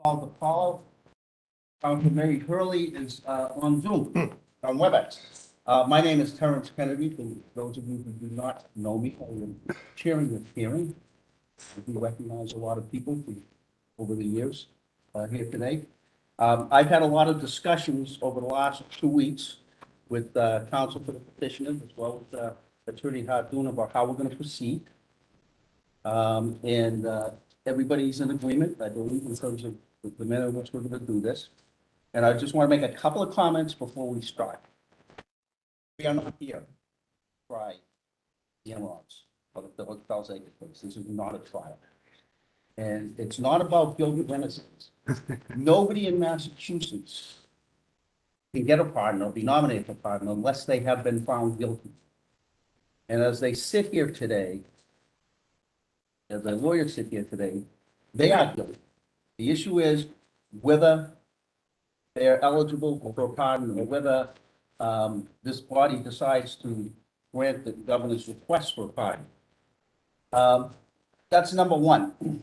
call the call. Council Mary Hurley is on Zoom, on WebEx. My name is Terrence Kennedy. For those of you who do not know me, I am chairing this hearing. I do recognize a lot of people over the years here today. I've had a lot of discussions over the last 2 weeks with counsel for the petitioners as well as Attorney Hardoon about how we're going to proceed. Everybody's in agreement, I believe, in terms of the manner in which we're going to do this. And I just want to make a couple of comments before we start. We are not here to try the Amiraults or the Fells Acre case. This is not a trial. And it's not about guilt or innocence. Nobody in Massachusetts can get a pardon or be nominated for pardon unless they have been found guilty. And as they sit here today, as the lawyers sit here today, they are guilty. The issue is whether they are eligible for a pardon or whether this body decides to grant the governor's request for a pardon. That's number one.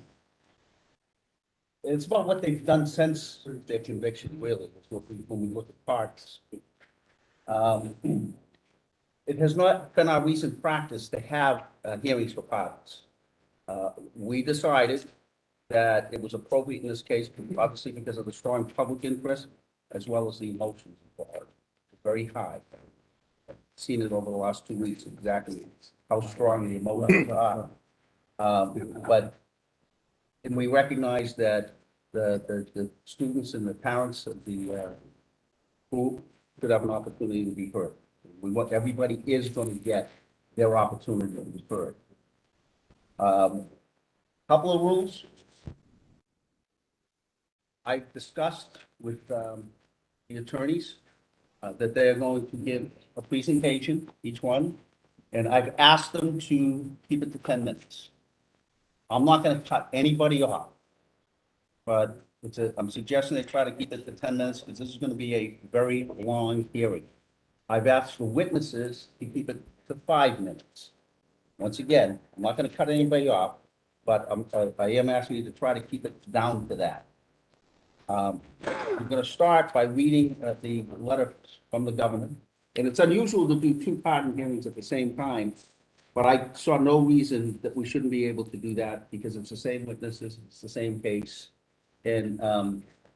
It's about what they've done since their conviction, really, when we look at parts. It has not been our recent practice to have hearings for pardons. We decided that it was appropriate in this case, obviously because of the strong public interest, as well as the emotions involved. Very high. I've seen it over the last 2 weeks, exactly how strong the emotions are. And we recognize that the students and the parents of the group should have an opportunity to be heard. Everybody is going to get their opportunity to be heard. Couple of rules. I discussed with the attorneys that they are going to give a presentation, each one, and I've asked them to keep it to 10 minutes. I'm not going to cut anybody off, but I'm suggesting they try to keep it to 10 minutes because this is going to be a very long hearing. I've asked for witnesses to keep it to 5 minutes. Once again, I'm not going to cut anybody off, but I am asking you to try to keep it down to that. I'm going to start by reading the letter from the governor. And it's unusual to do 2 pardon hearings at the same time, but I saw no reason that we shouldn't be able to do that because it's the same witnesses, it's the same case. And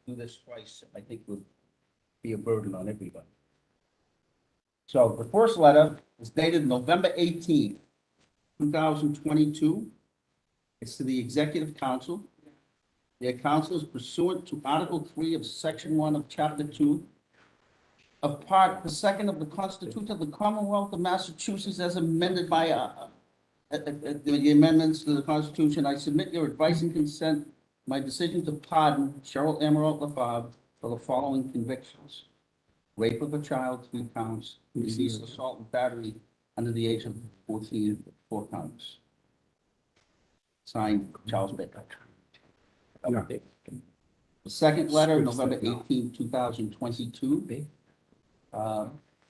do this twice, I think, would be a burden on everybody. So the first letter is dated November 18th, 2022. It's to the Executive Council. The council is pursuant to Article 3 of Section 1 of Chapter 2 of Part the 2nd of the Constitution of the Commonwealth of Massachusetts as amended by the amendments to the Constitution. I submit your advice and consent my decision to pardon Cheryl Amirault for the following convictions: rape of a child, 3 counts; indecent assault and battery under the age of 14, 4 counts. Signed, Charles Baker. No. The second letter, November 18, 2022.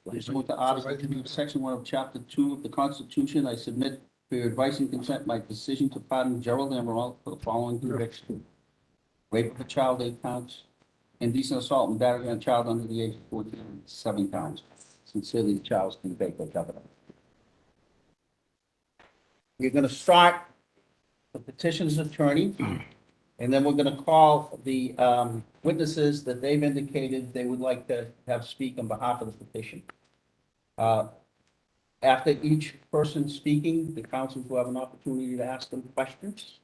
Pursuant to Article 3, Section 1 of Chapter 2 of the Constitution, I submit for your advice and consent my decision to pardon Gerald Amirault for the following convictions: rape of a child, 8 counts; indecent assault and battery on a child under the age of 14, 7 counts. Sincerely, Charles D. Baker, Governor. We're going to start the petitioner's attorney, and then we're going to call the witnesses that they've indicated they would like to have speak on behalf of the petition. After each person speaking, the council will have an opportunity to ask them questions.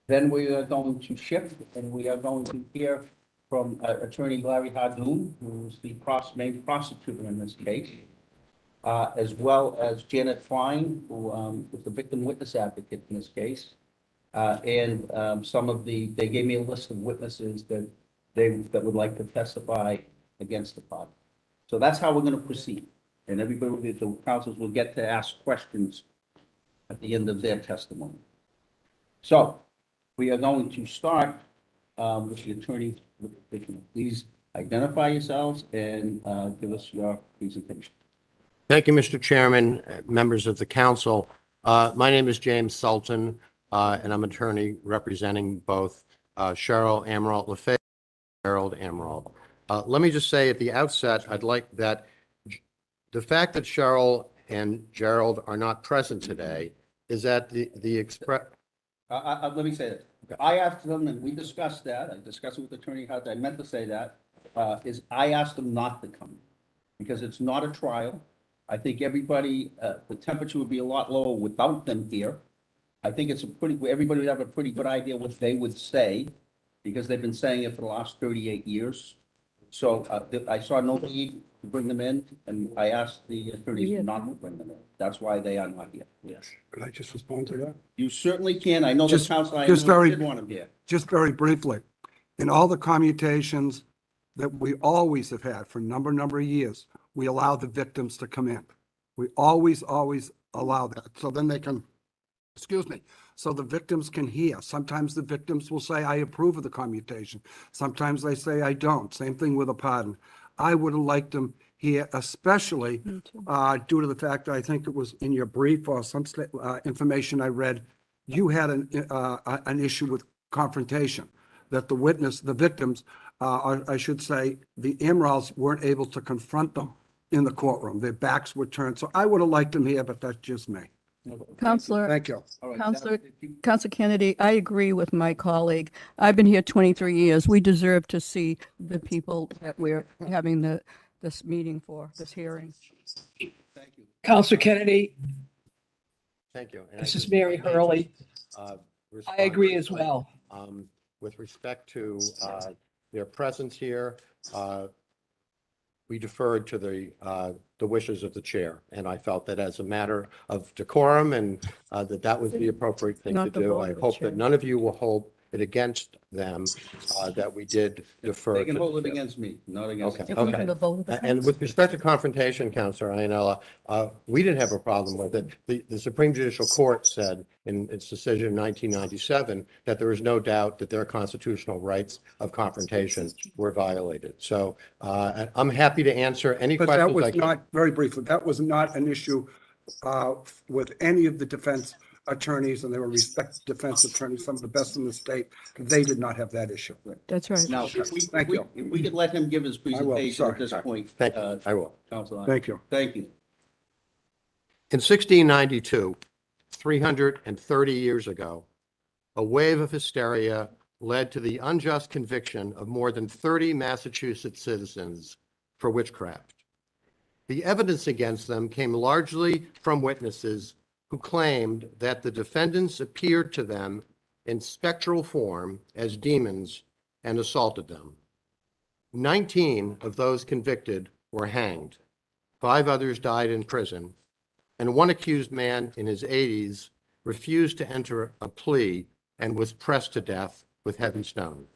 Then we are going to shift, and we are going to hear from Attorney Larry Hardoon, who is the main prosecutor in this case, as well as Janet Fine, who is the victim witness advocate in this case. They gave me a list of witnesses that would like to testify against the pardon. So that's how we're going to proceed. And everybody, the councils will get to ask questions at the end of their testimony. So we are going to start with the attorney. Please identify yourselves and give us your presentation. Thank you, Mr. Chairman, members of the council. My name is James Sultan, and I'm attorney representing both Cheryl Amirault Lefebvre, Gerald Amirault. Let me just say at the outset, I'd like that the fact that Cheryl and Gerald are not present today is that the express. Let me say this. I asked them, and we discussed that, I discussed it with Attorney Hart, I meant to say that, is I asked them not to come, because it's not a trial. I think everybody, the temperature would be a lot lower without them here. I think it's everybody would have a pretty good idea what they would say, because they've been saying it for the last 38 years. So I saw no need to bring them in, and I asked the attorneys not to bring them in. That's why they are not here. Yes. Could I just respond to that? You certainly can. I know the council, I just very- did want them here. Just very briefly, in all the commutations that we always have had for a number of years, we allow the victims to come in. We always allow that. So then they can, so the victims can hear. Sometimes the victims will say, I approve of the commutation. Sometimes they say, I don't. Same thing with a pardon. I would have liked them here, especially due to the fact that I think it was in your brief or some information I read, you had an issue with confrontation, that the victims, or I should say, the Amiraults weren't able to confront them in the courtroom. Their backs were turned. So I would have liked them here, but that's just me. Counselor, Thank you. All right, Counselor Kennedy, I agree with my colleague. I've been here 23 years. We deserve to see the people that we're having this meeting for, this hearing. Thank you. Counselor Kennedy, Thank you. And this I is just- Mary Hurley. respond I agree as quickly. well. With respect to their presence here, we deferred to the wishes of the chair, and I felt that as a matter of decorum and that was the appropriate thing to Not the do. vote I of the hope chair. that none of you will hold it against them, that we did defer. They can to hold the it chair. against me, not against. Okay. If we could have voted the And council. with respect to confrontation, Counselor Ianella, we didn't have a problem with it. The Supreme Judicial Court said in its decision in 1997 that there was no doubt that their constitutional rights of confrontation were violated. So I'm happy to answer any But that questions. was I can. not, very briefly, that was not an issue with any of the defense attorneys, and they were respected defense attorneys, some of the best in the state. They did not have that issue. That's right. Now, if Thank you. we could let him give his presentation sorry. at this point. Thank you. I will. Council. Thank you. Thank you. In 1692, 330 years ago, a wave of hysteria led to the unjust conviction of more than 30 Massachusetts citizens for witchcraft. The evidence against them came largely from witnesses who claimed that the defendants appeared to them in spectral form as demons and assaulted them. 19 of those convicted were hanged. 5 others died in prison, and one accused man in his 80s refused to enter a plea and was pressed to death with heavy stones.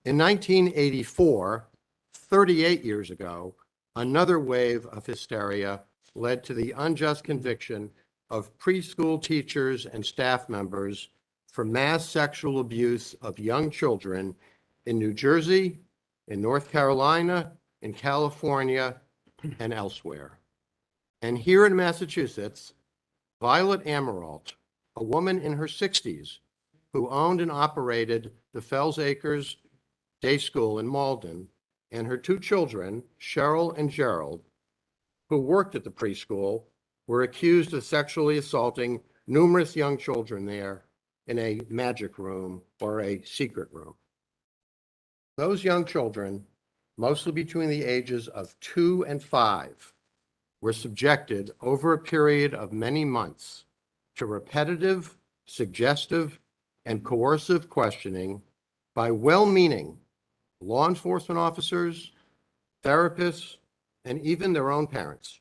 In 1984, 38 years ago, another wave of hysteria led to the unjust conviction of preschool teachers and staff members for mass sexual abuse of young children in New Jersey, in North Carolina, in California, and elsewhere. And here in Massachusetts, Violet Amirault, a woman in her 60s who owned and operated the Fells Acres Day School in Malden, and her 2 children, Cheryl and Gerald, who worked at the preschool, were accused of sexually assaulting numerous young children there in a magic room or a secret room. Those young children, mostly between the ages of 2 and 5, were subjected over a period of many months to repetitive, suggestive, and coercive questioning by well-meaning law enforcement officers, therapists, and even their own parents,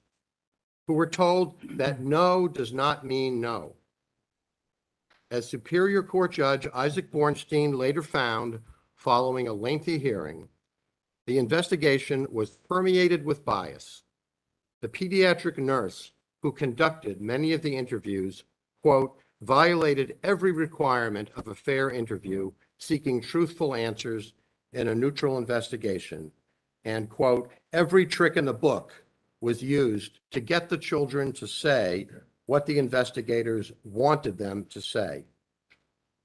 who were told that no does not mean no. As Superior Court Judge Isaac Bornstein later found, following a lengthy hearing, the investigation was permeated with bias. The pediatric nurse who conducted many of the interviews, quote, violated every requirement of a fair interview, seeking truthful answers in a neutral investigation. And, quote, every trick in the book was used to get the children to say what the investigators wanted them to say.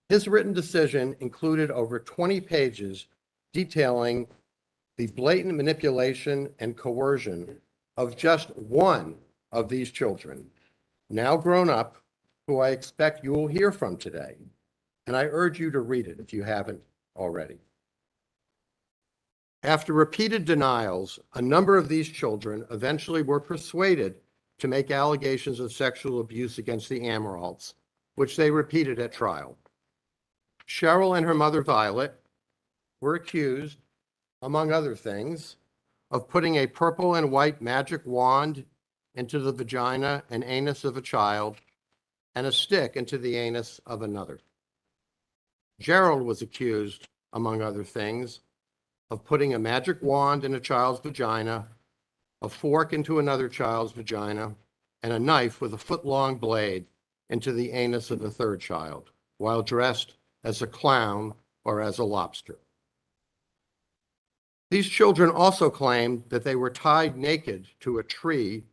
His written decision included over 20 pages detailing the blatant manipulation and coercion of just one of these children, now grown up, who I expect you will hear from today. And I urge you to read it if you haven't already. After repeated denials, a number of these children eventually were persuaded to make allegations of sexual abuse against the Amiraults, which they repeated at trial. Cheryl and her mother, Violet, were accused, among other things, of putting a purple and white magic wand into the vagina and anus of a child and a stick into the anus of another. Gerald was accused, among other things, of putting a magic wand in a child's vagina, a fork into another child's vagina, and a knife with a foot-long blade into the anus of a third child, while dressed as a clown or as a lobster. These children also claimed that they were tied naked to a tree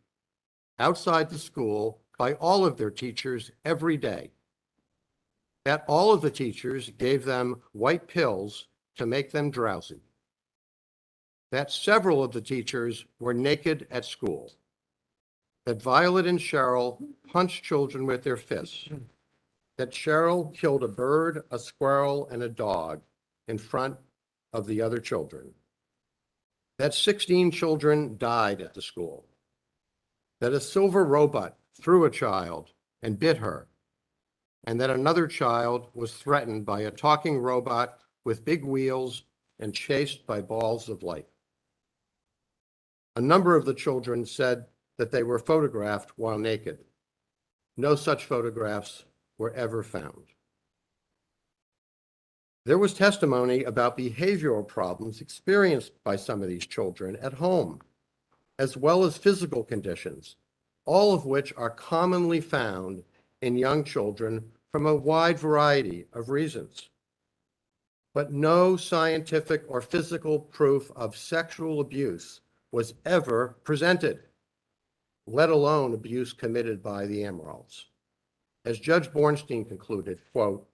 outside the school by all of their teachers every day. That all of the teachers gave them white pills to make them drowsy. That several of the teachers were naked at school. That Violet and Cheryl punched children with their fists. That Cheryl killed a bird, a squirrel, and a dog in front of the other children. That 16 children died at the school. That a silver robot threw a child and bit her, and that another child was threatened by a talking robot with big wheels and chased by balls of light. A number of the children said that they were photographed while naked. No such photographs were ever found. There was testimony about behavioral problems experienced by some of these children at home, as well as physical conditions, all of which are commonly found in young children from a wide variety of reasons. But no scientific or physical proof of sexual abuse was ever presented, let alone abuse committed by the Amiraults. As Judge Bornstein concluded, quote,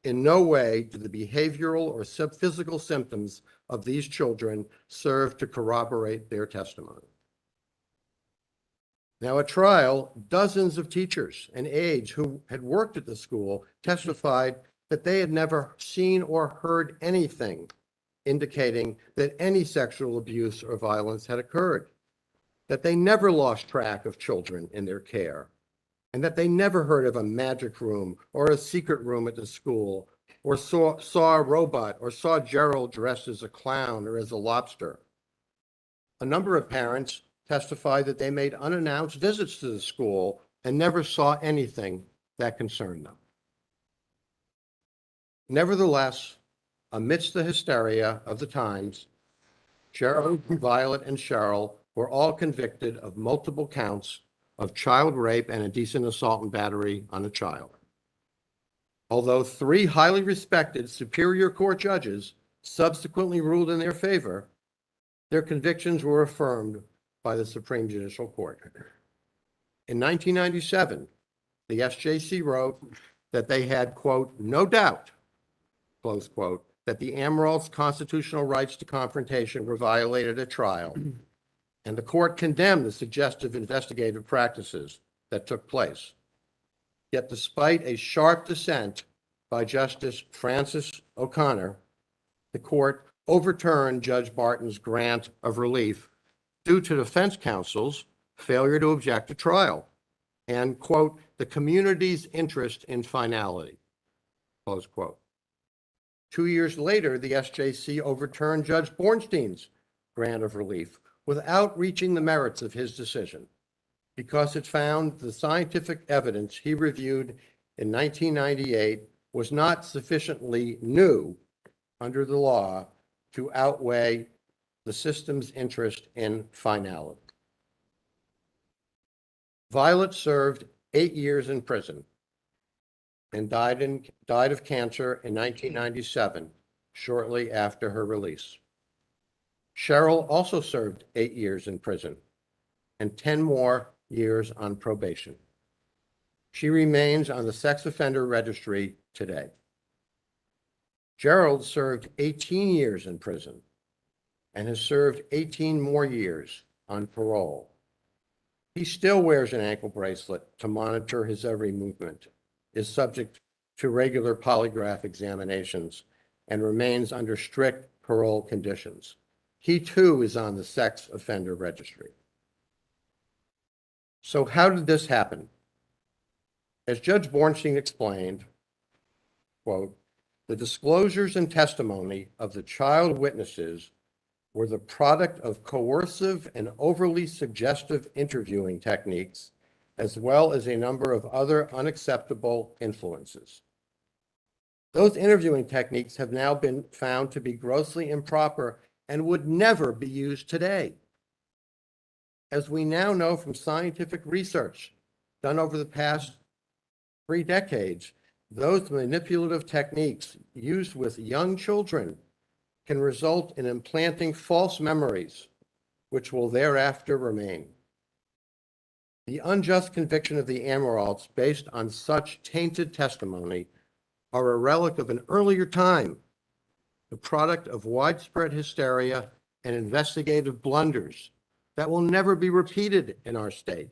"In no way do the behavioral or physical symptoms of these children serve to corroborate their testimony." Now, at trial, dozens of teachers and aides who had worked at the school testified that they had never seen or heard anything indicating that any sexual abuse or violence had occurred, that they never lost track of children in their care, and that they never heard of a magic room or a secret room at the school, or saw a robot, or saw Gerald dressed as a clown or as a lobster. A number of parents testified that they made unannounced visits to the school and never saw anything that concerned them. Nevertheless, amidst the hysteria of the times, Gerald, Violet, and Cheryl were all convicted of multiple counts of child rape and indecent assault and battery on a child. Although 3 highly respected Superior Court judges subsequently ruled in their favor, their convictions were affirmed by the Supreme Judicial Court. In 1997, the SJC wrote that they had, quote, "no doubt," close quote, that the Amirault's constitutional rights to confrontation were violated at trial, and the court condemned the suggestive investigative practices that took place. Yet despite a sharp dissent by Justice Francis O'Connor, the court overturned Judge Barton's grant of relief due to defense counsel's failure to object to trial and, quote, "the community's interest in finality," close quote. 2 years later, the SJC overturned Judge Bornstein's grant of relief without reaching the merits of his decision, because it found the scientific evidence he reviewed in 1998 was not sufficiently new under the law to outweigh the system's interest in finality. Violet served 8 years in prison and died of cancer in 1997, shortly after her release. Cheryl also served 8 years in prison and 10 more years on probation. She remains on the sex offender registry today. Gerald served 18 years in prison and has served 18 more years on parole. He still wears an ankle bracelet to monitor his every movement, is subject to regular polygraph examinations, and remains under strict parole conditions. He too is on the sex offender registry. So how did this happen? As Judge Bornstein explained, quote, "The disclosures and testimony of the child witnesses were the product of coercive and overly suggestive interviewing techniques, as well as a number of other unacceptable influences. Those interviewing techniques have now been found to be grossly improper and would never be used today. As we now know from scientific research done over the past 3 decades, those manipulative techniques used with young children can result in implanting false memories, which will thereafter remain. The unjust conviction of the Amiraults based on such tainted testimony are a relic of an earlier time, the product of widespread hysteria and investigative blunders that will never be repeated in our state,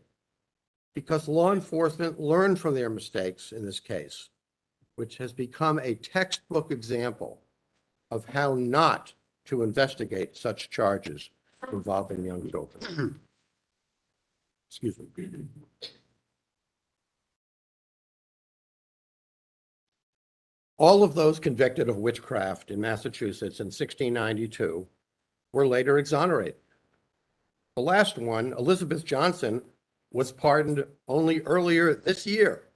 because law enforcement learned from their mistakes in this case, which has become a textbook example of how not to investigate such charges involving young children." Excuse me. All of those convicted of witchcraft in Massachusetts in 1692 were later exonerated. The last one, Elizabeth Johnson, was pardoned only earlier this year.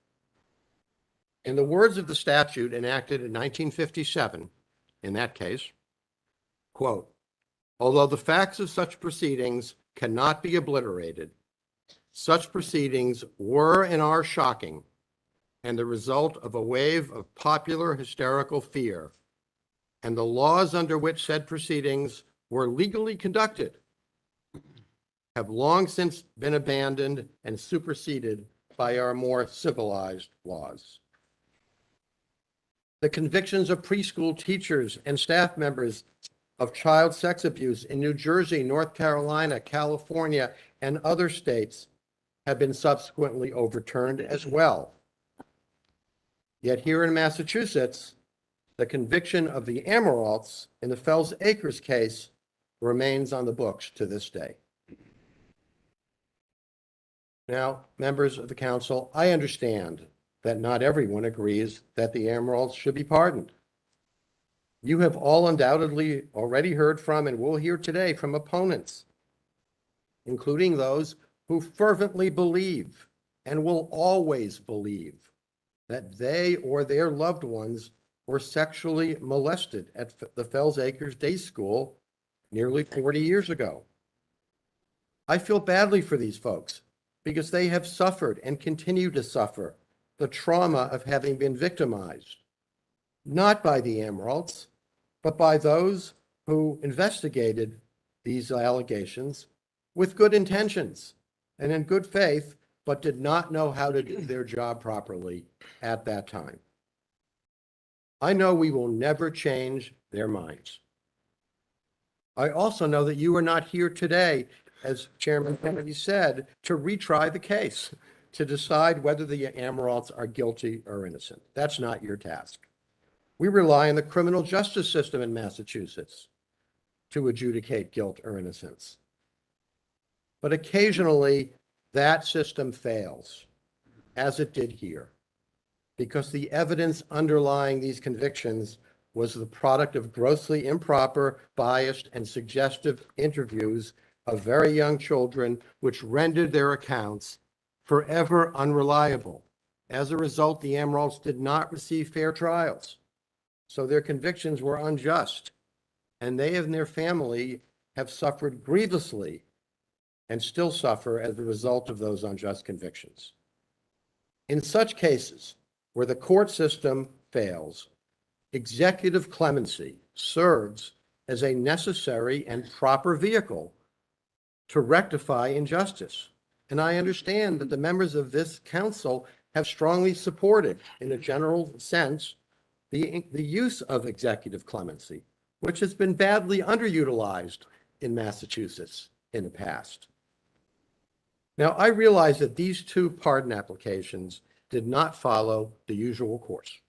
In the words of the statute enacted in 1957, in that case, quote, "Although the facts of such proceedings cannot be obliterated, such proceedings were and are shocking and the result of a wave of popular hysterical fear, and the laws under which said proceedings were legally conducted have long since been abandoned and superseded by our more civilized laws. The convictions of preschool teachers and staff members of child sex abuse in New Jersey, North Carolina, California, and other states have been subsequently overturned as well. Yet here in Massachusetts, the conviction of the Amiraults in the Fells Acres case remains on the books to this day. Now, members of the council, I understand that not everyone agrees that the Amiraults should be pardoned. You have all undoubtedly already heard from and will hear today from opponents, including those who fervently believe and will always believe that they or their loved ones were sexually molested at the Fells Acres Day School nearly 40 years ago. I feel badly for these folks because they have suffered and continue to suffer the trauma of having been victimized, not by the Amiraults, but by those who investigated these allegations with good intentions and in good faith, but did not know how to do their job properly at that time. I know we will never change their minds. I also know that you are not here today, as Chairman Kennedy said, to retry the case, to decide whether the Amiraults are guilty or innocent. That's not your task. We rely on the criminal justice system in Massachusetts to adjudicate guilt or innocence. But occasionally, that system fails, as it did here, because the evidence underlying these convictions was the product of grossly improper, biased, and suggestive interviews of very young children, which rendered their accounts forever unreliable. As a result, the Amiraults did not receive fair trials, so their convictions were unjust, and they and their family have suffered grievously and still suffer as a result of those unjust convictions. In such cases where the court system fails, executive clemency serves as a necessary and proper vehicle to rectify injustice. And I understand that the members of this council have strongly supported, in a general sense, the use of executive clemency, which has been badly underutilized in Massachusetts in the past. Now, I realize that these two pardon applications did not follow the usual course,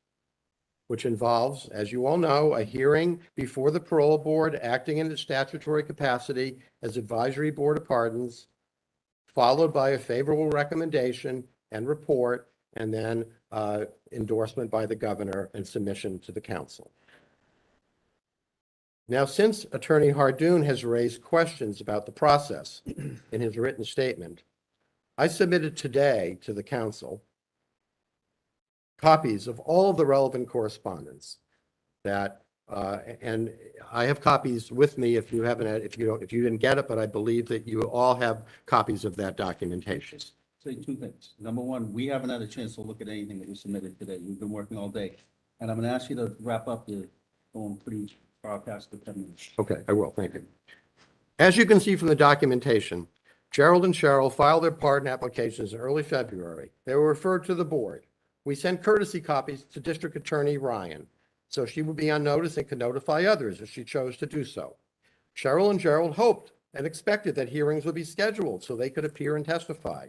which involves, as you all know, a hearing before the parole board acting in its statutory capacity as advisory board of pardons, followed by a favorable recommendation and report, and then endorsement by the governor and submission to the council. Now, since Attorney Hardoon has raised questions about the process in his written statement, I submitted today to the council copies of all of the relevant correspondence that, and I have copies with me if you haven't, if you didn't get it, but I believe that you all have copies of that documentation. Say two things. Number one, we haven't had a chance to look at anything that was submitted today. We've been working all day. And I'm going to ask you to wrap up. You're going pretty far past the 10 minutes. Okay, I will. Thank you. As you can see from the documentation, Gerald and Cheryl filed their pardon applications in early February. They were referred to the board. We sent courtesy copies to District Attorney Ryan, so she would be on notice and could notify others if she chose to do so. Cheryl and Gerald hoped and expected that hearings would be scheduled so they could appear and testify.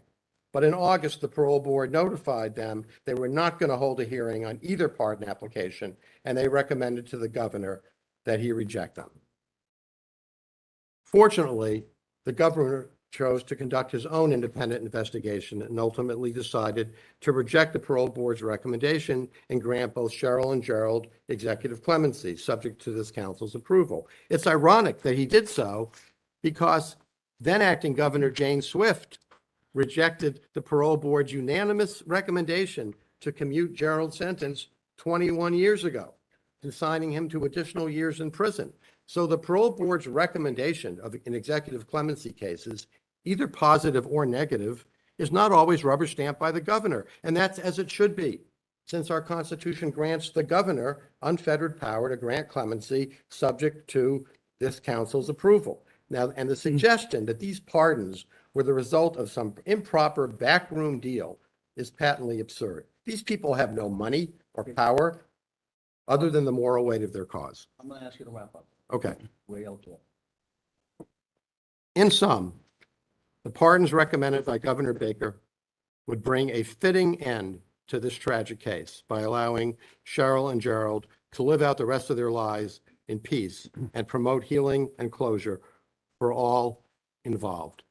But in August, the parole board notified them they were not going to hold a hearing on either pardon application, and they recommended to the governor that he reject them. Fortunately, the governor chose to conduct his own independent investigation and ultimately decided to reject the parole board's recommendation and grant both Cheryl and Gerald executive clemency, subject to this council's approval. It's ironic that he did so because then acting Governor Jane Swift rejected the parole board's unanimous recommendation to commute Gerald's sentence 21 years ago, consigning him to additional years in prison. So the parole board's recommendation of in executive clemency cases, either positive or negative, is not always rubber stamped by the governor. And that's as it should be, since our Constitution grants the governor unfettered power to grant clemency subject to this council's approval. Now, and the suggestion that these pardons were the result of some improper backroom deal is patently absurd. These people have no money or power other than the moral weight of their cause. I'm going to ask you to wrap up. Okay. Way out there. In sum, the pardons recommended by Governor Baker would bring a fitting end to this tragic case by allowing Cheryl and Gerald to live out the rest of their lives in peace and promote healing and closure for all involved.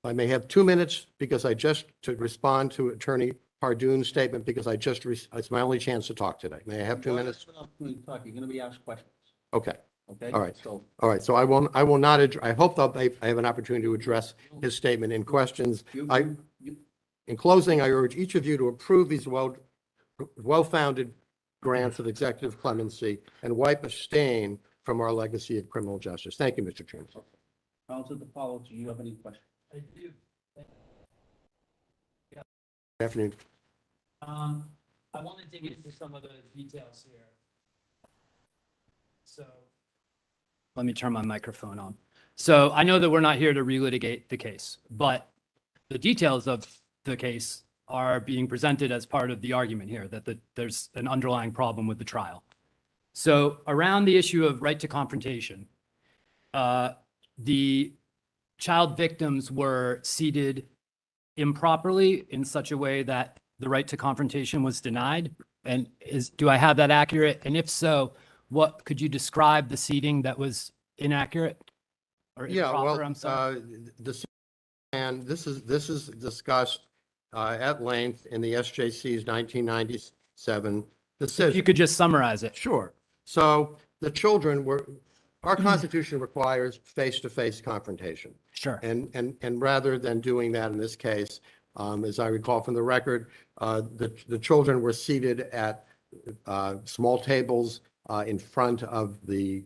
I may have 2 minutes because to respond to Attorney Hardoon's statement because it's my only chance to talk today. May I have 2 minutes? You're going to be asked questions. Okay. Okay. All right. So All right. So I will not, I hope I have an opportunity to address his statement in questions. In closing, I urge each of you to approve these well-founded grants of executive clemency and wipe a stain from our legacy of criminal justice. Thank you, Mr. Chairman. Councilor DePaulo, do you have any questions? I do. Good afternoon. I want to dig into some of the details here. So let me turn my microphone on. So I know that we're not here to relitigate the case, but the details of the case are being presented as part of the argument here that there's an underlying problem with the trial. So around the issue of right to confrontation, the child victims were seated improperly in such a way that the right to confrontation was denied. And do I have that accurate? And if so, what could you describe the seating that was inaccurate or improper? I'm sorry. And this is discussed at length in the SJC's 1997 decision. If you could just summarize it. Sure. So the children our Constitution requires face-to-face confrontation. Sure. And rather than doing that in this case, as I recall from the record, the children were seated at small tables in front of the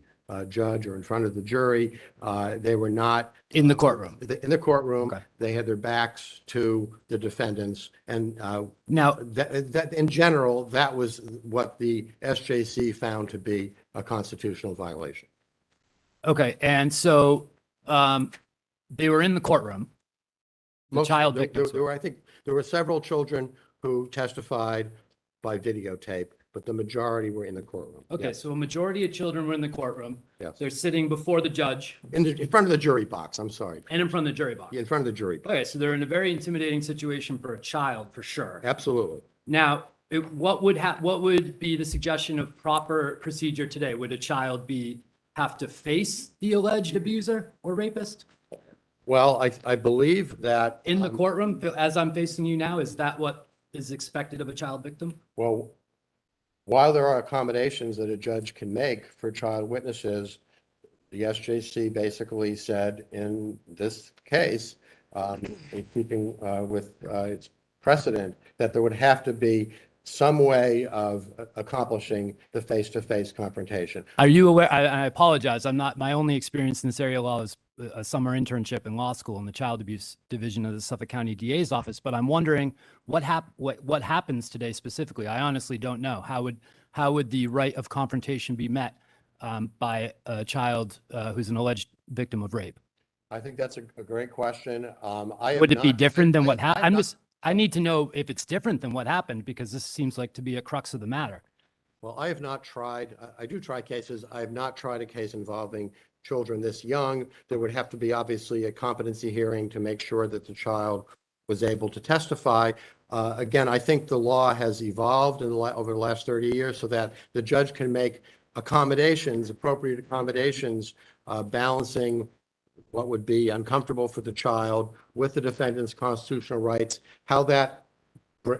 judge or in front of the jury. They were not In the courtroom. in the courtroom. Okay. They had their backs to the defendants. And Now, that in general, that was what the SJC found to be a constitutional violation. okay. And so they were in the courtroom. The child victims. I think there were several children who testified by videotape, but the majority were in the courtroom. Okay, Yes. so a majority of children were in the courtroom. Yes. They're sitting before the judge In front of the jury box, I'm sorry. and in front of the jury box. Yeah, in front of the jury box. Okay, so they're in a very intimidating situation for a child, for sure. Absolutely. Now, what would be the suggestion of proper procedure today? Would a child have to face the alleged abuser or rapist Well, I believe that. in the courtroom, as I'm facing you now? Is that what is expected of a child victim? Well, while there are accommodations that a judge can make for child witnesses, the SJC basically said in this case, in keeping with its precedent, that there would have to be some way of accomplishing the face-to-face confrontation. Are you aware? I apologize. My only experience in this area of law is a summer internship in law school in the child abuse division of the Suffolk County DA's office. But I'm wondering what happens today specifically. I honestly don't know. How would the right of confrontation be met by a child who's an alleged victim of rape? I think that's a great question. Would it be different than what happened? I need to know if it's different than what happened, because this seems like to be a crux of the matter. Well, I have not tried, I do try cases. I have not tried a case involving children this young. There would have to be obviously a competency hearing to make sure that the child was able to testify. Again, I think the law has evolved over the last 30 years so that the judge can make accommodations, appropriate accommodations, balancing what would be uncomfortable for the child with the defendant's constitutional rights. How that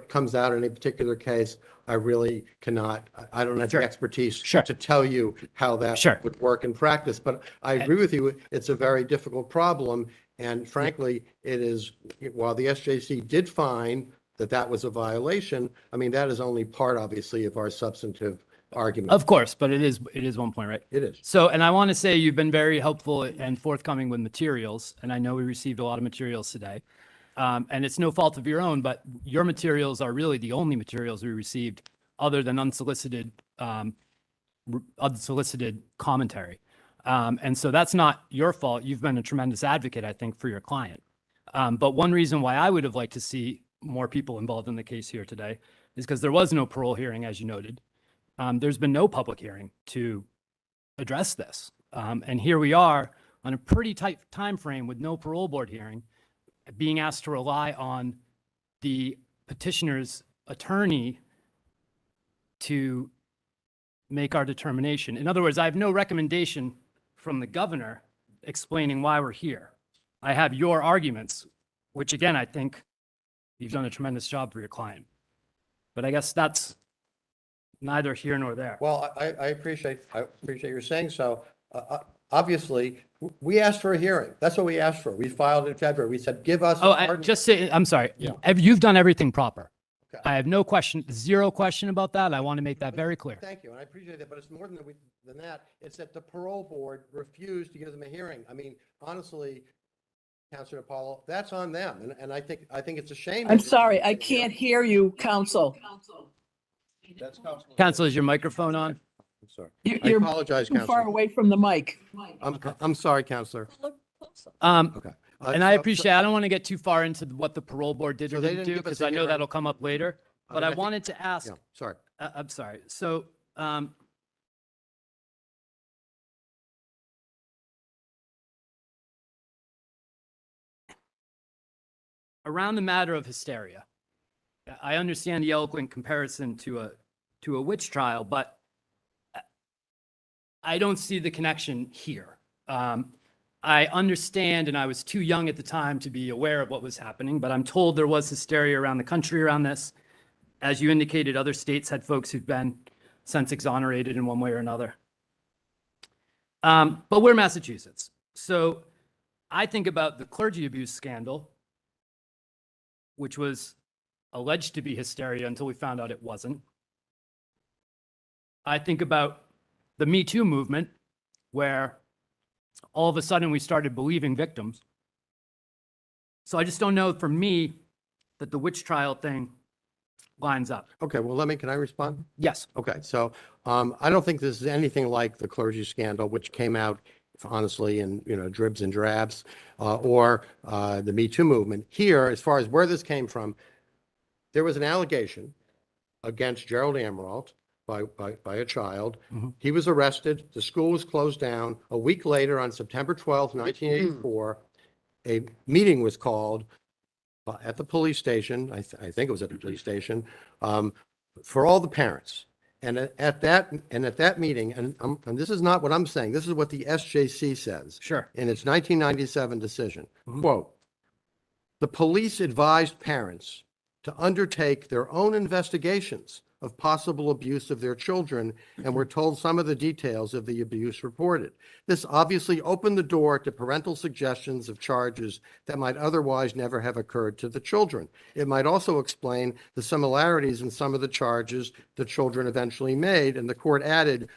comes out in a particular case, I really cannot, I don't have the expertise to tell you how that would work in practice. But I agree with you, it's a very difficult problem. And frankly, it is, while the SJC did find that that was a violation, I mean, that is only part, obviously, of our substantive argument. Of course, but it is one point, right? It is. So, and I want to say you've been very helpful and forthcoming with materials, and I know we received a lot of materials today. And it's no fault of your own, but your materials are really the only materials we received other than unsolicited commentary. And so that's not your fault. You've been a tremendous advocate, I think, for your client. But one reason why I would have liked to see more people involved in the case here today is because there was no parole hearing, as you noted. There's been no public hearing to address this. And here we are on a pretty tight time frame with no parole board hearing, being asked to rely on the petitioner's attorney to make our determination. In other words, I have no recommendation from the governor explaining why we're here. I have your arguments, which again, I think you've done a tremendous job for your client. But I guess that's neither here nor there. Well, I appreciate your saying so. Obviously, we asked for a hearing. That's what we asked for. We filed in February. We said, give us. I'm sorry. Yeah. You've done everything proper. Okay. I have no question, zero question about that. I want to make that very clear. Thank you, and I appreciate that, but it's more than that. It's that the parole board refused to give them a hearing. I mean, honestly, Councilor Paulo, that's on them, and I think it's a shame. I'm sorry, I can't hear you, counsel. That's Councilor. Counsel, is your microphone on? I'm sorry. I You're apologize, too far Councilor. away from the mic. I'm sorry, Councilor. Okay. And I appreciate, I don't want to get too far into what the parole board did So or they didn't didn't do, give us because a I know hearing. that'll come up later. But I I think- wanted to ask, Yeah, sorry. I'm sorry. So, around the matter of hysteria, I understand the eloquent comparison to a witch trial, but I don't see the connection here. I understand, and I was too young at the time to be aware of what was happening, but I'm told there was hysteria around the country around this. As you indicated, other states had folks who've been since exonerated in one way or another. But we're Massachusetts. So I think about the clergy abuse scandal, which was alleged to be hysteria until we found out it wasn't. I think about the Me Too movement, where all of a sudden we started believing victims. So I just don't know, for me, that the witch trial thing lines up. Okay, well, can I respond? Yes. Okay, so I don't think this is anything like the clergy scandal, which came out honestly in, dribs and drabs, or the Me Too movement. Here, as far as where this came from, there was an allegation against Gerald Amirault by a child. Mhm. He was arrested. The school was closed down. A week later, on September 12th, 1984, a meeting was called at the police station. I think it was at the police station, for all the parents. And at that meeting, and this is not what I'm saying, this is what the SJC says Sure. in its 1997 decision. Mhm. Quote, "The police advised parents to undertake their own investigations of possible abuse of their children and were told some of the details of the abuse reported. This obviously opened the door to parental suggestions of charges that might otherwise never have occurred to the children. It might also explain the similarities in some of the charges the children eventually made." And the court added,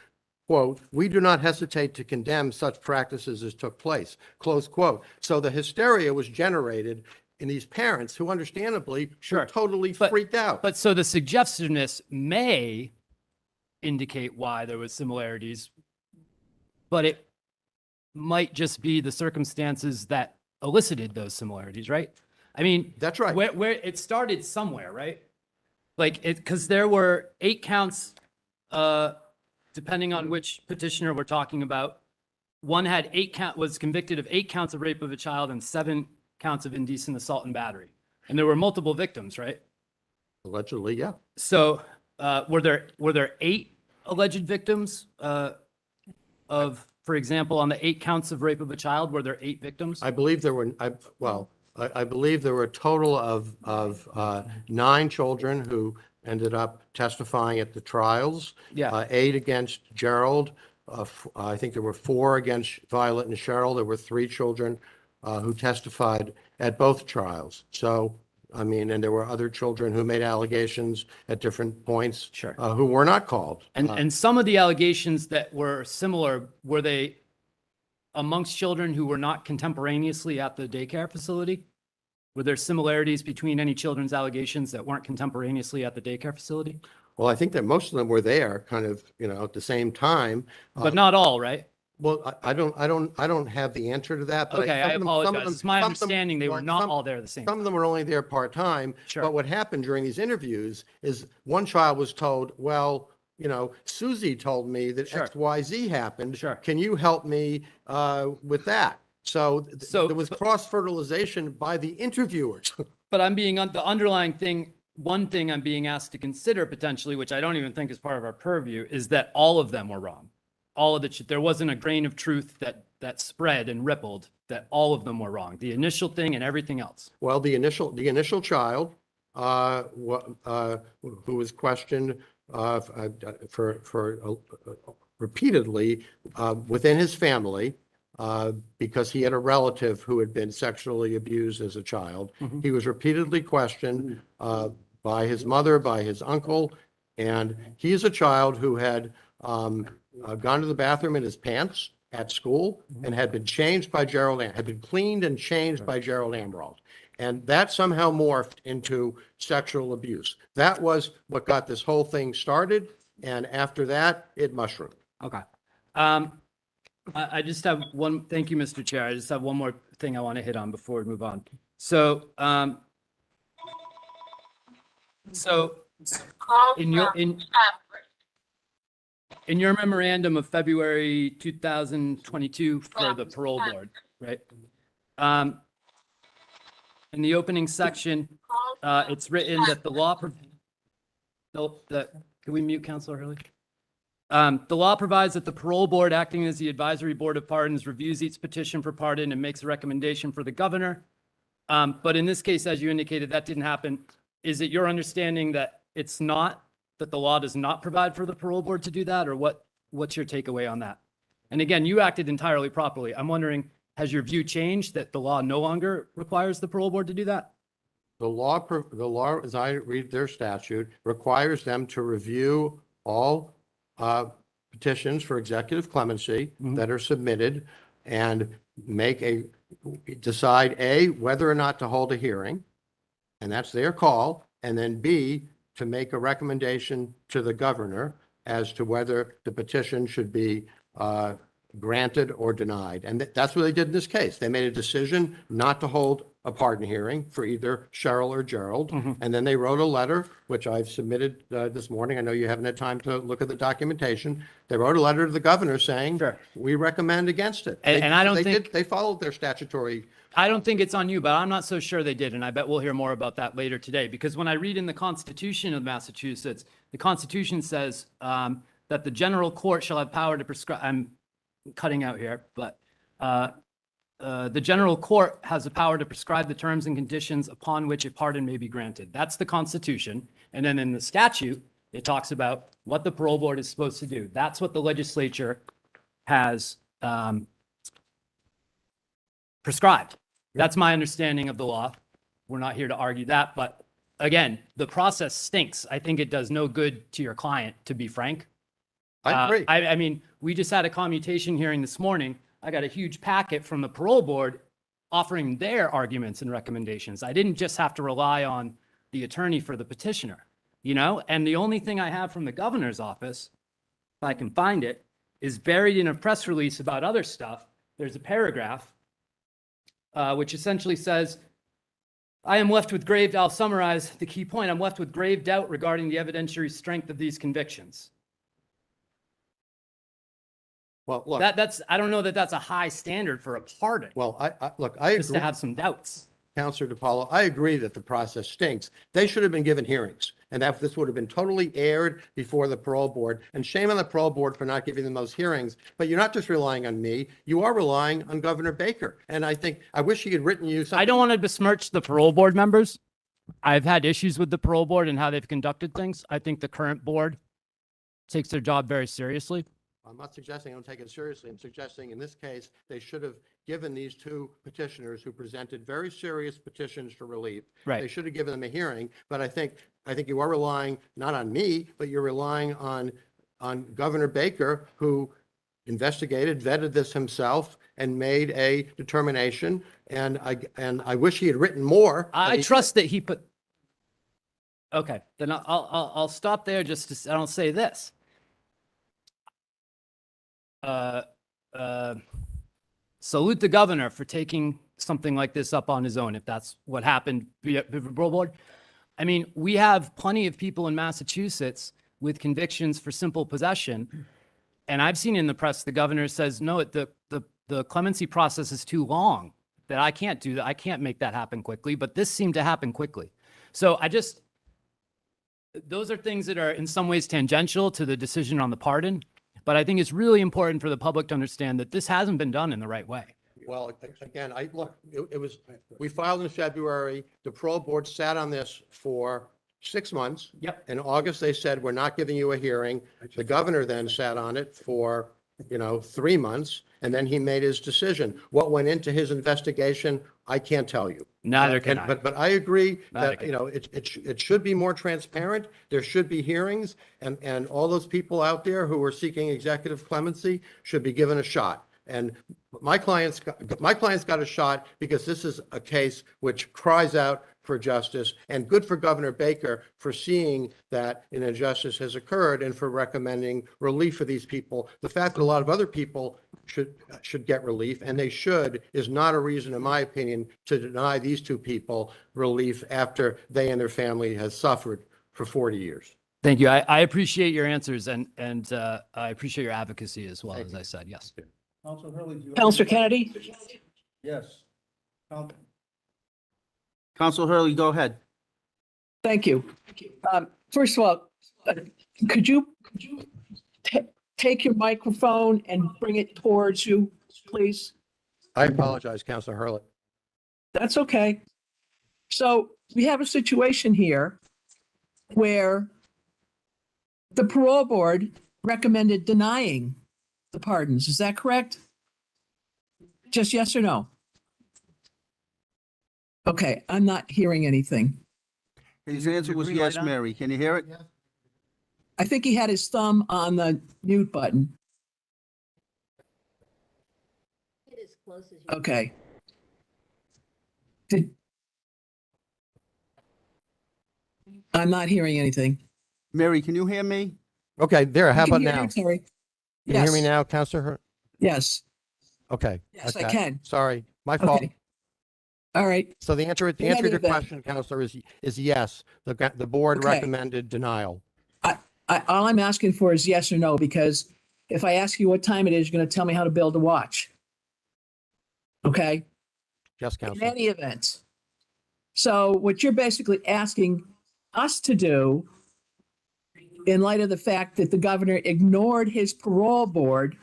quote, "We do not hesitate to condemn such practices as took place," close quote. So the hysteria was generated in these parents who understandably Sure. were totally But- freaked out. But so the suggestiveness may indicate why there was similarities, but it might just be the circumstances that elicited those similarities, right? I mean, That's right. where it started somewhere, right? Like it, because there were 8 counts, depending on which petitioner we're talking about. One had 8 was convicted of 8 counts of rape of a child and 7 counts of indecent assault and battery. And there were multiple victims, right? Allegedly, yeah. So, were there 8 alleged victims, for example, on the 8 counts of rape of a child, were there 8 victims? I believe there were, I believe there were a total of 9 children who ended up testifying at the trials. Yeah. 8 against Gerald. I think there were 4 against Violet and Cheryl. There were 3 children who testified at both trials. So, I mean, and there were other children who made allegations at different points. Sure. Who were not called. And some of the allegations that were similar, were they amongst children who were not contemporaneously at the daycare facility? Were there similarities between any children's allegations that weren't contemporaneously at the daycare facility? Well, I think that most of them were there kind of, at the same time. But not all, right? Well, I don't have the answer to that. But Okay, I some of them- apologize. It's my some of them- understanding they were well, not some- all there at the same Some time. of them were only there part-time. Sure. But what happened during these interviews is one child was told, well, Susie told me that Sure. XYZ happened. Sure. Can you help me with that? So So- there was cross-fertilization by the interviewers. But I'm being, the underlying thing, one thing I'm being asked to consider potentially, which I don't even think is part of our purview, is that all of them were wrong. All of the, there wasn't a grain of truth that spread and rippled, that all of them were wrong. The initial thing and everything else. Well, the initial child, who was questioned repeatedly within his family, because he had a relative who had been sexually abused as a child. Mhm. He was repeatedly questioned by his mother, by his uncle, and he is a child who had gone to the bathroom in his pants at school and had been changed by had been cleaned and changed by Gerald Amirault. And that somehow morphed into sexual abuse. That was what got this whole thing started. And after that, it mushroomed. Okay. I just have one, thank you, Mr. Chair. I just have one more thing I want to hit on before we move on. So, in your memorandum of February 2022 for the parole board, right? In the opening section, it's written that the law, can we mute Counselor Hurley? The law provides that the parole board, acting as the advisory board of pardons, reviews each petition for pardon and makes a recommendation for the governor. But in this case, as you indicated, that didn't happen. Is it your understanding that it's not, that the law does not provide for the parole board to do that, or what's your takeaway on that? And again, you acted entirely properly. I'm wondering, has your view changed that the law no longer requires the parole board to do that? The law, as I read their statute, requires them to review all petitions for executive clemency that are submitted and decide A, whether or not to hold a hearing, and that's their call, and then B, to make a recommendation to the governor as to whether the petition should be granted or denied. And that's what they did in this case. They made a decision not to hold a pardon hearing for either Cheryl or Gerald. And then they wrote a letter, which I've submitted this morning. I know you haven't had time to look at the documentation. They wrote a letter to the governor saying, Sure. we recommend against it. And I don't They think- did- They followed their statutory. I don't think it's on you, but I'm not so sure they did. And I bet we'll hear more about that later today. Because when I read in the Constitution of Massachusetts, the Constitution says that the general court shall have power to prescribe, I'm cutting out here, but the general court has the power to prescribe the terms and conditions upon which a pardon may be granted. That's the Constitution. And then in the statute, it talks about what the parole board is supposed to do. That's what the legislature has prescribed. That's my understanding of the law. We're not here to argue that, but again, the process stinks. I think it does no good to your client, to be frank. I agree. I mean, we just had a commutation hearing this morning. I got a huge packet from the parole board offering their arguments and recommendations. I didn't just have to rely on the attorney for the petitioner, you know? And the only thing I have from the governor's office, if I can find it, is buried in a press release about other stuff. There's a paragraph which essentially says, I'll summarize the key point. I'm left with grave doubt regarding the evidentiary strength of these convictions. Well, look, I don't know that that's a high standard for a pardon, well, I just agree. to have some doubts. Counselor DiPaolo, I agree that the process stinks. They should have been given hearings, and that this would have been totally aired before the parole board. And shame on the parole board for not giving them those hearings. But you're not just relying on me, you are relying on Governor Baker. And I wish he had written you something. I don't want to besmirch the parole board members. I've had issues with the parole board and how they've conducted things. I think the current board takes their job very seriously. I'm not suggesting I don't take it seriously. I'm suggesting in this case, they should have given these two petitioners who presented very serious petitions for relief. Right. They should have given them a hearing, but I think you are relying not on me, but you're relying on Governor Baker, who investigated, vetted this himself, and made a determination. And I wish he had written more. I trust that he put. Okay, then I'll stop there. I'll say this. Salute the governor for taking something like this up on his own, if that's what happened via the parole board. I mean, we have plenty of people in Massachusetts with convictions for simple possession. And I've seen in the press, the governor says, no, the clemency process is too long, that I can't do that. I can't make that happen quickly, but this seemed to happen quickly. So those are things that are in some ways tangential to the decision on the pardon. But I think it's really important for the public to understand that this hasn't been done in the right way. Well, again, we filed in February. The parole board sat on this for 6 months. Yep. In August, they said, we're not giving you a hearing. The governor then sat on it for, 3 months, and then he made his decision. What went into his investigation, I can't tell you. Neither can I. But I agree Neither that, it should be more transparent. There should be hearings, and all those people out there who are seeking executive clemency should be given a shot. And my client's got a shot because this is a case which cries out for justice, and good for Governor Baker for seeing that an injustice has occurred and for recommending relief for these people. The fact that a lot of other people should get relief, and they should, is not a reason, in my opinion, to deny these two people relief after they and their family has suffered for 40 years. Thank you. I appreciate your answers and I appreciate your advocacy as well, as I said. Yes. Counselor Hurley, do you have Counselor any- Kennedy? Yes. Counselor Hurley, go ahead. Thank you. First of all, could you take your microphone and bring it towards you, please? I apologize, Councilor Hurley. That's okay. So we have a situation here where the parole board recommended denying the pardons. Is that correct? Just yes or no? Okay, I'm not hearing anything. His answer was yes, Mary. Can you hear it? I think he had his thumb on the mute button. Get as close as you. Okay. I'm not hearing anything. Mary, can you hear me? Okay, there, how I can about hear now? you, Terry. Can you hear me Yes. now, Councilor Hurley? Yes. Okay. Yes, I okay. can. Sorry, my fault. Okay. All right. So the answer In to any your event. question, Counselor, is yes. The board Okay. recommended denial. All I'm asking for is yes or no, because if I ask you what time it is, you're going to tell me how to build a watch. Okay? Yes, In Counselor. any event. So what you're basically asking us to do, in light of the fact that the governor ignored his parole board,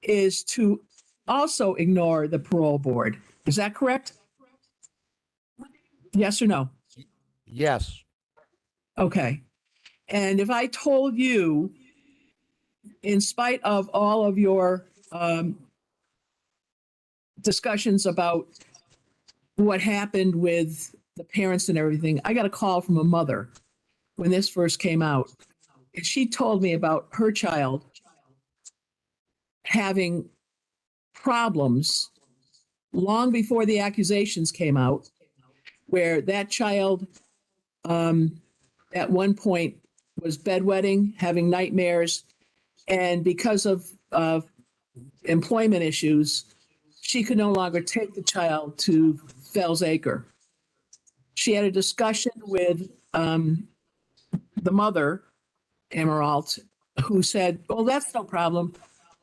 is to also ignore the parole board. Is that correct? Yes or no? Yes. Okay. And if I told you, in spite of all of your discussions about what happened with the parents and everything, I got a call from a mother when this first came out. And she told me about her child having problems long before the accusations came out, where that child at one point was bedwetting, having nightmares, and because of employment issues, she could no longer take the child to Fells Acre. She had a discussion with the mother, Amirault, who said, "Well, that's no problem.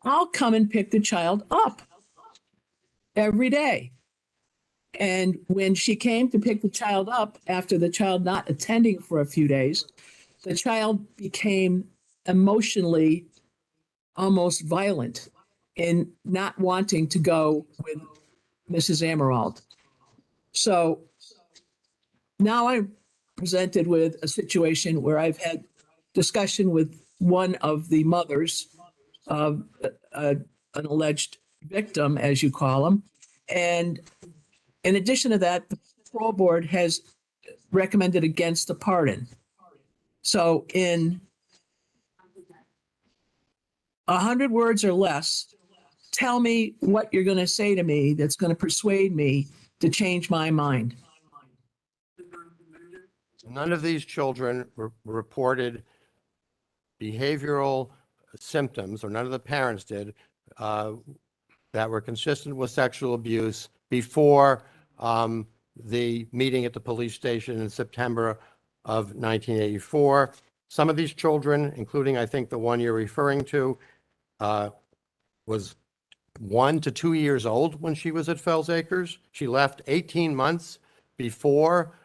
I'll come and pick the child up every day." And when she came to pick the child up after the child not attending for a few days, the child became emotionally almost violent in not wanting to go with Mrs. Amirault. So now I'm presented with a situation where I've had discussion with one of the mothers of an alleged victim, as you call them. And in addition to that, the parole board has recommended against the pardon. So in 100 words or less, tell me what you're going to say to me that's going to persuade me to change my mind. None of these children reported behavioral symptoms, or none of the parents did, that were consistent with sexual abuse before the meeting at the police station in September of 1984. Some of these children, including I think the one you're referring to, was 1 to 2 years old when she was at Fells Acres. She left 18 months before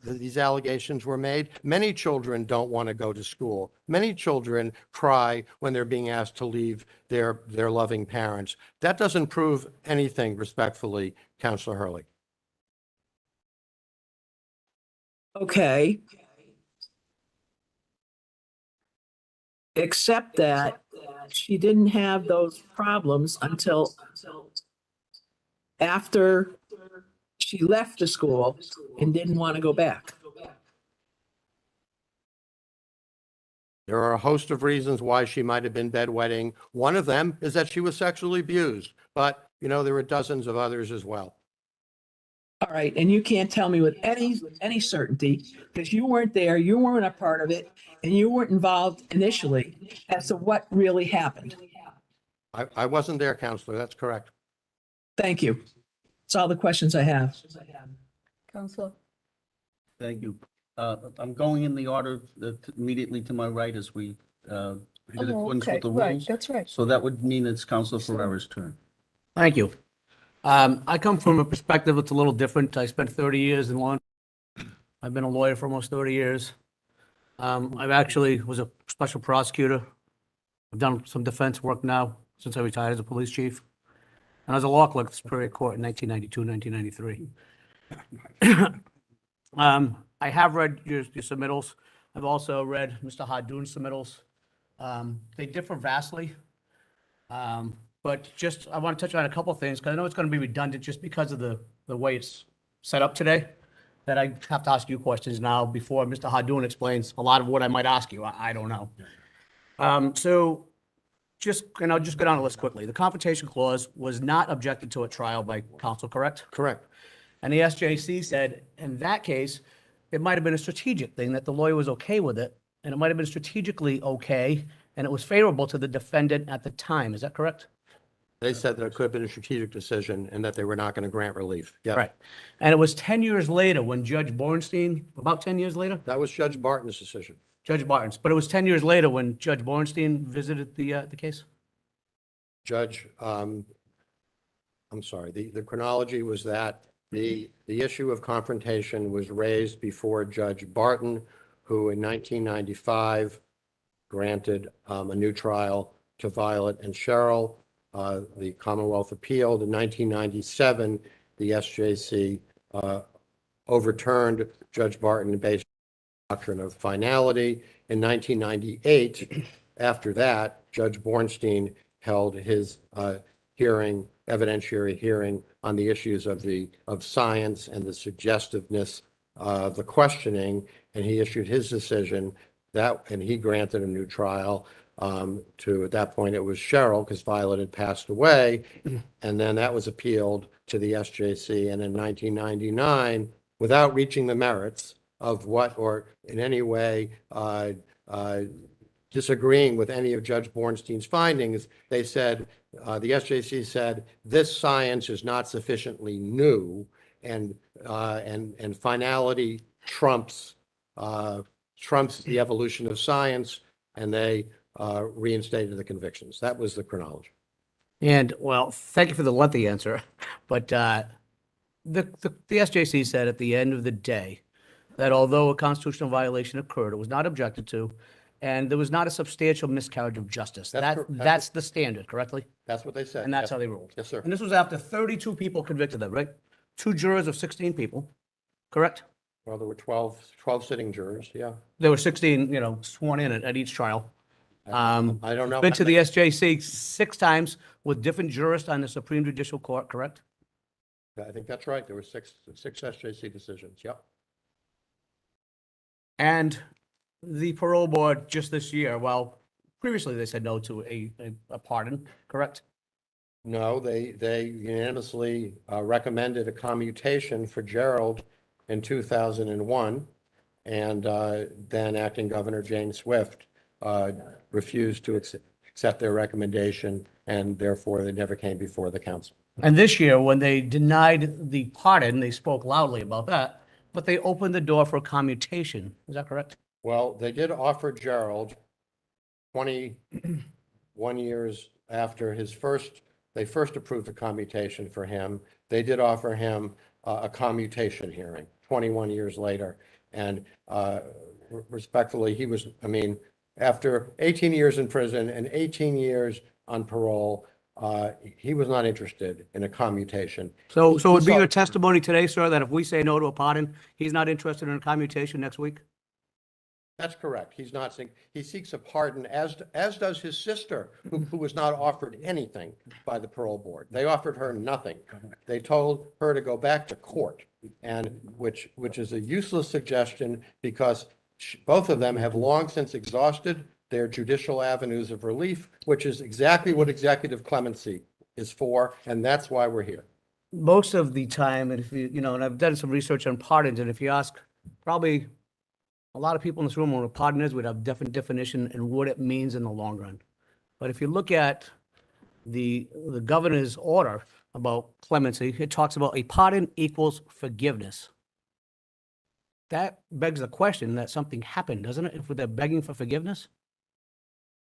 these allegations were made. Many children don't want to go to school. Many children cry when they're being asked to leave their loving parents. That doesn't prove anything, respectfully, Counselor Hurley. Okay. Except that she didn't have those problems until after she left the school and didn't want to go back. There are a host of reasons why she might have been bedwetting. One of them is that she was sexually abused, but there were dozens of others as well. All right, and you can't tell me with any certainty, because you weren't there, you weren't a part of it, and you weren't involved initially as to what really happened. I wasn't there, Counselor. That's correct. Thank you. That's all the questions I have. Counselor? Thank you. I'm going in the order immediately to my right as we in accordance with the rules. That's right. So that would mean it's Councilor Ferrera's turn. Thank you. I come from a perspective that's a little different. I spent 30 years in law. I've been a lawyer for almost 30 years. I've actually was a special prosecutor. I've done some defense work now since I retired as a police chief. And I was a law clerk at the Superior Court in 1992, 1993. I have read your submittals. I've also read Mr. Hardoon's submittals. They differ vastly. But just, I want to touch on a couple of things, because I know it's going to be redundant just because of the way it's set up today, that I have to ask you questions now before Mr. Hardoon explains a lot of what I might ask you. I don't know. So and I'll just go down the list quickly. The Confrontation Clause was not objected to at trial by counsel, correct? Correct. And the SJC said, in that case, it might have been a strategic thing, that the lawyer was okay with it, and it might have been strategically okay, and it was favorable to the defendant at the time. Is that correct? They said that it could have been a strategic decision and that they were not going to grant relief. Yeah. Right. And it was 10 years later when Judge Bornstein, about 10 years later? That was Judge Barton's decision. Judge Barton's, but it was 10 years later when Judge Bornstein visited the case? Judge, I'm sorry, the chronology was that the issue of confrontation was raised before Judge Barton, who in 1995 granted a new trial to Violet and Cheryl. The Commonwealth appealed. In 1997, the SJC overturned Judge Barton based on the doctrine of finality. In 1998, after that, Judge Bornstein held his evidentiary hearing on the issues of science and the suggestiveness of the questioning, and he issued his decision and he granted a new trial to, at that point, it was Cheryl because Violet had passed away, and then that was appealed to the SJC, and in 1999, without reaching the merits of what, or in any way disagreeing with any of Judge Bornstein's findings, they said, the SJC said, this science is not sufficiently new, and finality trumps the evolution of science, and they reinstated the convictions. That was the chronology. And, well, thank you for the lengthy answer, but the SJC said at the end of the day that although a constitutional violation occurred, it was not objected to, and there was not a substantial miscarriage of justice. That's the standard, correctly? That's what they said. And that's Yes. how they ruled. Yes, sir. And this was after 32 people convicted them, right? 2 jurors of 16 people, correct? Well, there were 12 sitting jurors, yeah. There were 16, sworn in at each trial. I don't know. Been to the SJC 6 times with different jurists on the Supreme Judicial Court, correct? I think that's right. There were six SJC decisions, yep. And the parole board just this year, well, previously they said no to a pardon, correct? No, they unanimously recommended a commutation for Gerald in 2001, and then Acting Governor Jane Swift refused to accept their recommendation, and therefore they never came before the council. And this year, when they denied the pardon, they spoke loudly about that, but they opened the door for a commutation. Is that correct? Well, they did offer Gerald 21 years after they first approved the commutation for him. They did offer him a commutation hearing 21 years later. And respectfully, after 18 years in prison and 18 years on parole, he was not interested in a commutation. So it would be your testimony today, sir, that if we say no to a pardon, he's not interested in a commutation next week? That's correct. He seeks a pardon, as does his sister, who was not offered anything by the parole board. They offered her nothing. They told her to go back to court, and which is a useless suggestion because both of them have long since exhausted their judicial avenues of relief, which is exactly what executive clemency is for, and that's why we're here. Most of the time, and if and I've done some research on pardons, and if you ask probably a lot of people in this room what a pardon is, would have different definition and what it means in the long run. But if you look at the governor's order about clemency, it talks about a pardon equals forgiveness. That begs the question that something happened, doesn't it, if they're begging for forgiveness?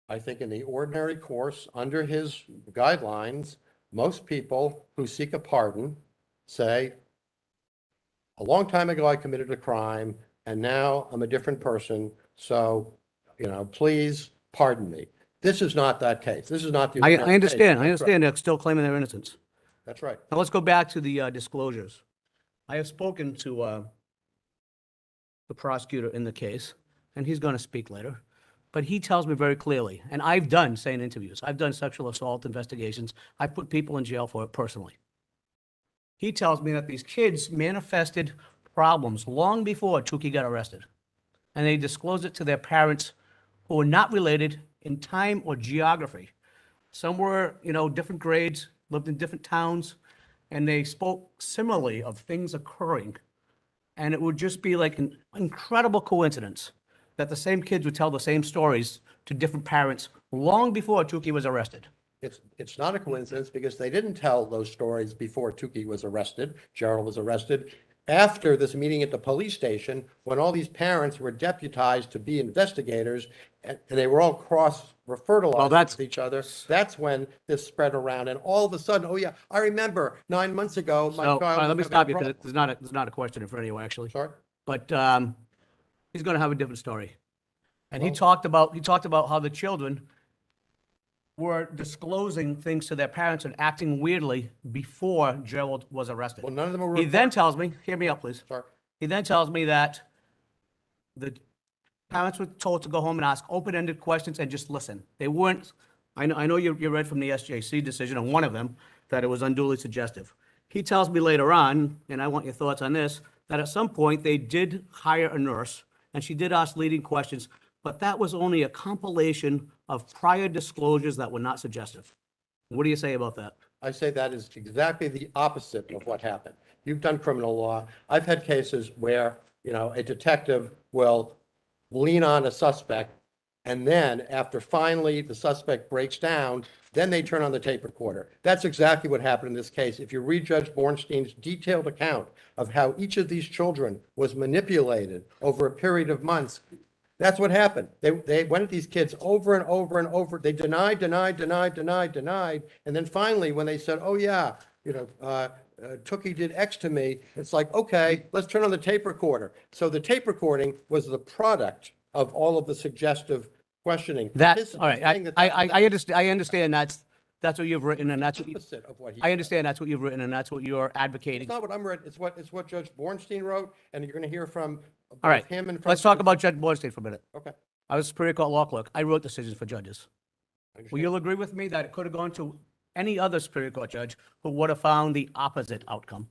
I think in the ordinary course, under his guidelines, most people who seek a pardon say, a long time ago I committed a crime, and now I'm a different person, so, please pardon me. This is not that case. This is not the. I understand. I That's right. understand they're still claiming their innocence. That's right. Now let's go back to the disclosures. I have spoken to the prosecutor in the case, and he's going to speak later. But he tells me very clearly, and I've done SANE interviews. I've done sexual assault investigations. I put people in jail for it personally. He tells me that these kids manifested problems long before Tukey got arrested. And they disclosed it to their parents who were not related in time or geography. Some were, different grades, lived in different towns, and they spoke similarly of things occurring. And it would just be like an incredible coincidence that the same kids would tell the same stories to different parents long before Tukey was arrested. It's not a coincidence because they didn't tell those stories before Tukey was arrested, Gerald was arrested. After this meeting at the police station, when all these parents were deputized to be investigators and they were all Well, fertilized that's- with each other, that's when this spread around. And all of a sudden, oh yeah, I remember 9 months ago, my So, child. all right, let me was stop you having a because there's not a question in front of you, actually. problem. Sorry? But he's going to have a different story. And he Well- talked about how the children were disclosing things to their parents and acting weirdly before Gerald was arrested. Well, none of them were. He then tells me, hear me out, please. Sorry. He then tells me that the parents were told to go home and ask open-ended questions and just listen. They weren't, I know you read from the SJC decision on one of them, that it was unduly suggestive. He tells me later on, and I want your thoughts on this, that at some point they did hire a nurse, and she did ask leading questions, but that was only a compilation of prior disclosures that were not suggestive. What do you say about that? I say that is exactly the opposite of what happened. You've done criminal law. I've had cases where, a detective will lean on a suspect, and then after finally the suspect breaks down, then they turn on the tape recorder. That's exactly what happened in this case. If you read Judge Bornstein's detailed account of how each of these children was manipulated over a period of months, that's what happened. They went at these kids over and over and over. They denied. And then finally, when they said, oh yeah, Tookie did X to me, it's like, okay, let's turn on the tape recorder. So the tape recording was the product of all of the suggestive questioning. This is All right, saying that I understand that's what you've written, and that's what you, opposite of what he I said. understand that's what you've written, and that's what you're It's advocating. not what I'm reading, it's what Judge Bornstein wrote, and you're going to hear from All right, both him and from. let's talk about Judge Bornstein for a minute. Okay. I was Superior Court law clerk. I wrote decisions for judges. I Well, understand. you'll agree with me that it could have gone to any other Superior Court judge who would have found the opposite outcome.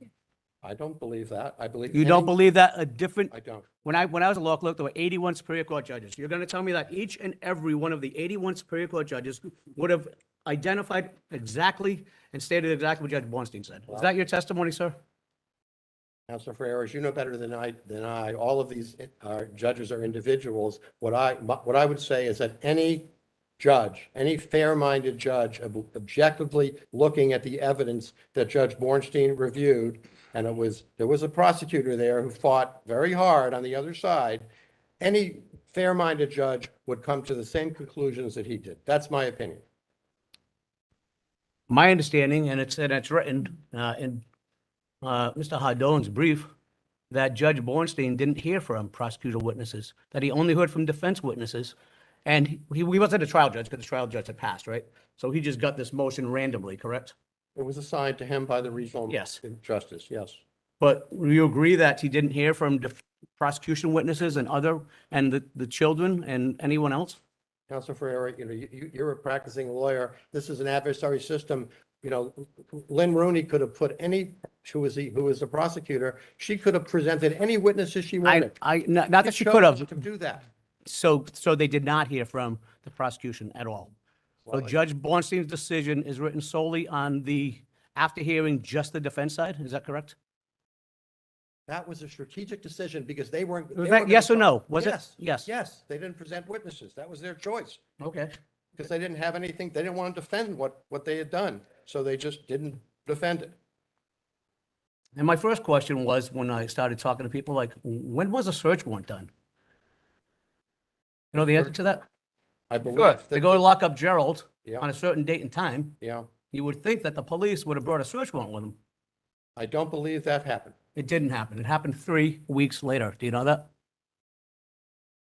I don't believe that. I believe. You don't any- believe that a different, I don't. when I was a law clerk, there were 81 Superior Court judges. You're going to tell me that each and every one of the 81 Superior Court judges would have identified exactly and stated exactly what Judge Bornstein said. Is that your testimony, sir? Counselor Ferreras, you know better than I, all of these judges are individuals. What I would say is that any judge, any fair-minded judge objectively looking at the evidence that Judge Bornstein reviewed, and there was a prosecutor there who fought very hard on the other side, any fair-minded judge would come to the same conclusions that he did. That's my opinion. My understanding, and it's written in Mr. Hardon's brief, that Judge Bornstein didn't hear from prosecutor witnesses, that he only heard from defense witnesses. And he wasn't a trial judge because the trial judge had passed, right? So he just got this motion randomly, correct? It was assigned to him by the regional Yes. justice, yes. But you agree that he didn't hear from prosecution witnesses and the children and anyone else? Counselor Ferreira, you're a practicing lawyer. This is an adversary system. Lynn Rooney could have put who was the prosecutor, she could have presented any witnesses she wanted. Not that she chose could have. not to do that. So they did not hear from the prosecution at all. So Well, Judge Bornstein's decision is written solely on after hearing just the defense side, is that correct? That was a strategic decision because they weren't. Was they that were yes or gonna- no? Was it? Yes. Yes. Yes, they didn't present witnesses. That was their choice Okay. because they didn't have anything, they didn't want to defend what they had done. So they just didn't defend it. And my first question was, when I started talking to people, like, when was a search warrant done? You know the answer to that? I believe. Sure. They that- go to lock up Gerald Yeah. on a certain date and time. Yeah, You would think that the police would have brought a search warrant with them. I don't believe that happened. It didn't happen. It happened 3 weeks later. Do you know that?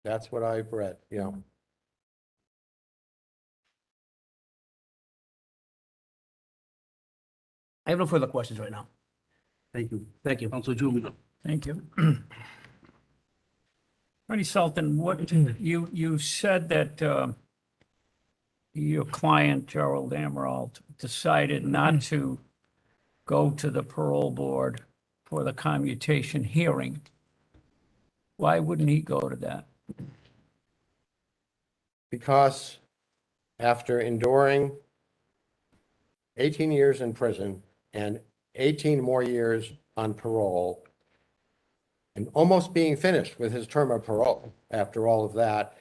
That's what I've read, yeah. I have no further questions right now. Thank you. Thank you. Councilor Julie. Thank you. Attorney Sultan, you said that your client, Gerald Amirault, decided not to go to the parole board for the commutation hearing. Why wouldn't he go to that? Because after enduring 18 years in prison and 18 more years on parole, and almost being finished with his term of parole after all of that,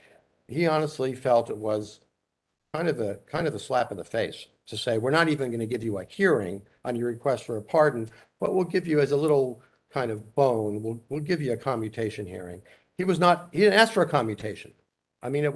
he honestly felt it was kind of the slap in the face to say, we're not even going to give you a hearing on your request for a pardon, but we'll give you as a little kind of bone, we'll give you a commutation hearing. He didn't ask for a commutation. I mean,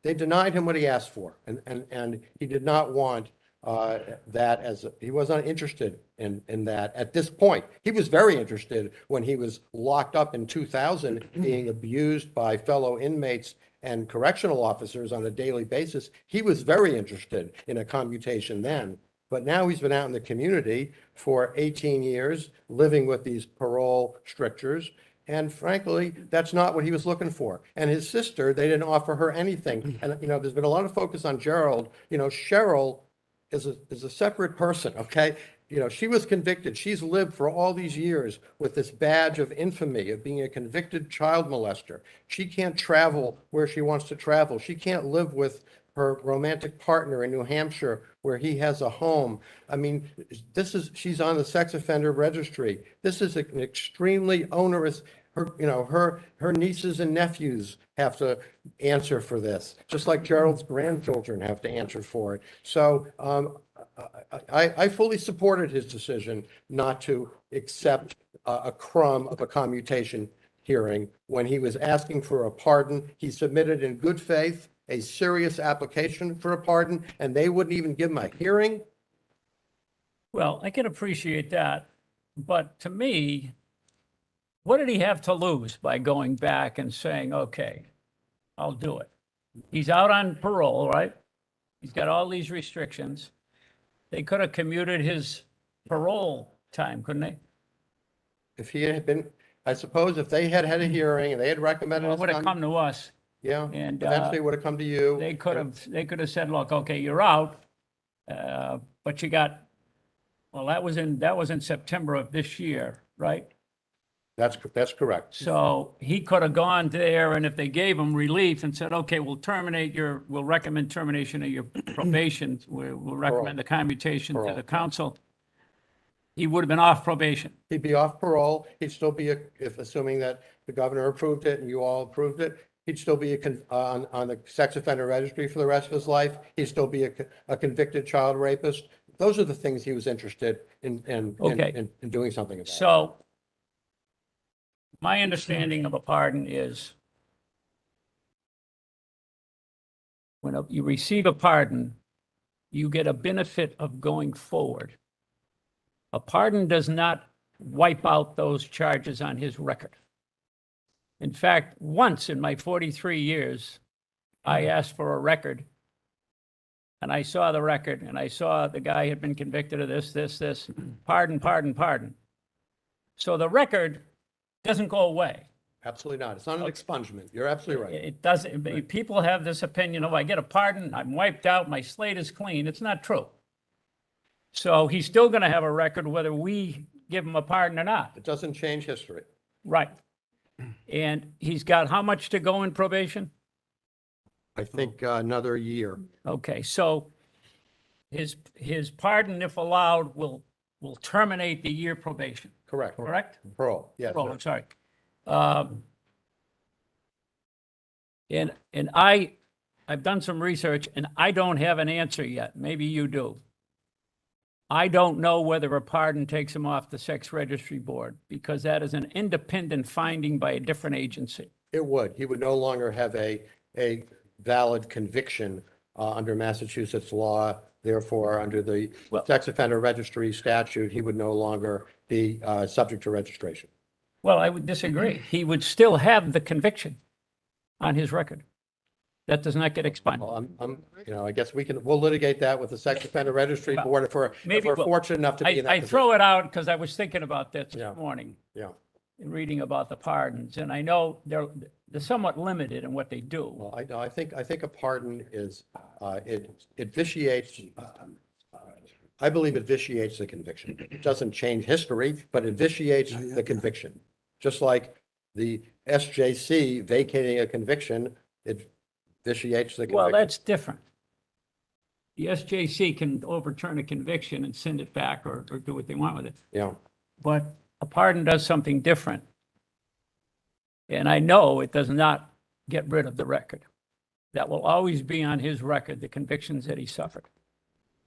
they denied him what he asked for, and he did not want he was not interested in that at this point. He was very interested when he was locked up in 2000, being abused by fellow inmates and correctional officers on a daily basis. He was very interested in a commutation then. But now he's been out in the community for 18 years, living with these parole strictures. And frankly, that's not what he was looking for. And his sister, they didn't offer her anything. And, there's been a lot of focus on Gerald. Cheryl is a separate person, okay? She was convicted. She's lived for all these years with this badge of infamy of being a convicted child molester. She can't travel where she wants to travel. She can't live with her romantic partner in New Hampshire where he has a home. I mean, she's on the sex offender registry. This is an extremely onerous, her nieces and nephews have to answer for this, just like Gerald's grandchildren have to answer for it. So I fully supported his decision not to accept a crumb of a commutation hearing. When he was asking for a pardon, he submitted in good faith a serious application for a pardon, and they wouldn't even give him a hearing. Well, I can appreciate that, but to me, what did he have to lose by going back and saying, okay, I'll do it? He's out on parole, right? He's got all these restrictions. They could have commuted his parole time, couldn't they? If he had been, I suppose if they had had a hearing and they had recommended. Well, it would have come to us. Yeah, and, eventually it would have come to you. They could have said, look, okay, you're out, but you got, well, that was in September of this year, right? That's correct. So he could have gone there, and if they gave him relief and said, okay, we'll recommend termination of your probation, we'll recommend the commutation to the council, he would have been off probation. He'd be off parole. He'd still be, assuming that the governor approved it and you all approved it, he'd still be on the sex offender registry for the rest of his life. He'd still be a convicted child rapist. Those are the things he was interested in doing something about. So my understanding of a pardon is when you receive a pardon, you get a benefit of going forward. A pardon does not wipe out those charges on his record. In fact, once in my 43 years, I asked for a record, and I saw the record, and I saw the guy had been convicted of this, pardon. So the record doesn't go away. Absolutely not. It's not an expungement. You're absolutely right. It doesn't. People have this opinion, I get a pardon, I'm wiped out, my slate is clean. It's not true. So he's still going to have a record whether we give him a pardon or not. It doesn't change history. Right. And he's got how much to go in probation? I think another year. Okay, so his pardon, if allowed, will terminate the year probation, Correct. correct? Parole, yes. Oh, I'm sorry. And I've done some research and I don't have an answer yet. Maybe you do. I don't know whether a pardon takes him off the sex registry board because that is an independent finding by a different agency. It would. He would no longer have a valid conviction under Massachusetts law. Therefore, under the sex offender registry statute, he would no longer be subject to registration. Well, I would disagree. He would still have the conviction on his record. That does not get expunged. Well, I guess we'll litigate that with the sex offender registry board if we're fortunate enough to be in that I position. throw it out because I was thinking about that Yeah. this morning. Yeah. In reading about the pardons, and I know they're somewhat limited in what they do. Well, I think a pardon is, it vitiates, I believe it vitiates the conviction. It doesn't change history, but it vitiates the conviction. Just like the SJC vacating a conviction, it vitiates the conviction. Well, that's different. The SJC can overturn a conviction and send it back or do what they want with it. Yeah. But a pardon does something different. And I know it does not get rid of the record. That will always be on his record, the convictions that he suffered.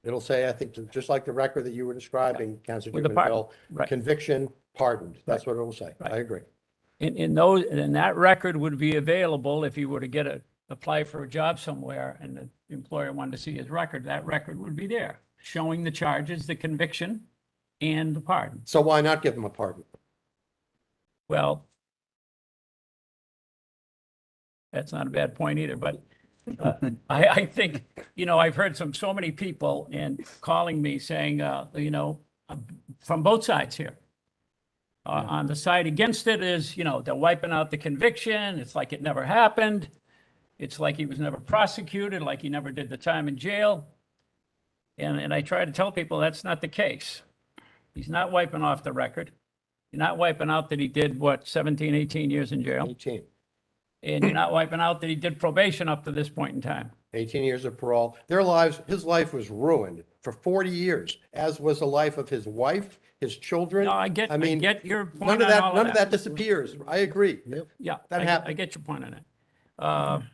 It'll say, I think, just like the record that you were describing, Councilor With the pardon, Giovanville, right. conviction pardoned. That's what it will say. Right. I agree. And that record would be available if he were to apply for a job somewhere and the employer wanted to see his record, that record would be there, showing the charges, the conviction, and the pardon. So why not give him a pardon? Well, that's not a bad point either, but I think, I've heard so many people and calling me saying, from both sides here. On the side against it is, they're wiping out the conviction. It's like it never happened. It's like he was never prosecuted, like he never did the time in jail. And I try to tell people that's not the case. He's not wiping off the record. You're not wiping out that he did, 17, 18 years in jail. 18. And you're not wiping out that he did probation up to this point in time. 18 years of parole. His life was ruined for 40 years, as was the life of his wife, his children. No, I get your point on all None of that disappears. I agree. Yeah, That I happened. get your point on it.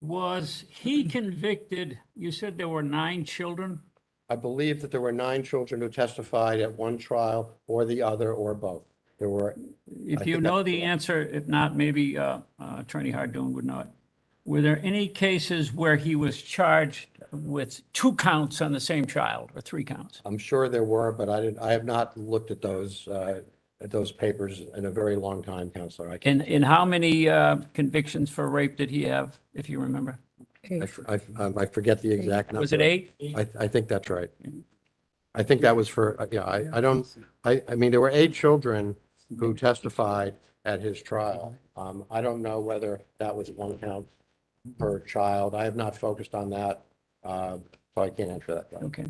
Was he convicted? You said there were 9 children? I believe that there were 9 children who testified at one trial or the other or both. There were, If I you think know that's the correct. answer, if not, maybe Attorney Hardoon would know it. Were there any cases where he was charged with 2 counts on the same child or 3 counts? I'm sure there were, but I have not looked at those papers in a very long time, Counselor. And how many convictions for rape did he have, if you remember? I forget the exact number. Was it 8? I think that's right. I think that was for, I mean, there were 8 children who testified at his trial. I don't know whether that was 1 count per child. I have not focused on that, so I can't answer that. Okay.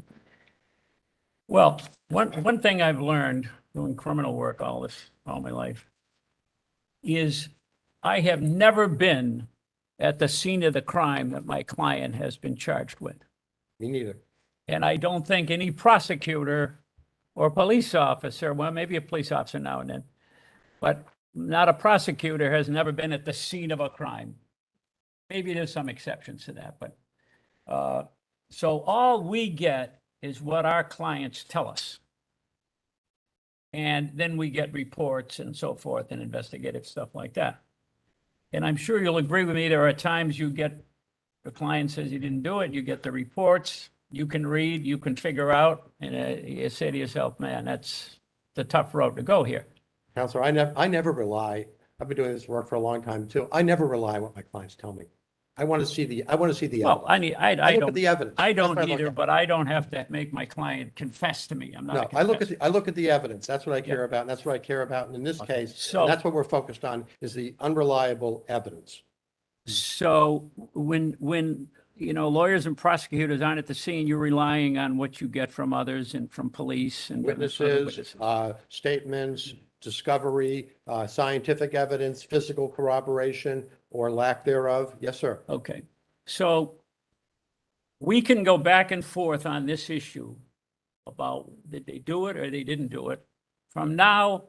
Well, one thing I've learned doing criminal work all my life is I have never been at the scene of the crime that my client has been charged with. Me neither. And I don't think any prosecutor or police officer, well, maybe a police officer now and then, but not a prosecutor has never been at the scene of a crime. Maybe there's some exceptions to that, but so all we get is what our clients tell us. And then we get reports and so forth and investigative stuff like that. And I'm sure you'll agree with me, there are times you get, the client says you didn't do it, you get the reports, you can read, you can figure out, and you say to yourself, man, that's the tough road to go here. Counselor, I never rely, I've been doing this work for a long time too. I never rely on what my clients tell me. I want to see the Well, evidence. I I look don't, at the evidence. I That's don't what look either, at. but I don't have to make my client confess to me. I'm not a No, I confessor. look at the evidence. That's what I care about. And that's what I care about. And in this case, So- and that's what we're focused on, is the unreliable evidence. So when lawyers and prosecutors aren't at the scene, you're relying on what you get from others and from police and other Witnesses, statements, discovery, scientific evidence, physical corroboration, or lack thereof. Yes, sir. Okay, so we can go back and forth on this issue about did they do it or they didn't do it from now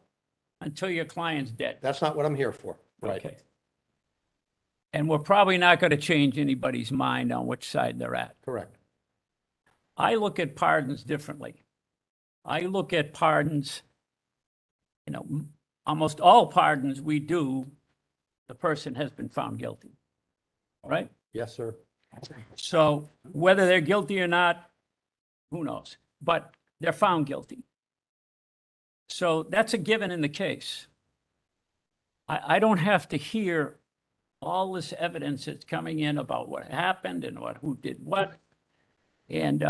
until your client's dead. That's not what I'm here for. Right. Okay. And we're probably not going to change anybody's mind on which side they're at. Correct. I look at pardons differently. I look at pardons, almost all pardons we do, the person has been found guilty, right? Yes, sir. So whether they're guilty or not, who knows? But they're found guilty. So that's a given in the case. I don't have to hear all this evidence that's coming in about what happened and who did what. And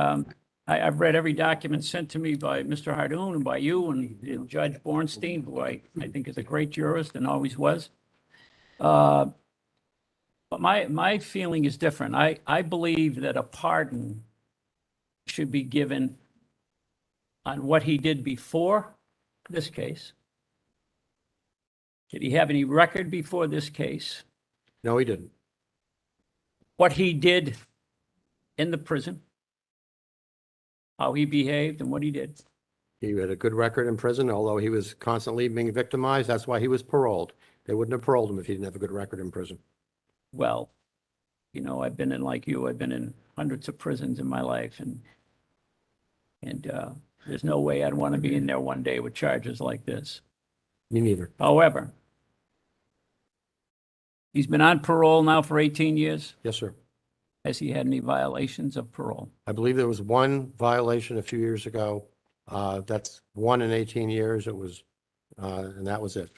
I've read every document sent to me by Mr. Hardoon and by you and Judge Bornstein, who I think is a great jurist and always was. But my feeling is different. I believe that a pardon should be given on what he did before this case. Did he have any record before this case? No, he didn't. What he did in the prison, how he behaved and what he did. He had a good record in prison, although he was constantly being victimized. That's why he was paroled. They wouldn't have paroled him if he didn't have a good record in prison. Well, you know, I've been in, like you, I've been in hundreds of prisons in my life, and there's no way I'd want to be in there one day with charges like this. Me neither. However, he's been on parole now for 18 years. Yes, sir. Has he had any violations of parole? I believe there was one violation a few years ago. That's 1 in 18 years. It was, and that was it.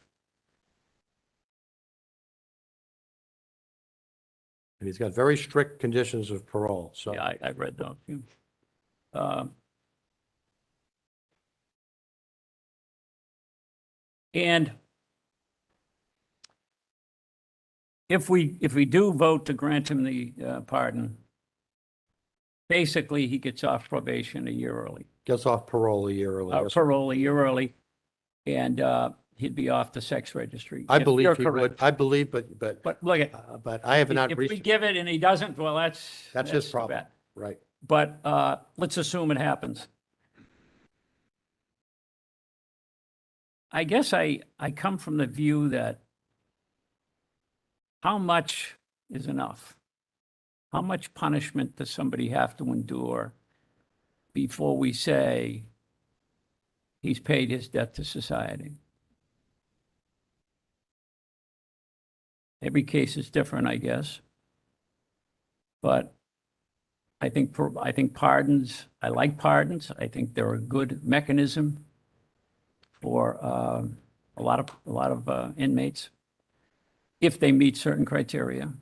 And he's got very strict conditions of parole, so. Yeah, I read those. And if we do vote to grant him the pardon, basically he gets off probation a year early, Gets off parole a year early. Yes, sir. parole a year early, and he'd be off the sex registry. I if believe you're he would. correct. I believe, but But look at, but I have not if we reached, give it and he doesn't, well, that's his too problem. bad. Right. But let's assume it happens. I guess I come from the view that how much is enough? How much punishment does somebody have to endure before we say he's paid his debt to society? Every case is different, I guess. But I think pardons, I like pardons. I think they're a good mechanism for a lot of inmates if they meet certain criteria.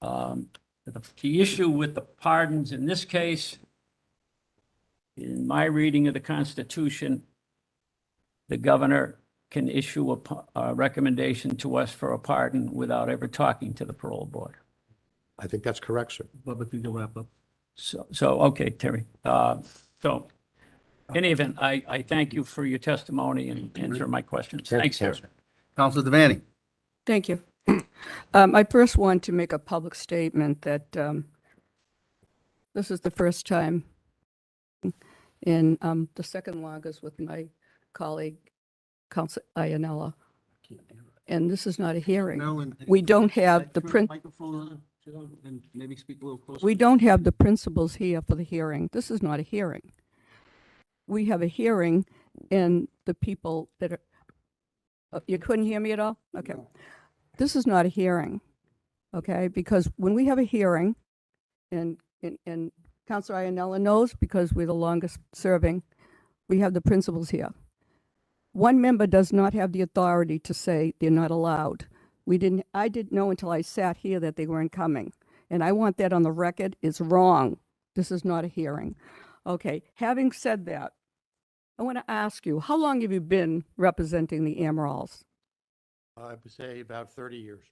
The issue with the pardons in this case, in my reading of the Constitution, the governor can issue a recommendation to us for a pardon without ever talking to the parole board. I think that's correct, sir. Bubba, could you wrap up? So okay, Terry. So in any event, I thank you for your testimony and answer my questions. Thanks, Terry. Counselor Devaney? Thank you. I first want to make a public statement that this is the first time in the second longest with my colleague, Counselor Ianella. And this is not a hearing. We don't have the And maybe speak a little closer. we don't have the principals here for the hearing. This is not a hearing. We have a hearing and the people that are, you couldn't hear me at all? Okay. This is not a hearing, okay? Because when we have a hearing, and Counselor Ianella knows because we're the longest serving, we have the principals here. One member does not have the authority to say they're not allowed. I didn't know until I sat here that they weren't coming. And I want that on the record. It's wrong. This is not a hearing. Okay, having said that, I want to ask you, how long have you been representing the Amirals? I would say about 30 years.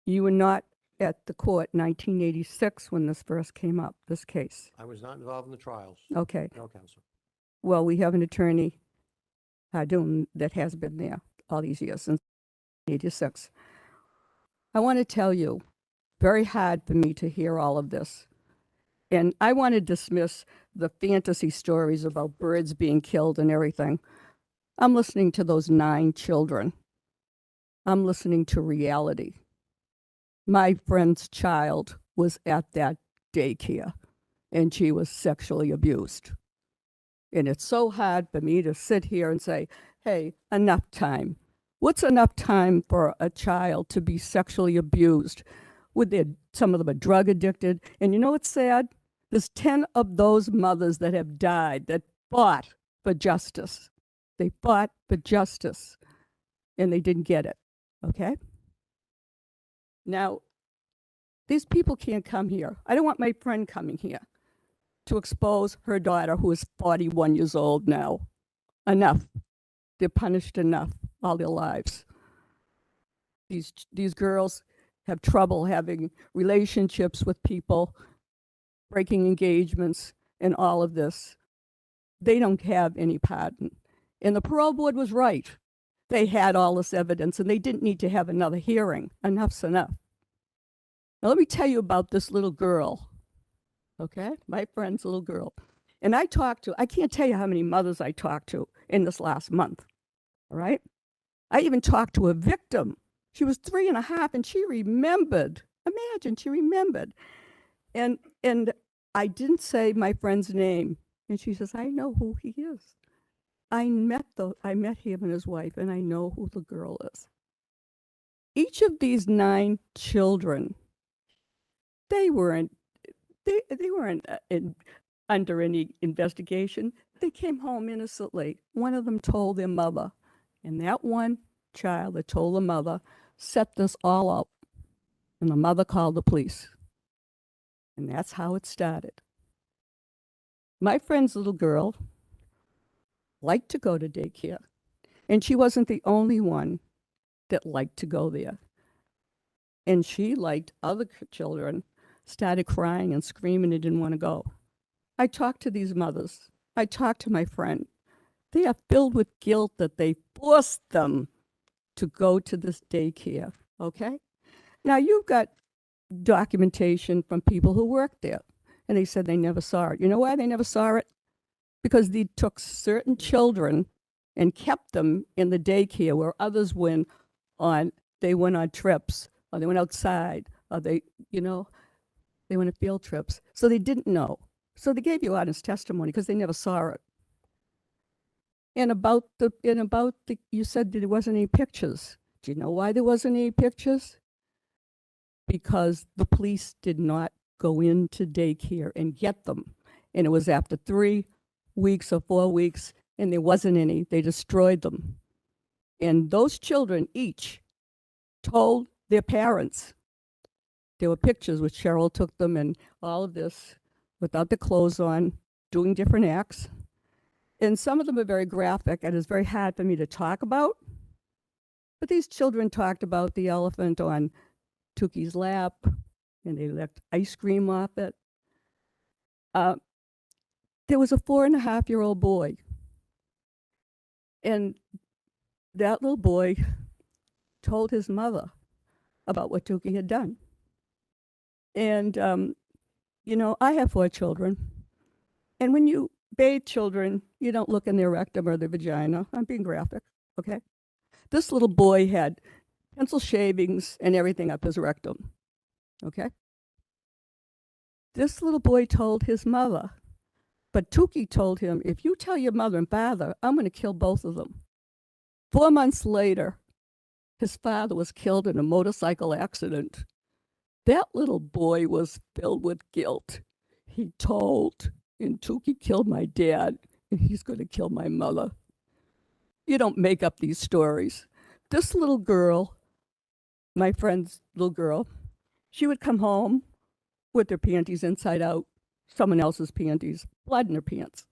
You were not at the court 1986 when this first came up, this case. I was not involved in the trials. Okay, No, Counselor. well, we have an attorney, Hardoon, that has been there all these years, since 86. I want to tell you, very hard for me to hear all of this. And I want to dismiss the fantasy stories about birds being killed and everything. I'm listening to those 9 children. I'm listening to reality. My friend's child was at that daycare and she was sexually abused. And it's so hard for me to sit here and say, hey, enough time. What's enough time for a child to be sexually abused? Some of them are drug addicted. And you know what's sad? There's 10 of those mothers that have died that fought for justice. They fought for justice and they didn't get it. Okay? Now, these people can't come here. I don't want my friend coming here to expose her daughter, who is 41 years old now. Enough. They're punished enough all their lives. These girls have trouble having relationships with people, breaking engagements, and all of this. They don't have any pardon. And the parole board was right. They had all this evidence and they didn't need to have another hearing. Enough's enough. Now let me tell you about this little girl. Okay? My friend's little girl. And I can't tell you how many mothers I talked to in this last month. All right. I even talked to a victim. She was 3.5 and she remembered. Imagine, she remembered. And I didn't say my friend's name. And she says, I know who he is. I met him and his wife, and I know who the girl is. Each of these 9 children, they weren't under any investigation. They came home innocently. One of them told their mother, and that one child that told the mother set this all up. And the mother called the police. And that's how it started. My friend's little girl liked to go to daycare, and she wasn't the only one that liked to go there. And she, like other children, started crying and screaming and didn't want to go. I talked to these mothers. I talked to my friend. They are filled with guilt that they forced them to go to this daycare, okay? Now, you've got documentation from people who worked there, and they said they never saw it. You know why they never saw it? Because they took certain children and kept them in the daycare where others went on trips, or they went outside, or they went on field trips. So they didn't know. So they gave you honest testimony because they never saw it. And you said that there wasn't any pictures. Do you know why there wasn't any pictures? Because the police did not go into daycare and get them. And it was after 3 weeks or 4 weeks, and there wasn't any. They destroyed them. And those children each told their parents. There were pictures which Cheryl took them and all of this without the clothes on, doing different acts. And some of them are very graphic, and it's very hard for me to talk about. But these children talked about the elephant on Tuki's lap, and they licked ice cream off it. There was a 4.5-year-old boy, and that little boy told his mother about what Tuki had done. And, I have 4 children, and when you bathe children, you don't look in their rectum or their vagina. I'm being graphic, okay? This little boy had pencil shavings and everything up his rectum, okay? This little boy told his mother, but Tuki told him, if you tell your mother and father, I'm going to kill both of them. 4 months later, his father was killed in a motorcycle accident. That little boy was filled with guilt. He told, and Tuki killed my dad, and he's going to kill my mother. You don't make up these stories. This little girl, my friend's little girl, she would come home with her panties inside out, someone else's panties, blood in her pants.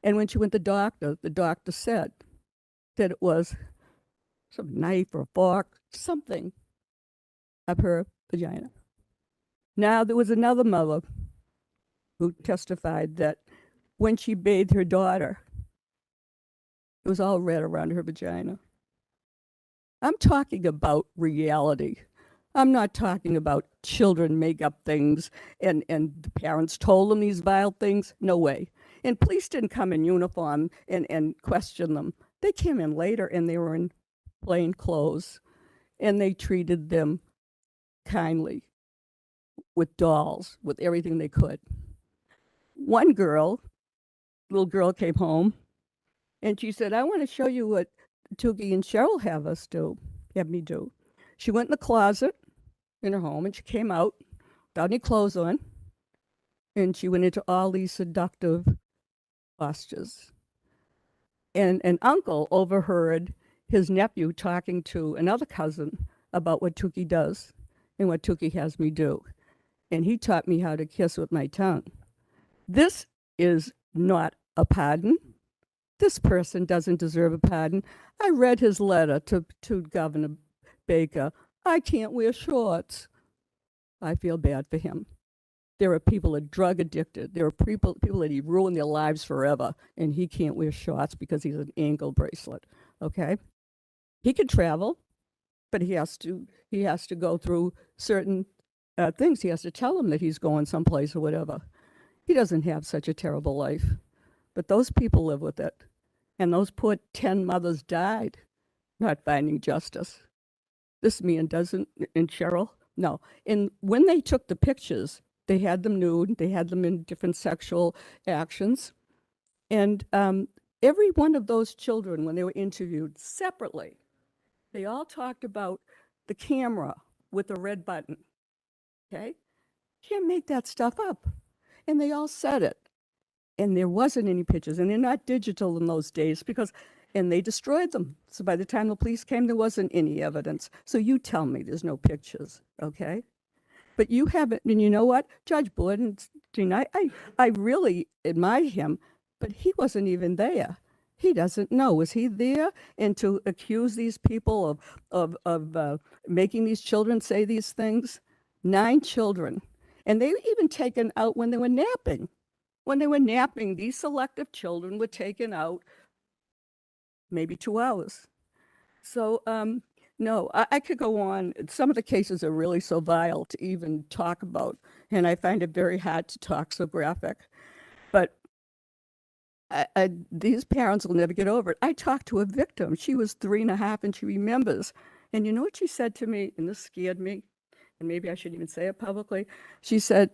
And when she went to the doctor said that it was some knife or fork, something up her vagina. Now, there was another mother who testified that when she bathed her daughter, it was all red around her vagina. I'm talking about reality. I'm not talking about children make up things and the parents told them these vile things. No way. And police didn't come in uniform and question them. They came in later and they were in plain clothes, and they treated them kindly with dolls, with everything they could. One little girl came home, and she said, I want to show you what Tuki and Cheryl have me do. She went in the closet in her home, and she came out without any clothes on, and she went into all these seductive postures. And an uncle overheard his nephew talking to another cousin about what Tuki does and what Tuki has me do. And he taught me how to kiss with my tongue. This is not a pardon. This person doesn't deserve a pardon. I read his letter to Governor Baker. I can't wear shorts. I feel bad for him. There are people that are drug addicted. There are people that he ruined their lives forever, and he can't wear shorts because he's an ankle bracelet. Okay, he can travel, but he has to go through certain things. He has to tell them that he's going someplace or whatever. He doesn't have such a terrible life, but those people live with it. And those poor 10 mothers died not finding justice. This man doesn't, and Cheryl, no. And when they took the pictures, they had them nude, they had them in different sexual actions. And every one of those children, when they were interviewed separately, they all talked about the camera with the red button. Okay? Can't make that stuff up. And they all said it. And there wasn't any pictures, and they're not digital in those days because, and they destroyed them. So by the time the police came, there wasn't any evidence. So you tell me there's no pictures, okay? But you haven't, and you know what? Judge Bordenstein, I really admire him, but he wasn't even there. He doesn't know. Was he there? And to accuse these people of making these children say these things? 9 children. And they were even taken out when they were napping. When they were napping, these selective children were taken out maybe 2 hours. So, no, I could go on. Some of the cases are really so vile to even talk about, and I find it very hard to talk so graphic. But these parents will never get over it. I talked to a victim. She was 3.5, and she remembers. And you know what she said to me, and this scared me, and maybe I shouldn't even say it publicly. She said,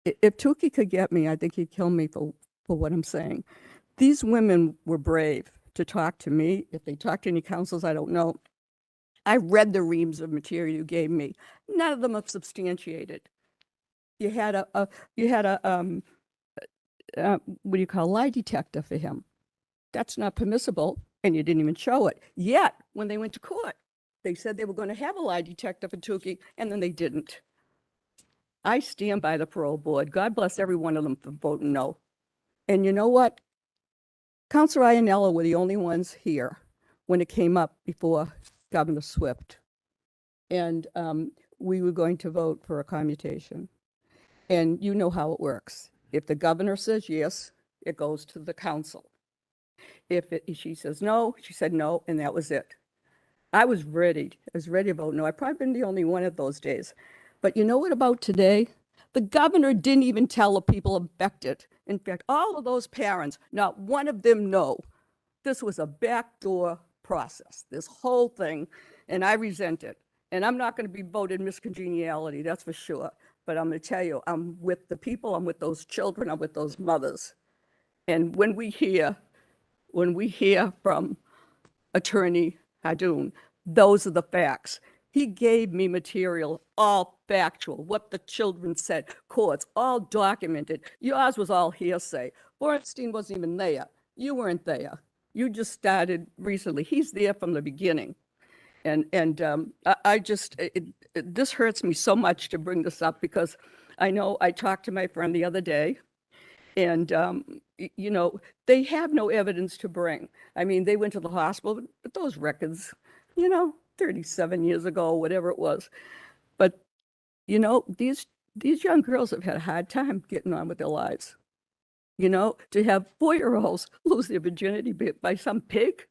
if Tukey could get me, I think he'd kill me for what I'm saying. These women were brave to talk to me. If they talked to any counsels, I don't know. I read the reams of material you gave me. None of them are substantiated. You had a what do you call, lie detector for him. That's not permissible, and you didn't even show it. Yet, when they went to court, they said they were going to have a lie detector for Tukey, and then they didn't. I stand by the parole board. God bless every one of them for voting no. And you know what? Counselor Ianella were the only ones here when it came up before Governor Swift. And we were going to vote for a commutation. And you know how it works. If the governor says yes, it goes to the council. If she says no, she said no, and that was it. I was ready. I was ready to vote no. I've probably been the only one of those days. But you know what about today? The governor didn't even tell the people affected. In fact, all of those parents, not one of them know. This was a backdoor process, this whole thing, and I resent it. And I'm not going to be voted miscongeniality, that's for sure. But I'm going to tell you, I'm with the people, I'm with those children, I'm with those mothers. And when we hear from Attorney Hadoon, those are the facts. He gave me material, all factual, what the children said, courts, all documented. Yours was all hearsay. Bornstein wasn't even there. You weren't there. You just started recently. He's there from the beginning. And I just, this hurts me so much to bring this up because I know I talked to my friend the other day, and, you know, they have no evidence to bring. I mean, they went to the hospital, but those records, you know, 37 years ago, whatever it was. But, you know, these young girls have had a hard time getting on with their lives. You know, to have 4-year-olds lose their virginity by some pig.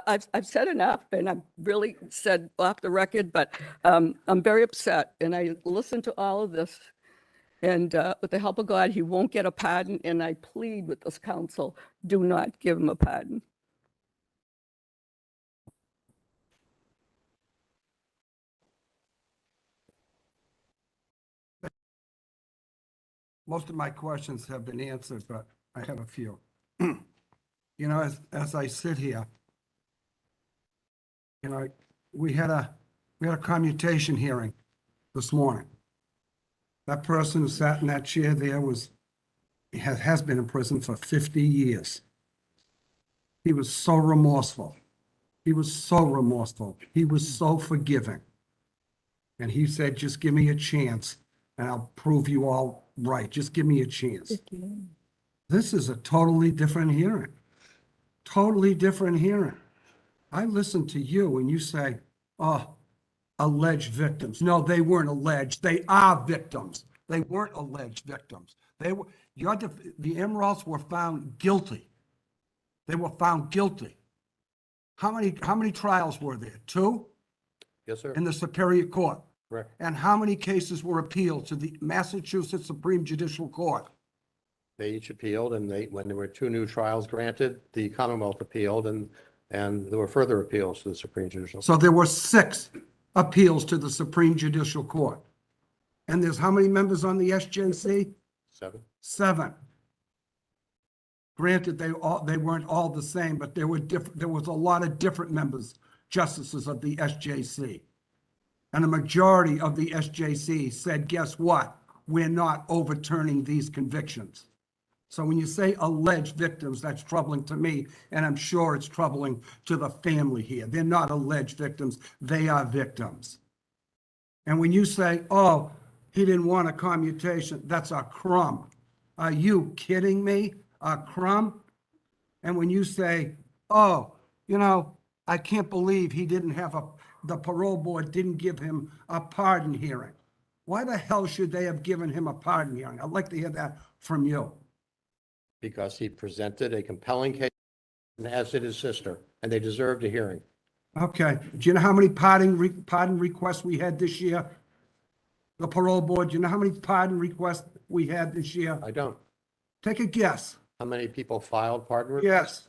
I've said enough, and I've really said off the record, but I'm very upset. And I listened to all of this. And with the help of God, he won't get a pardon. And I plead with this council, do not give him a pardon. Most of my questions have been answered, but I have a few. You know, as I sit here, you know, we had a commutation hearing this morning. That person who sat in that chair there has been in prison for 50 years. He was so remorseful. He was so remorseful. He was so forgiving. And he said, just give me a chance and I'll prove you all right. Just give me a chance. This is a totally different hearing. Totally different hearing. I listen to you and you say, oh, alleged victims. No, they weren't alleged. They are victims. They weren't alleged victims. They were, the Amiraults were found guilty. They were found guilty. How many trials were there? 2? Yes, sir. In the Superior Court. Correct. And how many cases were appealed to the Massachusetts Supreme Judicial Court? They each appealed, and when there were 2 new trials granted, the Commonwealth appealed, and there were further appeals to the Supreme Judicial. So there were 6 appeals to the Supreme Judicial Court. And there's how many members on the SJC? 7. 7. Granted, they weren't all the same, but there was a lot of different members, justices of the SJC. And a majority of the SJC said, guess what? We're not overturning these convictions. So when you say alleged victims, that's troubling to me, and I'm sure it's troubling to the family here. They're not alleged victims, they are victims. And when you say, oh, he didn't want a commutation, that's a crumb. Are you kidding me? A crumb? And when you say, oh, I can't believe he didn't have the parole board didn't give him a pardon hearing. Why the hell should they have given him a pardon hearing? I'd like to hear that from you. Because he presented a compelling case, and as did his sister, and they deserved a hearing. Okay, do you know how many pardon requests we had this year? The parole board, do you know how many pardon requests we had this year? I don't. Take a guess. How many people filed pardon requests?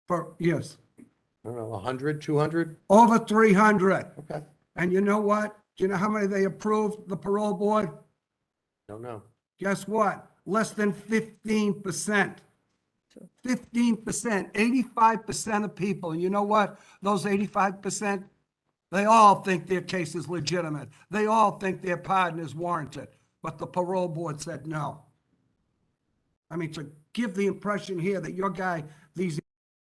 Yes. Yes. I don't know, 100, 200? Over 300. Okay, And you know what? Do you know how many they approved, the parole board? don't know. Guess what? Less than 15%. 15%, 85% of people. And you know what? Those 85%, they all think their case is legitimate. They all think their pardon is warranted. But the parole board said no. I mean, to give the impression here that your guy, these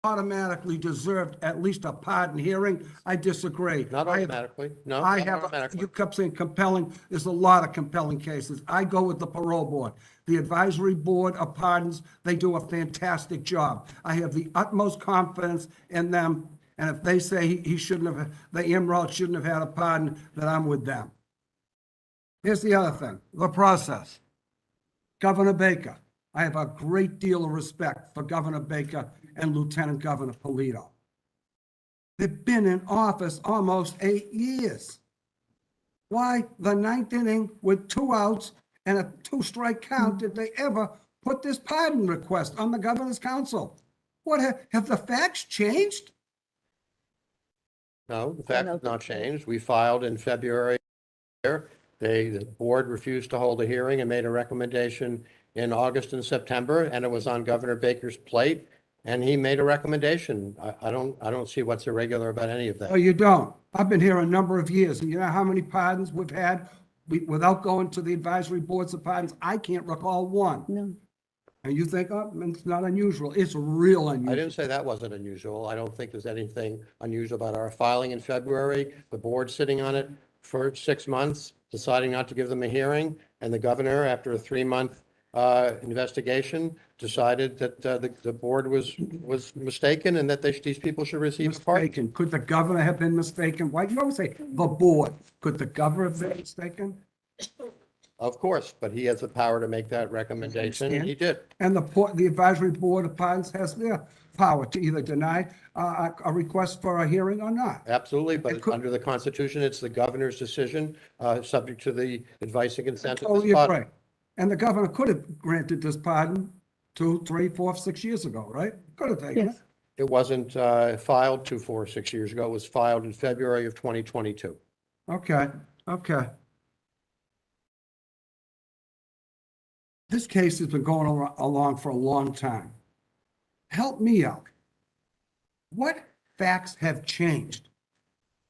automatically deserved at least a pardon hearing, I disagree. Not I have- automatically. No, I not have, automatically. you kept saying compelling, there's a lot of compelling cases. I go with the parole board. The advisory board of pardons, they do a fantastic job. I have the utmost confidence in them, and if they say he shouldn't have, the Amirault shouldn't have had a pardon, then I'm with them. Here's the other thing, the process. Governor Baker, I have a great deal of respect for Governor Baker and Lieutenant Governor Polito. They've been in office almost 8 years. Why the ninth inning with 2 outs and a 2-strike count did they ever put this pardon request on the governor's council? What, have the facts changed? No, the fact has not changed. We filed in February. The board refused to hold a hearing and made a recommendation in August and September, and it was on Governor Baker's plate, and he made a recommendation. I don't see what's irregular about any of Oh, that. you don't? I've been here a number of years, and you know how many pardons we've had without going to the advisory boards of pardons? I can't recall one. No. And you think, oh, it's not unusual. It's real I unusual. didn't say that wasn't unusual. I don't think there's anything unusual about our filing in February, the board sitting on it for 6 months, deciding not to give them a hearing, and the governor, after a 3-month investigation, decided that the board was mistaken and that these people should receive a pardon. Mistaken. Could the governor have been mistaken? Why do you always say the board? Could the governor have been mistaken? Of course, but he has the power to make that recommendation, and he did. And the advisory board of pardons has their power to either deny a request for a hearing or not. Absolutely, It but could- under the Constitution, it's the governor's decision, subject to the advice and consent of Totally this body. agree. And the governor could have granted this pardon 2, 3, 4, 6 years ago, right? Could have taken it. Yes. It wasn't filed 2, 4, 6 years ago. It was filed in February of 2022. Okay, okay. This case has been going along for a long time. Help me out. What facts have changed?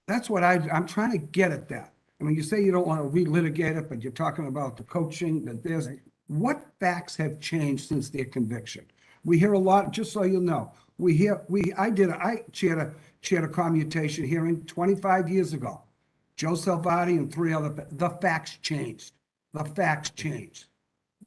That's what I'm trying to get at that. I mean, you say you don't want to relitigate it, but you're talking about the coaching, that there's, what facts have changed since their conviction? We hear a lot, just so you know, I chaired a commutation hearing 25 years ago. Joe Salvati and 3 other, the facts changed. The facts changed.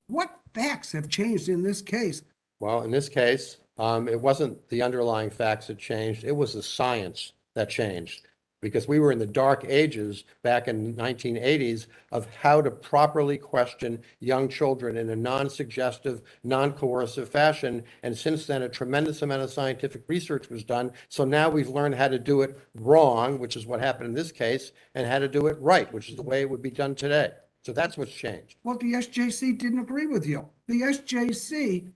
What facts have changed in this case? Well, in this case, it wasn't the underlying facts that changed. It was the science that changed. because we were in the dark ages back in the 1980s of how to properly question young children in a non-suggestive, non-coercive fashion. And since then, a tremendous amount of scientific research was done. So now we've learned how to do it wrong, which is what happened in this case, and how to do it right, which is the way it would be done today. So that's what's changed. Well, the SJC didn't agree with you. The SJC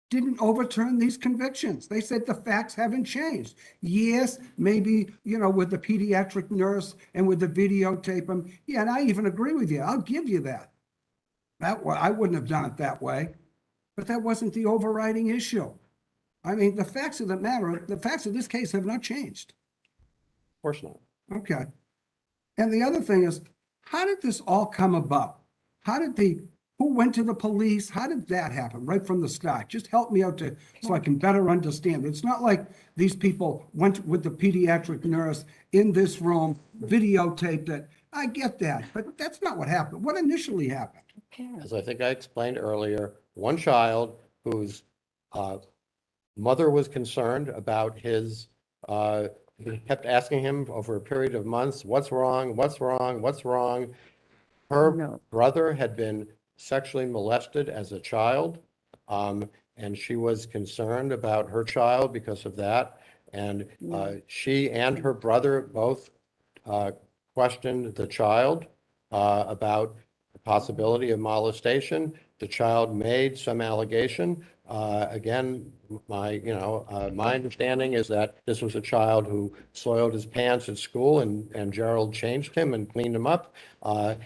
didn't overturn these convictions. They said the facts haven't changed. Yes, maybe, with the pediatric nurse and with the videotape them. Yeah, and I even agree with you. I'll give you that. I wouldn't have done it that way, but that wasn't the overriding issue. I mean, the facts of this case have not changed. Of course not. Okay. And the other thing is, how did this all come about? Who went to the police? How did that happen right from the start? Just help me out so I can better understand. It's not like these people went with the pediatric nurse in this room, videotaped it. I get that, but that's not what happened. What initially happened? As I think I explained earlier, one child whose mother was concerned about his, he kept asking him over a period of months, what's wrong, what's wrong, what's wrong? Her No. brother had been sexually molested as a child, and she was concerned about her child because of that. And she and her brother both questioned the child about the possibility of molestation. The child made some allegation. Again, my understanding is that this was a child who soiled his pants at school, and Gerald changed him and cleaned him up.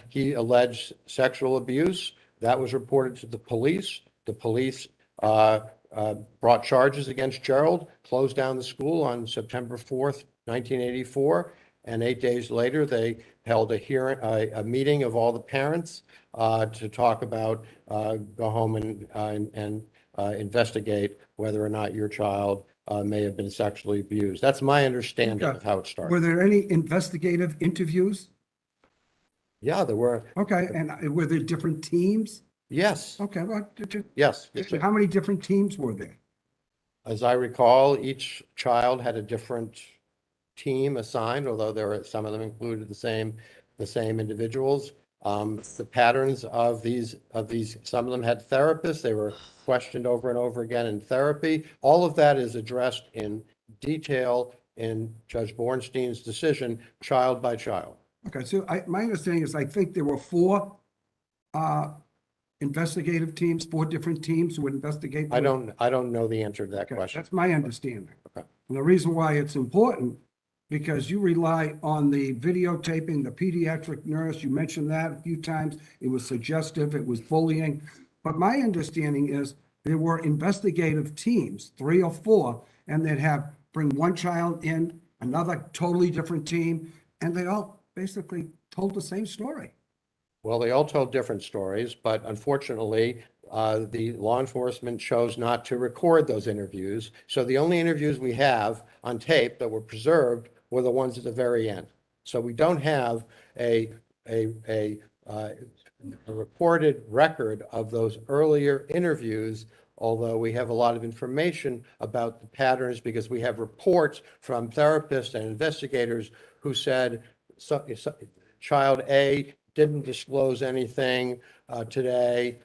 He alleged sexual abuse. That was reported to the police. The police brought charges against Gerald, closed down the school on September 4th, 1984. And 8 days later, they held a meeting of all the parents to talk about, go home and investigate whether or not your child may have been sexually abused. That's my understanding of how it Were started. there any investigative interviews? Yeah, there were. Okay, and were there different teams? Yes, Okay, well, yes. how many different teams were there? As I recall, each child had a different team assigned, although some of them included the same individuals. The patterns of these, some of them had therapists. They were questioned over and over again in therapy. All of that is addressed in detail in Judge Bornstein's decision, child by child. Okay, so my understanding is I think there were four investigative teams, four different teams who would investigate. I don't know the answer to that Okay, question. that's my understanding. Okay. And the reason why it's important, because you rely on the videotaping, the pediatric nurse, you mentioned that a few times. It was suggestive, it was bullying. But my understanding is there were investigative teams, 3 or 4, and they'd bring one child in, another totally different team, and they all basically told the same story. Well, they all told different stories, but unfortunately, the law enforcement chose not to record those interviews. So the only interviews we have on tape that were preserved were the ones at the very end. So we don't have a recorded record of those earlier interviews, although we have a lot of information about the patterns because we have reports from therapists and investigators who said child A didn't disclose anything today.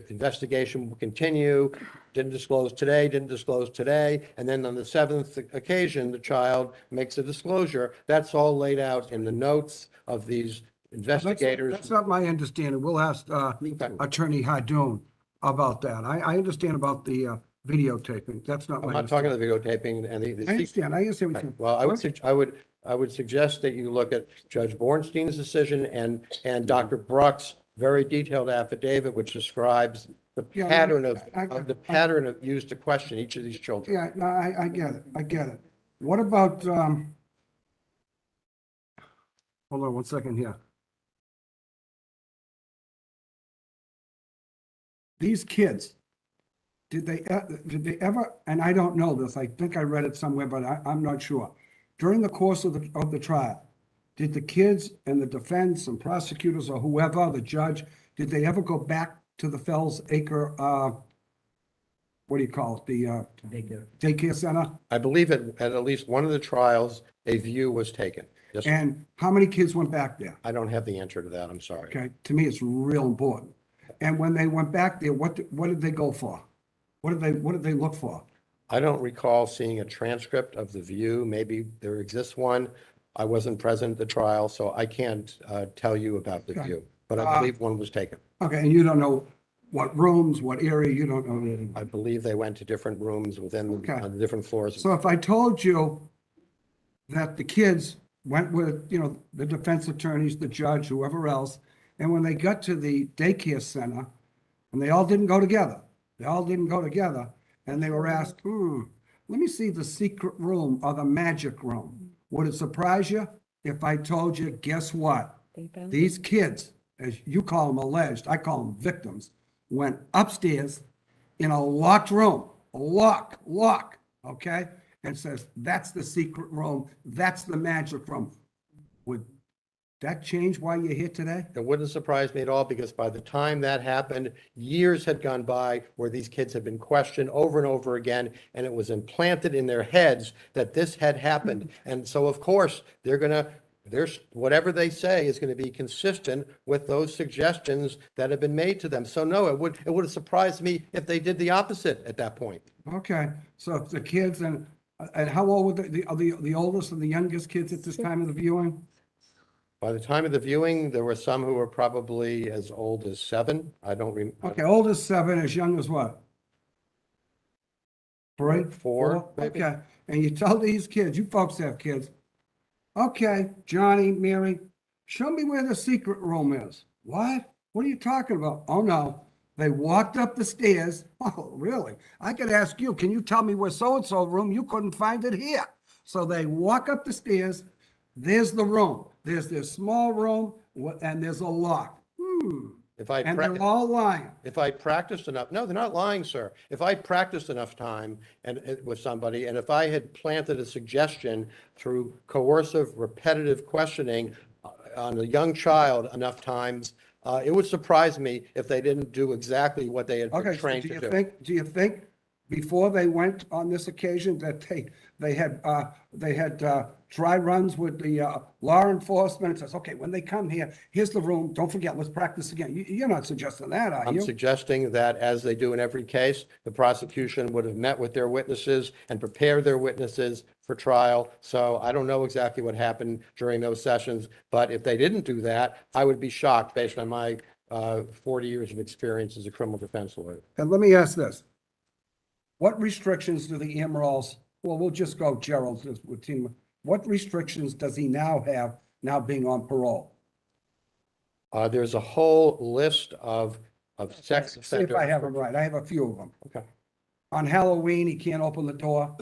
Investigation will continue. Didn't disclose today, didn't disclose today. And then on the 7th occasion, the child makes a disclosure. That's all laid out in the notes of these investigators. That's not my understanding. We'll ask Attorney Hardoon about that. I understand about the videotaping. That's not I'm my not talking understanding. about the videotaping and the. I understand what you're. Well, I would suggest that you look at Judge Bornstein's decision and Dr. Bruck's very detailed affidavit, which describes the Yeah, pattern I- used to question each of these children. Yeah, no, I get it. I get it. What about, hold on one second here. These kids, did they ever, and I don't know this, I think I read it somewhere, but I'm not sure. During the course of the trial, did the kids and the defense and prosecutors or whoever, the judge, did they ever go back to the Fells Acre, what do you call it, the daycare center? I believe at least one of the trials, a view was taken. Yes, And how many kids went back there? I don't have the answer to that, I'm sorry. Okay, to me, it's real important. And when they went back there, what did they go for? What did they look for? I don't recall seeing a transcript of the view. Maybe there exists one. I wasn't present at the trial, so I can't tell you about the Okay. view. But I believe one was taken. Okay, and you don't know what rooms, what area, you don't know anything. I believe they went to different rooms within Okay. on the different floors. So if I told you that the kids went with, the defense attorneys, the judge, whoever else, and when they got to the daycare center, and they all didn't go together, and they were asked, let me see the secret room or the magic room. Would it surprise you if I told you, guess what? These kids, as you call them alleged, I call them victims, went upstairs in a locked room, lock, okay? And says, that's the secret room, that's the magic room. Would that change why you're here today? It wouldn't surprise me at all because by the time that happened, years had gone by where these kids had been questioned over and over again, and it was implanted in their heads that this had happened. And so, of course, there's whatever they say is going to be consistent with those suggestions that have been made to them. So no, it would have surprised me if they did the opposite at that point. Okay, so if the kids and how old were the oldest and the youngest kids at this time of the viewing? By the time of the viewing, there were some who were probably as old as 7. I don't remember. Okay, old as 7, as young as what? 3? 4, maybe. Okay, and you tell these kids, you folks have kids, okay, Johnny, Mary, show me where the secret room is. What? What are you talking about? Oh, no. They walked up the stairs. Oh, really? I could ask you, can you tell me where so-and-so room? You couldn't find it here. So they walk up the stairs. There's the room. There's this small room, and there's a lock. And they're all lying. If I practiced enough, no, they're not lying, sir. If I practiced enough time with somebody, and if I had planted a suggestion through coercive, repetitive questioning on a young child enough times, it would surprise me if they didn't do exactly what they had been Okay, so trained do to you do. do you think before they went on this occasion that they had dry runs with the law enforcement? It says, okay, when they come here, here's the room. Don't forget, let's practice again. You're not suggesting that, are I'm you? suggesting that, as they do in every case, the prosecution would have met with their witnesses and prepared their witnesses for trial. So I don't know exactly what happened during those sessions, but if they didn't do that, I would be shocked based on my 40 years of experience as a criminal defense lawyer. And let me ask this. What restrictions do the Amarols, well, we'll just go Gerald with team. What restrictions does he now have, now being on parole? There's a whole list of sex See if offender. I have them right. I have a few of them. Okay. On Halloween, he can't open the door.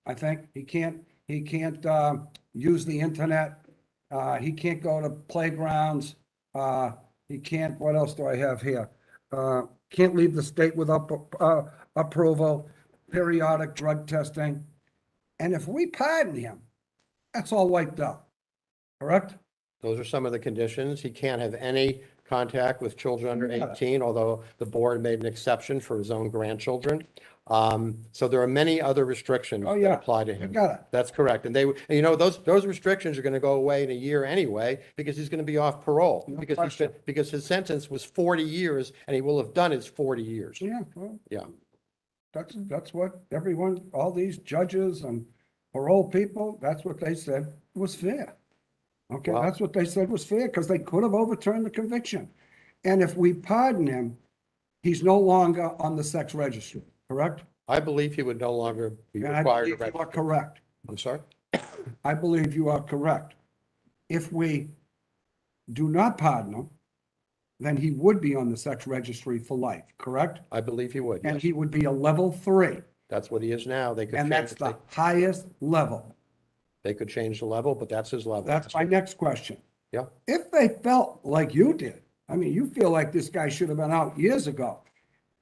I think he can't use the internet. He can't go to playgrounds. He can't, what else do I have here? Can't leave the state without approval, periodic drug testing. And if we pardon him, that's all wiped out, correct? Those are some of the conditions. He can't have any contact with children under Yeah. 18, although the board made an exception for his own grandchildren. So there are many other restrictions Oh, that yeah. apply to You him. got it. That's correct. And those restrictions are going to go away in a year anyway, because he's going to be off parole. No Because question. because his sentence was 40 years and he will have done his 40 years. Yeah, well, Yeah. that's what everyone, all these judges and parole people, that's what they said was fair. Okay, Well- that's what they said was fair, because they could have overturned the conviction. And if we pardon him, he's no longer on the sex registry, correct? I believe he would no longer be And I required to believe you are register. correct. I'm sorry? I believe you are correct. If we do not pardon him, then he would be on the sex registry for life, correct? I believe he would. And Yes. he would be a level 3, That's what he is now. They could and change, that's the highest level. they could change the level, but that's his level. That's my next question. Yeah. If they felt like you did, I mean, you feel like this guy should have been out years ago.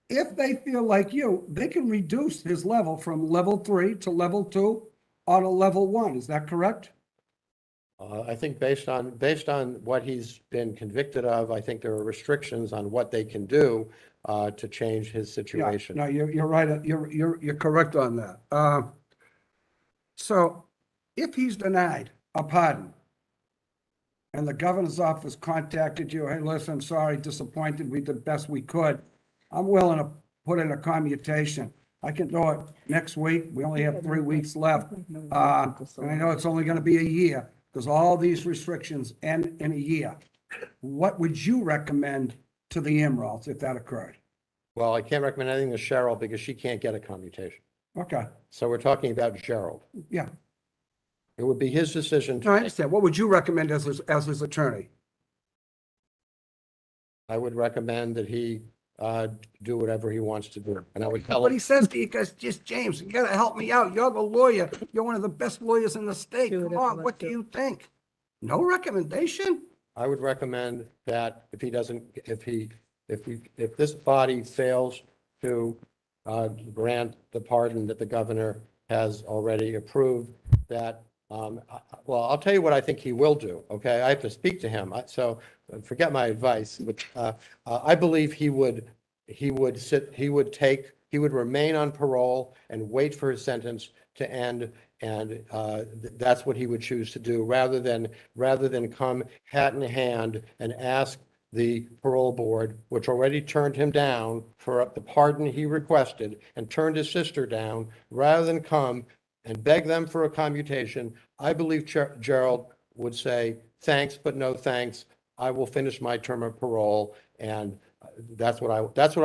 If they feel like you, they can reduce his level from level 3 to level 2 or to level 1. Is that correct? I think based on what he's been convicted of, I think there are restrictions on what they can do to change his Yeah, situation. no, you're right. You're correct on that. So if he's denied a pardon and the governor's office contacted you, hey, listen, I'm sorry, disappointed, we did the best we could. I'm willing to put in a commutation. I can do it next week. We only have 3 weeks left. And I know it's only gonna be a year because all these restrictions end in a year. What would you recommend to the Emeralds if that occurred? Well, I can't recommend anything to Cheryl because she can't get a commutation. Okay, So we're talking about Gerald. yeah. It would be his decision. No, I understand. What would you recommend as his attorney? I would recommend that he do whatever he wants to do. And I would tell But he him, says to you guys, just James, you gotta help me out. You're the lawyer. You're one of the best lawyers in the state. Do Come whatever on, you what do you think? No recommendation? I would recommend that if he doesn't, if this body fails to grant the pardon that the governor has already approved, that, well, I'll tell you what I think he will do, okay? I have to speak to him, so forget my advice, but I believe he would remain on parole and wait for his sentence to end, and that's what he would choose to do, rather than come hat in hand and ask the parole board, which already turned him down for the pardon he requested and turned his sister down, rather than come and beg them for a commutation. I believe Gerald would say, thanks, but no thanks. I will finish my term of parole. And that's what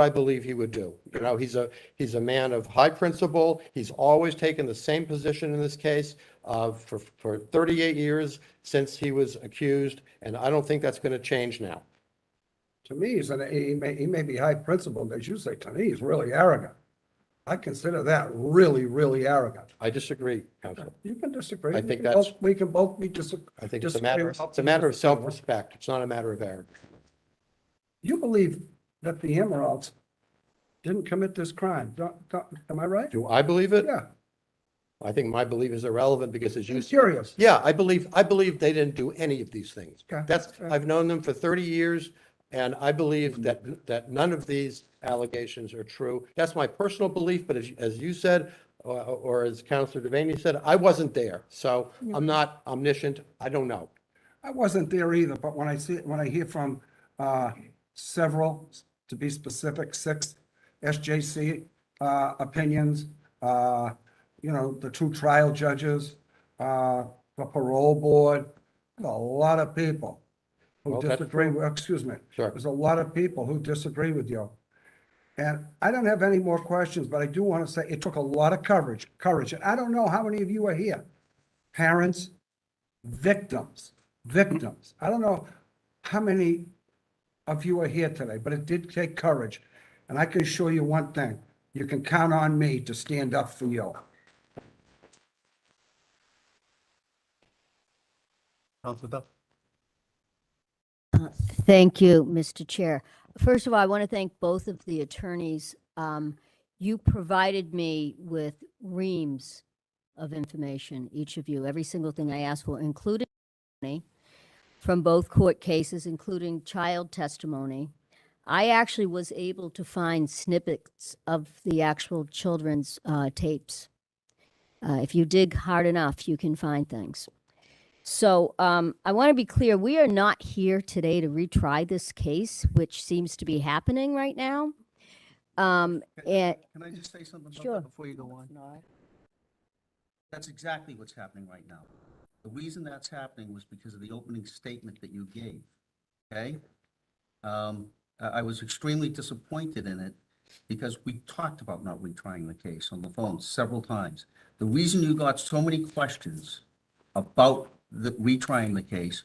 I believe he would do. You know, he's a man of high principle. He's always taken the same position in this case for 38 years since he was accused. And I don't think that's going to change now. To me, he may be high principled, as you say. To me, he's really arrogant. I consider that really, really arrogant. I disagree, Council. You can disagree. I think that's- We can both be I think it's a matter of self-respect. It's not a matter of arrogance. You believe that the Emeralds didn't commit this crime, am I right? Do I believe it? Yeah, I think my belief is irrelevant because as you I'm curious. Yeah, I believe they didn't do any of these things. Okay. I've known them for 30 years, and I believe that none of these allegations are true. That's my personal belief, but as you said, or as Councilor Devaney said, I wasn't there, so I'm not omniscient. I don't know. I wasn't there either, but when I hear from several, to be specific, 6 SJC opinions, the 2 trial judges, the parole board, a lot of people who Well, that's disagree, excuse me. Sure. There's a lot of people who disagree with you. And I don't have any more questions, but I do want to say it took a lot of courage. And I don't know how many of you are here. Parents, victims. I don't know how many of you are here today, but it did take courage. And I can assure you one thing, you can count on me to stand up for you. Councilor Bell? Thank you, Mr. Chair. First of all, I want to thank both of the attorneys. You provided me with reams of information, each of you, every single thing I asked for, including from both court cases, including child testimony. I actually was able to find snippets of the actual children's tapes. If you dig hard enough, you can find things. So I want to be clear, we are not here today to retry this case, which seems to be happening right now. And Can I just say something about Sure. that before you go on? That's exactly what's happening right now. The reason that's happening was because of the opening statement that you gave, okay? I was extremely disappointed in it because we talked about not retrying the case on the phone several times. The reason you got so many questions about retrying the case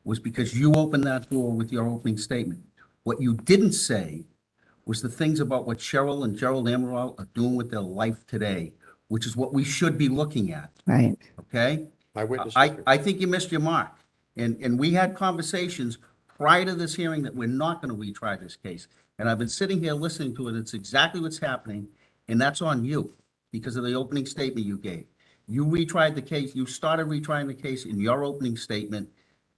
was because you opened that door with your opening statement. What you didn't say was the things about what Cheryl and Gerald Amirault are doing with their life today, which is what we should be looking at, right. okay? My witness. I think you missed your mark. And we had conversations prior to this hearing that we're not going to retry this case. And I've been sitting here listening to it. It's exactly what's happening. And that's on you because of the opening statement you gave. You retried the case, you started retrying the case in your opening statement.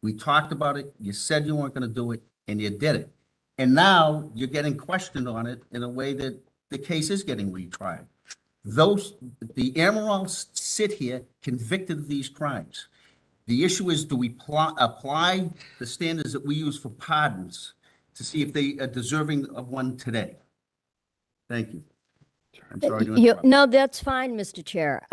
We talked about it, you said you weren't gonna do it, and you did it. And now you're getting questioned on it in a way that the case is getting retried. The Amarills sit here convicted of these crimes. The issue is, do we apply the standards that we use for pardons to see if they are deserving of one today? Thank you. I'm sorry to interrupt. No, that's fine, Mr. Chair.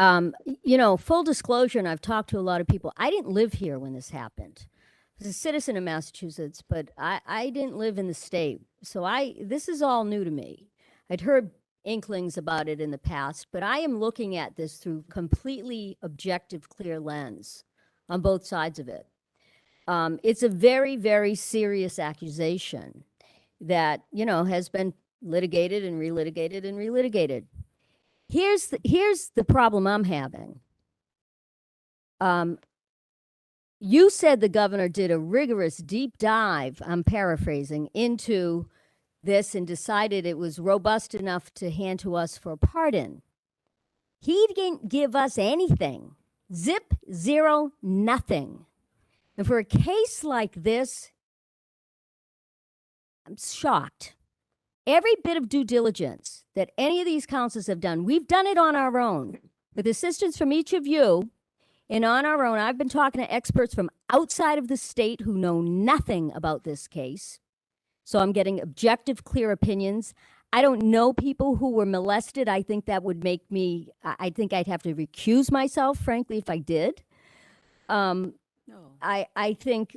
Full disclosure, and I've talked to a lot of people. I didn't live here when this happened. I was a citizen of Massachusetts, but I didn't live in the state. So this is all new to me. I'd heard inklings about it in the past, but I am looking at this through completely objective, clear lens on both sides of it. It's a very, very serious accusation that, has been litigated and relitigated and relitigated. Here's the problem I'm having. You said the governor did a rigorous deep dive, I'm paraphrasing, into this and decided it was robust enough to hand to us for a pardon. He didn't give us anything. Zip, zero, nothing. And for a case like this, I'm shocked. Every bit of due diligence that any of these councils have done, we've done it on our own with assistance from each of you and on our own. I've been talking to experts from outside of the state who know nothing about this case. So I'm getting objective, clear opinions. I don't know people who were molested. I think that would make me, I think I'd have to recuse myself, frankly, if I did. I think,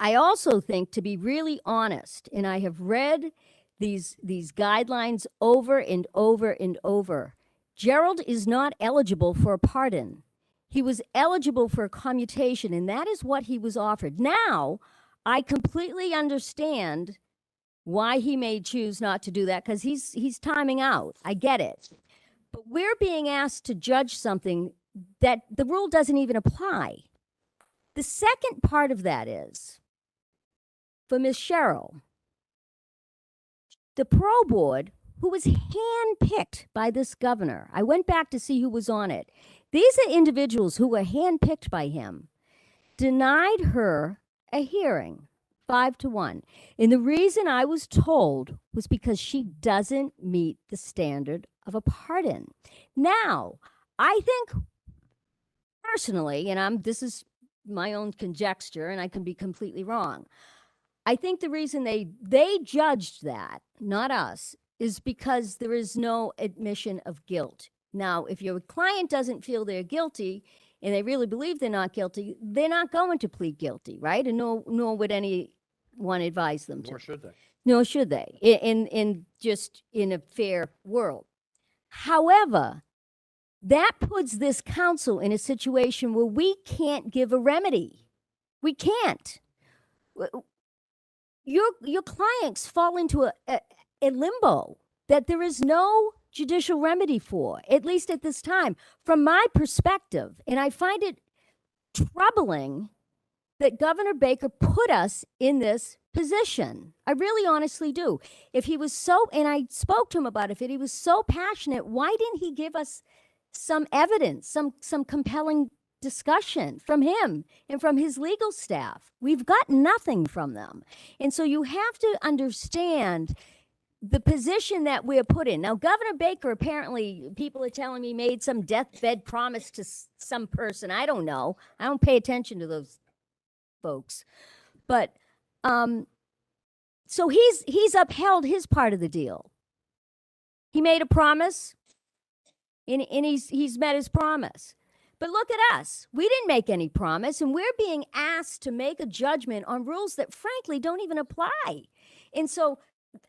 I also think, to be really honest, and I have read these guidelines over and over and over, Gerald is not eligible for a pardon. He was eligible for a commutation, and that is what he was offered. Now, I completely understand why he may choose not to do that, because he's timing out. I get it. But we're being asked to judge something that the rule doesn't even apply. The second part of that is, for Ms. Cheryl, the parole board, who was handpicked by this governor, I went back to see who was on it. These are individuals who were handpicked by him, denied her a hearing, 5-1. And the reason I was told was because she doesn't meet the standard of a pardon. Now, I think personally, and this is my own conjecture, and I can be completely wrong. I think the reason they judged that, not us, is because there is no admission of guilt. Now, if your client doesn't feel they're guilty and they really believe they're not guilty, they're not going to plead guilty, right? And nor would anyone advise them to. Nor should they. Nor should they, in a fair world. However, that puts this council in a situation where we can't give a remedy. We can't. Your clients fall into a limbo that there is no judicial remedy for, at least at this time, from my perspective. And I find it troubling that Governor Baker put us in this position. I really honestly do. If he was so, and I spoke to him about it, if he was so passionate, why didn't he give us some evidence, some compelling discussion from him and from his legal staff? We've got nothing from them. And so you have to understand the position that we're put in. Now, Governor Baker, apparently, people are telling me, made some deathbed promise to some person. I don't know. I don't pay attention to those folks. But so he's upheld his part of the deal. He made a promise, and he's met his promise. But look at us. We didn't make any promise, and we're being asked to make a judgment on rules that frankly don't even apply. And so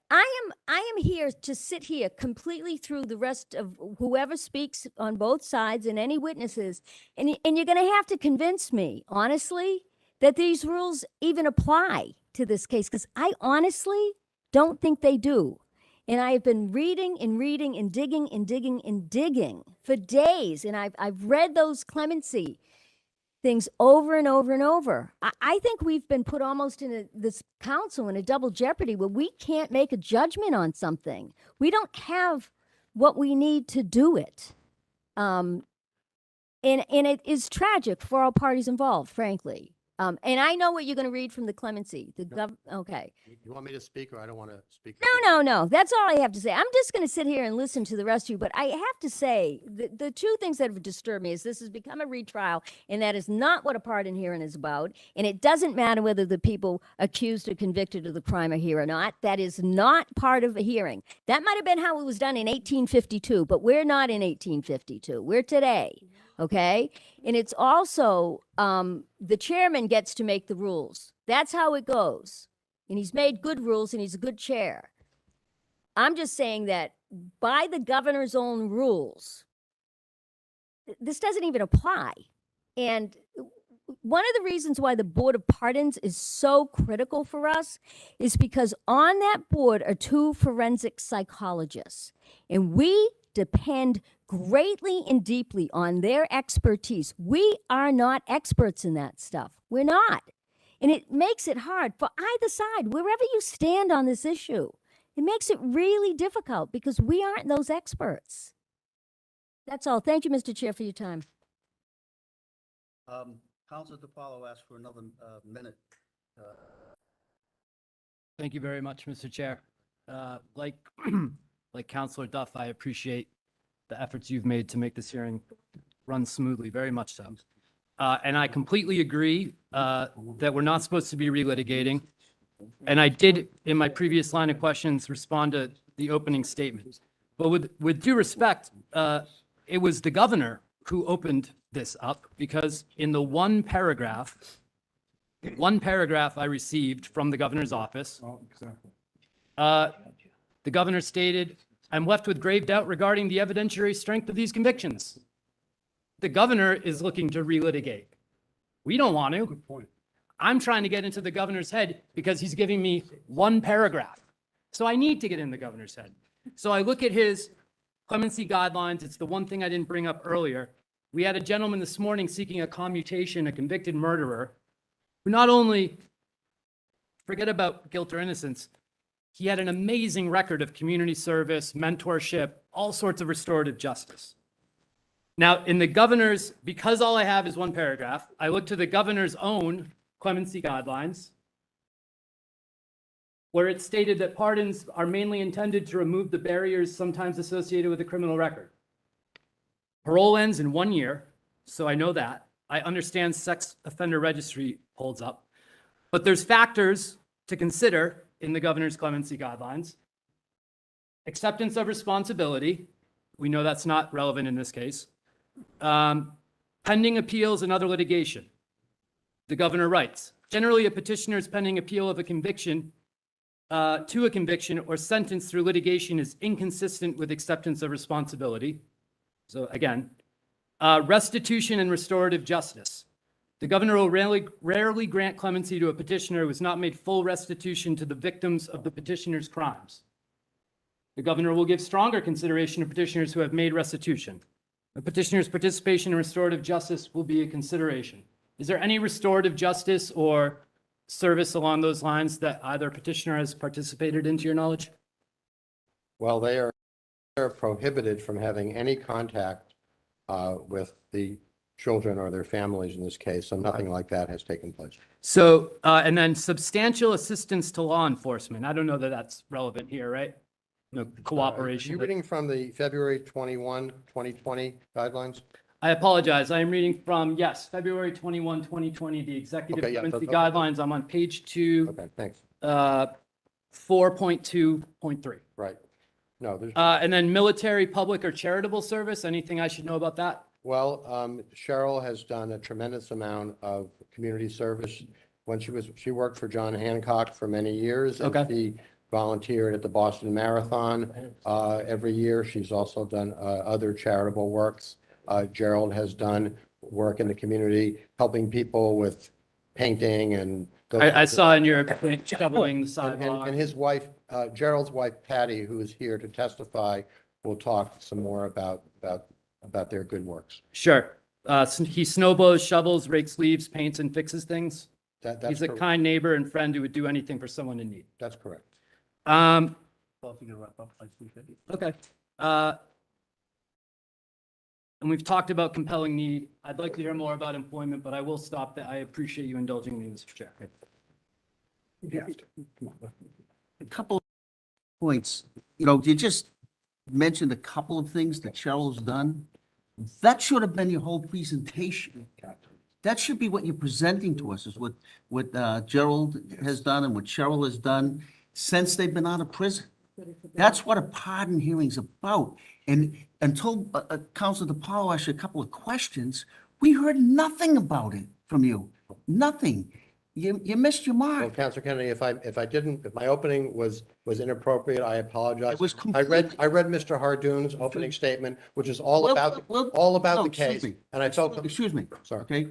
I am here to sit here completely through the rest of whoever speaks on both sides and any witnesses, and you're going to have to convince me, honestly, that these rules even apply to this case, because I honestly don't think they do. And I have been reading and reading and digging and digging and digging for days, and I've read those clemency things over and over and over. I think we've been put almost in this council in a double jeopardy where we can't make a judgment on something. We don't have what we need to do it. And it is tragic for all parties involved, frankly. And I know what you're going to read from the clemency. Okay. You want me to speak or I don't want to speak? No. That's all I have to say. I'm just going to sit here and listen to the rest of you. But I have to say, the two things that have disturbed me is this has become a retrial, and that is not what a pardon hearing is about. And it doesn't matter whether the people accused or convicted of the crime are here or not. That is not part of a hearing. That might have been how it was done in 1852, but we're not in 1852. We're today. Okay? And it's also the chairman gets to make the rules. That's how it goes. And he's made good rules, and he's a good chair. I'm just saying that by the governor's own rules, this doesn't even apply. And one of the reasons why the Board of Pardons is so critical for us is because on that board are two forensic psychologists, and we depend greatly and deeply on their expertise. We are not experts in that stuff. We're not. And it makes it hard for either side, wherever you stand on this issue. It makes it really difficult because we aren't those experts. That's all. Thank you, Mr. Chair, for your time. Councilor DePaulo asked for another minute. Thank you very much, Mr. Chair. Like, like Councilor Duff, I appreciate the efforts you've made to make this hearing run smoothly, very much so. And I completely agree that we're not supposed to be relitigating. And I did, in my previous line of questions, respond to the opening statement. But with due respect, it was the governor who opened this up, because in the one paragraph I received from the governor's office, the governor stated, "I'm left with grave doubt regarding the evidentiary strength of these convictions." The governor is looking to relitigate. We don't want to. Good point. I'm trying to get into the governor's head because he's giving me one paragraph. So I need to get in the governor's head. So I look at his clemency guidelines. It's the one thing I didn't bring up earlier. We had a gentleman this morning seeking a commutation, a convicted murderer, who not only, forget about guilt or innocence, he had an amazing record of community service, mentorship, all sorts of restorative justice. Now, in the governor's, because all I have is one paragraph, I look to the governor's own clemency guidelines, where it stated that pardons are mainly intended to remove the barriers sometimes associated with a criminal record. Parole ends in 1 year, so I know that. I understand sex offender registry holds up. But there's factors to consider in the governor's clemency guidelines. Acceptance of responsibility. We know that's not relevant in this case. Pending appeals and other litigation. The governor writes, generally a petitioner's pending appeal of a conviction to a conviction or sentence through litigation is inconsistent with acceptance of responsibility. So again, restitution and restorative justice. The governor will rarely grant clemency to a petitioner who has not made full restitution to the victims of the petitioner's crimes. The governor will give stronger consideration to petitioners who have made restitution. A petitioner's participation in restorative justice will be a consideration. Is there any restorative justice or service along those lines that either petitioner has participated in, to your knowledge? Well, they are prohibited from having any contact with the children or their families in this case, so nothing like that has taken place. So, and then substantial assistance to law enforcement. I don't know that that's relevant here, right? No cooperation. You're reading from the February 21, 2020 guidelines? I apologize. I am reading from, yes, February 21, 2020, the executive Okay, yeah, clemency okay. guidelines. I'm on page 2, Okay, thanks. 4.2.3. Right. No, there's, And then military, public, or charitable service. Anything I should know about that? well, Cheryl has done a tremendous amount of community service. When she worked for John Hancock for many years. And Okay. she volunteered at the Boston Marathon every year. She's also done other charitable works. Gerald has done work in the community, helping people with painting and. I saw in your shoveling the And sidewalk. his wife, Gerald's wife Patty, who is here to testify, will talk some more about their good works. Sure. He snowblows, shovels, rakes leaves, paints, and fixes things. That's He's a kind neighbor and friend who would do anything for someone in need. That's correct. Um, Well, if you're gonna wrap up by 3:50. okay. and we've talked about compelling need. I'd like to hear more about employment, but I will stop that. I appreciate you indulging me, Mr. Chair. A couple of points, you just mentioned a couple of things that Cheryl's done. That should have been your whole presentation. That should be what you're presenting to us, is what Gerald has done and what Cheryl has done since they've been out of prison. That's what a pardon hearing's about. And until Councilor DePaulo asked you a couple of questions, we heard nothing about it from you. Nothing. You missed your Well, mark. Councilor Kennedy, if my opening was inappropriate, I apologize. It was I read completely- Mr. Hardoon's opening statement, which is all Well, about, well, the no, excuse case. me. And I felt, Excuse me. Sorry. Okay?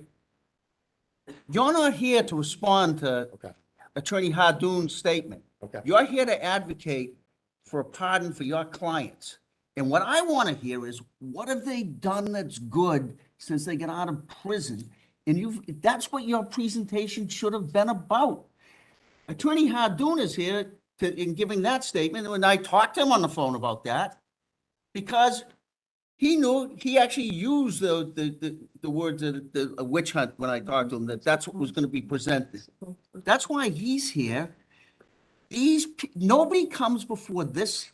You're not here to respond to okay, Attorney Hardoon's statement. okay. You're here to advocate for a pardon for your clients. And what I want to hear is, what have they done that's good since they got out of prison? And that's what your presentation should have been about. Attorney Hardoon is here in giving that statement, and I talked to him on the phone about that, because he actually used the words, a witch hunt, when I talked to him, that's what was going to be presented. That's why he's here. Nobody comes before this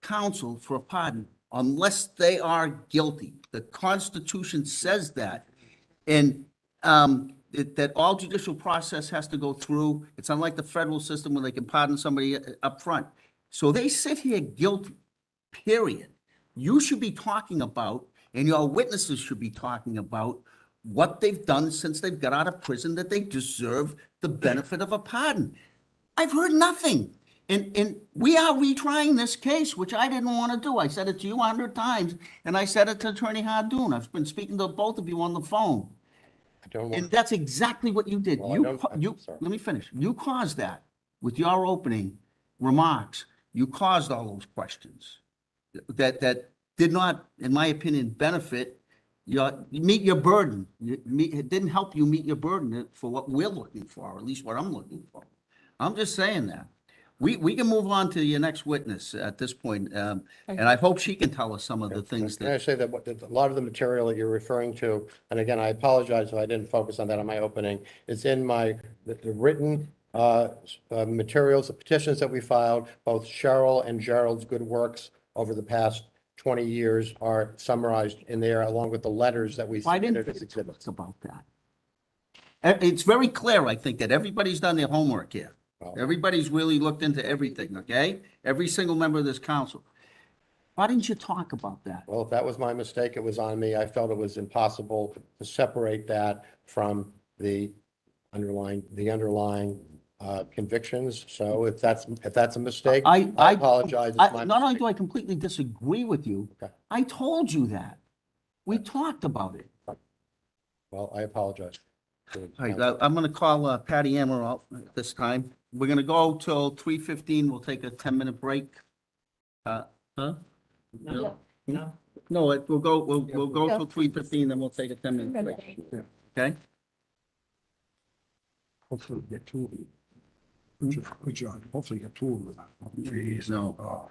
council for a pardon unless they are guilty. The Constitution says that. And that all judicial process has to go through. It's unlike the federal system where they can pardon somebody up front. So they sit here guilty, period. You should be talking about, and your witnesses should be talking about, what they've done since they've got out of prison that they deserve the benefit of a pardon. I've heard nothing. And we are retrying this case, which I didn't want to do. I said it to you 100 times, and I said it to Attorney Hardoon. I've been speaking to both of you on the phone. I don't And want, that's exactly what you did. Well, I don't- I'm sorry. Let me finish. You caused that with your opening remarks. You caused all those questions that did not, in my opinion, benefit meet your burden. It didn't help you meet your burden for what we're looking for, or at least what I'm looking for. I'm just saying that. We can move on to your next witness at this point, and I hope she can tell us some of the things can I that, say that a lot of the material that you're referring to, and again, I apologize if I didn't focus on that on my opening, it's in the written materials, the petitions that we filed, both Cheryl and Gerald's good works over the past 20 years are summarized in there, along with the letters that we why didn't submitted as you tell exhibits. us about that? It's very clear, I think, that everybody's done their homework here. Well- Everybody's really looked into everything, okay? Every single member of this council. Why didn't you talk about that? Well, if that was my mistake, it was on me. I felt it was impossible to separate that from the underlying convictions. So if that's a mistake, I apologize. It's my Not only mistake. do I completely disagree with you, Okay. I told you that. We talked about it. Well, I apologize. All right, I'm going to call Patty Amirault this time. We're going to go till 3:15. We'll take a 10-minute break. Huh? No. No, we'll go till 3:15, then we'll take a 10-minute break. Okay? Hopefully we get two of you. Good job. Hopefully you get two of them. Jeez. No.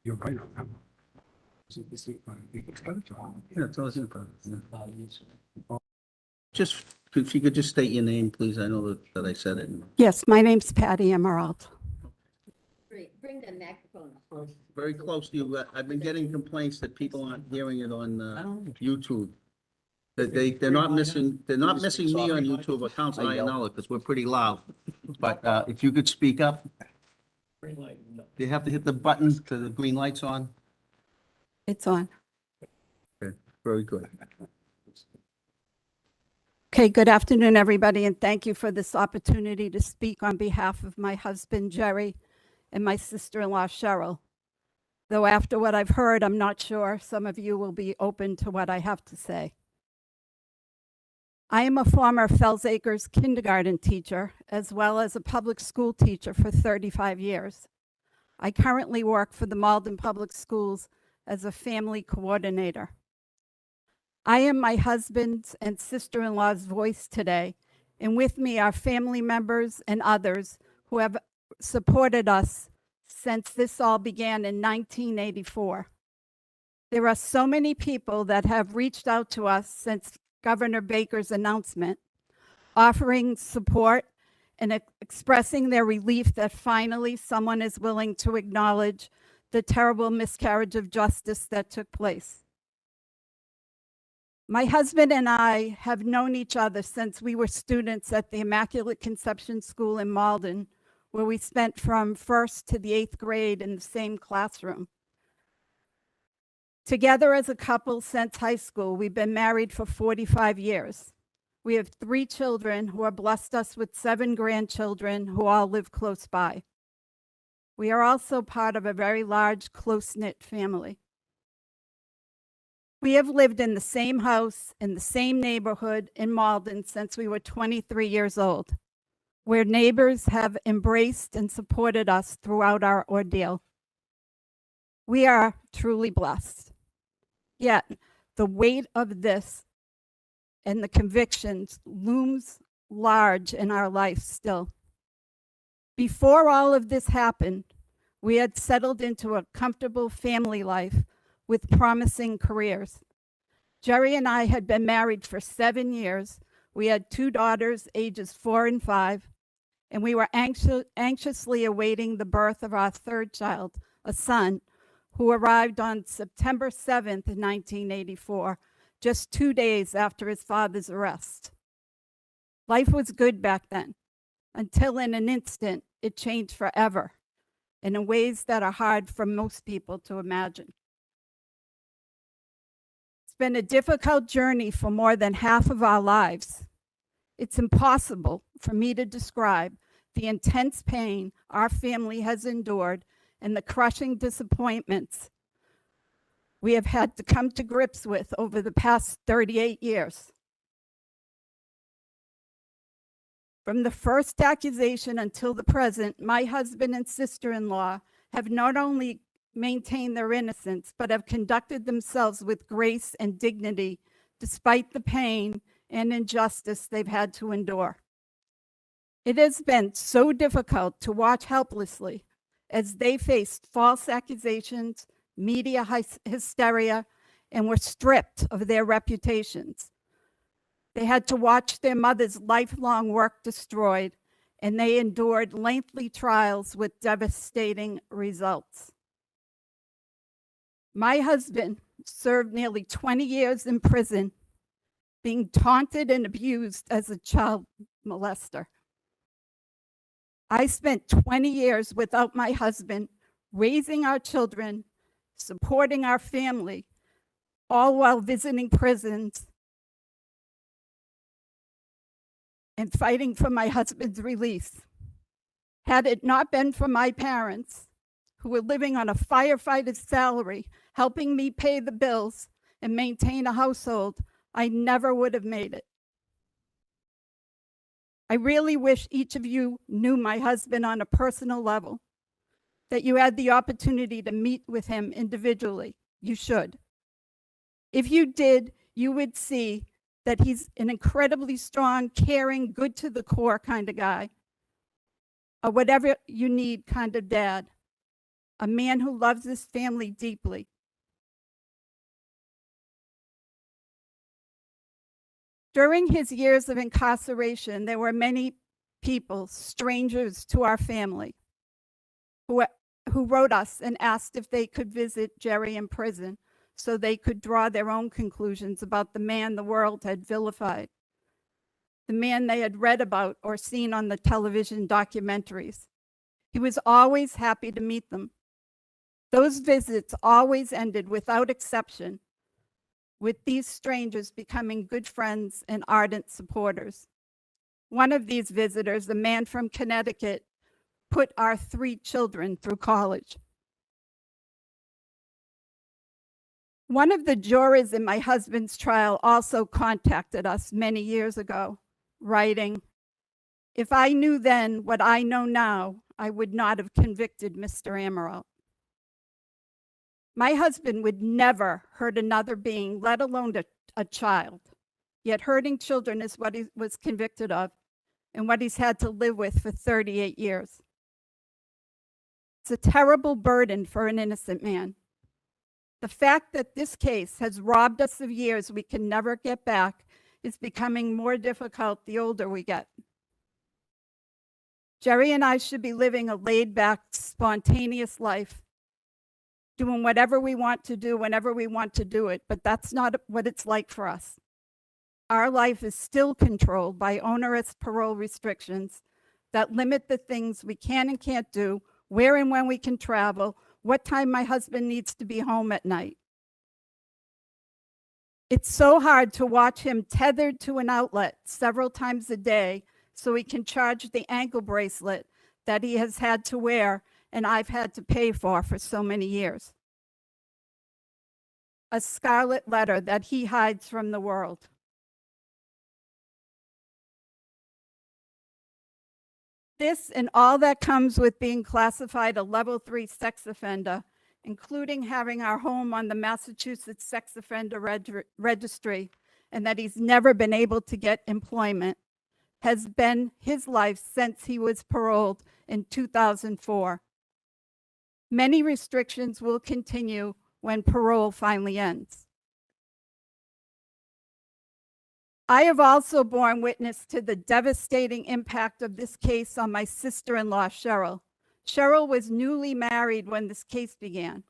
You're right on that. Yeah, tell us. Just, if you could just state your name, please. I know that I said it. Yes, my name's Patty Amirault. Bring the microphone. Very close to you. I've been getting complaints that people aren't hearing it on YouTube. That they're not missing me on YouTube or Council Ianella, because we're pretty loud. But if you could speak up, you have to hit the button to the green light's on. It's on. Okay, very good. Okay, good afternoon, everybody, and thank you for this opportunity to speak on behalf of my husband, Jerry, and my sister-in-law, Cheryl. Though after what I've heard, I'm not sure some of you will be open to what I have to say. I am a former Fells Acres kindergarten teacher, as well as a public school teacher for 35 years. I currently work for the Malden Public Schools as a family coordinator. I am my husband's and sister-in-law's voice today, and with me are family members and others who have supported us since this all began in 1984. There are so many people that have reached out to us since Governor Baker's announcement, offering support and expressing their relief that finally someone is willing to acknowledge the terrible miscarriage of justice that took place. My husband and I have known each other since we were students at the Immaculate Conception School in Malden, where we spent from first to the 8th grade in the same classroom. Together as a couple since high school, we've been married for 45 years. We have 3 children who have blessed us with 7 grandchildren who all live close by. We are also part of a very large, close-knit family. We have lived in the same house, in the same neighborhood in Malden since we were 23 years old, where neighbors have embraced and supported us throughout our ordeal. We are truly blessed. Yet, the weight of this and the convictions looms large in our life still. Before all of this happened, we had settled into a comfortable family life with promising careers. Jerry and I had been married for 7 years. We had 2 daughters, ages 4 and 5, and we were anxiously awaiting the birth of our 3rd child, a son, who arrived on September 7th, 1984, just 2 days after his father's arrest. Life was good back then, until in an instant, it changed forever, and in ways that are hard for most people to imagine. It's been a difficult journey for more than half of our lives. It's impossible for me to describe the intense pain our family has endured and the crushing disappointments we have had to come to grips with over the past 38 years. From the first accusation until the present, my husband and sister-in-law have not only maintained their innocence, but have conducted themselves with grace and dignity despite the pain and injustice they've had to endure. It has been so difficult to watch helplessly as they faced false accusations, media hysteria, and were stripped of their reputations. They had to watch their mother's lifelong work destroyed, and they endured lengthy trials with devastating results. My husband served nearly 20 years in prison, being taunted and abused as a child molester. I spent 20 years without my husband, raising our children, supporting our family, all while visiting prisons and fighting for my husband's release. Had it not been for my parents, who were living on a firefighter's salary, helping me pay the bills and maintain a household, I never would have made it. I really wish each of you knew my husband on a personal level, that you had the opportunity to meet with him individually. You should. If you did, you would see that he's an incredibly strong, caring, good to the core kind of guy, a whatever you need kind of dad, a man who loves his family deeply. During his years of incarceration, there were many people, strangers to our family, who wrote us and asked if they could visit Jerry in prison so they could draw their own conclusions about the man the world had vilified, the man they had read about or seen on the television documentaries. He was always happy to meet them. Those visits always ended, without exception, with these strangers becoming good friends and ardent supporters. One of these visitors, a man from Connecticut, put our 3 children through college. One of the jurors in my husband's trial also contacted us many years ago, writing, "If I knew then what I know now, I would not have convicted Mr. Amirault." My husband would never hurt another being, let alone a child. Yet hurting children is what he was convicted of and what he's had to live with for 38 years. It's a terrible burden for an innocent man. The fact that this case has robbed us of years we can never get back is becoming more difficult the older we get. Jerry and I should be living a laid-back, spontaneous life, doing whatever we want to do whenever we want to do it, but that's not what it's like for us. Our life is still controlled by onerous parole restrictions that limit the things we can and can't do, where and when we can travel, what time my husband needs to be home at night. It's so hard to watch him tethered to an outlet several times a day so he can charge the ankle bracelet that he has had to wear and I've had to pay for so many years. A scarlet letter that he hides from the world. This and all that comes with being classified a level 3 sex offender, including having our home on the Massachusetts Sex Offender Registry, and that he's never been able to get employment, has been his life since he was paroled in 2004. Many restrictions will continue when parole finally ends. I have also borne witness to the devastating impact of this case on my sister-in-law, Cheryl. Cheryl was newly married when this case began.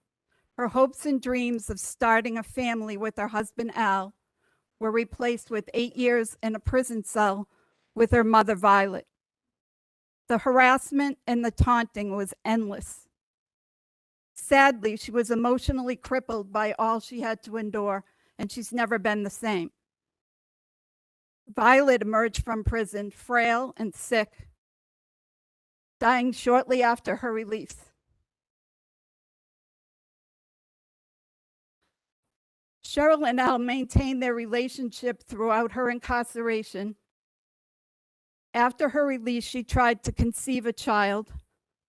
Her hopes and dreams of starting a family with her husband, Al, were replaced with 8 years in a prison cell with her mother, Violet. The harassment and the taunting was endless. Sadly, she was emotionally crippled by all she had to endure, and she's never been the same. Violet emerged from prison frail and sick, dying shortly after her release. Cheryl and Al maintained their relationship throughout her incarceration. After her release, she tried to conceive a child,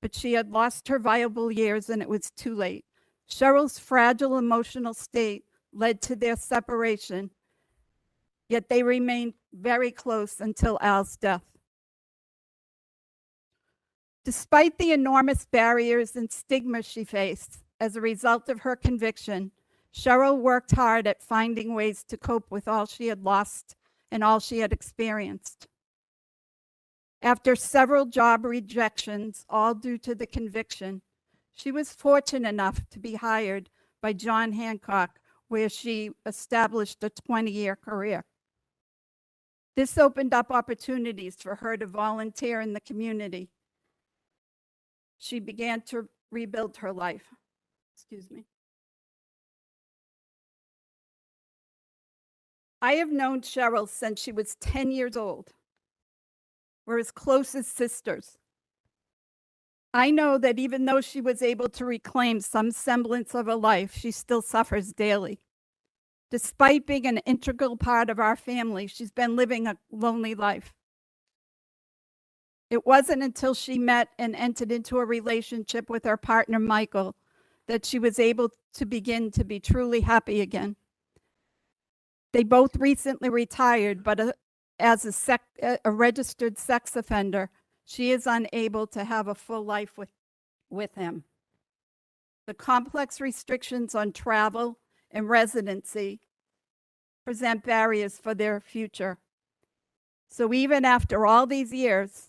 but she had lost her viable years and it was too late. Cheryl's fragile emotional state led to their separation, yet they remained very close until Al's death. Despite the enormous barriers and stigma she faced as a result of her conviction, Cheryl worked hard at finding ways to cope with all she had lost and all she had experienced. After several job rejections, all due to the conviction, she was fortunate enough to be hired by John Hancock, where she established a 20-year career. This opened up opportunities for her to volunteer in the community. She began to rebuild her life. Excuse me. I have known Cheryl since she was 10 years old. We're as close as sisters. I know that even though she was able to reclaim some semblance of her life, she still suffers daily. Despite being an integral part of our family, she's been living a lonely life. It wasn't until she met and entered into a relationship with her partner, Michael, that she was able to begin to be truly happy again. They both recently retired, but as a registered sex offender, she is unable to have a full life with him. The complex restrictions on travel and residency present barriers for their future. So even after all these years,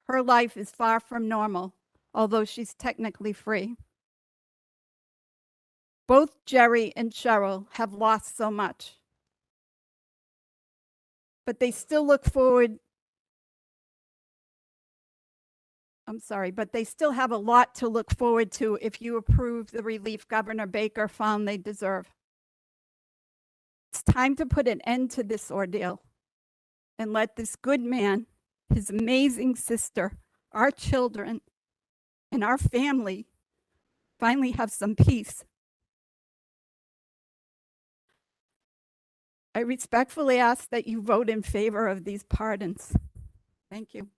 her life is far from normal, although she's technically free. Both Jerry and Cheryl have lost so much, but they still look forward. But they still have a lot to look forward to if you approve the relief Governor Baker found they deserve. It's time to put an end to this ordeal and let this good man, his amazing sister, our children, and our family finally have some peace. I respectfully ask that you vote in favor of these pardons. Thank you.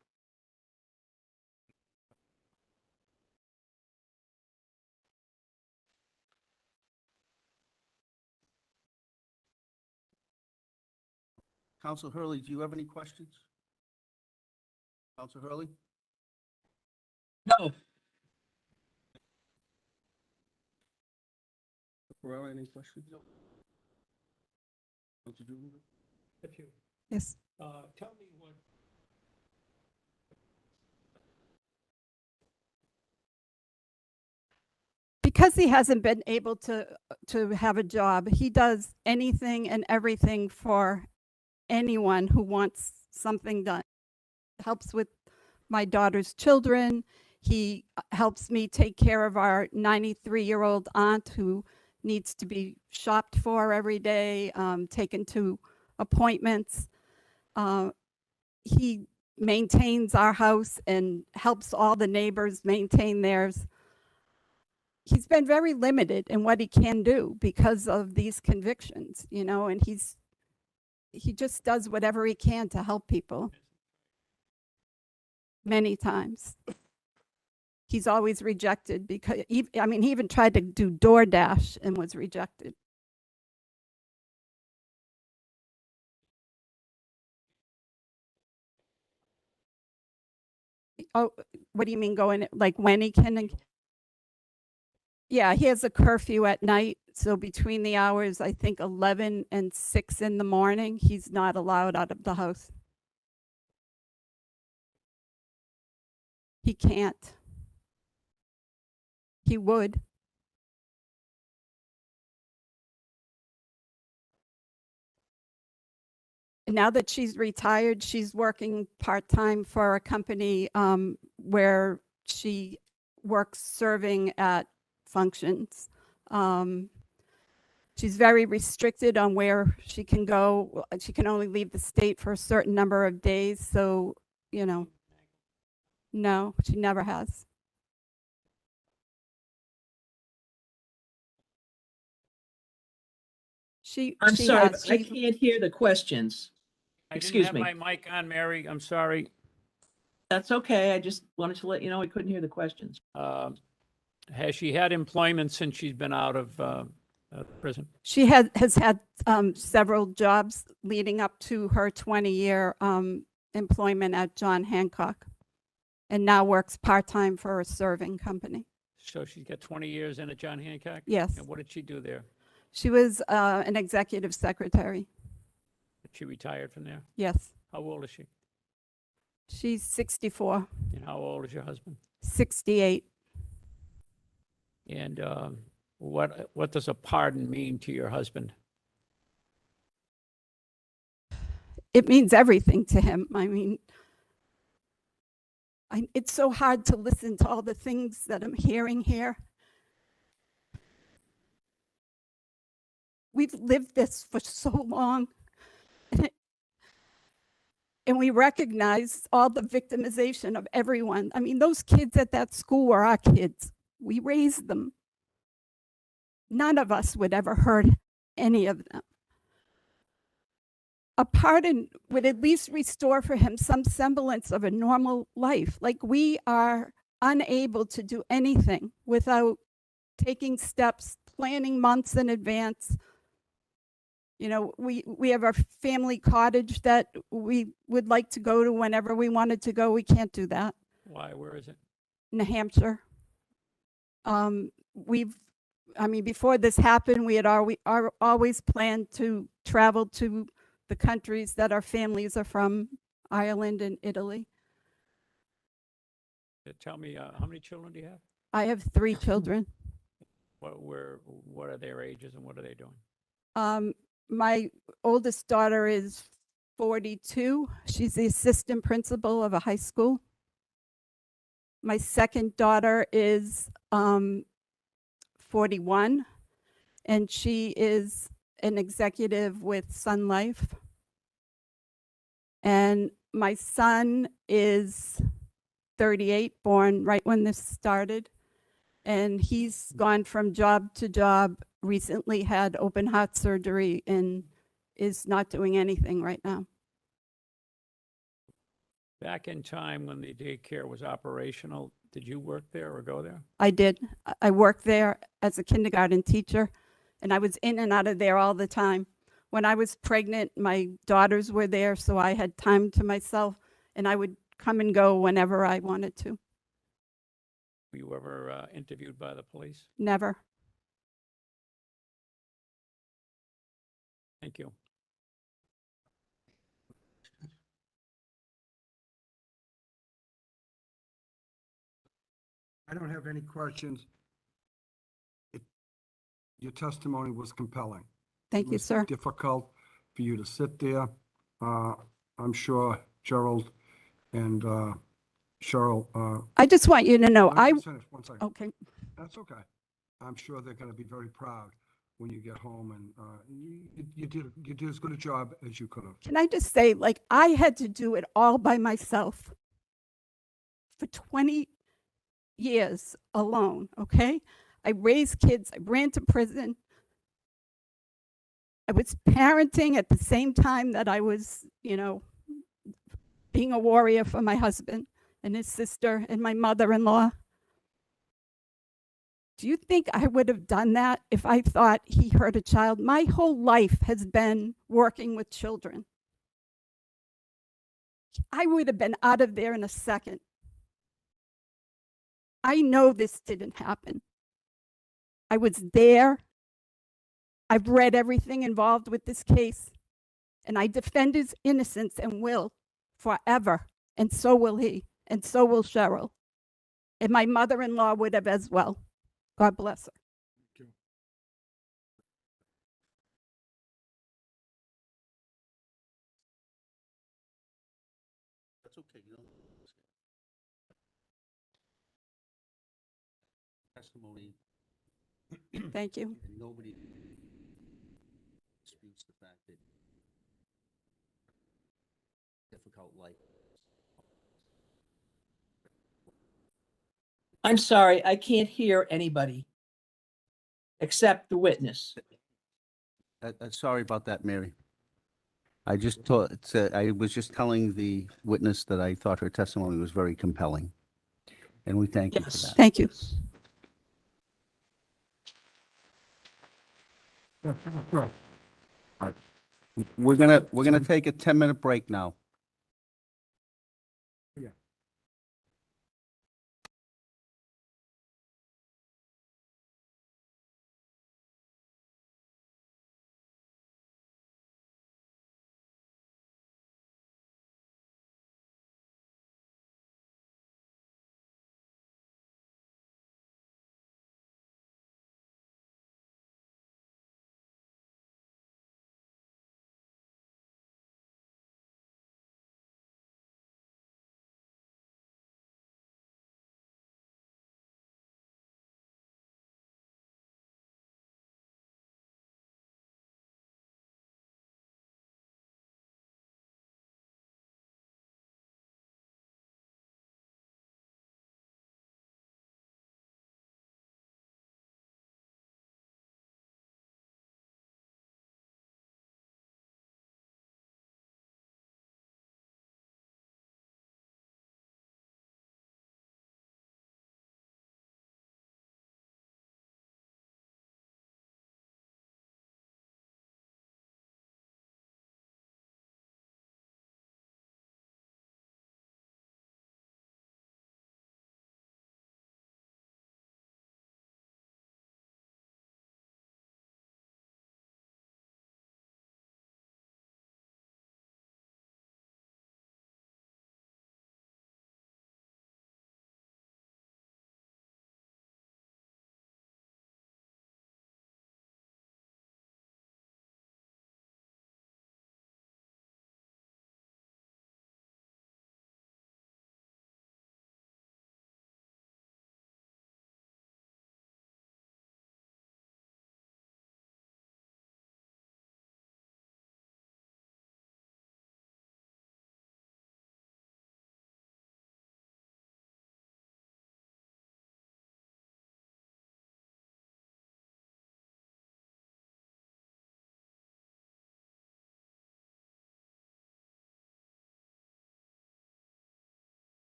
Council Hurley, do you have any questions? Council Hurley? No. Ferrara, any questions? Don't you do it? If you, Yes. tell me what. Because he hasn't been able to have a job, he does anything and everything for anyone who wants something done. Helps with my daughter's children. He helps me take care of our 93-year-old aunt who needs to be shopped for every day, taken to appointments. He maintains our house and helps all the neighbors maintain theirs. He's been very limited in what he can do because of these convictions, you know, and he just does whatever he can to help people. Many times. He's always rejected because, he even tried to do DoorDash and was rejected. Oh, what do you mean going, like when he can? Yeah, he has a curfew at night. So between the hours, I think 11 and 6 in the morning, he's not allowed out of the house. He can't. He would. Now that she's retired, she's working part-time for a company where she works serving at functions. She's very restricted on where she can go. She can only leave the state for a certain number of days. So, you know, no, she never has. I'm she sorry, has. but I She, can't hear the questions. I didn't Excuse have me. my mic on, Mary. I'm sorry. That's okay. I just wanted to let you know I couldn't hear the questions. Has she had employment since she's been out of prison? She has had several jobs leading up to her 20-year employment at John Hancock, and now works part-time for a serving company. So she's got 20 years in at John Hancock? Yes. And what did she do there? She was an executive secretary. She retired from there? Yes. How old is she? She's 64, And how old is your husband? 68. And what does a pardon mean to your husband? It means everything to him. I mean, it's so hard to listen to all the things that I'm hearing here. We've lived this for so long. And we recognize all the victimization of everyone. I mean, those kids at that school were our kids. We raised them. None of us would ever hurt any of them. A pardon would at least restore for him some semblance of a normal life. Like, we are unable to do anything without taking steps, planning months in advance. You know, we have our family cottage that we would like to go to whenever we wanted to go. We can't do that. Why? Where is it? New Hampshire. Before this happened, we had always planned to travel to the countries that our families are from, Ireland and Italy. Tell me, how many children do you have? I have 3 children. What are their ages and what are they doing? My oldest daughter is 42. She's the assistant principal of a high school. My second daughter is 41, and she is an executive with Sun Life. And my son is 38, born right when this started. And he's gone from job to job, recently had open heart surgery, and is not doing anything right now. Back in time when the daycare was operational, did you work there or go there? I did. I worked there as a kindergarten teacher, and I was in and out of there all the time. When I was pregnant, my daughters were there, so I had time to myself, and I would come and go whenever I wanted to. Were you ever interviewed by the police? Never. Thank you. I don't have any questions. Your testimony was compelling. Thank It you, was sir. difficult for you to sit there. I'm sure Gerald and Cheryl. I just want you to know, Let me just finish, one second. okay, That's okay. I'm sure they're going to be very proud when you get home, and you did as good a job as you could have. can I just say, like, I had to do it all by myself for 20 years alone, okay? I raised kids, I ran to prison. I was parenting at the same time that I was, being a warrior for my husband and his sister and my mother-in-law. Do you think I would have done that if I thought he hurt a child? My whole life has been working with children. I would have been out of there in a second. I know this didn't happen. I was there. I've read everything involved with this case, and I defend his innocence and will forever. And so will he, and so will Cheryl. And my mother-in-law would have as well. God bless her. That's okay, you know. Testimony, Thank you. and nobody disputes the fact that difficult life. I'm sorry, I can't hear anybody except the witness. Sorry about that, Mary. I just thought, I was just telling the witness that I thought her testimony was very compelling. And we thank you for Yes. that. Thank you. We're gonna take a 10-minute break now.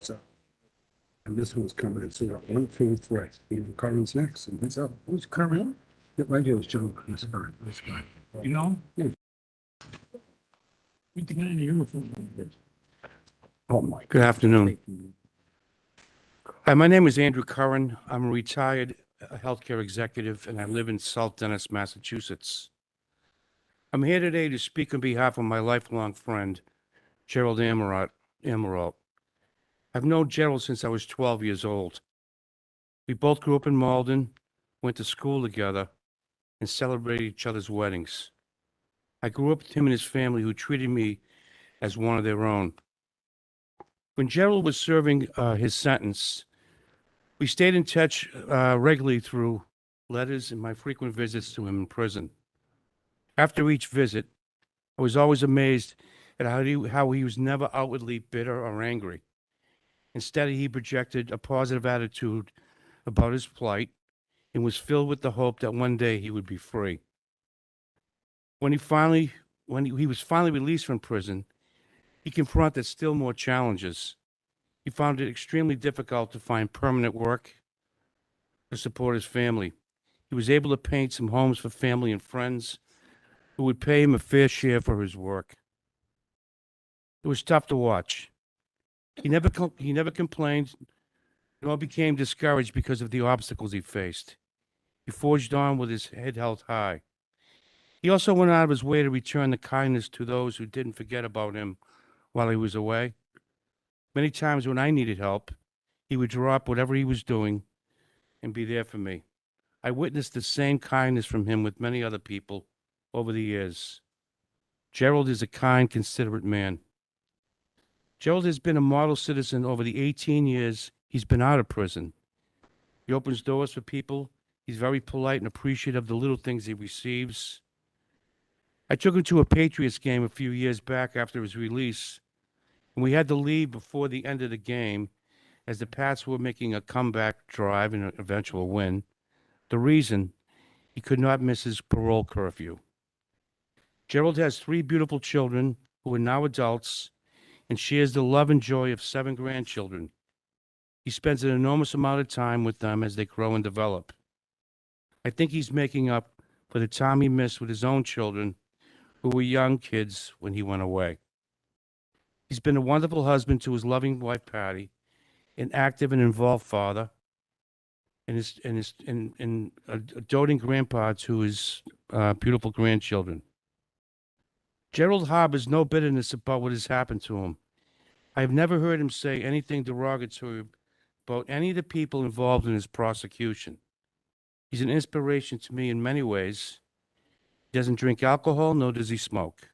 So, and this one's coming in, so 1, 2, 3. Even Curran's next, and who's up? Who's Curran? Yeah, right here is Joe. This guy, this guy. You know? Yeah. We can in uniform. Oh, my. Good afternoon. Hi, my name is Andrew Curran. I'm a retired healthcare executive, and I live in South Dennis, Massachusetts. I'm here today to speak on behalf of my lifelong friend, Gerald Amirault. I've known Gerald since I was 12 years old. We both grew up in Malden, went to school together, and celebrated each other's weddings. I grew up with him and his family, who treated me as one of their own. When Gerald was serving his sentence, we stayed in touch regularly through letters and my frequent visits to him in prison. After each visit, I was always amazed at how he was never outwardly bitter or angry. Instead, he projected a positive attitude about his plight and was filled with the hope that one day he would be free. When he was finally released from prison, he confronted still more challenges. He found it extremely difficult to find permanent work to support his family. He was able to paint some homes for family and friends who would pay him a fair share for his work. It was tough to watch. He never complained nor became discouraged because of the obstacles he faced. He forged on with his head held high. He also went out of his way to return the kindness to those who didn't forget about him while he was away. Many times when I needed help, he would drop whatever he was doing and be there for me. I witnessed the same kindness from him with many other people over the years. Gerald is a kind, considerate man. Gerald has been a model citizen over the 18 years he's been out of prison. He opens doors for people. He's very polite and appreciative of the little things he receives. I took him to a Patriots game a few years back after his release, and we had to leave before the end of the game as the Pats were making a comeback drive and an eventual win. The reason, he could not miss his parole curfew. Gerald has 3 beautiful children who are now adults and shares the love and joy of 7 grandchildren. He spends an enormous amount of time with them as they grow and develop. I think he's making up for the time he missed with his own children, who were young kids when he went away. He's been a wonderful husband to his loving wife, Patty, an active and involved father, and a doting grandpa to his beautiful grandchildren. Gerald harbors no bitterness about what has happened to him. I have never heard him say anything derogatory about any of the people involved in his prosecution. He's an inspiration to me in many ways. He doesn't drink alcohol, nor does he smoke.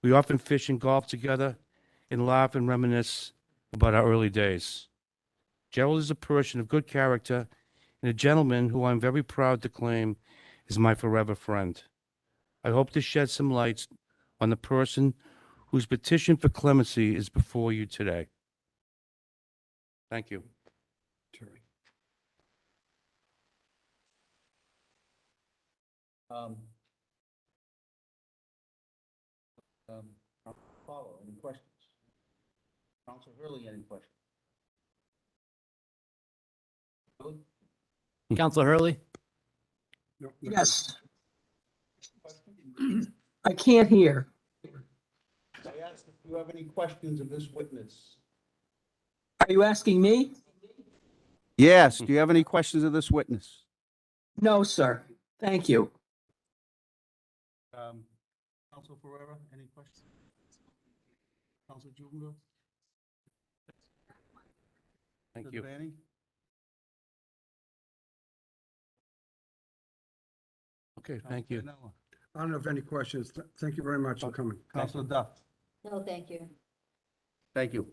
We often fish and golf together and laugh and reminisce about our early days. Gerald is a person of good character and a gentleman who I'm very proud to claim is my forever friend. I hope to shed some light on the person whose petition for clemency is before you today. Thank you. Follow, any questions? Council Hurley, any questions? Hurley? Counselor Hurley? No, no. Yes. I can't hear. I asked if you have any questions of this witness. Are you asking me? Yes, do you have any questions of this witness? No, sir. Thank you. Council Ferreira, any questions? Council Jubenville? Thank you. Vanny? Okay, thank you. I don't have any questions. Thank you very much for coming. Council Duff? No, thank you. Thank you.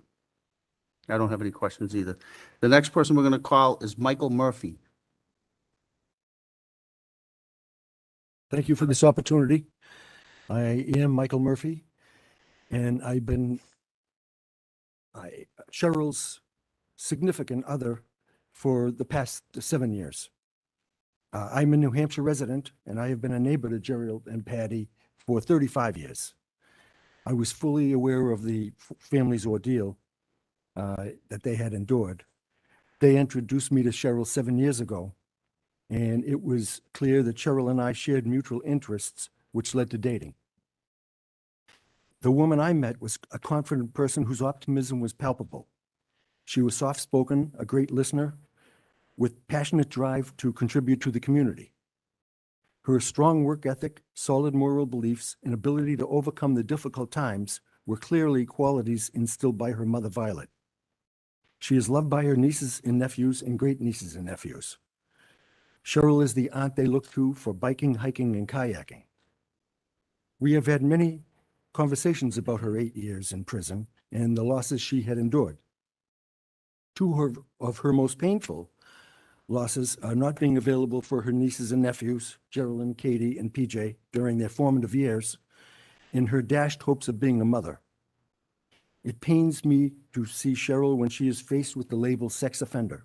I don't have any questions either. The next person we're going to call is Michael Murphy. Thank you for this opportunity. I am Michael Murphy, and I've been Cheryl's significant other for the past 7 years. I'm a New Hampshire resident, and I have been a neighbor to Gerald and Patty for 35 years. I was fully aware of the family's ordeal that they had endured. They introduced me to Cheryl 7 years ago, and it was clear that Cheryl and I shared mutual interests, which led to dating. The woman I met was a confident person whose optimism was palpable. She was soft-spoken, a great listener, with passionate drive to contribute to the community. Her strong work ethic, solid moral beliefs, and ability to overcome the difficult times were clearly qualities instilled by her mother, Violet. She is loved by her nieces and nephews and great-nieces and nephews. Cheryl is the aunt they look to for biking, hiking, and kayaking. We have had many conversations about her 8 years in prison and the losses she had endured. Two of her most painful losses are not being available for her nieces and nephews, Geraldine, Katie, and PJ, during their formative years, and her dashed hopes of being a mother. It pains me to see Cheryl when she is faced with the label sex offender.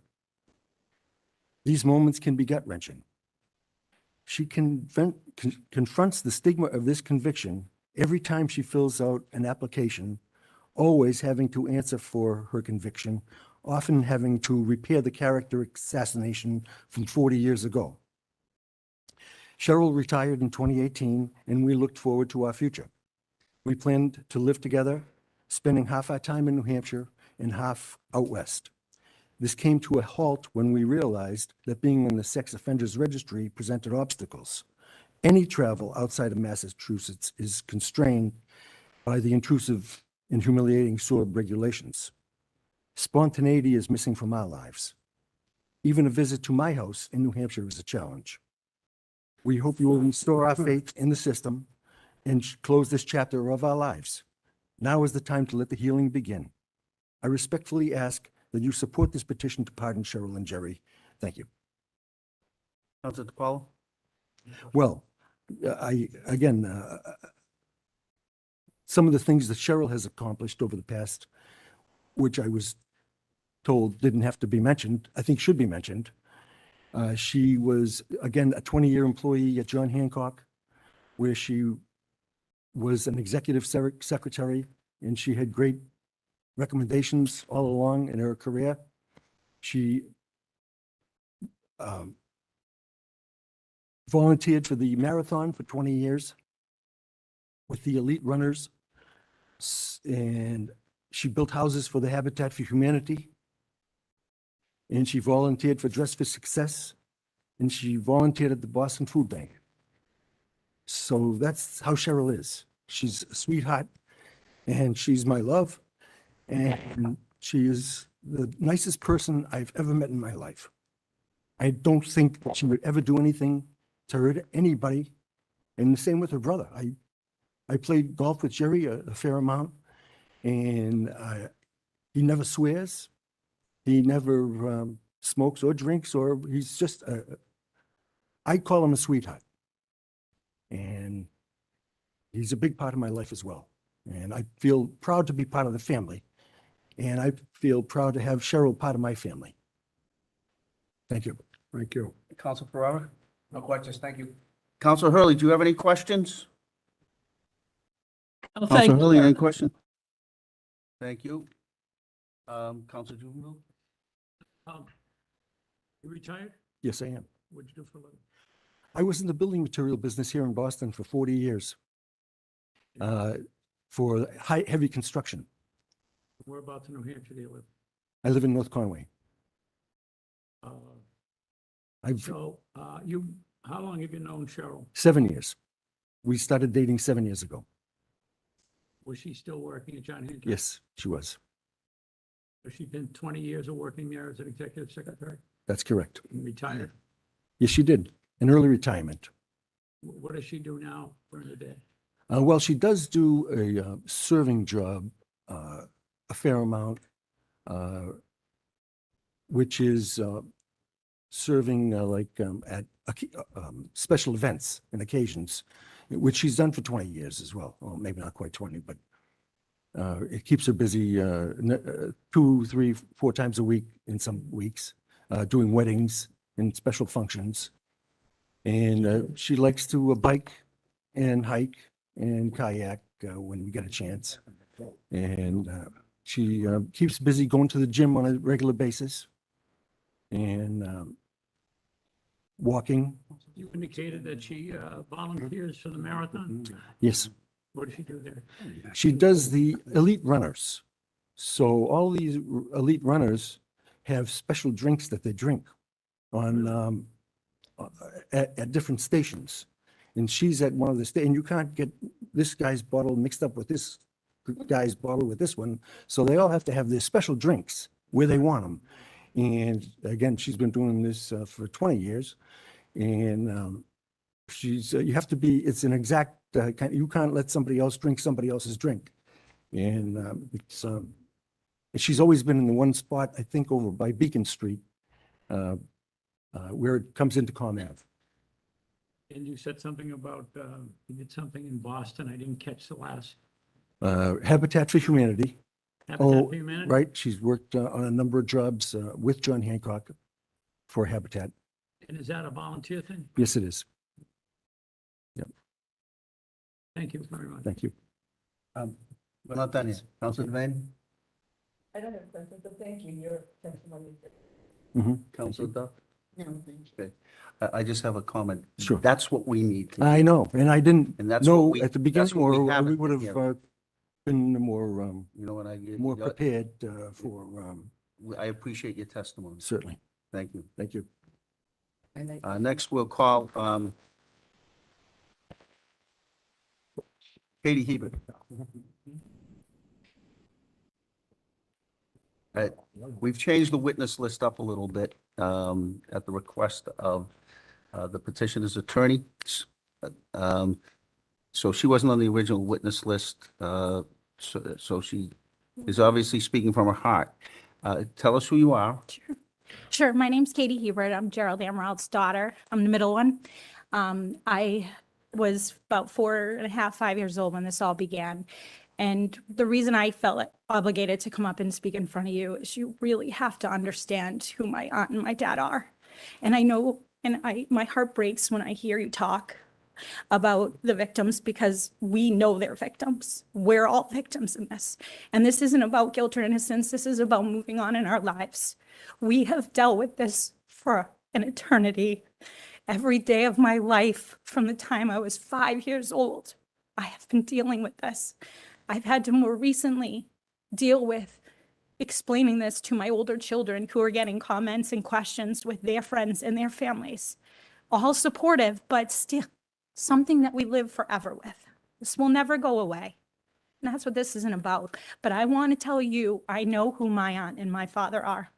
These moments can be gut-wrenching. She confronts the stigma of this conviction every time she fills out an application, always having to answer for her conviction, often having to repair the character assassination from 40 years ago. Cheryl retired in 2018, and we looked forward to our future. We planned to live together, spending half our time in New Hampshire and half out west. This came to a halt when we realized that being in the sex offenders registry presented obstacles. Any travel outside of Massachusetts is constrained by the intrusive and humiliating SORB regulations. Spontaneity is missing from our lives. Even a visit to my house in New Hampshire is a challenge. We hope you will restore our faith in the system and close this chapter of our lives. Now is the time to let the healing begin. I respectfully ask that you support this petition to pardon Cheryl and Jerry. Thank you. Councilor DePaulo? Well, some of the things that Cheryl has accomplished over the past, which I was told didn't have to be mentioned, I think should be mentioned. She was, again, a 20-year employee at John Hancock, where she was an executive secretary, and she had great recommendations all along in her career. She volunteered for the marathon for 20 years with the elite runners, and she built houses for the Habitat for Humanity, and she volunteered for Dress for Success, and she volunteered at the Boston Food Bank. So that's how Cheryl is. She's a sweetheart, and she's my love, and she is the nicest person I've ever met in my life. I don't think that she would ever do anything to hurt anybody, and the same with her brother. I played golf with Jerry a fair amount, and he never swears. He never smokes or drinks, or he's just, I call him a sweetheart. And he's a big part of my life as well. And I feel proud to be part of the family. And I feel proud to have Cheryl part of my family. Thank you. Thank you. Councilor Ferrara? No questions, thank you. Councilor Hurley, do you have any questions? Oh, thank Councilor you, Hurley, sir. any questions? Thank you. Councilor Juvenile? You retired? Yes, I am. What'd you do for a living? I was in the building material business here in Boston for 40 years for heavy construction. Whereabouts in New Hampshire do you live? I live in North Conway. Uh, I've how long have you known Cheryl? 7 years. We started dating 7 years ago. Was she still working at John Hancock? Yes, she was. Has she been 20 years of working there as an executive secretary That's correct. and retired? Yes, she did. An early retirement. What does she do now during the day? Well, she does do a serving job, a fair amount, which is serving at special events and occasions, which she's done for 20 years as well. Well, maybe not quite 20, but it keeps her busy 2, 3, 4 times a week in some weeks, doing weddings and special functions. And she likes to bike and hike and kayak when we get a chance. And she keeps busy going to the gym on a regular basis and walking. You indicated that she volunteers for the marathon. Yes, What does she do there? she does the elite runners. So all these elite runners have special drinks that they drink on at different stations. And she's at one of the and you can't get this guy's bottle mixed up with this guy's bottle with this one. So they all have to have their special drinks where they want them. And again, she's been doing this for 20 years. And she's, you have to be, it's an exact, you can't let somebody else drink somebody else's drink. And she's always been in the one spot, I think, over by Beacon Street, where it comes into Comm Ave. And you said something about, you did something in Boston. I didn't catch the last. Habitat for Humanity. Habitat for Humanity? Right. She's worked on a number of jobs with John Hancock for Habitat. And is that a volunteer thing? Yes, it is. Thank you very much. Thank you. We're not done yet. Councilor Devane? I don't have questions, but thank you. Your testimony. Councilor Duff? No, thank you. Okay. I just have a comment. Sure. That's what we need. to I do. know, and I didn't And that's what know we- at the that's beginning, what we or haven't we would here. have been more You know what I get? more prepared for I appreciate your testimony. certainly. Thank you. Thank you. Next, we'll call Katie Hebert. We've changed the witness list up a little bit at the request of the petitioner's attorney. So she wasn't on the original witness list, so she is obviously speaking from her heart. Tell us who you are. Sure. My name's Katie Hebert. I'm Gerald Amirault's daughter. I'm the middle one. I was about 4.5, 5 years old when this all began. And the reason I felt obligated to come up and speak in front of you is you really have to understand who my aunt and my dad are. And I know, and my heart breaks when I hear you talk about the victims because we know they're victims. We're all victims in this. And this isn't about guilt or innocence. This is about moving on in our lives. We have dealt with this for an eternity. Every day of my life, from the time I was 5 years old, I have been dealing with this. I've had to more recently deal with explaining this to my older children who are getting comments and questions with their friends and their families. All supportive, but still something that we live forever with. This will never go away. And that's what this isn't about. But I want to tell you, I know who my aunt and my father are.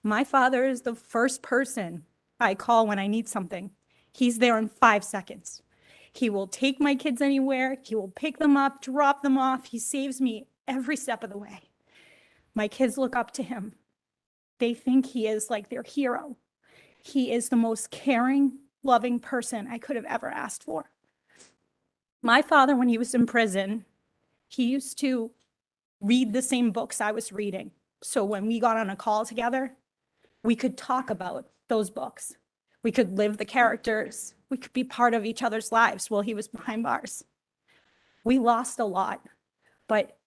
My father is the first person I call when I need something. He's there in 5 seconds. He will take my kids anywhere. He will pick them up, drop them off. He saves me every step of the way. My kids look up to him. They think he is like their hero. He is the most caring, loving person I could have ever asked for. My father, when he was in prison, he used to read the same books I was reading. So when we got on a call together, we could talk about those books. We could live the characters. We could be part of each other's lives while he was behind bars. We lost a lot, but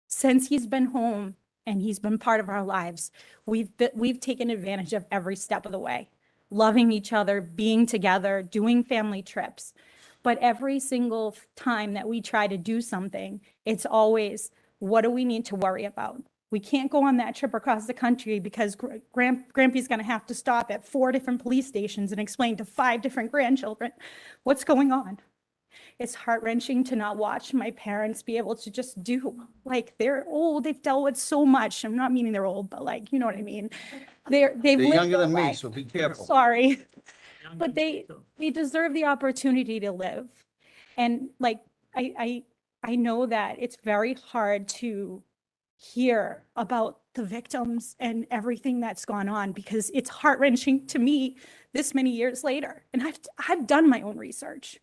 since he's been home and he's been part of our lives, we've taken advantage of every step of the way, loving each other, being together, doing family trips. But every single time that we try to do something, it's always, what do we need to worry about? We can't go on that trip across the country because Grampy's going to have to stop at 4 different police stations and explain to 5 different grandchildren what's going on. It's heart-wrenching to not watch my parents be able to just do, like, they're old, they've dealt with so much. I'm not meaning they're old, but like, you know what I mean? They've They're lived younger their than me, life. so be careful. Sorry. But they deserve the opportunity to live. And like, I know that it's very hard to hear about the victims and everything that's gone on because it's heart-wrenching to me this many years later. And I've done my own research.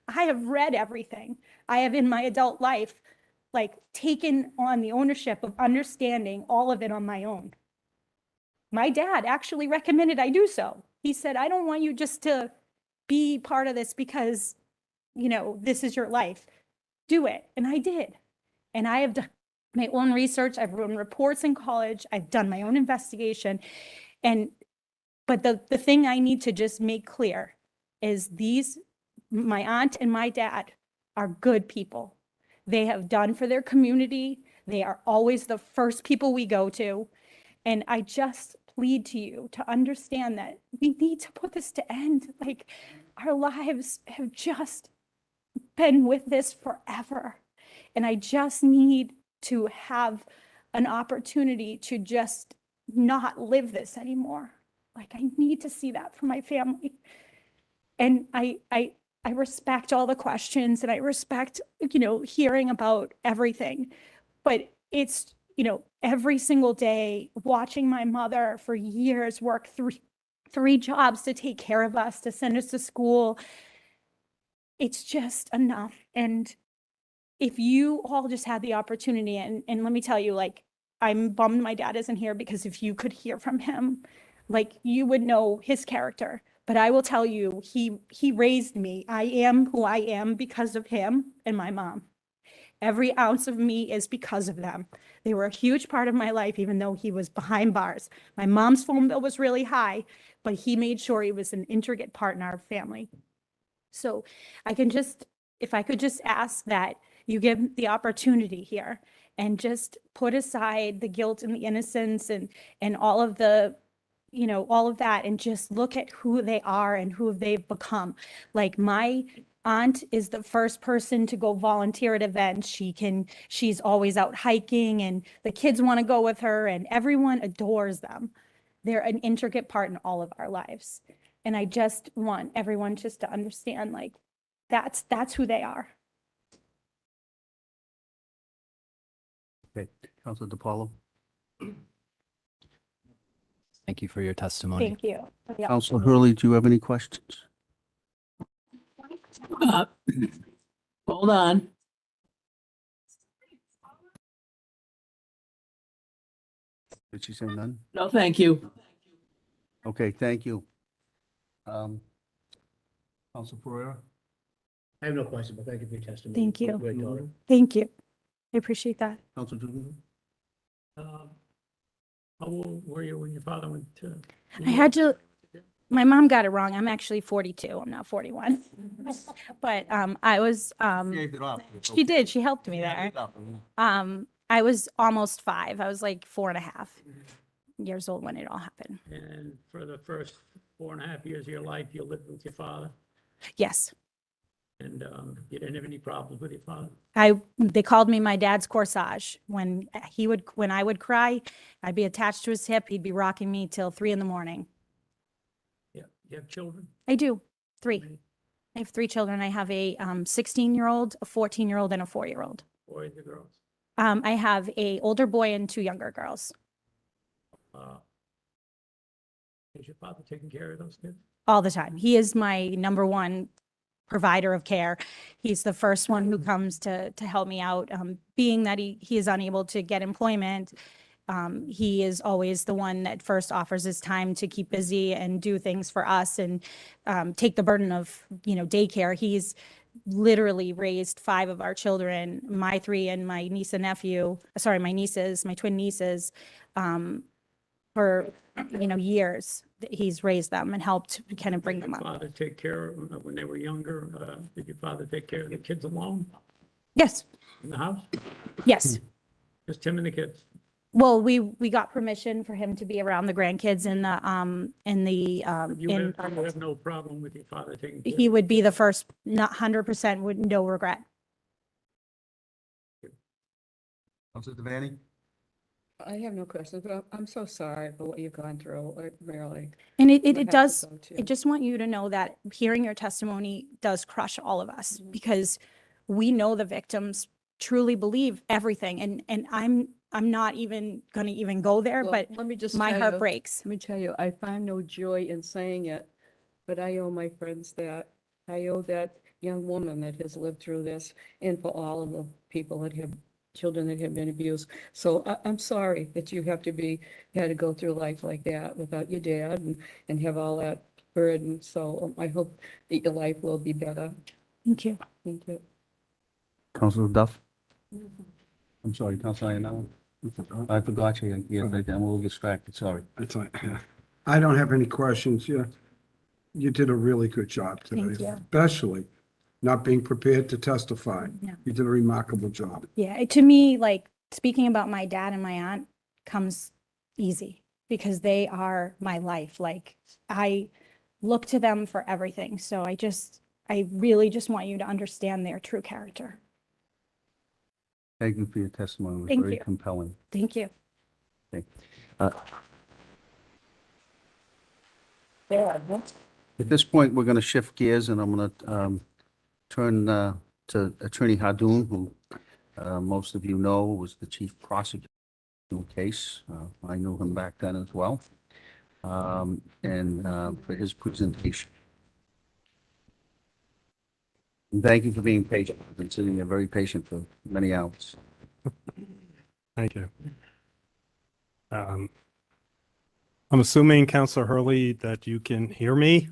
I have read everything. I have in my adult life, like, taken on the ownership of understanding all of it on my own. My dad actually recommended I do so. He said, I don't want you just to be part of this because, you know, this is your life. do it. And I did. And I have done my own research. I've written reports in college. I've done my own investigation. But the thing I need to just make clear is my aunt and my dad are good people. They have done for their community. They are always the first people we go to. And I just plead to you to understand that we need to put this to end. Like, our lives have just been with this forever. And I just need to have an opportunity to just not live this anymore. Like, I need to see that for my family. And I respect all the questions, and I respect, hearing about everything. But it's, every single day watching my mother for years work three jobs to take care of us, to send us to school. It's just enough. And if you all just had the opportunity, and let me tell you, like, I'm bummed my dad isn't here, because if you could hear from him, like, you would know his character. But I will tell you, he raised me. I am who I am because of him and my mom. Every ounce of me is because of them. They were a huge part of my life, even though he was behind bars. My mom's phone bill was really high, but he made sure he was an intricate part in our family. So if I could just ask that you give the opportunity here and just put aside the guilt and the innocence and all of the, all of that, and just look at who they are and who they've become. Like, my aunt is the first person to go volunteer at events. She's always out hiking, and the kids want to go with her, and everyone adores them. They're an intricate part in all of our lives. And I just want everyone just to understand, like, that's who they are. Okay, Councilor DiPaolo. Thank you for your testimony. Thank you. for the Councilor opportunity. Hurley, do you have any questions? Hold on. Did she say none? No, thank you. Okay, thank you. Councilor Pereira? I have no question, but thank you for your testimony. Thank you. Great daughter. Thank you. I appreciate that. Councilor Doolittle? How old were you when your father went to? I had to, my mom got it wrong. I'm actually 42. I'm not 41. But I was, she did. She helped me there. I was almost 5. I was like 4.5 years old when it all happened. And for the first 4.5 years of your life, you lived with your father, Yes. and you didn't have any problems with your father? They called me my dad's corsage. When I would cry, I'd be attached to his hip. He'd be rocking me till 3 a.m. Yeah. You have children? I do. 3. How many I have 3 children. I have a 16-year-old, a 14-year-old, and a 4-year-old. boys or girls? I have a older boy and 2 younger girls. Is your father taking care of those kids? All the time. He is my number one provider of care. He's the first one who comes to help me out. Being that he is unable to get employment, he is always the one that first offers his time to keep busy and do things for us and take the burden of, daycare. He's literally raised 5 of our children, my 3 and my niece and nephew, sorry, my nieces, my twin nieces, for, years. He's raised them and helped kind of bring Did them your up. father take care of, when they were younger, did your father take care of the kids alone Yes, in the house? yes. Just him and the kids? Well, we got permission for him to be around the grandkids in the You have no problem with your father taking care? he would be the first, not 100% with no regret. Councilor Devaney? I have no questions, but I'm so sorry for what you've gone through, really. And I it have does, to go too. I just want you to know that hearing your testimony does crush all of us because we know the victims truly believe everything. And I'm not even going to even go there, Well, but let me just my tell heart you- breaks. Let me tell you, I find no joy in saying it, but I owe my friends that. I owe that young woman that has lived through this and for all of the people that have children that have been abused. So I'm sorry that you had to go through life like that without your dad and have all that burden. So I hope that your life will be better. Thank you. Thank you. Councilor Duff? I'm sorry, Councilor Ionella? I forgot you. Yes, I'm a little distracted, sorry. It's like, I don't have any questions. You did a really good job today, Thank you. especially not being prepared to testify. Yeah. You did a remarkable job. Yeah, to me, like speaking about my dad and my aunt comes easy because they are my life. Like I look to them for everything. So I really just want you to understand their true character. Thank you for your testimony. It was Thank very you. compelling. Thank you. Thank you. At this point, we're going to shift gears, and I'm going to turn to Attorney Hardoon, who most of you know was the chief prosecutor in the case. I knew him back then as well, and for his presentation. And thank you for being patient. I've been sitting there very patient for many hours. Thank you. I'm assuming, Counselor Hurley, that you can hear me?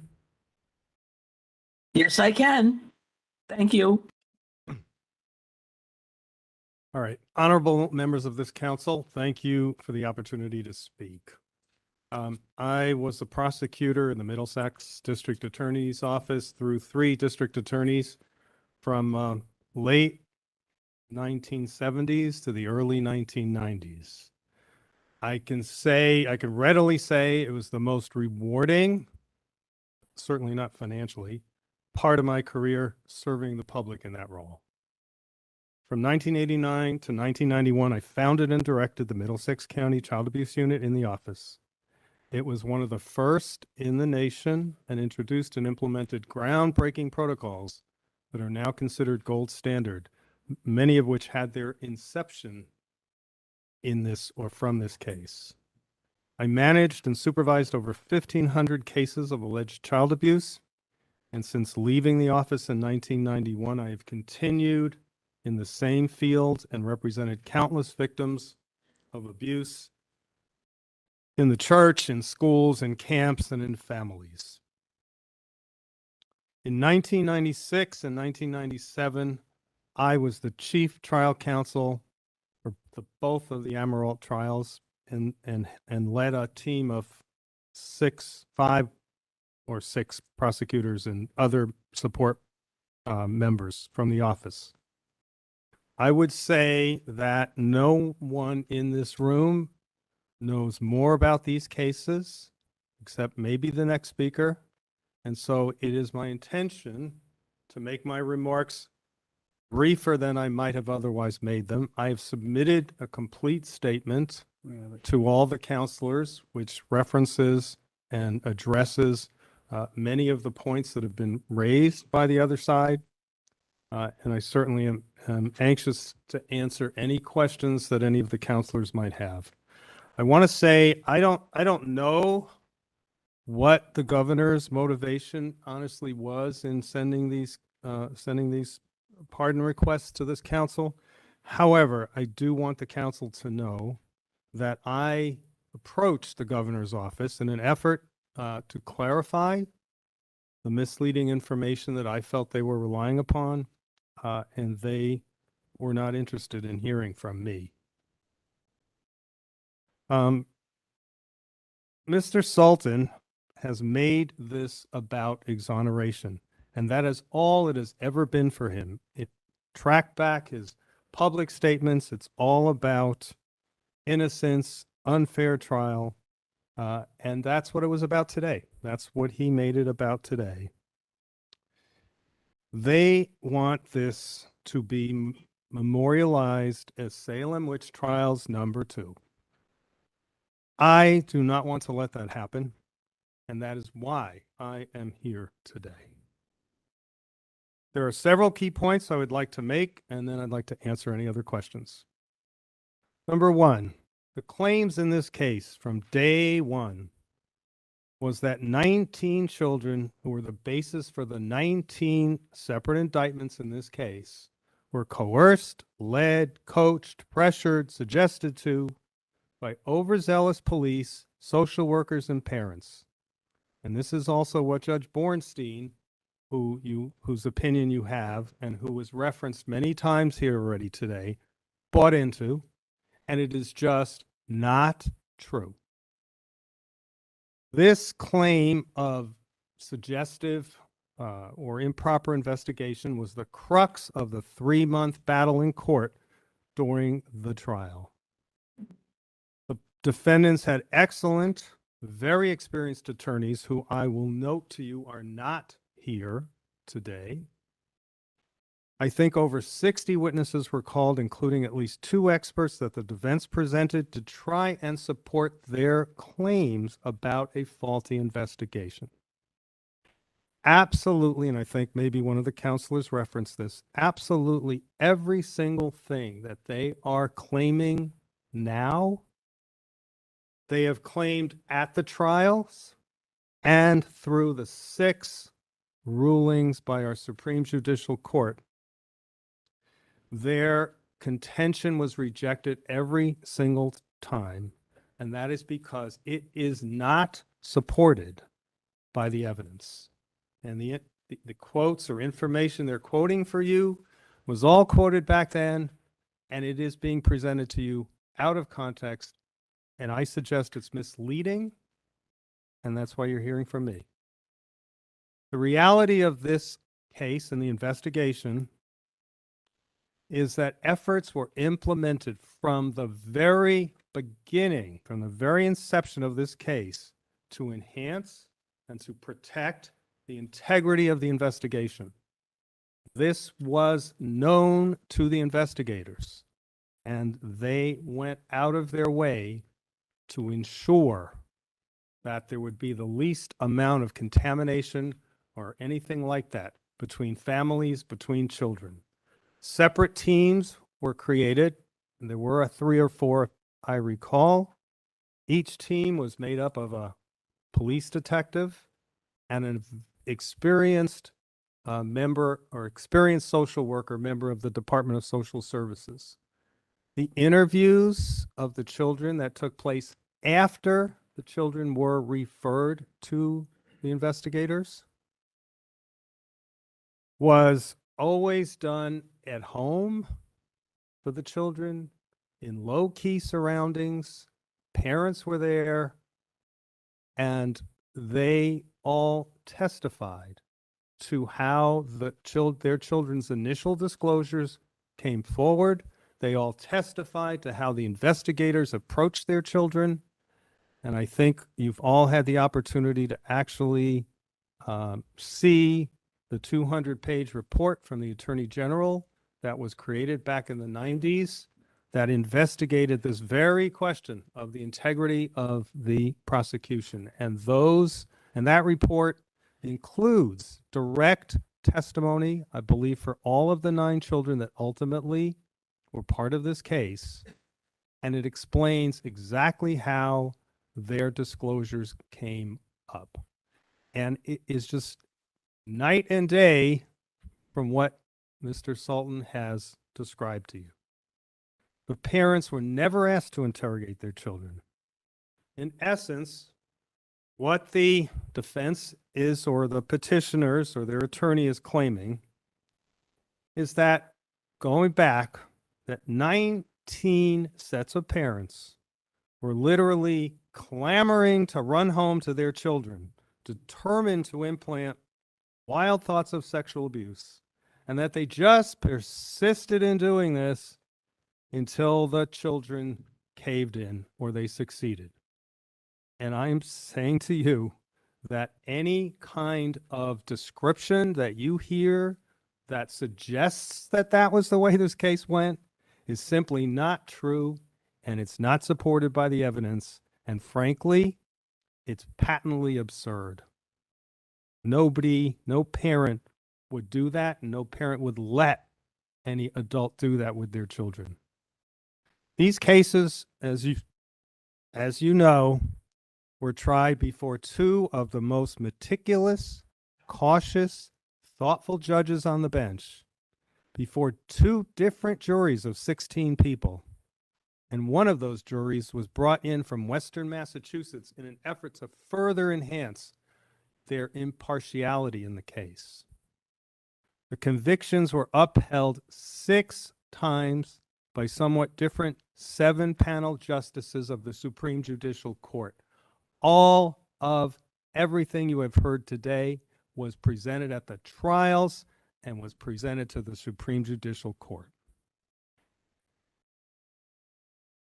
Yes, I can. Thank you. All right. Honorable members of this council, thank you for the opportunity to speak. I was the prosecutor in the Middlesex District Attorney's Office through 3 district attorneys from late 1970s to the early 1990s. I can readily say it was the most rewarding, certainly not financially, part of my career serving the public in that role. From 1989 to 1991, I founded and directed the Middlesex County Child Abuse Unit in the office. It was one of the first in the nation and introduced and implemented groundbreaking protocols that are now considered gold standard, many of which had their inception in this or from this case. I managed and supervised over 1,500 cases of alleged child abuse, and since leaving the office in 1991, I have continued in the same field and represented countless victims of abuse in the church, in schools, in camps, and in families. In 1996 and 1997, I was the chief trial counsel for both of the Amirault trials and led a team of 5 or 6 prosecutors and other support members from the office. I would say that no one in this room knows more about these cases, except maybe the next speaker. And so it is my intention to make my remarks briefer than I might have otherwise made them. I have submitted a complete statement to all the counselors, which references and addresses many of the points that have been raised by the other side. And I certainly am anxious to answer any questions that any of the counselors might have. I want to say I don't know what the governor's motivation honestly was in sending these pardon requests to this council. However, I do want the council to know that I approached the governor's office in an effort to clarify the misleading information that I felt they were relying upon, and they were not interested in hearing from me. Mr. Sultan has made this about exoneration, and that is all it has ever been for him. It tracked back his public statements. It's all about innocence, unfair trial, and that's what it was about today. That's what he made it about today. They want this to be memorialized as Salem Witch Trials #2. I do not want to let that happen, and that is why I am here today. There are several key points I would like to make, and then I'd like to answer any other questions. Number 1, the claims in this case from day 1 was that 19 children who were the basis for the 19 separate indictments in this case were coerced, led, coached, pressured, suggested to by overzealous police, social workers, and parents. And this is also what Judge Bornstein whose opinion you have and who was referenced many times here already today, bought into, and it is just not true. This claim of suggestive or improper investigation was the crux of the 3-month battle in court during the trial. The defendants had excellent, very experienced attorneys who I will note to you are not here today. I think over 60 witnesses were called, including at least 2 experts that the defense presented to try and support their claims about a faulty investigation. Absolutely, and I think maybe one of the counselors referenced this, absolutely every single thing that they are claiming now, they have claimed at the trials and through the 6 rulings by our Supreme Judicial Court. Their contention was rejected every single time, and that is because it is not supported by the evidence. And the quotes or information they're quoting for you was all quoted back then, and it is being presented to you out of context, and I suggest it's misleading, and that's why you're hearing from me. The reality of this case and the investigation is that efforts were implemented from the very beginning, from the very inception of this case, to enhance and to protect the integrity of the investigation. This was known to the investigators, and they went out of their way to ensure that there would be the least amount of contamination or anything like that between families, between children. Separate teams were created. There were 3 or 4, I recall. Each team was made up of a police detective and an experienced member or experienced social worker, member of the Department of Social Services. The interviews of the children that took place after the children were referred to the investigators was always done at home for the children in low-key surroundings. Parents were there, and they all testified to how their children's initial disclosures came forward. They all testified to how the investigators approached their children. And I think you've all had the opportunity to actually see the 200-page report from the Attorney General that was created back in the 90s that investigated this very question of the integrity of the prosecution. And that report includes direct testimony, I believe, for all of the 9 children that ultimately were part of this case. And it explains exactly how their disclosures came up. And it is just night and day from what Mr. Sultan has described to you. The parents were never asked to interrogate their children. In essence, what the defense is, or the petitioners or their attorney is claiming, is that going back, that 19 sets of parents were literally clamoring to run home to their children, determined to implant wild thoughts of sexual abuse, and that they just persisted in doing this until the children caved in or they succeeded. And I'm saying to you that any kind of description that you hear that suggests that that was the way this case went is simply not true, and it's not supported by the evidence. And frankly, it's patently absurd. No parent would do that, and no parent would let any adult do that with their children. These cases, as you know, were tried before 2 of the most meticulous, cautious, thoughtful judges on the bench, before 2 different juries of 16 people. And one of those juries was brought in from Western Massachusetts in an effort to further enhance their impartiality in the case. The convictions were upheld 6 times by somewhat different 7-panel justices of the Supreme Judicial Court. All of everything you have heard today was presented at the trials and was presented to the Supreme Judicial Court.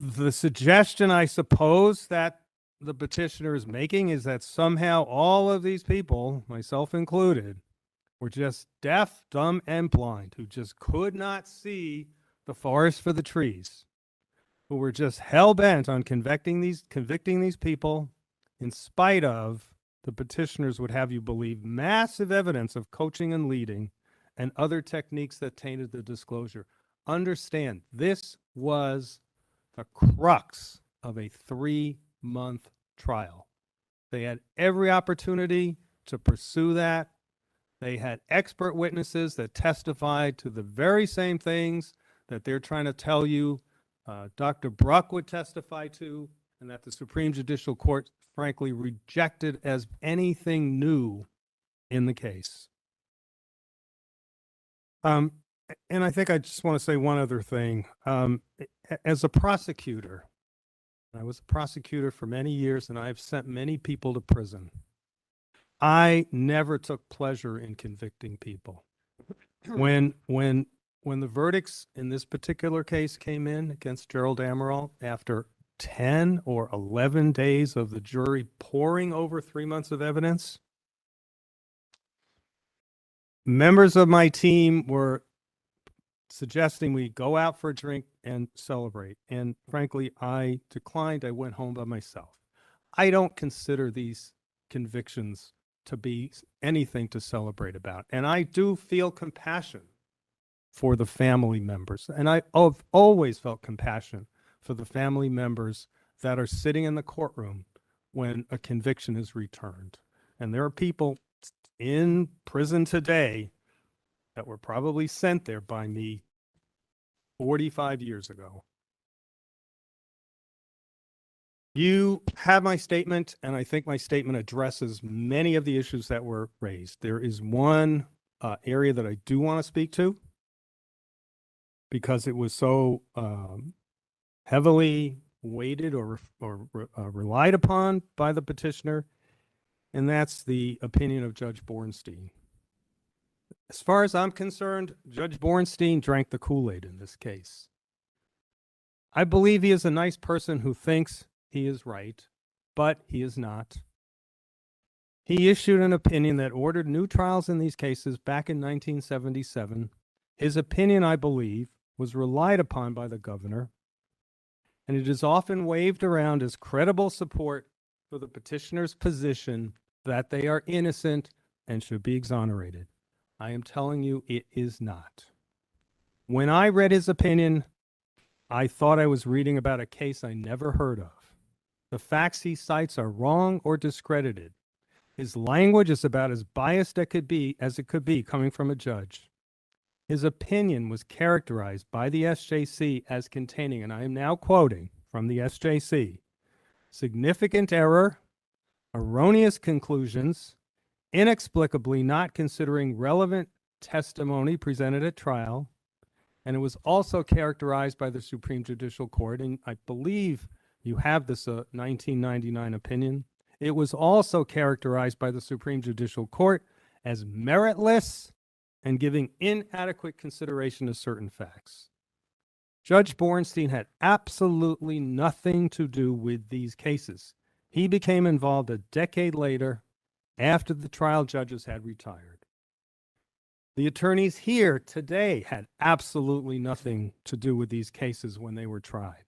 The suggestion, I suppose, that the petitioner is making is that somehow all of these people, myself included, were just deaf, dumb, and blind, who just could not see the forest for the trees, who were just hell-bent on convicting these people in spite of, the petitioners would have you believe, massive evidence of coaching and leading and other techniques that tainted the disclosure. Understand, this was the crux of a 3-month trial. They had every opportunity to pursue that. They had expert witnesses that testified to the very same things that they're trying to tell you Dr. Bruck would testify to, and that the Supreme Judicial Court frankly rejected as anything new in the case. And I think I just want to say one other thing. As a prosecutor, I was a prosecutor for many years, and I've sent many people to prison. I never took pleasure in convicting people. When the verdicts in this particular case came in against Gerald Amirault after 10 or 11 days of the jury poring over 3 months of evidence, members of my team were suggesting we go out for a drink and celebrate. And frankly, I declined. I went home by myself. I don't consider these convictions to be anything to celebrate about. And I do feel compassion for the family members. And I've always felt compassion for the family members that are sitting in the courtroom when a conviction is returned. And there are people in prison today that were probably sent there by me 45 years ago. You have my statement, and I think my statement addresses many of the issues that were raised. There is one area that I do want to speak to because it was so heavily weighted or relied upon by the petitioner, and that's the opinion of Judge Bornstein. As far as I'm concerned, Judge Bornstein drank the Kool-Aid in this case. I believe he is a nice person who thinks he is right, but he is not. He issued an opinion that ordered new trials in these cases back in 1977. His opinion, I believe, was relied upon by the governor, and it is often waved around as credible support for the petitioner's position that they are innocent and should be exonerated. I am telling you, it is not. When I read his opinion, I thought I was reading about a case I never heard of. The facts he cites are wrong or discredited. His language is about as biased as it could be coming from a judge. His opinion was characterized by the SJC as containing, and I am now quoting from the SJC, significant error, erroneous conclusions, inexplicably not considering relevant testimony presented at trial, and it was also characterized by the Supreme Judicial Court, and I believe you have this 1999 opinion. It was also characterized by the Supreme Judicial Court as meritless and giving inadequate consideration to certain facts. Judge Bornstein had absolutely nothing to do with these cases. He became involved a decade later after the trial judges had retired. The attorneys here today had absolutely nothing to do with these cases when they were tried.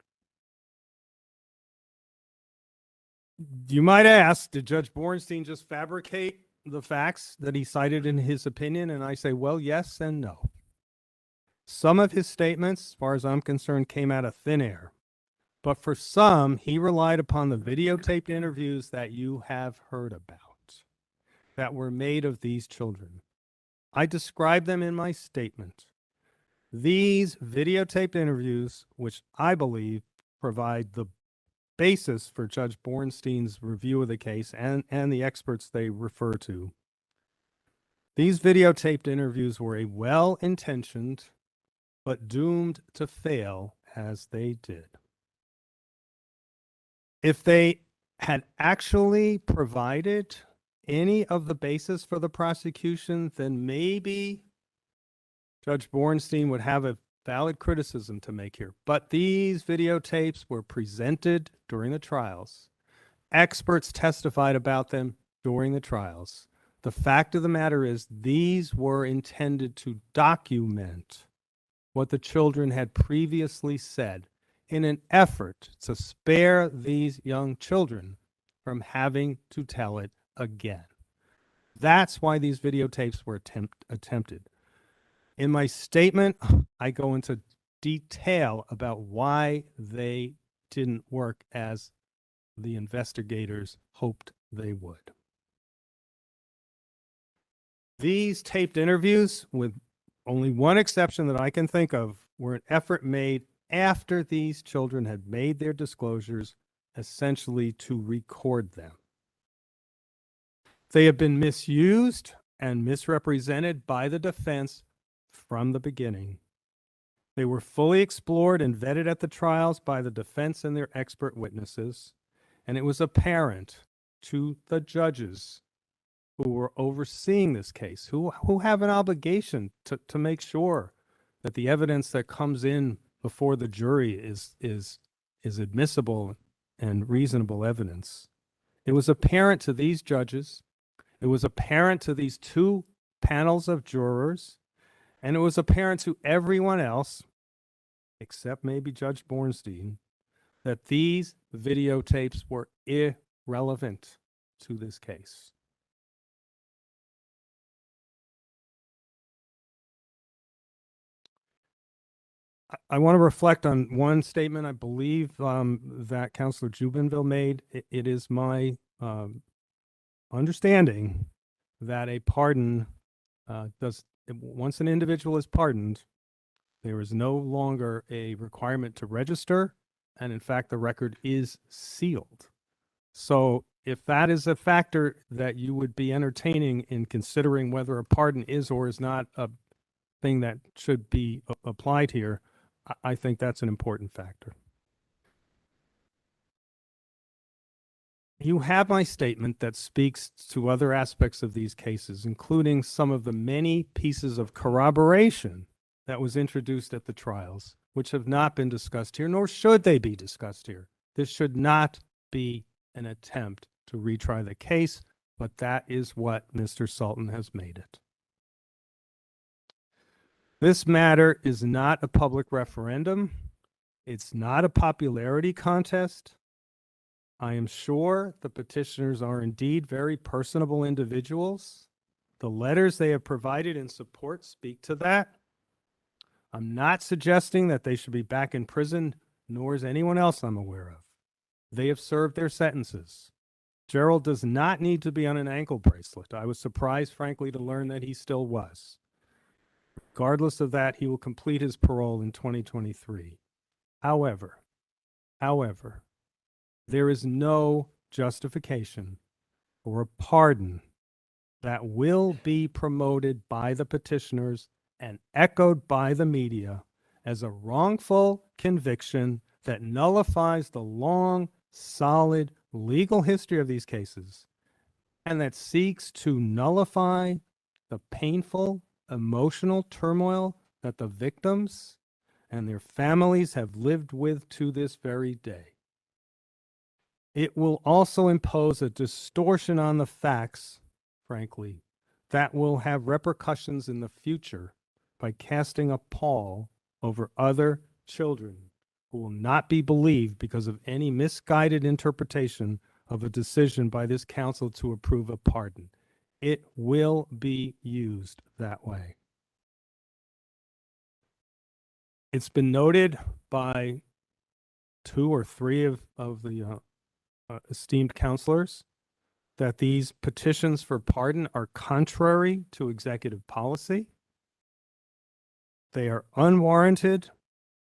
You might ask, did Judge Bornstein just fabricate the facts that he cited in his opinion? And I say, well, yes and no. Some of his statements, as far as I'm concerned, came out of thin air. But for some, he relied upon the videotaped interviews that you have heard about that were made of these children. I described them in my statement. These videotaped interviews, which I believe provide the basis for Judge Bornstein's review of the case and the experts they refer to, These videotaped interviews were a well-intentioned but doomed to fail as they did. If they had actually provided any of the basis for the prosecution, then maybe Judge Bornstein would have a valid criticism to make here. But these videotapes were presented during the trials. Experts testified about them during the trials. The fact of the matter is, these were intended to document what the children had previously said in an effort to spare these young children from having to tell it again. That's why these videotapes were attempted. In my statement, I go into detail about why they didn't work as the investigators hoped they would. These taped interviews, with only one exception that I can think of, were an effort made after these children had made their disclosures, essentially to record them. They have been misused and misrepresented by the defense from the beginning. They were fully explored and vetted at the trials by the defense and their expert witnesses, and it was apparent to the judges who were overseeing this case, who have an obligation to make sure that the evidence that comes in before the jury is admissible and reasonable evidence. It was apparent to these judges, it was apparent to these two panels of jurors, and it was apparent to everyone else, except maybe Judge Bornstein, that these videotapes were irrelevant to this case. I want to reflect on one statement I believe that Councilor Jubinville made. It is my understanding that a pardon once an individual is pardoned, there is no longer a requirement to register, and in fact, the record is sealed. So if that is a factor that you would be entertaining in considering whether a pardon is or is not a thing that should be applied here, I think that's an important factor. You have my statement that speaks to other aspects of these cases, including some of the many pieces of corroboration that was introduced at the trials, which have not been discussed here, nor should they be discussed here. This should not be an attempt to retry the case, but that is what Mr. Sultan has made it. This matter is not a public referendum. It's not a popularity contest. I am sure the petitioners are indeed very personable individuals. The letters they have provided in support speak to that. I'm not suggesting that they should be back in prison, nor is anyone else I'm aware of. They have served their sentences. Gerald does not need to be on an ankle bracelet. I was surprised, frankly, to learn that he still was. Regardless of that, he will complete his parole in 2023. However, there is no justification for a pardon that will be promoted by the petitioners and echoed by the media as a wrongful conviction that nullifies the long, solid legal history of these cases and that seeks to nullify the painful emotional turmoil that the victims and their families have lived with to this very day. It will also impose a distortion on the facts, frankly, that will have repercussions in the future by casting a pall over other children who will not be believed because of any misguided interpretation of a decision by this council to approve a pardon. It will be used that way. It's been noted by 2 or 3 of the esteemed counselors that these petitions for pardon are contrary to executive policy. They are unwarranted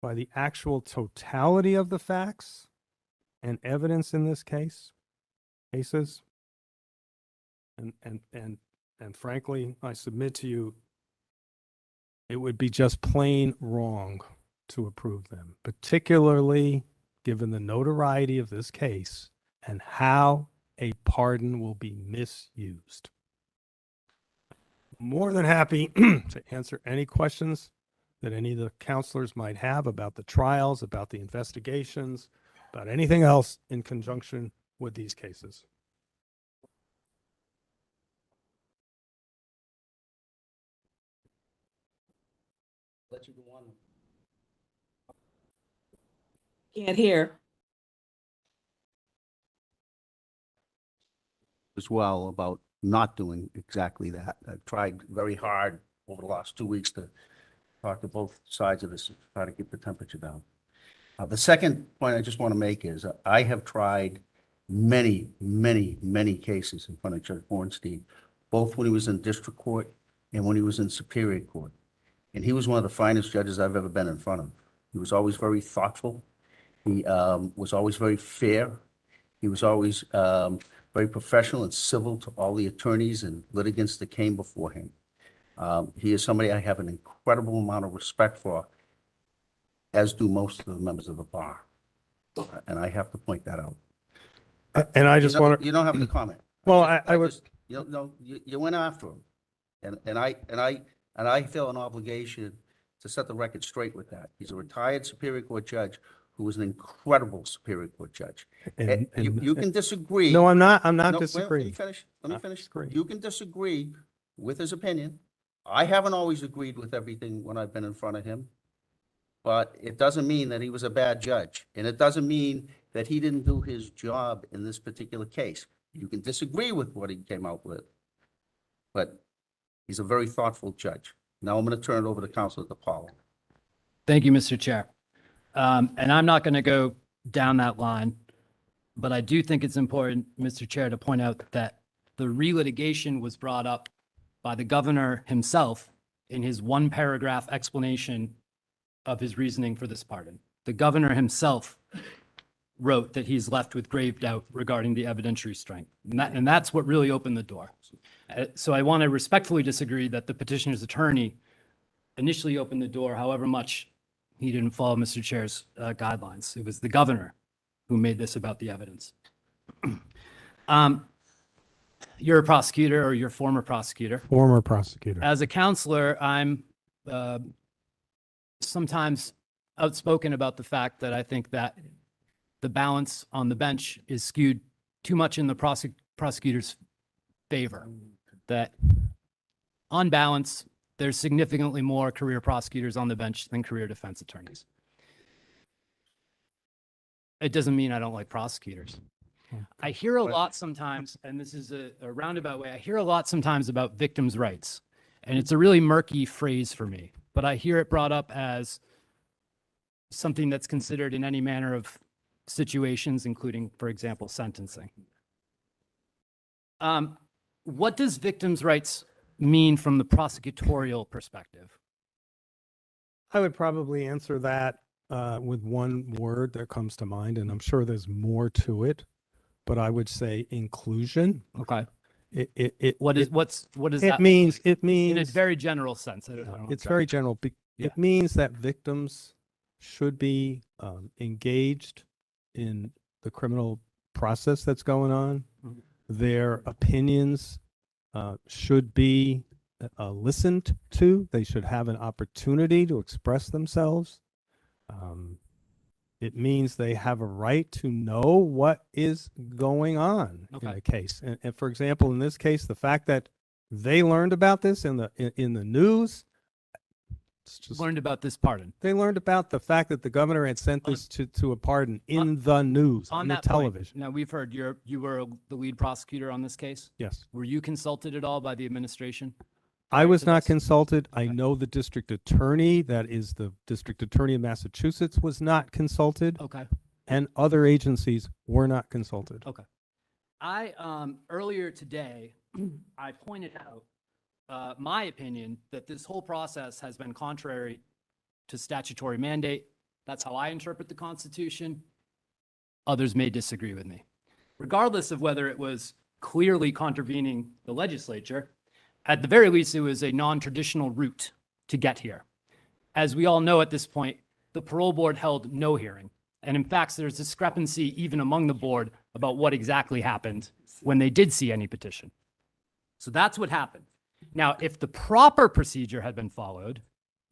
by the actual totality of the facts and evidence in this cases. And And frankly, I submit to you, it would be just plain wrong to approve them, particularly given the notoriety of this case and how a pardon will be misused. More than happy to answer any questions that any of the counselors might have about the trials, about the investigations, about anything else in conjunction with these cases. Let you go on. Can't hear. As well about not doing exactly that. I've tried very hard over the last 2 weeks to talk to both sides of this, try to keep the temperature down. The second point I just want to make is I have tried many, many, many cases in front of Judge Bornstein, both when he was in district court and when he was in Superior Court. And he was one of the finest judges I've ever been in front of. He was always very thoughtful. He was always very fair. He was always very professional and civil to all the attorneys and litigants that came before him. He is somebody I have an incredible amount of respect for, as do most of the members of the bar. And I have to point that out. And I just want to, You don't have to comment. well, I would, You went after him. And I feel an obligation to set the record straight with that. He's a retired Superior Court judge who was an incredible Superior Court judge. and- You can disagree. no, I'm not No, wait, disagreeing. Let me finish. disagree. You can disagree with his opinion. I haven't always agreed with everything when I've been in front of him. But it doesn't mean that he was a bad judge. And it doesn't mean that he didn't do his job in this particular case. You can disagree with what he came out with. But he's a very thoughtful judge. Now I'm going to turn it over to Counselor DePaula. Thank you, Mr. Chair. And I'm not going to go down that line, but I do think it's important, Mr. Chair, to point out that the relitigation was brought up by the governor himself in his one-paragraph explanation of his reasoning for this pardon. The governor himself wrote that he's left with grave doubt regarding the evidentiary strength. And that's what really opened the door. So I want to respectfully disagree that the petitioner's attorney initially opened the door, however much he didn't follow Mr. Chair's guidelines. It was the governor who made this about the evidence. You're a prosecutor, or you're a former prosecutor. Former prosecutor. As a counselor, I'm sometimes outspoken about the fact that I think that the balance on the bench is skewed too much in the prosecutor's favor. That on balance, there's significantly more career prosecutors on the bench than career defense attorneys. It doesn't mean I don't like prosecutors. I hear a lot sometimes, and this is a roundabout way, I hear a lot sometimes about victims' rights. And it's a really murky phrase for me, but I hear it brought up as something that's considered in any manner of situations, including, for example, sentencing. What does victims' rights mean from the prosecutorial perspective? I would probably answer that with one word that comes to mind, and I'm sure there's more to it, but I would say inclusion. Okay. What does that mean? It It mean? In a means very general sense. I don't it's very general. Yeah. It means that victims should be engaged in the criminal process that's going on. Mhm. Their opinions should be listened to. They should have an opportunity to express themselves. It means they have a right to know what is going on in Okay. a case. And for example, in this case, the fact that they learned about this in the news, it's just, Learned about this pardon. they learned about the fact that the governor had sent this to a pardon in the news, On on the that point, television. now we've heard you were the lead prosecutor on this case. Yes. Were you consulted at all by the administration? I prior was to not this? consulted. I Okay. know the district attorney, that is the district attorney of Massachusetts, was not consulted, Okay. and other agencies were not consulted. Okay. I, earlier today, I pointed out my opinion that this whole process has been contrary to statutory mandate. That's how I interpret the Constitution. Others may disagree with me. Regardless of whether it was clearly contravening the legislature, at the very least, it was a non-traditional route to get here. As we all know at this point, the parole board held no hearing. And in fact, there's discrepancy even among the board about what exactly happened when they did see any petition. So that's what happened. Now, if the proper procedure had been followed,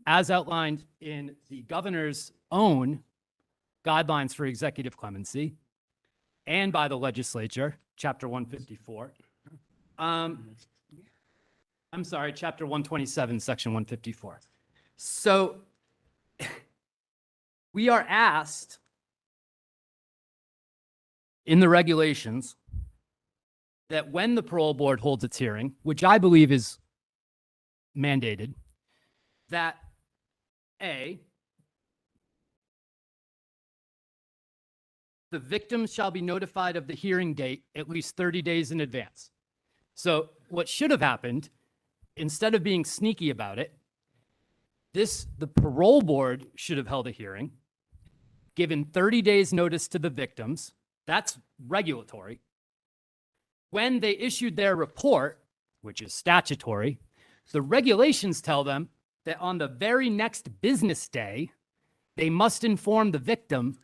as outlined in the governor's own guidelines for executive clemency and by the legislature, chapter 154, I'm sorry, chapter 127, section 154. So we are asked in the regulations that when the parole board holds its hearing, which I believe is mandated, that A, the victim shall be notified of the hearing date at least 30 days in advance. So what should have happened, instead of being sneaky about it, the parole board should have held a hearing, given 30 days notice to the victims. That's regulatory. When they issued their report, which is statutory, the regulations tell them that on the very next business day, they must inform the victim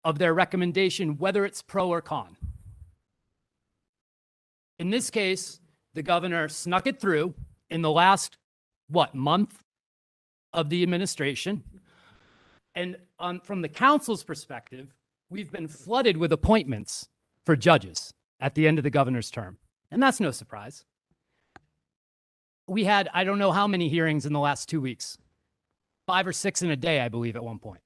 of their recommendation, whether it's pro or con. In this case, the governor snuck it through in the last, month of the administration. And from the council's perspective, we've been flooded with appointments for judges at the end of the governor's term. And that's no surprise. We had, I don't know how many hearings in the last 2 weeks, 5 or 6 in a day, I believe, at one point.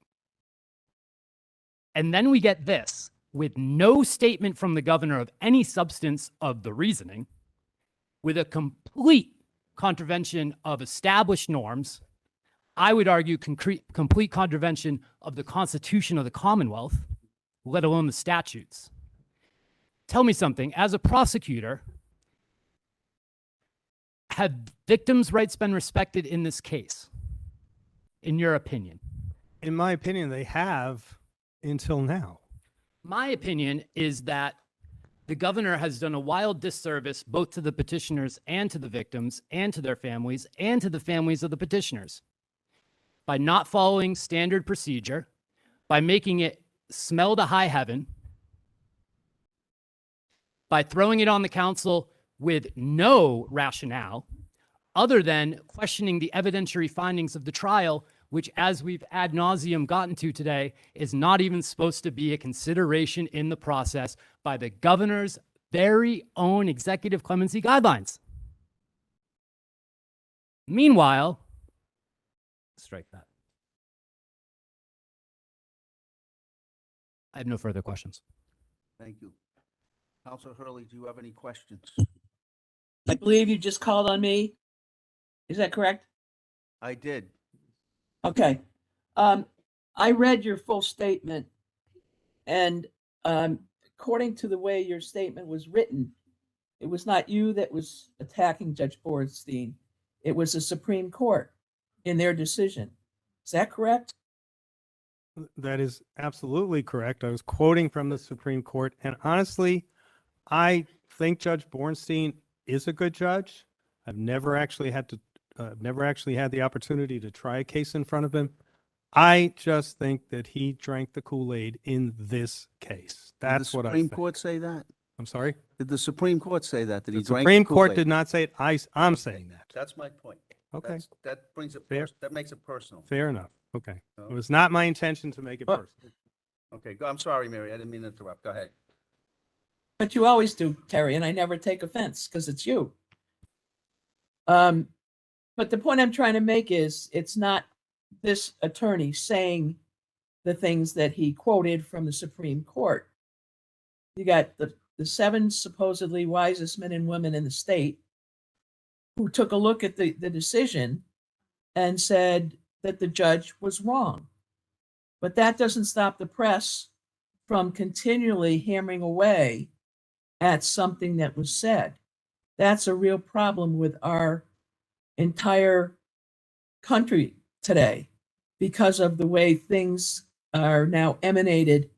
And then we get this with no statement from the governor of any substance of the reasoning, with a complete contravention of established norms. I would argue complete contravention of the Constitution of the Commonwealth, let alone the statutes. Tell me something, as a prosecutor, have victims' rights been respected in this case, in your opinion? In my opinion, they have until now. My opinion is that the governor has done a wild disservice both to the petitioners and to the victims and to their families and to the families of the petitioners by not following standard procedure, by making it smell to high heaven, by throwing it on the council with no rationale other than questioning the evidentiary findings of the trial, which, as we've ad nauseum gotten to today, is not even supposed to be a consideration in the process by the governor's very own executive clemency guidelines. Meanwhile, strike that. I have no further questions. Thank you. Counselor Hurley, do you have any questions? I believe you just called on me. Is that correct? I did. Okay. I read your full statement, and according to the way your statement was written, it was not you that was attacking Judge Bornstein. It was the Supreme Court in their decision. Is that correct? That is absolutely correct. I was quoting from the Supreme Court, and honestly, I think Judge Bornstein is a good judge. I've never actually had the opportunity to try a case in front of him. I just think that he drank the Kool-Aid in this case. That's what I think. Did the Supreme Court say that? I'm sorry? Did the Supreme Court say that? That he The drank Supreme the Court Kool-Aid? did not say it. I'm saying that. That's my point. Okay. That brings it, Fair. that makes it personal. Fair enough. Okay. No. It was not my intention to make it Well- personal. Okay, I'm sorry, Mary, I didn't mean to interrupt. Go ahead. But you always do, Terry, and I never take offense because it's you. But the point I'm trying to make is it's not this attorney saying the things that he quoted from the Supreme Court. You got the 7 supposedly wisest men and women in the state who took a look at the decision and said that the judge was wrong. But that doesn't stop the press from continually hammering away at something that was said. That's a real problem with our entire country today because of the way things are now emanated,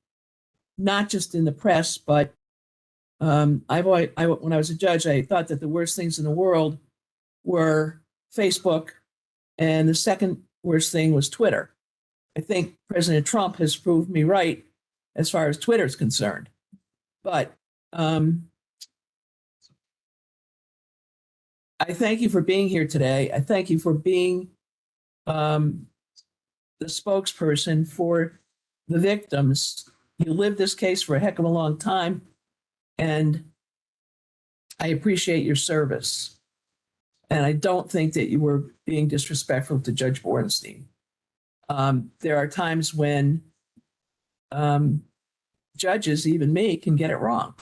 not just in the press, but when I was a judge, I thought that the worst things in the world were Facebook, and the second worst thing was Twitter. I think President Trump has proved me right as far as Twitter is concerned. But I thank you for being here today. I thank you for being the spokesperson for the victims. You lived this case for a heck of a long time, and I appreciate your service. And I don't think that you were being disrespectful to Judge Bornstein. There are times when judges, even me, can get it wrong.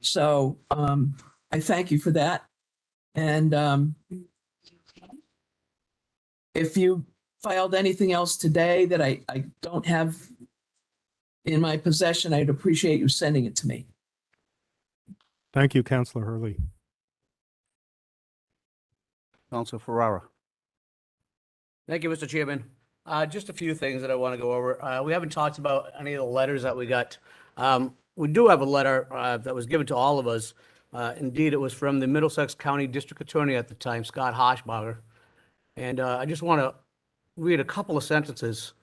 So I thank you for that. And if you filed anything else today that I don't have in my possession, I'd appreciate you sending it to me. Thank you, Counselor Hurley. Council Ferrara. Thank you, Mr. Chairman. Just a few things that I want to go over. We haven't talked about any of the letters that we got. We do have a letter that was given to all of us. Indeed, it was from the Middlesex County District Attorney at the time, Scott Hoshbacher. And I just want to read a couple of sentences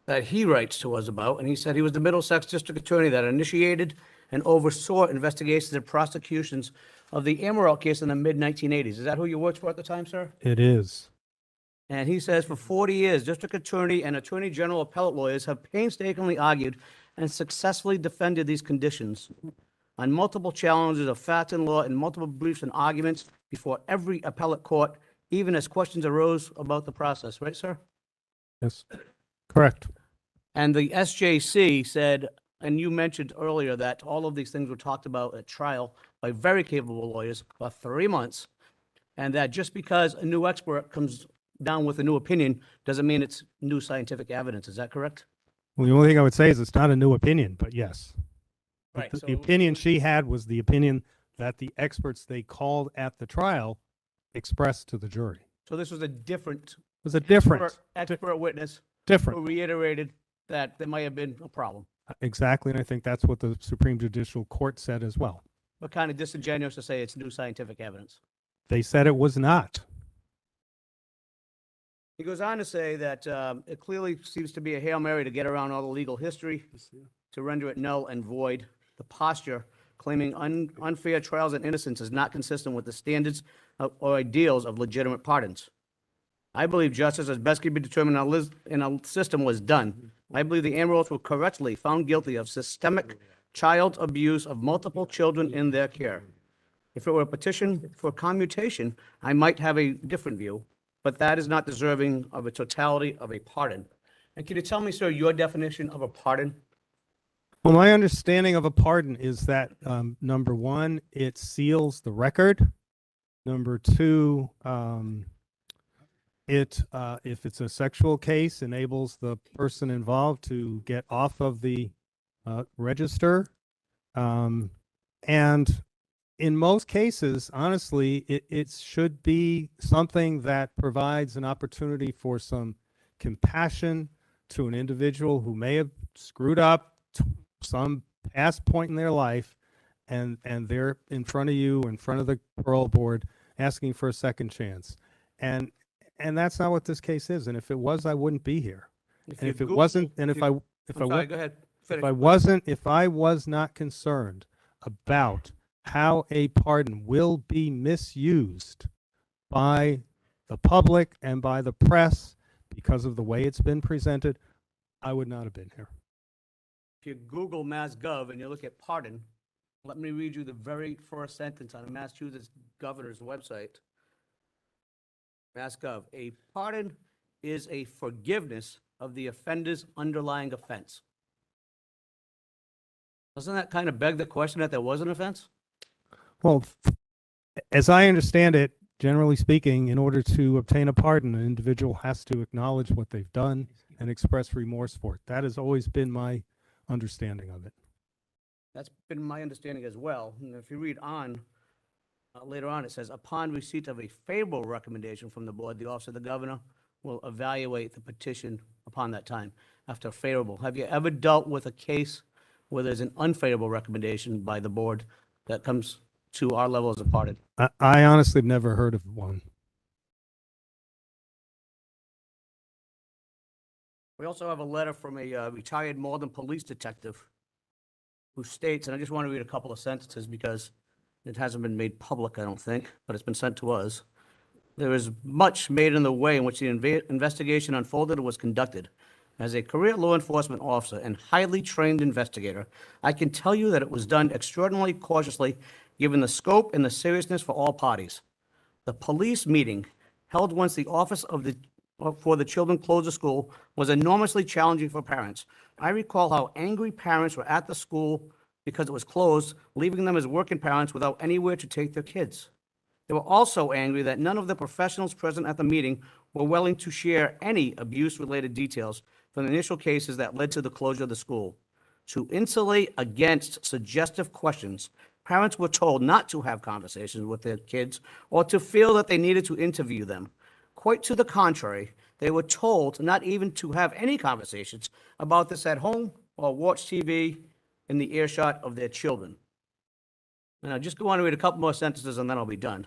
that he writes to us about. And he said he was the Middlesex District Attorney that initiated and oversaw investigations and prosecutions of the Amirault case in the mid-1980s. Is that who you worked for at the time, sir? It is. And he says, for 40 years, District Attorney and Attorney General appellate lawyers have painstakingly argued and successfully defended these conditions on multiple challenges of fact and law and multiple briefs and arguments before every appellate court, even as questions arose about the process. Right, sir? Yes. Correct. And the SJC said, and you mentioned earlier that all of these things were talked about at trial by very capable lawyers for 3 months, and that just because a new expert comes down with a new opinion doesn't mean it's new scientific evidence. Is that correct? Well, the only thing I would say is it's not a new opinion, but yes. Right. The opinion she had was the opinion that the experts they called at the trial expressed to the jury. So this was a different It was a different, expert witness different. who reiterated that there might have been a problem. Exactly, and I think that's what the Supreme Judicial Court said as well. But kind of disingenuous to say it's new scientific evidence. They said it was not. He goes on to say that it clearly seems to be a Hail Mary to get around all the legal history, to render it null and void. The posture claiming unfair trials and innocence is not consistent with the standards or ideals of legitimate pardons. I believe justice as best can be determined in a system was done. I believe the Amiraults were correctly found guilty of systemic child abuse of multiple children in their care. If it were a petition for commutation, I might have a different view, but that is not deserving of a totality of a pardon. And can you tell me, sir, your definition of a pardon? Well, my understanding of a pardon is that, number one, it seals the record. Number two, if it's a sexual case, enables the person involved to get off of the register. And in most cases, honestly, it should be something that provides an opportunity for some compassion to an individual who may have screwed up some past point in their life, and they're in front of you, in front of the parole board, asking for a second chance. And that's not what this case is. And if it was, I wouldn't be here. And if it wasn't, and if I was not concerned about how a pardon will be misused by the public and by the press because of the way it's been presented, I would not have been here. If you Google MassGov and you look at pardon, let me read you the very first sentence on the Massachusetts governor's website. MassGov, a pardon is a forgiveness of the offender's underlying offense. Doesn't that kind of beg the question that there was an offense? Well, as I understand it, generally speaking, in order to obtain a pardon, an individual has to acknowledge what they've done and express remorse for it. That has always been my understanding of it. That's been my understanding as well. And if you read on, later on, it says, upon receipt of a favorable recommendation from the board, the office of the governor will evaluate the petition upon that time after favorable. Have you ever dealt with a case where there's an unfavorable recommendation by the board that comes to our level as a pardon? I honestly have never heard of one. We also have a letter from a retired Malden police detective who states, and I just want to read a couple of sentences because it hasn't been made public, I don't think, but it's been sent to us. There is much made in the way in which the investigation unfolded and was conducted. As a career law enforcement officer and highly trained investigator, I can tell you that it was done extraordinarily cautiously, given the scope and the seriousness for all parties. The police meeting held once the office of the for the children closed the school was enormously challenging for parents. I recall how angry parents were at the school because it was closed, leaving them as working parents without anywhere to take their kids. They were also angry that none of the professionals present at the meeting were willing to share any abuse-related details from the initial cases that led to the closure of the school. To insulate against suggestive questions, parents were told not to have conversations with their kids or to feel that they needed to interview them. Quite to the contrary, they were told not even to have any conversations about this at home or watch TV in the earshot of their children. And I'll just go on to read a couple more sentences and then I'll be done.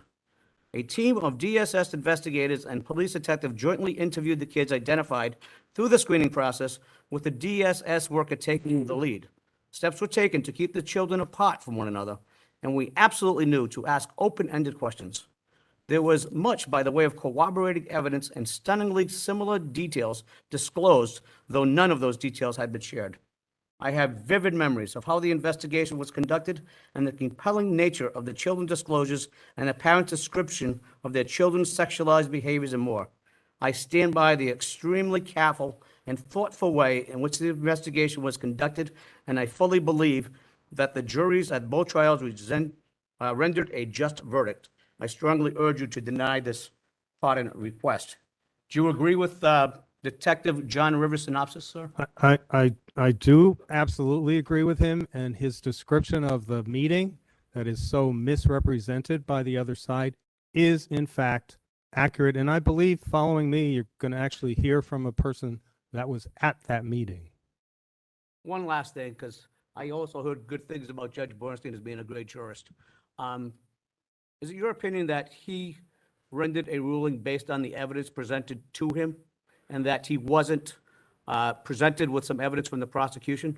A team of DSS investigators and police detective jointly interviewed the kids identified through the screening process, with the DSS worker taking the lead. Steps were taken to keep the children apart from one another, and we absolutely knew to ask open-ended questions. There was much by the way of corroborating evidence and stunningly similar details disclosed, though none of those details had been shared. I have vivid memories of how the investigation was conducted and the compelling nature of the children's disclosures and the parents' description of their children's sexualized behaviors and more. I stand by the extremely careful and thoughtful way in which the investigation was conducted, and I fully believe that the juries at both trials rendered a just verdict. I strongly urge you to deny this pardon request. Do you agree with Detective John Rivers' synopsis, sir? I do absolutely agree with him, and his description of the meeting that is so misrepresented by the other side is in fact accurate. And I believe following me, you're going to actually hear from a person that was at that meeting. One last thing, because I also heard good things about Judge Bornstein as being a great jurist. Is it your opinion that he rendered a ruling based on the evidence presented to him and that he wasn't presented with some evidence from the prosecution?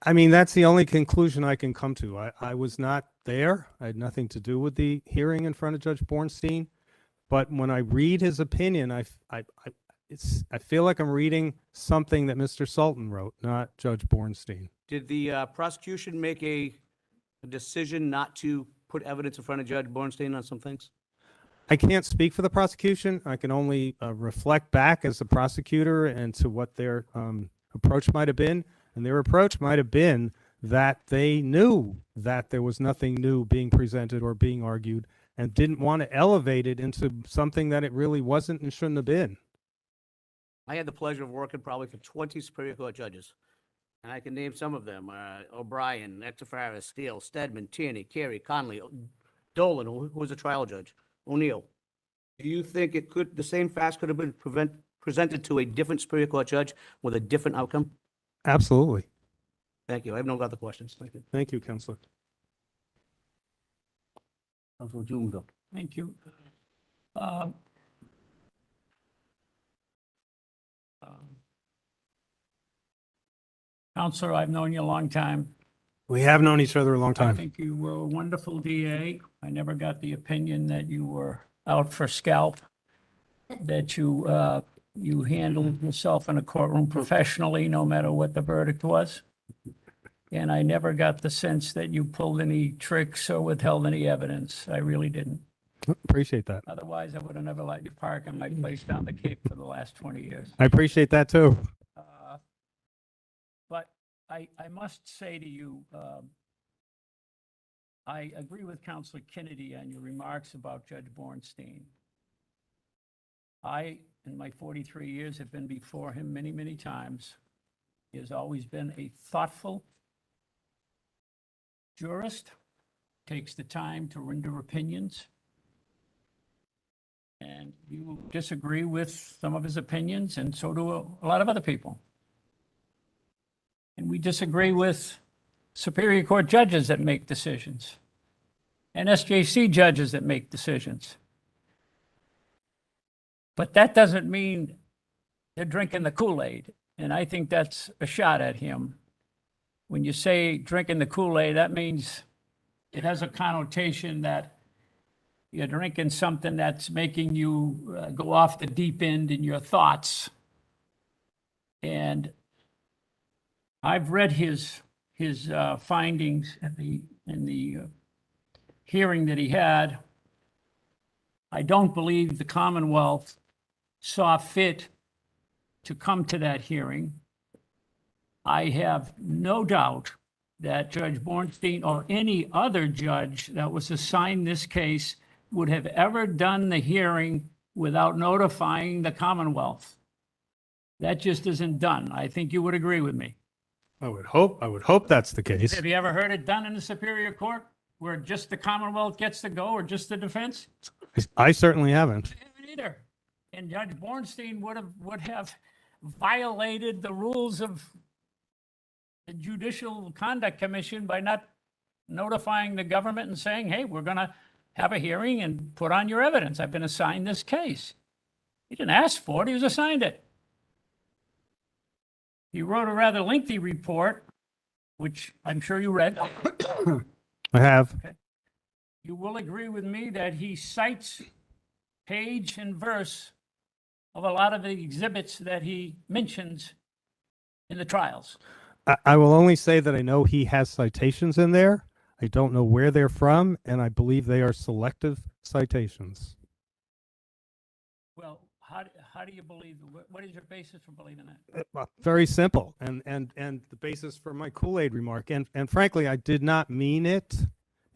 I mean, that's the only conclusion I can come to. I was not there. I had nothing to do with the hearing in front of Judge Bornstein. But when I read his opinion, I feel like I'm reading something that Mr. Sultan wrote, not Judge Bornstein. Did the prosecution make a decision not to put evidence in front of Judge Bornstein on some things? I can't speak for the prosecution. I can only reflect back as a prosecutor and to what their approach might have been. And their approach might have been that they knew that there was nothing new being presented or being argued and didn't want to elevate it into something that it really wasn't and shouldn't have been. I had the pleasure of working probably for 20 Superior Court judges, and I can name some of them: O'Brien, Exafaris, Steele, Stedman, Tierney, Carey, Conley, Dolan, who was a trial judge, O'Neill. Do you think the same facts could have been presented to a different Superior Court judge with a different outcome? Absolutely. Thank you. I have no other questions. Thank you. Thank you, Counselor. Councilor Jungo. Thank you. Counselor, I've known you a long time. We have known each other a long I time. think you were a wonderful DA. I never got the opinion that you were out for scalp, that you handled yourself in a courtroom professionally, no matter what the verdict was. And I never got the sense that you pulled any tricks or withheld any evidence. I really didn't. Appreciate that. Otherwise, I would have never let you park in my place down the Cape for the last 20 years. I appreciate that too. But I must say to you, I agree with Counselor Kennedy on your remarks about Judge Bornstein. I, in my 43 years, have been before him many, many times. He has always been a thoughtful jurist, takes the time to render opinions. And you disagree with some of his opinions, and so do a lot of other people. And we disagree with Superior Court judges that make decisions, and SJC judges that make decisions. But that doesn't mean they're drinking the Kool-Aid. And I think that's a shot at him. When you say drinking the Kool-Aid, that means it has a connotation that you're drinking something that's making you go off the deep end in your thoughts. And I've read his findings in the hearing that he had. I don't believe the Commonwealth saw fit to come to that hearing. I have no doubt that Judge Bornstein or any other judge that was assigned this case would have ever done the hearing without notifying the Commonwealth. That just isn't done. I think you would agree with me. I would hope that's the case. Have you ever heard it done in the Superior Court where just the Commonwealth gets to go or just the defense? I certainly haven't. I haven't either. And Judge Bornstein would have violated the rules of the Judicial Conduct Commission by not notifying the government and saying, hey, we're going to have a hearing and put on your evidence. I've been assigned this case. He didn't ask for it. He was assigned it. He wrote a rather lengthy report, which I'm sure you read. I have. Okay. You will agree with me that he cites page and verse of a lot of the exhibits that he mentions in the trials. I will only say that I know he has citations in there. I don't know where they're from, and I believe they are selective citations. Well, how do you believe, what is your basis for believing that? Well, very simple, and the basis for my Kool-Aid remark, and frankly, I did not mean it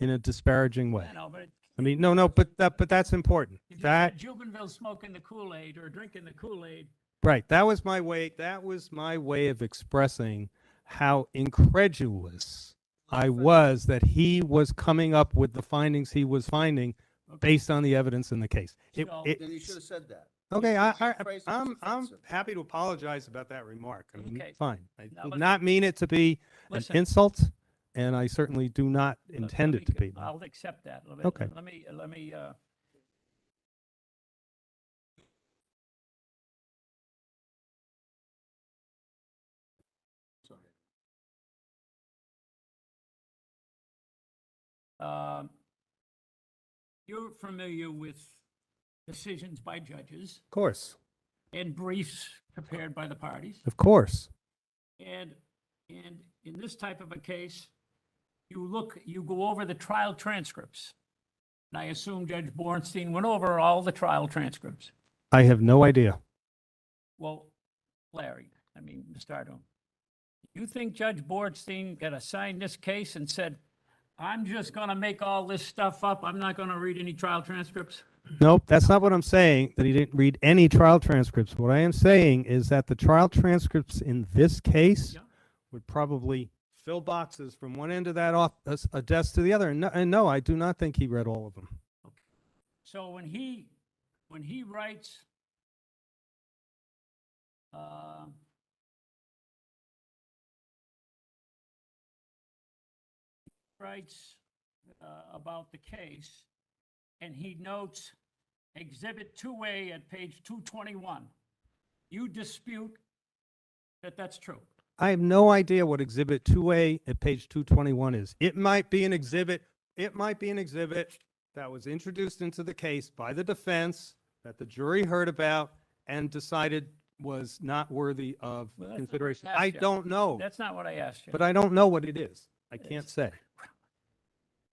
in a disparaging way. I know, but I mean, no, but that's important. if you That said Jubenville smoking the Kool-Aid or drinking the Kool-Aid, right, that was my way. That was my way of expressing how incredulous I was that he was coming up with the findings he was finding based on the evidence in the case. Then you should have said that. Okay, Phrase it I'm offensive. happy to apologize about that remark. I mean, Okay. fine. I Now did listen- not mean it to be listen. an insult, and I certainly do not intend it to be. I'll accept that. Okay. Let me, you're familiar with decisions by judges Of course, and briefs prepared by the parties. of course. And in this type of a case, you go over the trial transcripts. And I assume Judge Bornstein went over all the trial transcripts. I have no idea. Well, Mr. Ardone, you think Judge Bornstein got assigned this case and said, I'm just going to make all this stuff up. I'm not going to read any trial transcripts? Nope, that's not what I'm saying, that he didn't read any trial transcripts. What I am saying is that the trial transcripts in this case Yeah. would probably fill boxes from one end of that a desk to the other. And no, I do not think he read all of them. So when he writes, about the case, and he notes Exhibit 2A at page 221, you dispute that that's true? I have no idea what Exhibit 2A at page 221 is. It might be an exhibit that was introduced into the case by the defense that the jury heard about and decided was not worthy of Well, that's not what consideration. I asked I you. don't know, That's not what I asked you. but I don't know what it is. I can't say.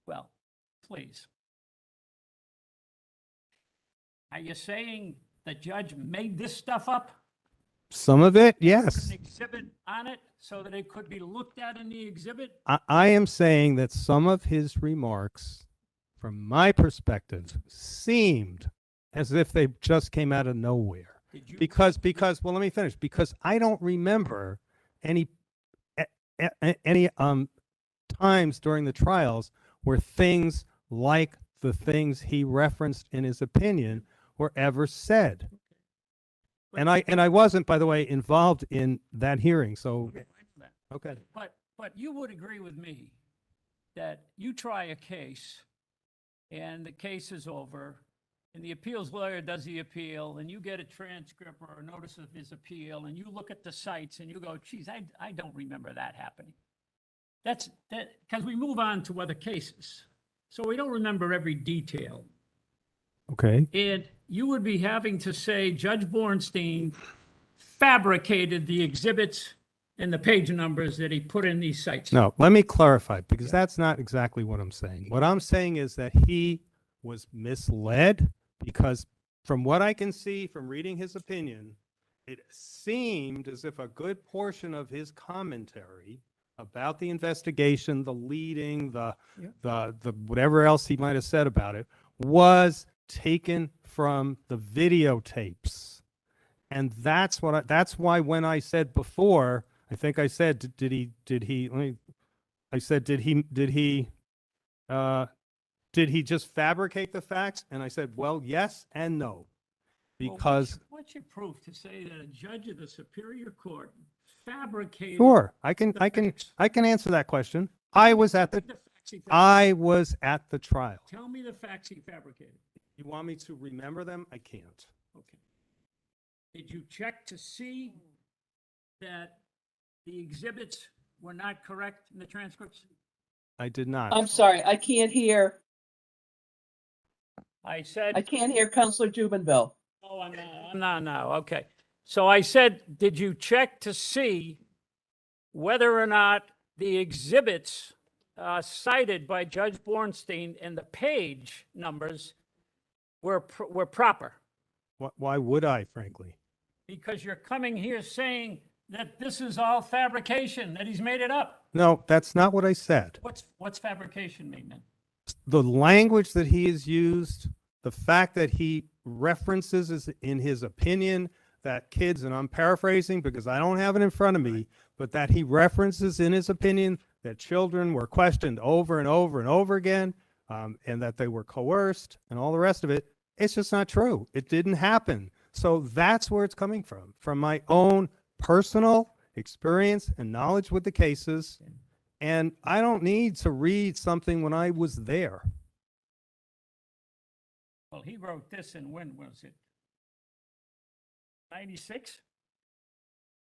Well, please. Are you saying the judge made this stuff up? Some of it, Put yes. an exhibit on it so that it could be looked at in the exhibit? I am saying that some of his remarks, from my perspective, seemed as if they just came out of nowhere. Did you? Because, well, let me finish. Because I don't remember any times during the trials where things like the things he referenced in his opinion were ever said. And I wasn't, by the way, involved in that hearing. So, okay. But you would agree with me that you try a case and the case is over and the appeals lawyer does the appeal, and you get a transcript or a notice of his appeal, and you look at the sites and you go, geez, I don't remember that happening. That's that, because we move on to other cases. So we don't remember every detail. Okay. And you would be having to say Judge Bornstein fabricated the exhibits and the page numbers that he put in these sites. No, let me clarify, because that's not exactly what I'm saying. What I'm saying is that he was misled, because from what I can see from reading his opinion, it seemed as if a good portion of his commentary about the investigation, the leading, the whatever else he might have said about it, was taken from the videotapes. And that's why when I said before, I think I said, did he just fabricate the facts? And I said, well, yes and no, Well, because what's your proof to say that a judge of the Superior Court fabricated? sure, I the facts? can answer that question. I was at the trial. Tell me the facts he fabricated. You want me to remember them? I can't. Okay. Did you check to see that the exhibits were not correct in the transcripts? I did not. I'm sorry, I can't hear I said, Counselor Jubinville. oh, no, okay. So I said, did you check to see whether or not the exhibits cited by Judge Bornstein and the page numbers were proper? Why would I, frankly? Because you're coming here saying that this is all fabrication, that he's made it up. No, that's not what I said. What's fabrication mean then? The language that he has used, the fact that he references in his opinion that kids, and I'm paraphrasing because I don't have it in front of me, but that he references in his opinion that children were questioned over and over and over again, and that they were coerced and all the rest of it. It's just not true. It didn't happen. So that's where it's coming from my own personal experience and knowledge with the cases. And I don't need to read something when I was there. Well, he wrote this in, when was it? 96?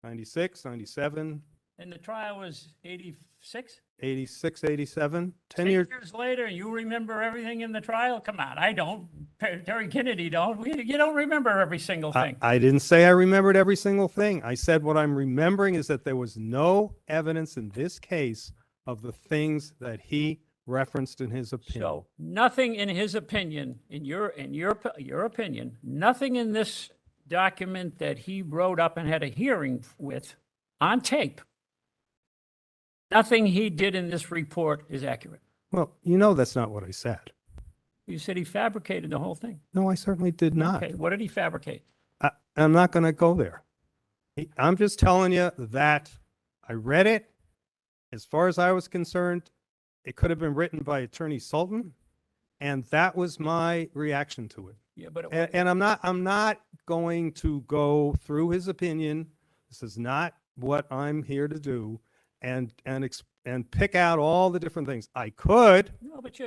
96, 97, And the trial was 86? 86, 87, 10 10 years. years later, you remember everything in the trial? Come on, I don't. Terry Kennedy don't. You don't remember every single thing. I didn't say I remembered every single thing. I said what I'm remembering is that there was no evidence in this case of the things that he referenced in his opinion. So nothing in his opinion, in your opinion, nothing in this document that he wrote up and had a hearing with on tape, nothing he did in this report is accurate. Well, that's not what I said. You said he fabricated the whole thing. No, I certainly did not. Okay, what did he fabricate? I'm not going to go there. I'm just telling you that I read it. As far as I was concerned, it could have been written by Attorney Sultan, and that was my reaction to it. Yeah, but And I'm not going to go through his opinion. This is not what I'm here to do, and pick out all the different things. I could. no, but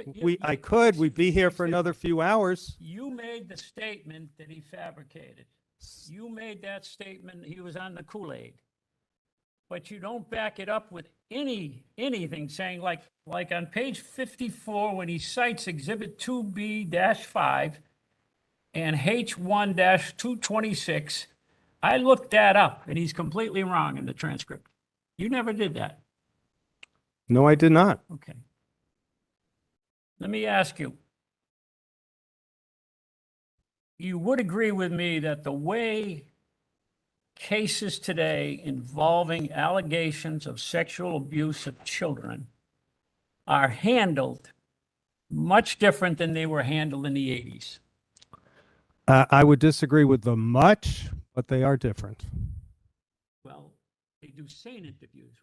We'd be here for another few hours. You made the statement that he fabricated. You made that statement, he was on the Kool-Aid. But you don't back it up with anything saying like on page 54, when he cites exhibit 2B-5 and H1-226, I looked that up and he's completely wrong in the transcript. You never did that. No, I did not. Okay. Let me ask you. You would agree with me that the way cases today involving allegations of sexual abuse of children are handled much different than they were handled in the 80s. I would disagree with the much, but they are different. Well, they do SANE interviews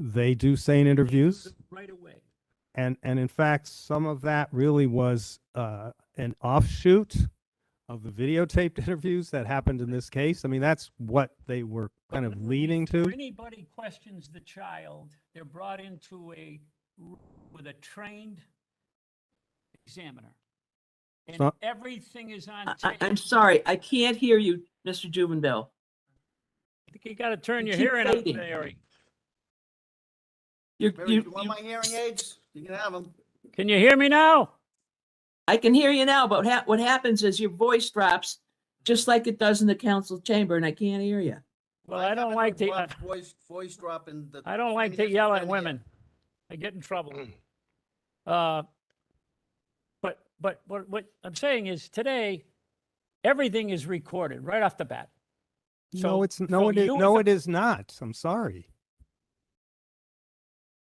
They do SANE interviews. right away. And in fact, some of that really was an offshoot of the videotaped interviews that happened in this case. I mean, that's what they were kind of leading to. If anybody questions the child, they're brought into a room with a trained examiner. And So- everything is on I, tape. I'm sorry, I can't hear you, Mr. Jubenville. I think you got to turn You your keep hearing up, fading. Larry. You're, Barry, if you want my hearing aids, you can have them. Can you hear me now? I can hear you now, but what happens is your voice drops just like it does in the council chamber, and I can't hear you. Well, I don't haven't like heard to, voice drop in the. I don't like 20 to years yell I've at been here. women. I get in trouble. But what I'm saying is today, everything is recorded right off the bat. No, it's, so no, it is, you as no, a- it is not. I'm sorry.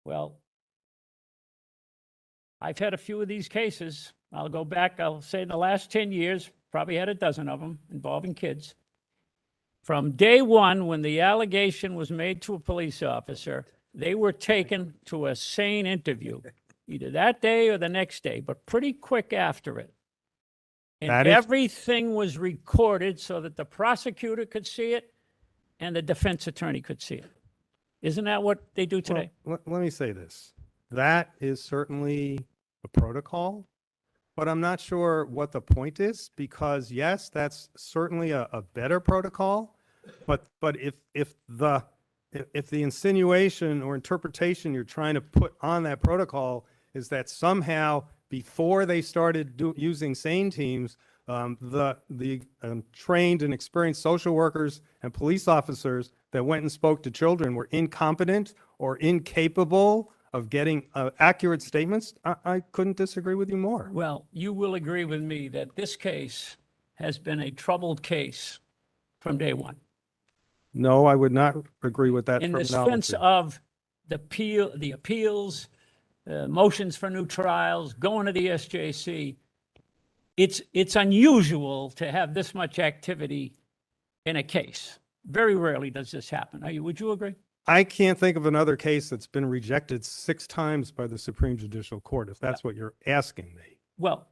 Well, I've had a few of these cases. I'll go back, I'll say in the last 10 years, probably had a dozen of them involving kids. From day one, when the allegation was made to a police officer, they were taken to a sane interview, either that day or the next day, but pretty quick after it. And That is- everything was recorded so that the prosecutor could see it and the defense attorney could see it. Isn't that what they do today? Well, let me say this. That is certainly a protocol, but I'm not sure what the point is because yes, that's certainly a better protocol. But if the insinuation or interpretation you're trying to put on that protocol is that somehow before they started using SANE teams, the trained and experienced social workers and police officers that went and spoke to children were incompetent or incapable of getting accurate statements, I couldn't disagree with you more. Well, you will agree with me that this case has been a troubled case from day one. No, I would not agree with that In the terminology. sense of the appeals, motions for new trials, going to the SJC. It's unusual to have this much activity in a case. Very rarely does this happen. Would you agree? I can't think of another case that's been rejected 6 times by the Supreme Judicial Court, if that's what you're asking me. Well,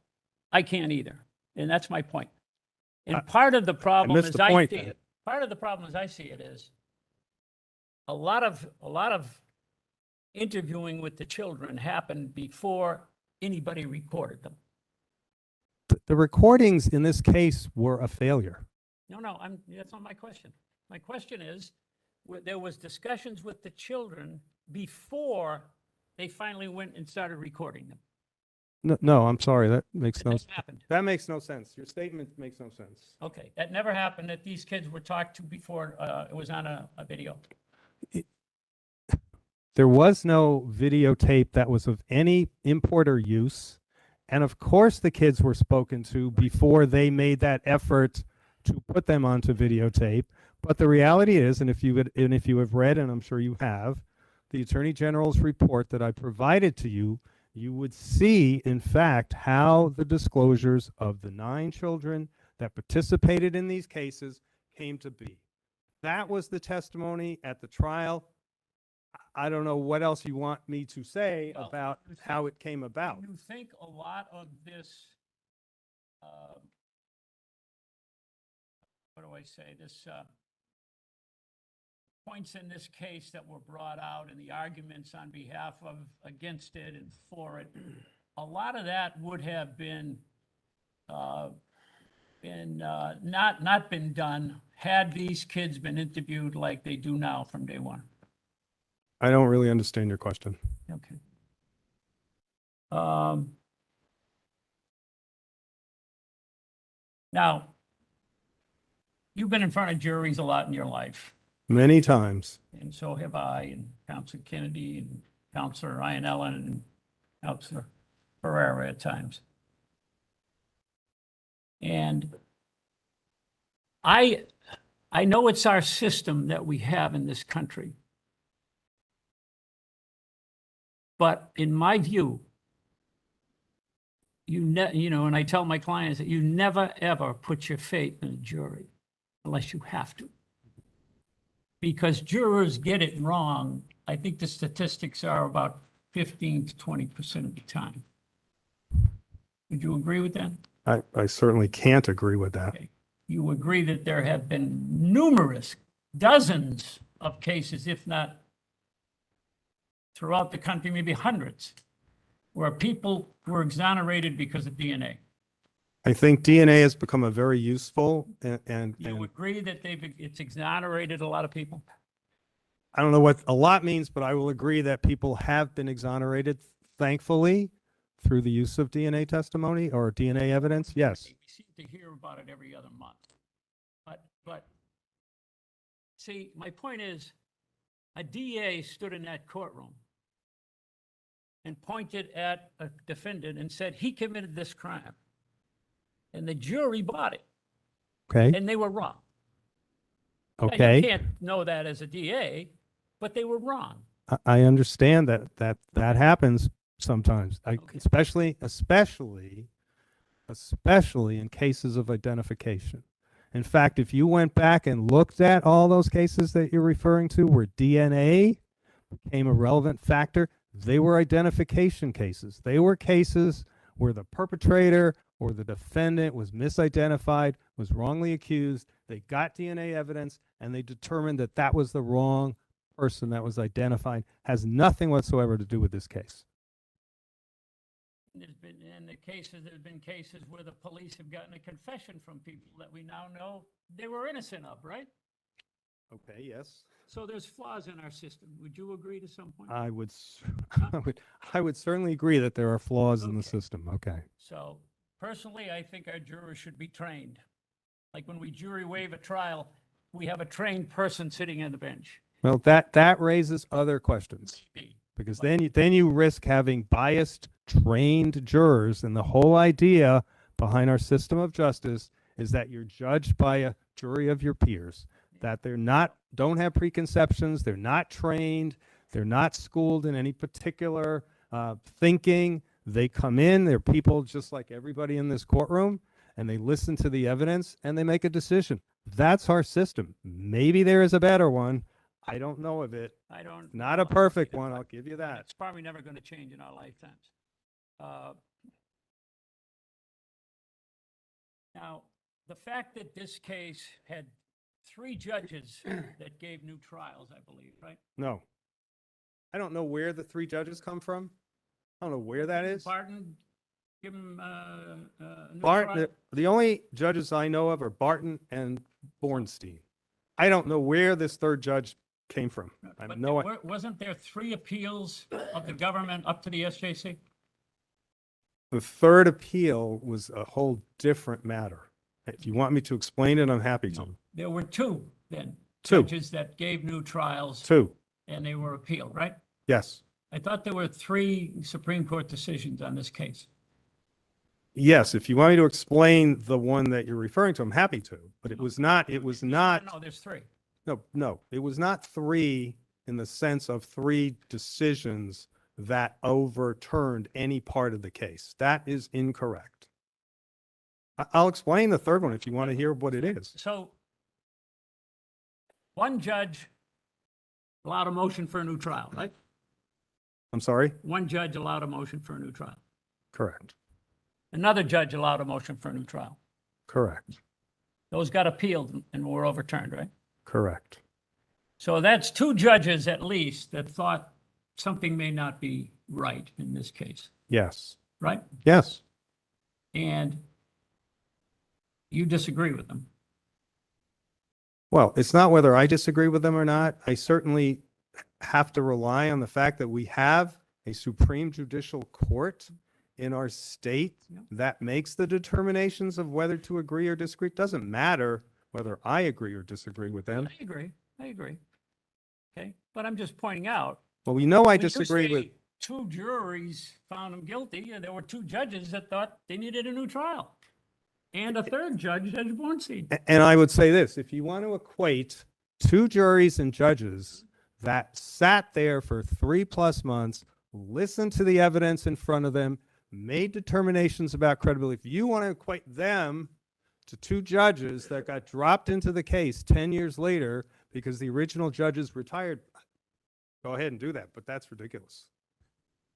I can't either. And that's my point. And part of the problem missed as the I point see then. it, part of the problem as I see it is a lot of interviewing with the children happened before anybody recorded them. The recordings in this case were a failure. No, that's not my question. My question is, there was discussions with the children before they finally went and started recording them. No, I'm sorry. That makes no, That happened. that makes no sense. Your statement makes no sense. Okay, that never happened, that these kids were talked to before it was on a video. There was no videotape that was of any import or use. And of course, the kids were spoken to before they made that effort to put them onto videotape. But the reality is, and if you have read, and I'm sure you have, the Attorney General's report that I provided to you, you would see, in fact, how the disclosures of the 9 children that participated in these cases came to be. That was the testimony at the trial. I don't know what else you want me to say Well, about how it came about. You think a lot of this, what do I say, points in this case that were brought out and the arguments on behalf of against it and for it, a lot of that would have been not been done had these kids been interviewed like they do now from day one. I don't really understand your question. Okay. Now, you've been in front of juries a lot in your life, Many times. and so have I, and Counselor Kennedy, and Counselor Ryan Ellen, and Counselor Ferrera at times. And I know it's our system that we have in this country. But in my view, and I tell my clients that you never, ever put your faith in a jury unless you have to. Because jurors get it wrong. I think the statistics are about 15 to 20% of the time. Would you agree with that? I certainly can't agree with that. Okay. You agree that there have been numerous, dozens of cases, if not throughout the country, maybe hundreds, where people were exonerated because of DNA. I think DNA has become a very useful and You agree that it's exonerated a lot of people? I don't know what a lot means, but I will agree that people have been exonerated, thankfully, through the use of DNA testimony or DNA evidence. Yes. We seem to hear about it every other month. But see, my point is, a DA stood in that courtroom and pointed at a defendant and said, he committed this crime. And the jury bought it, Okay. and they were wrong. Now, Okay. you can't know that as a DA, but they were wrong. I understand that happens sometimes, Okay. especially in cases of identification. In fact, if you went back and looked at all those cases that you're referring to where DNA became a relevant factor, they were identification cases. They were cases where the perpetrator or the defendant was misidentified, was wrongly accused. They got DNA evidence and they determined that that was the wrong person that was identified. Has nothing whatsoever to do with this case. There's been cases where the police have gotten a confession from people that we now know they were innocent of, right? Okay, yes. So there's flaws in our system. Would you agree to some point? I would certainly agree that there are flaws in the system. Okay. So personally, I think our jurors should be trained. Like when we jury waive a trial, we have a trained person sitting on the bench. Well, that raises other questions because then you risk having biased, trained jurors, and the whole idea behind our system of justice is that you're judged by a jury of your peers, that don't have preconceptions, they're not trained, they're not schooled in any particular thinking. They come in, they're people just like everybody in this courtroom, and they listen to the evidence and they make a decision. That's our system. Maybe there is a better one. I don't know of it. Not a perfect one, I'll give you that. It's probably never going to change in our lifetimes. Now, the fact that this case had 3 judges that gave new trials, I believe, right? No. I don't know where the 3 judges come from. I don't know where that is. Barton, give him a new Barton, trial? the only judges I know of are Barton and Bornstein. I don't know where this 3rd judge came from. I have But no there wasn't there 3 appeals of the government up to the SJC? The 3rd appeal was a whole different matter. If you want me to explain it, I'm happy to. There were 2 then. 2. Judges that gave new trials. 2. And they were appealed, right? Yes. I thought there were 3 Supreme Court decisions on this case. Yes, if you want me to explain the one that you're referring to, I'm happy to. But it was not. No, there's 3. No, it was not 3 in the sense of 3 decisions that overturned any part of the case. That is incorrect. I'll explain the 3rd one if you want to hear what it is. So one judge allowed a motion for a new trial, right? I'm sorry? One judge allowed a motion for a new trial. Correct. Another judge allowed a motion for a new trial. Correct. Those got appealed and were overturned, right? Correct. So that's 2 judges at least that thought something may not be right in this case, Yes. right? Yes. And you disagree with them. Well, it's not whether I disagree with them or not. I certainly have to rely on the fact that we have a Supreme Judicial Court in our state that makes the determinations of whether to agree or disagree. It doesn't matter whether I agree or disagree with them. I agree. Okay, but I'm just pointing out. Well, we know I when you disagree say with, 2 juries found him guilty, and there were 2 judges that thought they needed a new trial. And a 3rd judge, Judge Bornstein. and I would say this, if you want to equate 2 juries and judges that sat there for 3+ months, listened to the evidence in front of them, made determinations about credibility, if you want to equate them to 2 judges that got dropped into the case 10 years later because the original judges retired, go ahead and do that, but that's ridiculous.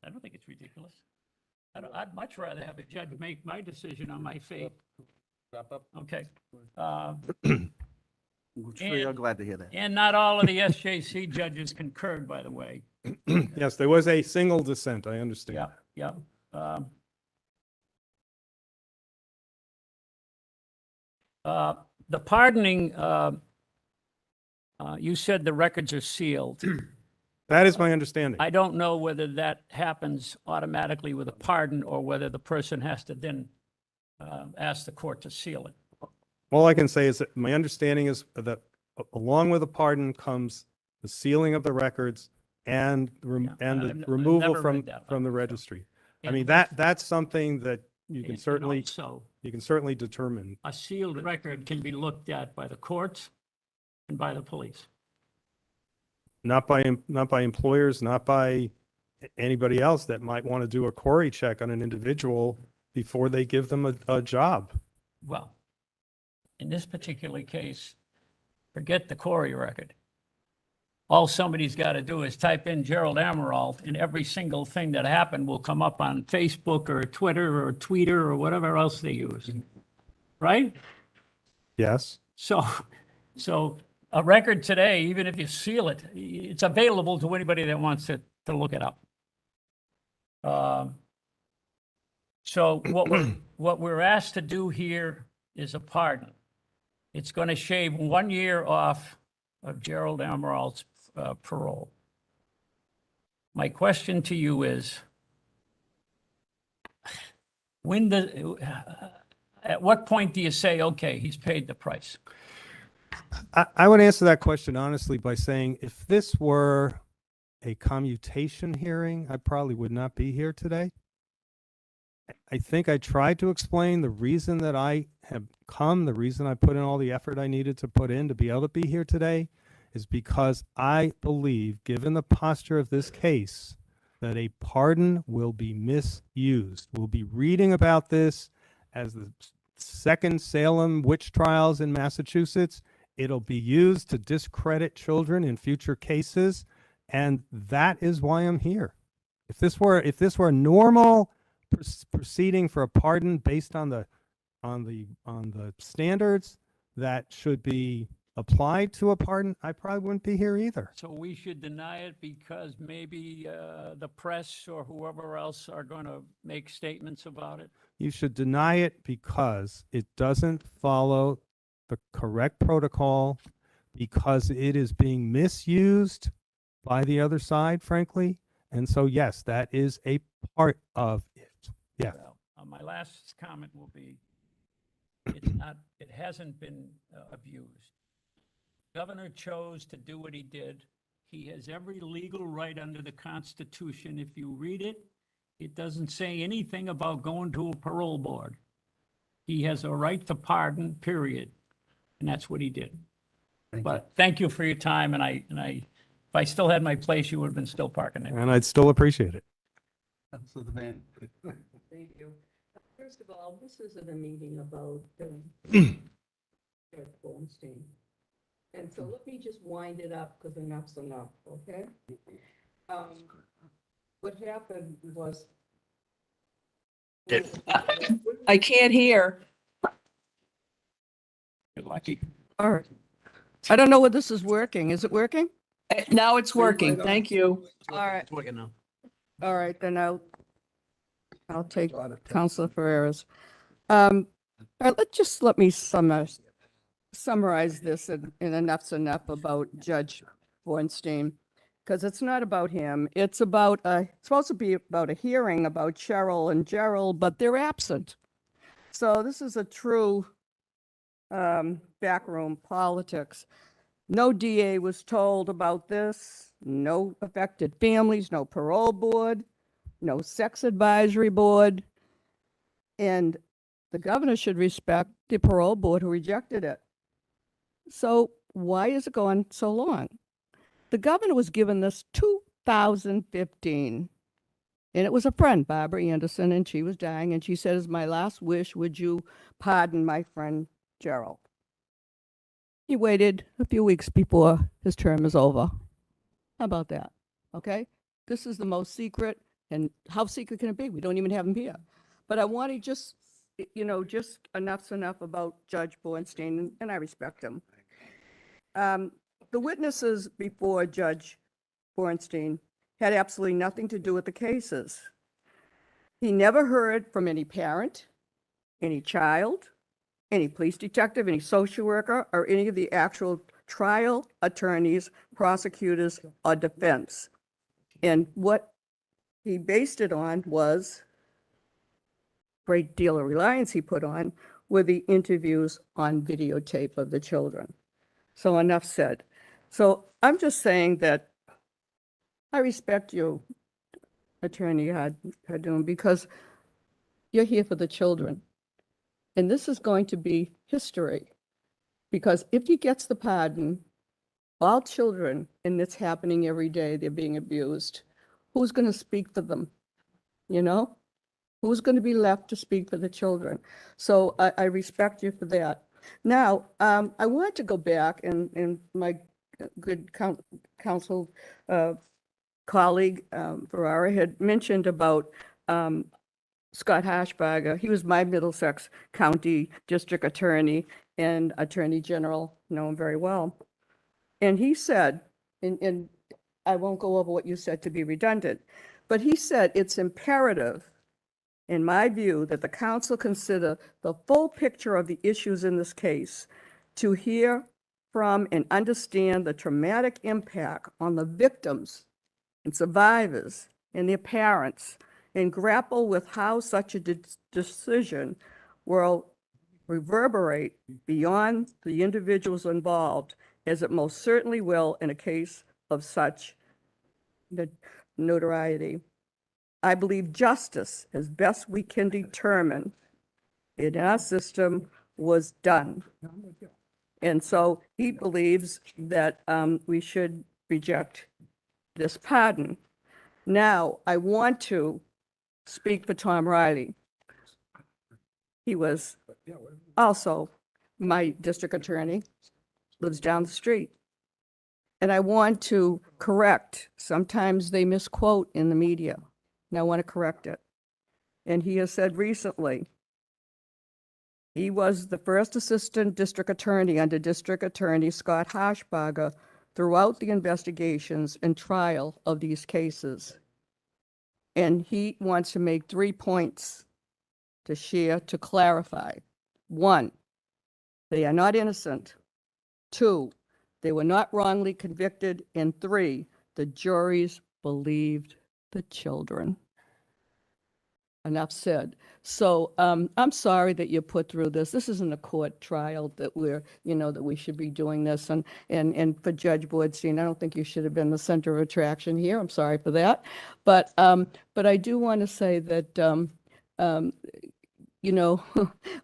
I don't think it's ridiculous. I'd much rather have a judge make my decision on my fate. Wrap up. Okay. We're sure glad to hear that. And not all of the SJC judges concurred, by the way. Yes, there was a single dissent, I understand. Yeah. The pardoning, you said the records are sealed. That is my understanding. I don't know whether that happens automatically with a pardon or whether the person has to then ask the court to seal it. All I can say is that my understanding is that along with a pardon comes the sealing of the records and I've the removal never from read that the language, so. registry. I And mean, with- that's something that you can and certainly, also, you can certainly determine. a sealed record can be looked at by the courts and by the police. Not by employers, not by anybody else that might want to do a query check on an individual before they give them a job. Well, in this particular case, forget the Corey record. All somebody's got to do is type in Gerald Amirault, and every single thing that happened will come up on Facebook or Twitter or Tweeter or whatever else they use. Right? Yes. So a record today, even if you seal it, it's available to anybody that wants to look it up. So what we're asked to do here is a pardon. It's going to shave 1 year off of Gerald Amirault's parole. My question to you is, at what point do you say, okay, he's paid the price? I would answer that question honestly by saying if this were a commutation hearing, I probably would not be here today. I think I tried to explain the reason that I have come, the reason I put in all the effort I needed to put in to be able to be here today is because I believe, given the posture of this case, that a pardon will be misused. We'll be reading about this as the second Salem witch trials in Massachusetts. It'll be used to discredit children in future cases, and that is why I'm here. If this were a normal proceeding for a pardon based on the standards that should be applied to a pardon, I probably wouldn't be here either. So we should deny it because maybe the press or whoever else are going to make statements about it? You should deny it because it doesn't follow the correct protocol, because it is being misused by the other side, frankly. And so, yes, that is a part of it. Yeah. Well, my last comment will be, it hasn't been abused. Governor chose to do what he did. He has every legal right under the Constitution. If you read it, it doesn't say anything about going to a parole board. He has a right to pardon, period. And that's what he did. But thank you for your time. And if I still had my place, you would have been still parking there. And I'd still appreciate it. So the man. Thank you. First of all, this isn't a meeting about Judge Bornstein. And so let me just wind it up because enough's enough, okay? What happened was. I can't hear. You're lucky. All right. I don't know whether this is working. Is it working? Now it's working. Thank you. All right. It's working now. All right, then I'll take Counselor Ferrera's. All right, let me summarize this in enough's enough about Judge Bornstein, because it's not about him. It's supposed to be about a hearing about Cheryl and Gerald, but they're absent. So this is a true backroom politics. No DA was told about this, no affected families, no parole board, no sex advisory board. And the governor should respect the parole board who rejected it. So why is it going so long? The governor was given this 2015. And it was a friend, Barbara Anderson, and she was dying. And she said, as my last wish, would you pardon my friend Gerald? He waited a few weeks before his term is over. How about that? Okay? This is the most secret, and how secret can it be? We don't even have him here. But I want to just enough's enough about Judge Bornstein, and I respect him. The witnesses before Judge Bornstein had absolutely nothing to do with the cases. He never heard from any parent, any child, any police detective, any social worker, or any of the actual trial attorneys, prosecutors, or defense. And what he based it on was great deal of reliance he put on were the interviews on videotape of the children. So enough said. So I'm just saying that I respect you, Attorney Hadoum, because you're here for the children. And this is going to be history. Because if he gets the pardon, all children, and it's happening every day, they're being abused, who's going to speak for them? You know? Who's going to be left to speak for the children? So I respect you for that. Now, I want to go back and my good counsel colleague, Ferrara, had mentioned about Scott Hashbarger. He was my Middlesex County District Attorney and Attorney General, know him very well. And he said, and I won't go over what you said to be redundant, but he said it's imperative, in my view, that the council consider the full picture of the issues in this case to hear from and understand the traumatic impact on the victims and survivors and their parents, and grapple with how such a decision will reverberate beyond the individuals involved, as it most certainly will in a case of such notoriety. I believe justice, as best we can determine in our system, was done. And so he believes that we should reject this pardon. Now, I want to speak for Tom Riley. He was also my district attorney, lives down the street. And I want to correct, sometimes they misquote in the media, and I want to correct it. And he has said recently, he was the first assistant district attorney under District Attorney Scott Hashbarger throughout the investigations and trial of these cases. And he wants to make 3 points to share to clarify. 1, they are not innocent. 2, they were not wrongly convicted. And 3, the juries believed the children. Enough said. So I'm sorry that you're put through this. This isn't a court trial that we're, that we should be doing this. And for Judge Boardstein, I don't think you should have been the center of attraction here. I'm sorry for that. But I do want to say that, one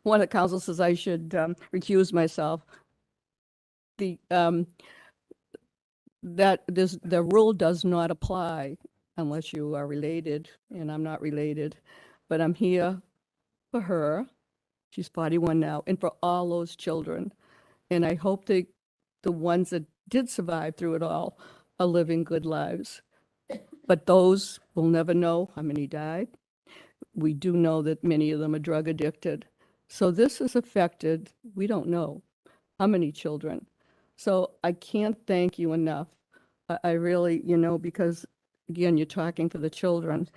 of the counsel says I should recuse myself. The rule does not apply unless you are related, and I'm not related. But I'm here for her. She's 41 now, and for all those children. And I hope that the ones that did survive through it all are living good lives. But those will never know how many died. We do know that many of them are drug addicted. So this has affected, we don't know how many children. So I can't thank you enough. I really, because again, you're talking for the children.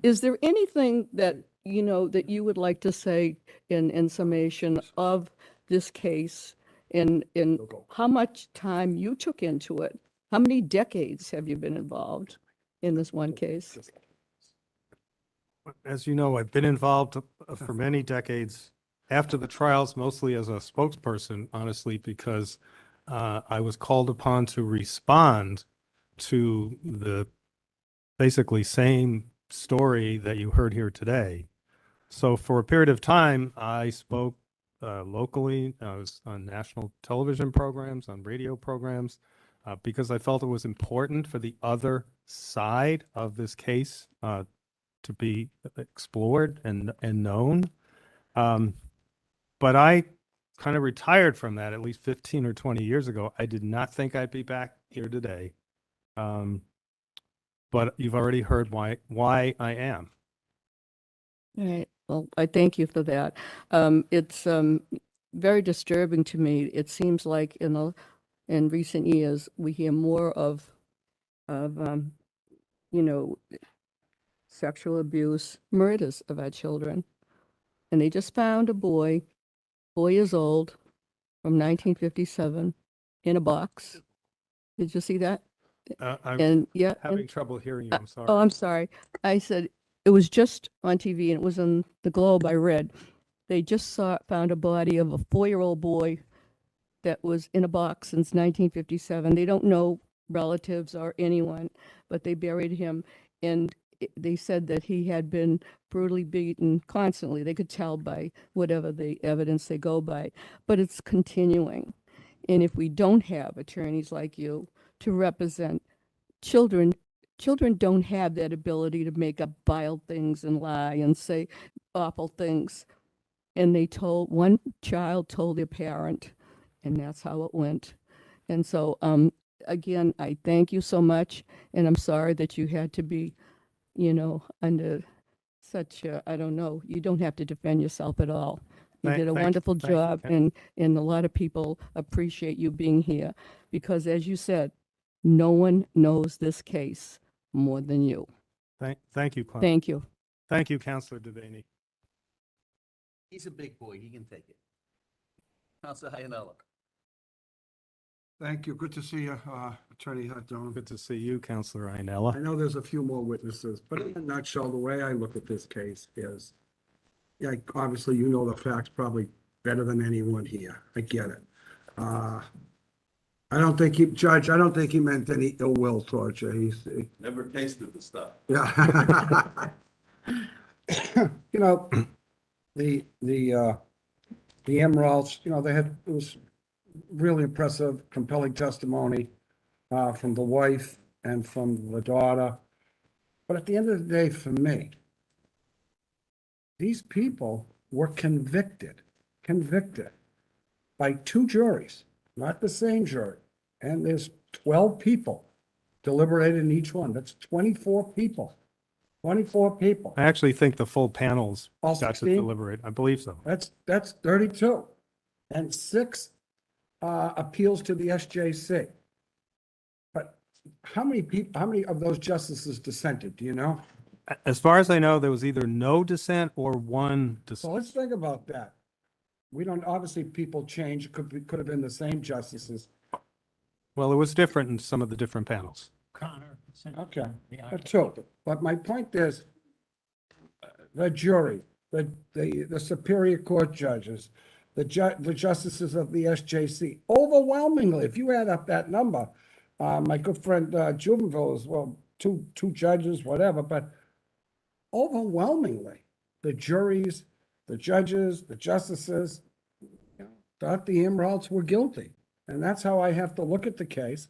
Is there anything that, that you would like to say in summation of this case and how much time you took into it? How many decades have you been involved in this one case? As you know, I've been involved for many decades after the trials, mostly as a spokesperson, honestly, because I was called upon to respond to the basically same story that you heard here today. So for a period of time, I spoke locally. I was on national television programs, on radio programs, because I felt it was important for the other side of this case to be explored and known. But I kind of retired from that at least 15 or 20 years ago. I did not think I'd be back here today. But you've already heard why I am. All right. Well, I thank you for that. It's very disturbing to me. It seems like in recent years, we hear more of sexual abuse, murders of our children. And they just found a boy 4 years old from 1957 in a box. Did you see that? I'm And yeah, having trouble hearing you. I'm sorry. oh, I'm sorry. I said it was just on TV and it was in the Globe. I read they just found a body of a 4-year-old boy that was in a box since 1957. They don't know relatives or anyone, but they buried him, and they said that he had been brutally beaten constantly. They could tell by whatever the evidence they go by, but it's continuing. And if we don't have attorneys like you to represent children, children don't have that ability to make up vile things and lie and say awful things. And one child told their parent, and that's how it went. And so, again, I thank you so much, and I'm sorry that you had to be, under such I don't know, you don't have to defend yourself at all. You did a wonderful thank you, job, Ken. and a lot of people appreciate you being here, because as you said, no one knows this case more than you. Thank you, Thank you. Thank you, Counselor Devaney. He's a big boy, he can take it. Counselor Hyanella. Thank you. Good to see you, Attorney Hudon. Good to see you, Counselor I Ainella. know there's a few more witnesses, but in a nutshell, the way I look at this case is, obviously, you know the facts probably better than anyone here. I get it. I don't think Judge, I don't think he meant any ill will towards you. Never tasted the stuff. Yeah. You know, the Emeralds, it was really impressive, compelling testimony from the wife and from the daughter. But at the end of the day, for me, these people were convicted by 2 juries, not the same jury. And there's 12 people deliberated in each one. That's 24 people. 24 people. I actually think the full panels All got to 16? deliberate. I believe so. That's 32. And 6 appeals to the SJC. But how many of those justices dissented, do you know? As far as I know, there was either no dissent or one So dissent. let's think about that. We don't, obviously, people change, could have been the same justices. Well, it was different in some of the different panels. Okay, but 2. But my point is, the jury, the Superior Court judges, the justices of the SJC, overwhelmingly, if you add up that number, my good friend Jubenville is, well, two judges, whatever, but overwhelmingly, the juries, the judges, the justices, thought the Emeralds were guilty. And that's how I have to look at the case.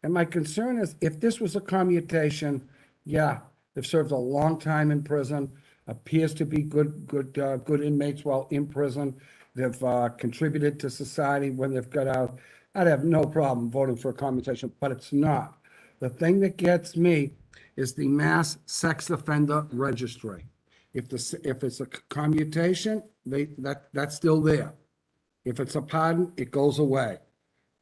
And my concern is, if this was a commutation, yeah, they've served a long time in prison, appears to be good inmates while in prison. They've contributed to society when they've got out. I'd have no problem voting for a commutation, but it's not. The thing that gets me is the Mass Sex Offender Registry. If it's a commutation, that's still there. If it's a pardon, it goes away.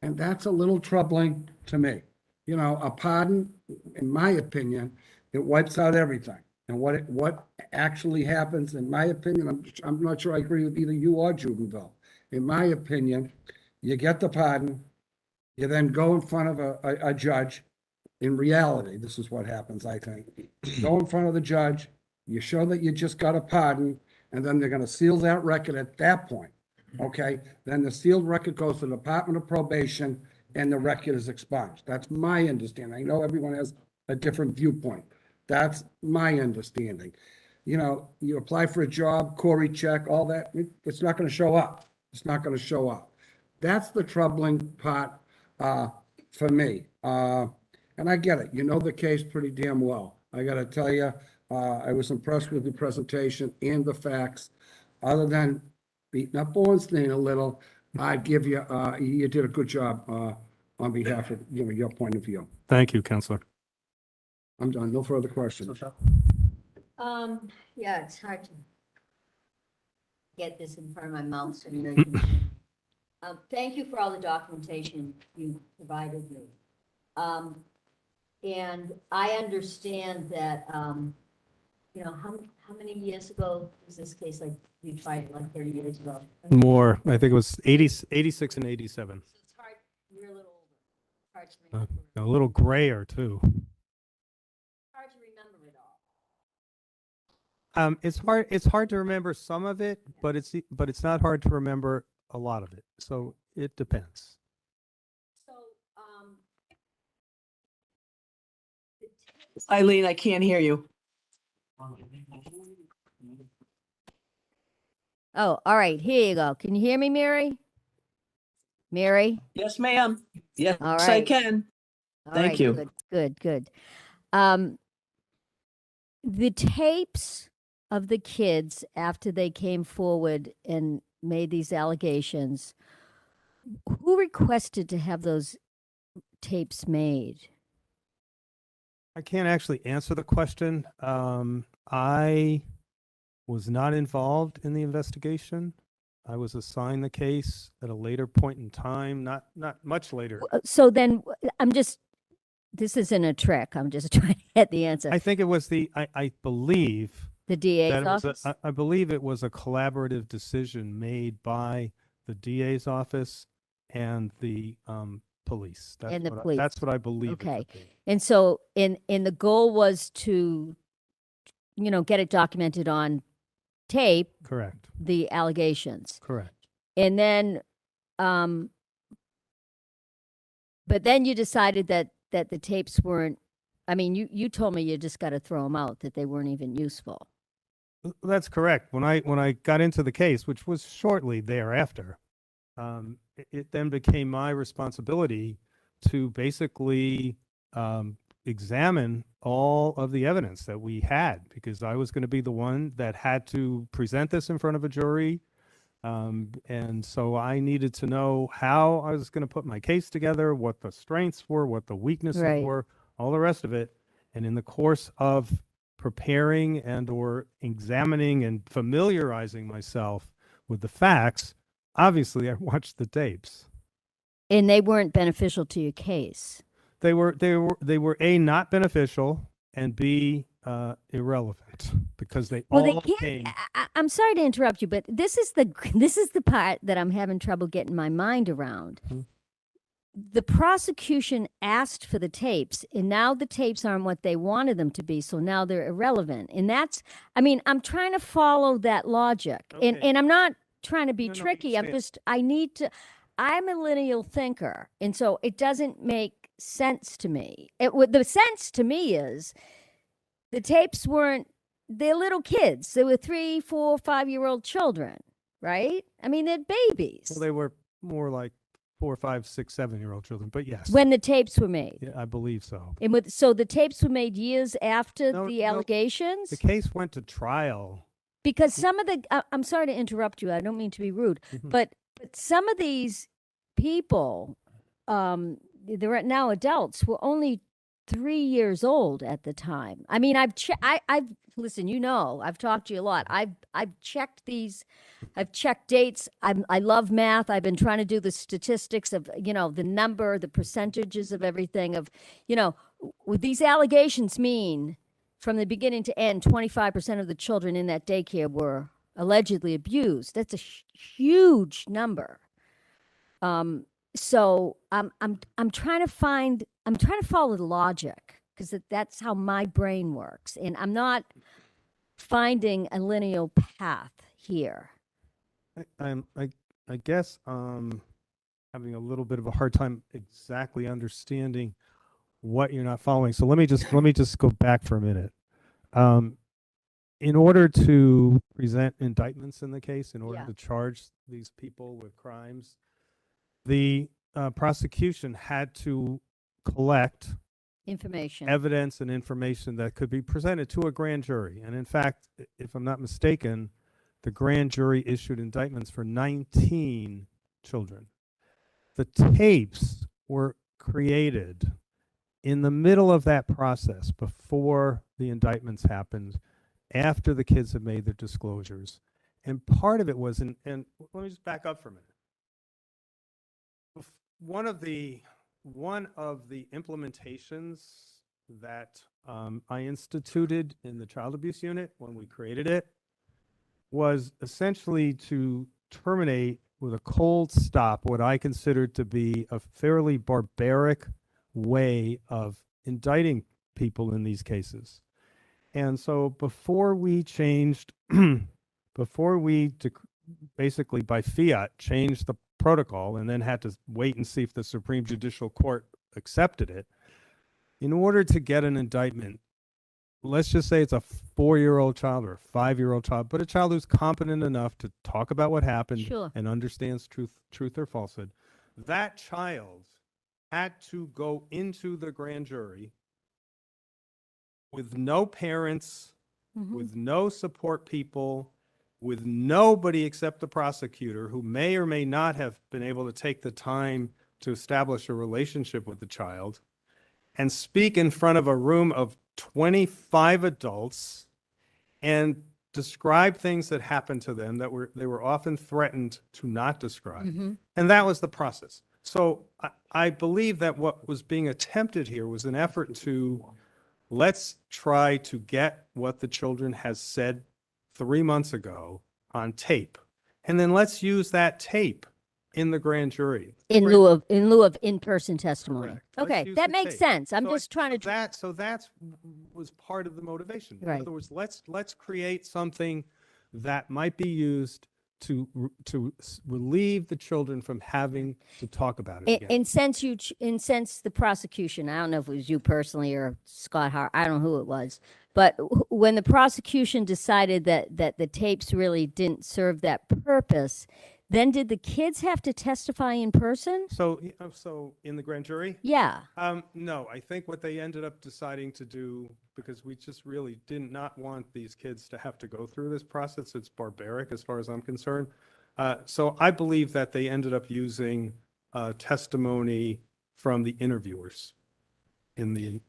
And that's a little troubling to me. A pardon, in my opinion, it wipes out everything. And what actually happens, in my opinion, I'm not sure I agree with either you or Jubenville. In my opinion, you get the pardon, you then go in front of a judge. In reality, this is what happens, I think. You go in front of the judge, you show that you just got a pardon, and then they're going to seal that record at that point. Okay, then the sealed record goes to the Department of Probation and the record is expunged. That's my understanding. I know everyone has a different viewpoint. That's my understanding. You apply for a job, Corey check, all that, it's not going to show up. It's not going to show up. That's the troubling part for me. And I get it. You know the case pretty damn well. I got to tell you, I was impressed with the presentation and the facts. Other than beating up Ornstein a little, I'd give you, you did a good job on behalf of your point of view. Thank you, Counselor. I'm done. No further questions. Yeah, it's hard to get this in front of my mouth. So you know, thank you for all the documentation you provided me. And I understand that you know, how many years ago was this case, like, you tried it like 30 years ago? More, I think it was 86 and 87. So it's hard, you're a little older. Hard to Uh, remember. A little grayer too. Hard to remember it all. It's hard to remember some of it, but it's not hard to remember a lot of it. So it depends. So, Eileen, I can't hear you. oh, all right, here you go. Can you hear me, Mary? Mary? Yes, ma'am. Yes, All I right. can. All Thank right, you. Good, good, good. The tapes of the kids after they came forward and made these allegations, who requested to have those tapes made? I can't actually answer the question. I was not involved in the investigation. I was assigned the case at a later point in time, not much later. So then this isn't a trick. I'm just trying to get the answer. I think it was I believe The DA's that it was office? I believe it was a collaborative decision made by the DA's office and the police. And the police. That's what I believe. Okay. It to be. And so in the goal was to, you know, get it documented on tape, Correct. the allegations. Correct. And then, but then you decided that the tapes weren't, I mean, you told me you just got to throw them out, that they weren't even useful. That's correct. When I got into the case, which was shortly thereafter, it then became my responsibility to basically examine all of the evidence that we had, because I was going to be the one that had to present this in front of a jury. And so I needed to know how I was going to put my case together, what the strengths were, what the weaknesses Right. were, all the rest of it. And in the course of preparing and or examining and familiarizing myself with the facts, obviously I watched the tapes. And they weren't beneficial to your case. They were A, not beneficial, and B, irrelevant, because they Well, all they can't. came. I'm sorry to interrupt you, but this is the part that I'm having trouble getting my mind around. Hmm. The prosecution asked for the tapes, and now the tapes aren't what they wanted them to be, so now they're irrelevant. And that's, I mean, I'm trying to follow that logic, Okay. and I'm not trying to be No, I tricky. understand. I'm a lineal thinker, and so it doesn't make sense to me. The sense to me is the tapes weren't, they're little kids. They were 3, 4, 5-year-old children, right? I mean, they're babies. Well, they were more like 4, 5, 6, 7-year-old children, but yes. When the tapes were made. Yeah, I believe so. And so the tapes were made years after No, the no, allegations? The case went to trial. Because some of I'm sorry to interrupt you. I don't mean to be rude, Mhm. but some of these people, they're now adults, were only 3 years old at the time. I mean, I've listen, you know, I've talked to you a lot. I've checked these, I've checked dates. I love math. I've been trying to do the statistics of, you know, the number, the percentages of everything of, you know, what these allegations mean from the beginning to end, 25% of the children in that daycare were allegedly abused. That's a huge number. So I'm trying to follow the logic, because that's how my brain works, and I'm not finding a linear path here. I guess having a little bit of a hard time exactly understanding what you're not following. So let me just go back for a minute. In order to present indictments in the case, in order Yeah. to charge these people with crimes, the prosecution had to collect Information. evidence and information that could be presented to a grand jury. And in fact, if I'm not mistaken, the grand jury issued indictments for 19 children. The tapes were created in the middle of that process, before the indictments happened, after the kids had made their disclosures. And part of it was, and let me just back up for a minute. One of the implementations that I instituted in the child abuse unit when we created it was essentially to terminate with a cold stop what I considered to be a fairly barbaric way of indicting people in these cases. And so before we changed, before we basically by fiat changed the protocol and then had to wait and see if the Supreme Judicial Court accepted it, in order to get an indictment, let's just say it's a 4-year-old child or a 5-year-old child, but a child who's competent enough to talk about what happened Sure. and understands truth or falsehood, that child had to go into the grand jury with no parents, with no support people, with nobody except the prosecutor, who may or may not have been able to take the time to establish a relationship with the child, and speak in front of a room of 25 adults and describe things that happened to them that they were often threatened to not describe. And that was the process. So I believe that what was being attempted here was an effort to, let's try to get what the children has said 3 months ago on tape. And then let's use that tape in the grand jury. In lieu of in-person testimony. Correct. Let's Okay, use that the makes tape. sense. I'm So just trying to. So that's was part of the motivation. In Right. other words, let's create something that might be used to relieve the children from having to talk about it again. And since the prosecution, I don't know if it was you personally or Scott Hart, I don't know who it was, but when the prosecution decided that the tapes really didn't serve that purpose, then did the kids have to testify in person? So in the grand jury? Yeah. No, I think what they ended up deciding to do, because we just really did not want these kids to have to go through this process. It's barbaric as far as I'm concerned. So I believe that they ended up using testimony from the interviewers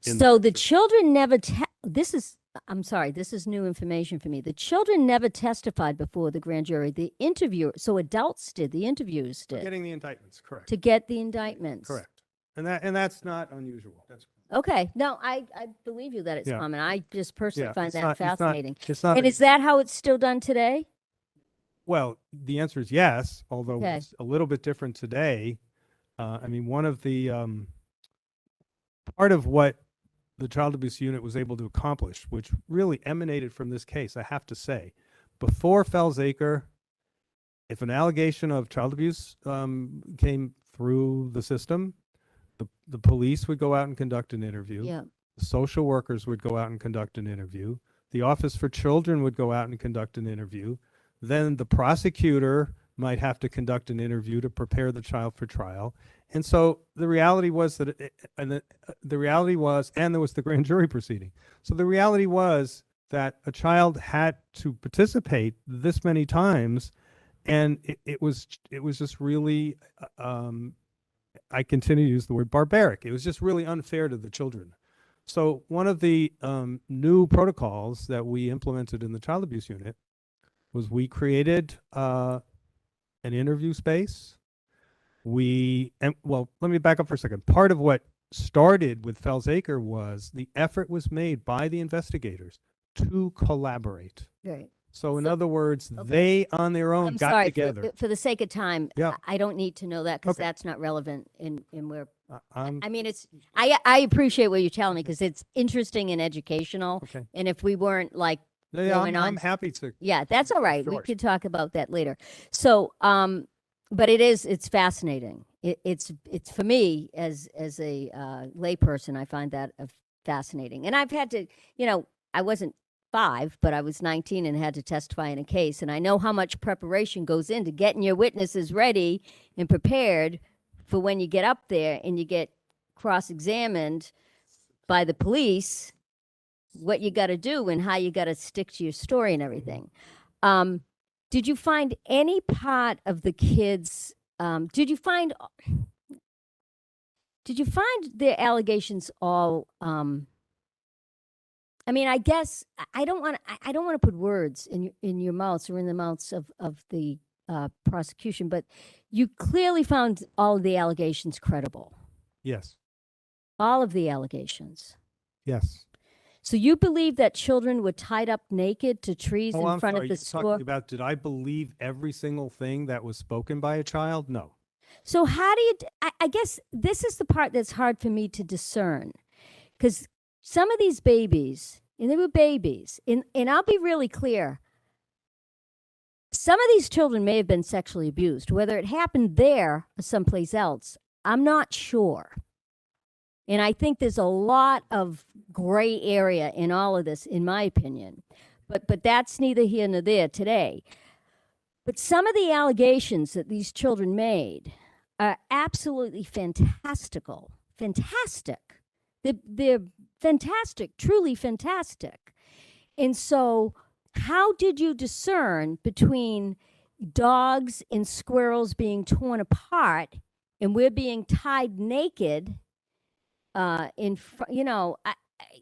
So the children never, I'm sorry, this is new information for me. The children never testified before the grand jury. The interviewer, so adults did, the interviewers did. getting the indictments, correct. To get the indictments. Correct. And that's not unusual. Okay, no, I believe you that it's Yeah. common. I just personally Yeah, find it's that not- it's not- fascinating. it's not And is that how it's still done today? Well, the answer is yes, although Okay. it's a little bit different today. I mean, one of the part of what the child abuse unit was able to accomplish, which really emanated from this case, I have to say, before Fells Acre, if an allegation of child abuse came through the system, the police would go out and conduct an interview. Yeah. The social workers would go out and conduct an interview. The Office for Children would go out and conduct an interview. Then the prosecutor might have to conduct an interview to prepare the child for trial. And so the reality was that, and there was the grand jury proceeding. So the reality was that a child had to participate this many times, and it was just really, I continue to use the word barbaric. It was just really unfair to the children. So one of the new protocols that we implemented in the child abuse unit was we created an interview space. Well, let me back up for a second. Part of what started with Fells Acre was the effort was made by the investigators to collaborate. Right. So in other words, they on their own I'm got sorry, together. for the sake of time, Yeah. I don't need to know that because Okay. that's not relevant in where, I'm I mean, I appreciate what you're telling me because it's interesting and educational. okay. And if we weren't like, Yeah, going I'm on- happy to. yeah, that's all right. We Sure. could talk about that later. So, but it's fascinating. It's for me as a layperson, I find that fascinating. And I've had to, I wasn't 5, but I was 19 and had to testify in a case. And I know how much preparation goes into getting your witnesses ready and prepared for when you get up there and you get cross-examined by the police, what you got to do and how you got to stick to your story and everything. Did you find any part of the kids, did you find their allegations all, I mean, I guess I don't want to put words in your mouths or in the mouths of the prosecution, but you clearly found all of the allegations credible. Yes. All of the allegations. Yes. So you believe that children were tied up naked to trees Oh, in I'm front sorry. of the You're store? talking about, did I believe every single thing that was spoken by a child? No. So how do you, I guess this is the part that's hard for me to discern. Because some of these babies, and they were babies, and I'll be really clear, some of these children may have been sexually abused. Whether it happened there or someplace else, I'm not sure. And I think there's a lot of gray area in all of this, in my opinion. But that's neither here nor there today. But some of the allegations that these children made are absolutely fantastical. Fantastic. They're fantastic, truly fantastic. And so, how did you discern between dogs and squirrels being torn apart and we're being tied naked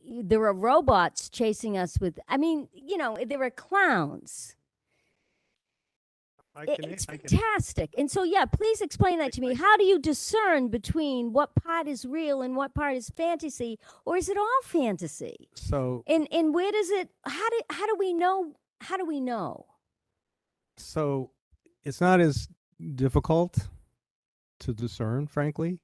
there were robots chasing us with, there were clowns. It's fantastic. And so, yeah, please explain that to me. How do you discern between what part is real and what part is fantasy, or is it all fantasy? So, And where does it, how do we know? How do we know? so it's not as difficult to discern, frankly.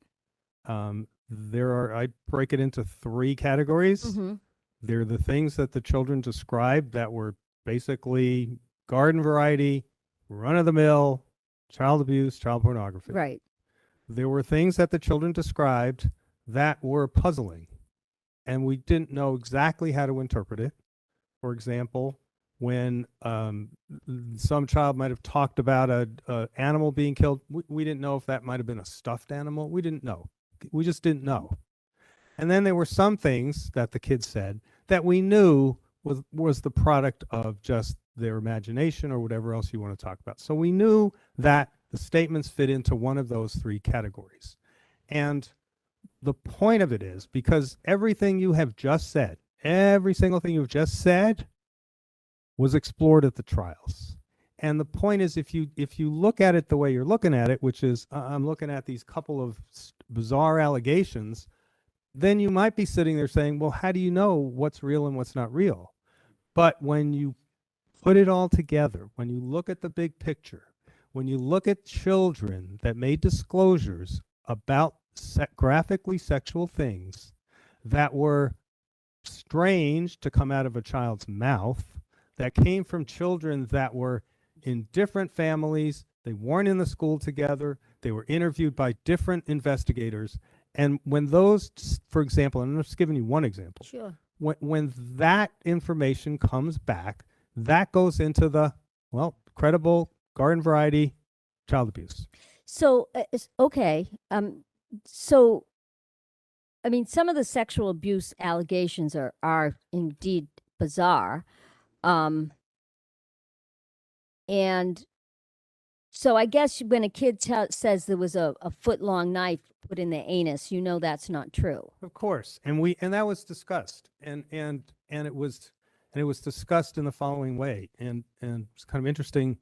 I break it into 3 categories. Mm-hmm. They're the things that the children described that were basically garden variety, run of the mill, child abuse, child pornography. Right. There were things that the children described that were puzzling, and we didn't know exactly how to interpret it. For example, when some child might have talked about a animal being killed, we didn't know if that might have been a stuffed animal. We didn't know. We just didn't know. And then there were some things that the kids said that we knew was the product of just their imagination or whatever else you want to talk about. So we knew that the statements fit into one of those 3 categories. And the point of it is, because everything you have just said, every single thing you've just said was explored at the trials. And the point is, if you look at it the way you're looking at it, which is I'm looking at these couple of bizarre allegations, then you might be sitting there saying, well, how do you know what's real and what's not real? But when you put it all together, when you look at the big picture, when you look at children that made disclosures about graphically sexual things that were strange to come out of a child's mouth, that came from children that were in different families, they weren't in the school together, they were interviewed by different investigators. And when those, for example, and I'm just giving you one example. Sure. When that information comes back, that goes into the, credible garden variety child abuse. So, okay. So, some of the sexual abuse allegations are indeed bizarre. And so I guess when a kid says there was a foot-long knife put in the anus, that's not true. Of course, and that was discussed, and it was discussed in the following way, and it's kind of interesting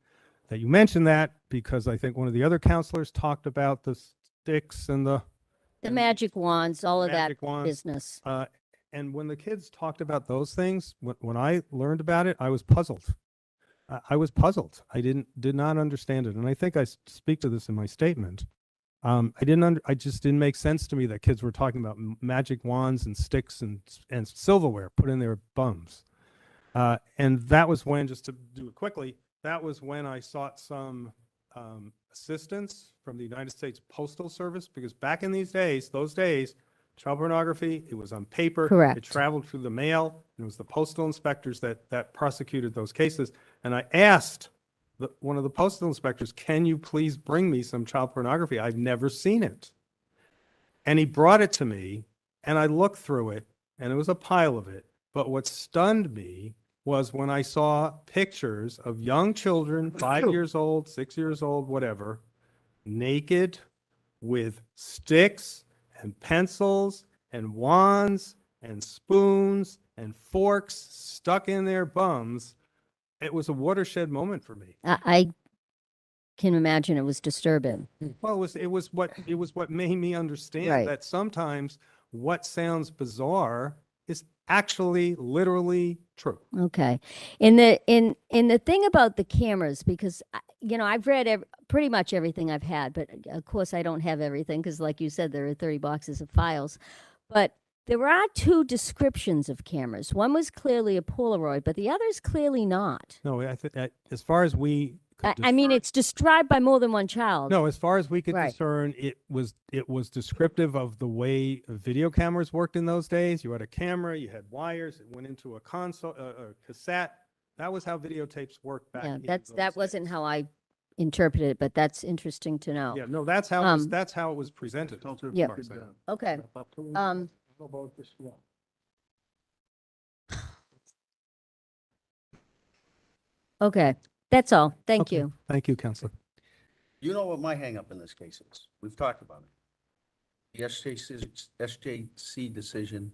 that you mentioned that, because I think one of the other counselors talked about the sticks and the magic wands, all of that magic wands. business. And when the kids talked about those things, when I learned about it, I was puzzled. I was puzzled. I did not understand it, and I think I speak to this in my statement. I just didn't make sense to me that kids were talking about magic wands and sticks and silverware put in their bums. And that was when, just to do it quickly, that was when I sought some assistance from the United States Postal Service, because back in those days, child pornography, it was on paper. Correct. It traveled through the mail, and it was the postal inspectors that prosecuted those cases. And I asked one of the postal inspectors, can you please bring me some child pornography? I've never seen it. And he brought it to me, and I looked through it, and it was a pile of it. But what stunned me was when I saw pictures of young children, 5 years old, 6 years old, whatever, naked with sticks and pencils and wands and spoons and forks stuck in their bums. It was a watershed moment for me. I can imagine it was disturbing. Well, it was what made me understand Right. that sometimes what sounds bizarre is actually literally true. Okay. In the thing about the cameras, because I've read pretty much everything I've had, but of course I don't have everything because, like you said, there are 30 boxes of files. But there are two descriptions of cameras. One was clearly a Polaroid, but the other is clearly not. No, I think as far as we could I mean, discern- it's described by more than one child. no, as far as we could Right. discern, it was descriptive of the way video cameras worked in those days. You had a camera, you had wires, it went into a console, a cassette. That was how videotapes worked back. Yeah, in that those wasn't days. how I interpreted it, but that's interesting to know. Yeah, no, that's how that's how it was presented. Yeah. as far as I know. Okay. Okay. That's all. Thank Okay. you. Thank you, Counselor. You know what my hangup in this case is? We've talked about it. The SJC decision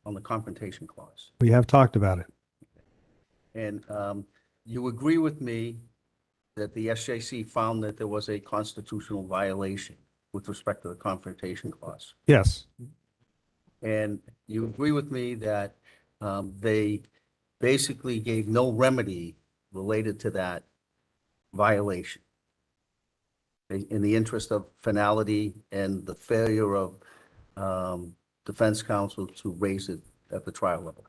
on the confrontation clause. We have talked about it. And you agree with me that the SJC found that there was a constitutional violation with respect to the confrontation clause. Yes. And you agree with me that they basically gave no remedy related to that violation in the interest of finality and the failure of defense counsel to raise it at the trial level.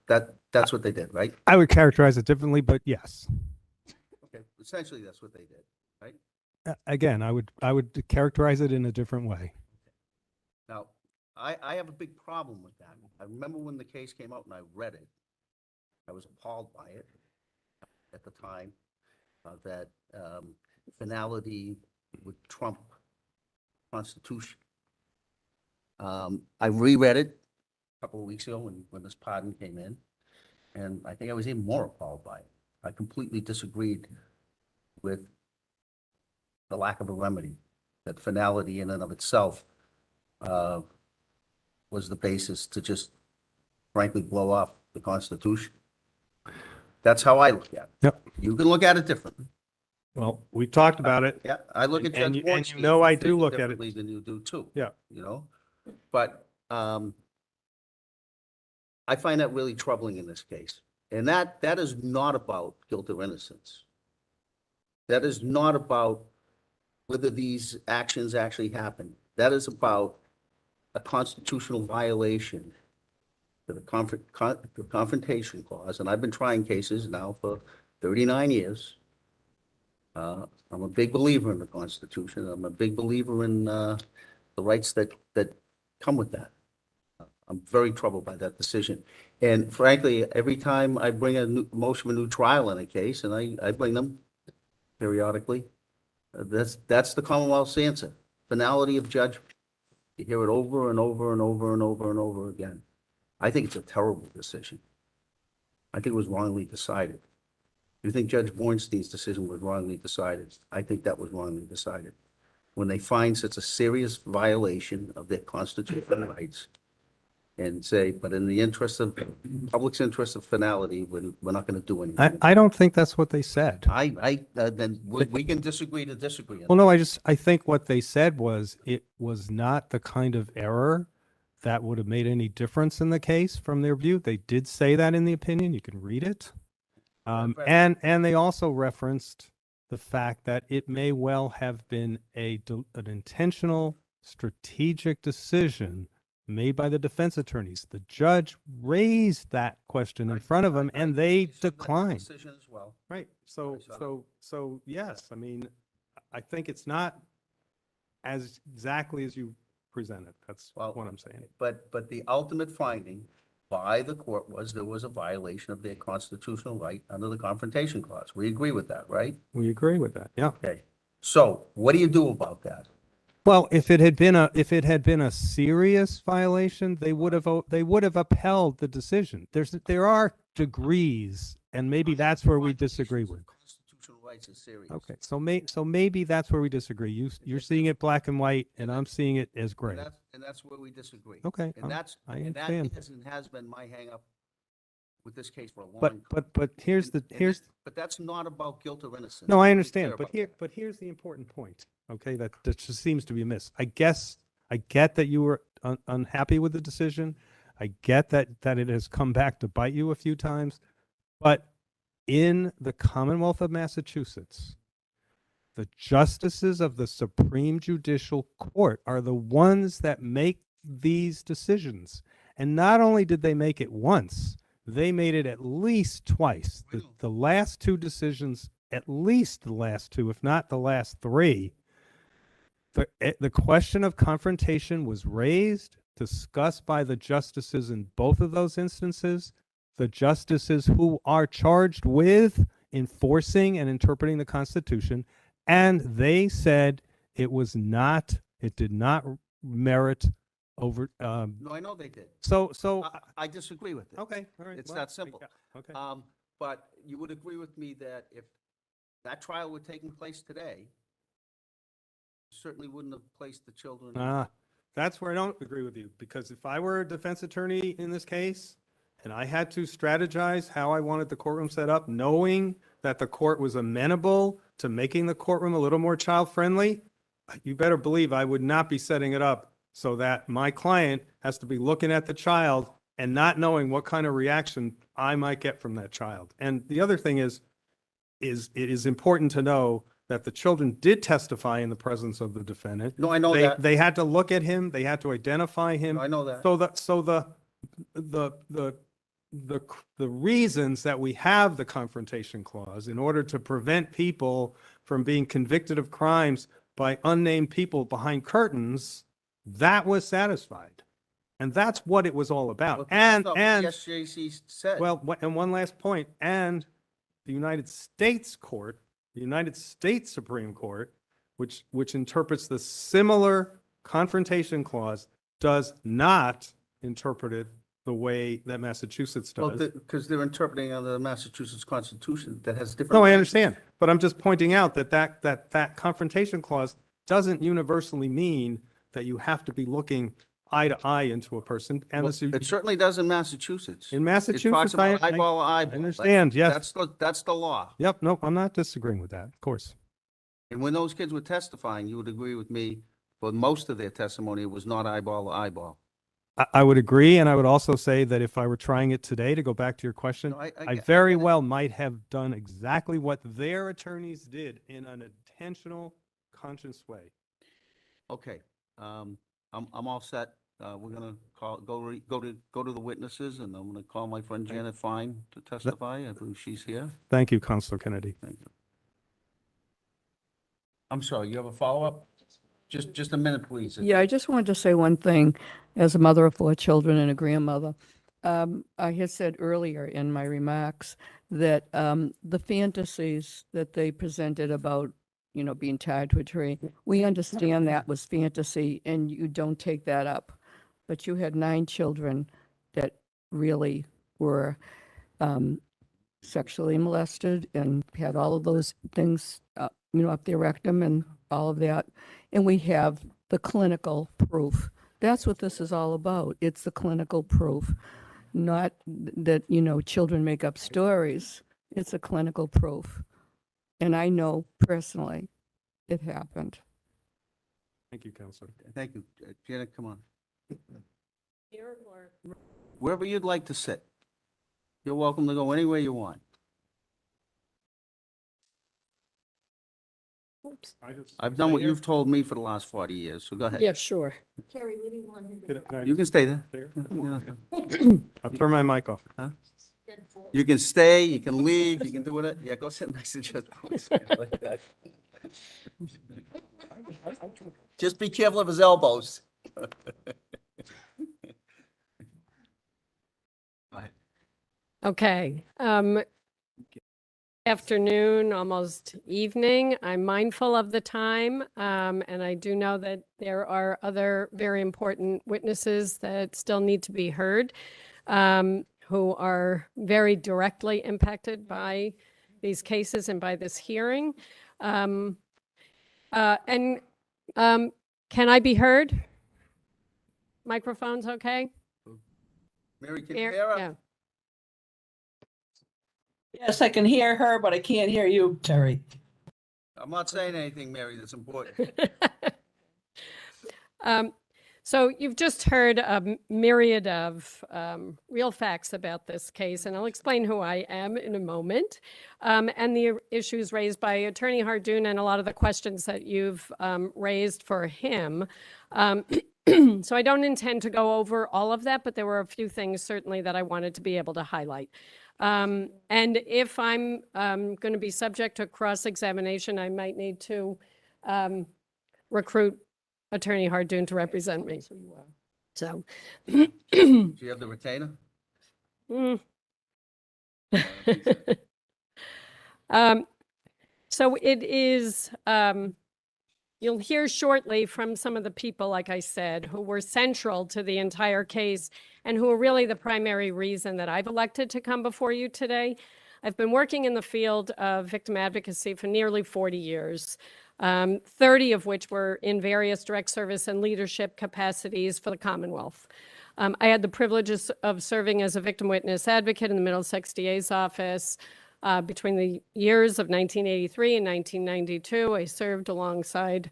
That's what they did, right? I would characterize it differently, but yes. Okay, essentially that's what they did, right? Again, I would characterize it in a different way. Now, I have a big problem with that. I remember when the case came out and I read it. I was appalled by it at the time, that finality would trump Constitution. I reread it a couple of weeks ago when this pardon came in, and I think I was even more appalled by it. I completely disagreed with the lack of a remedy, that finality in and of itself was the basis to just frankly blow off the Constitution. That's how I look at it. Yep. You can look at it differently. Well, we talked about it. Yeah, I look at And Judge you Bornstein know I do look at it. differently than you do too. Yeah. You know, but I find that really troubling in this case. And that is not about guilt or innocence. That is not about whether these actions actually happen. That is about a constitutional violation to the confrontation clause. And I've been trying cases now for 39 years. I'm a big believer in the Constitution. I'm a big believer in the rights that come with that. I'm very troubled by that decision. And frankly, every time I bring a new motion for a new trial in a case, and I bring them periodically, that's the Commonwealth's answer. Finality of judgment. You hear it over and over and over and over and over again. I think it's a terrible decision. I think it was wrongly decided. You think Judge Bornstein's decision was wrongly decided? I think that was wrongly decided. When they find such a serious violation of their constitutional rights and say, but in the interest of, public's interest of finality, we're not going to do anything. I don't think that's what they said. Then we can disagree to disagree. Well, no, I think what they said was it was not the kind of error that would have made any difference in the case from their view. They did say that in the opinion. You can read it. And they also referenced the fact that it may well have been an intentional strategic decision made by the defense attorneys. The judge raised that question in front of them and they declined. Decision as well. Right. So yes, I mean, I think it's not as exactly as you presented. That's Well, what I'm saying. But the ultimate finding by the court was there was a violation of their constitutional right under the confrontation clause. We agree with that, right? We agree with that. Yeah. Okay. So what do you do about that? Well, if it had been a serious violation, they would have upheld the decision. There are degrees, and maybe that's where we disagree with. Constitutional rights is serious. Okay, so maybe that's where we disagree. You're seeing it black and white, and I'm seeing it as gray. And that's where we disagree. Okay, And that understand. is and has been my hang up with this case for a long time. But here's But that's not about guilt or innocence. no, I Be understand. clear But about here's the important point. Okay, that just seems to be amiss. I get that you were unhappy with the decision. I get that it has come back to bite you a few times, but in the Commonwealth of Massachusetts, the justices of the Supreme Judicial Court are the ones that make these decisions. And not only did they make it once, they made it at least twice. The last two decisions, at least the last two, if not the last three, the question of confrontation was raised, discussed by the justices in both of those instances, the justices who are charged with enforcing and interpreting the Constitution, and they said it did not merit over. No, I know they did. So I disagree with it. okay, all right. It's well, that simple. yeah, okay. But you would agree with me that if that trial were taking place today, certainly wouldn't have placed the children. That's where I don't agree with you, because if I were a defense attorney in this case and I had to strategize how I wanted the courtroom set up, knowing that the court was amenable to making the courtroom a little more child-friendly, you better believe I would not be setting it up so that my client has to be looking at the child and not knowing what kind of reaction I might get from that child. And the other thing is it is important to know that the children did testify in the presence of the defendant. No, I know They- that. They had to look at him, they had to identify him. No, I know that. The reasons that we have the confrontation clause in order to prevent people from being convicted of crimes by unnamed people behind curtains, that was satisfied. And that's what it was all about. Well, And, that's not what the SJC said. well, and one last point, and the United States Court, the United States Supreme Court, which interprets the similar confrontation clause, does not interpret it the way that Massachusetts Well, does. because they're interpreting under the Massachusetts Constitution that has different. No, I understand, but I'm just pointing out that confrontation clause doesn't universally mean that you have to be looking eye to eye into a person. And Well, this, it certainly does in Massachusetts. in It talks Massachusetts, about eyeball to eyeball. I understand, yes. That's the law. Yep, no, I'm not disagreeing with that, of course. And when those kids were testifying, you would agree with me, for most of their testimony, it was not eyeball to eyeball. I would agree, and I would also say that if I were trying it today, to go back to your question, No, I very well might have done exactly what their attorneys did in an intentional, conscious way. Okay, I'm all set. We're gonna go to the witnesses, and I'm gonna call my friend Janet Fine to testify. I believe she's here. Thank you, Counselor Kennedy. Thank you. I'm sorry, you have a follow-up? Just a minute, please. Yeah, I just wanted to say one thing as a mother of 4 children and a grandmother. I had said earlier in my remarks that the fantasies that they presented about, being tied to a tree, we understand that was fantasy and you don't take that up. But you had 9 children that really were sexually molested and had all of those things, up their rectum and all of that. And we have the clinical proof. That's what this is all about. It's the clinical proof, not that, children make up stories. It's a clinical proof. And I know personally it happened. Thank you, Counselor. Thank you. Janet, come on. Wherever you'd like to sit. You're welcome to go anywhere you want. Oops. I've done what you've told me for the last 40 years, so go ahead. Yeah, sure. Carrie, what do you want to do? You can stay there. I'll turn my mic off. You can stay, you can leave, you can do it. Yeah, go sit next to Jeff. Like that. Just be careful of his elbows. Okay. Afternoon, almost evening. I'm mindful of the time, and I do know that there are other very important witnesses that still need to be heard, who are very directly impacted by these cases and by this hearing. Can I be heard? Microphone's okay? Mary, can you Here? hear her? Yeah. Yes, I can hear her, but I can't hear you, Terry. I'm not saying anything, Mary, that's important. So you've just heard a myriad of real facts about this case, and I'll explain who I am in a moment, and the issues raised by Attorney Hardoon and a lot of the questions that you've raised for him. So I don't intend to go over all of that, but there were a few things certainly that I wanted to be able to highlight. And if I'm going to be subject to cross-examination, I might need to recruit Attorney Hardoon to represent me. So. Do you have the retainer? So it is, you'll hear shortly from some of the people, like I said, who were central to the entire case and who are really the primary reason that I've elected to come before you today. I've been working in the field of victim advocacy for nearly 40 years. 30 of which were in various direct service and leadership capacities for the Commonwealth. I had the privilege of serving as a victim witness advocate in the Middlesex DA's office between the years of 1983 and 1992. I served alongside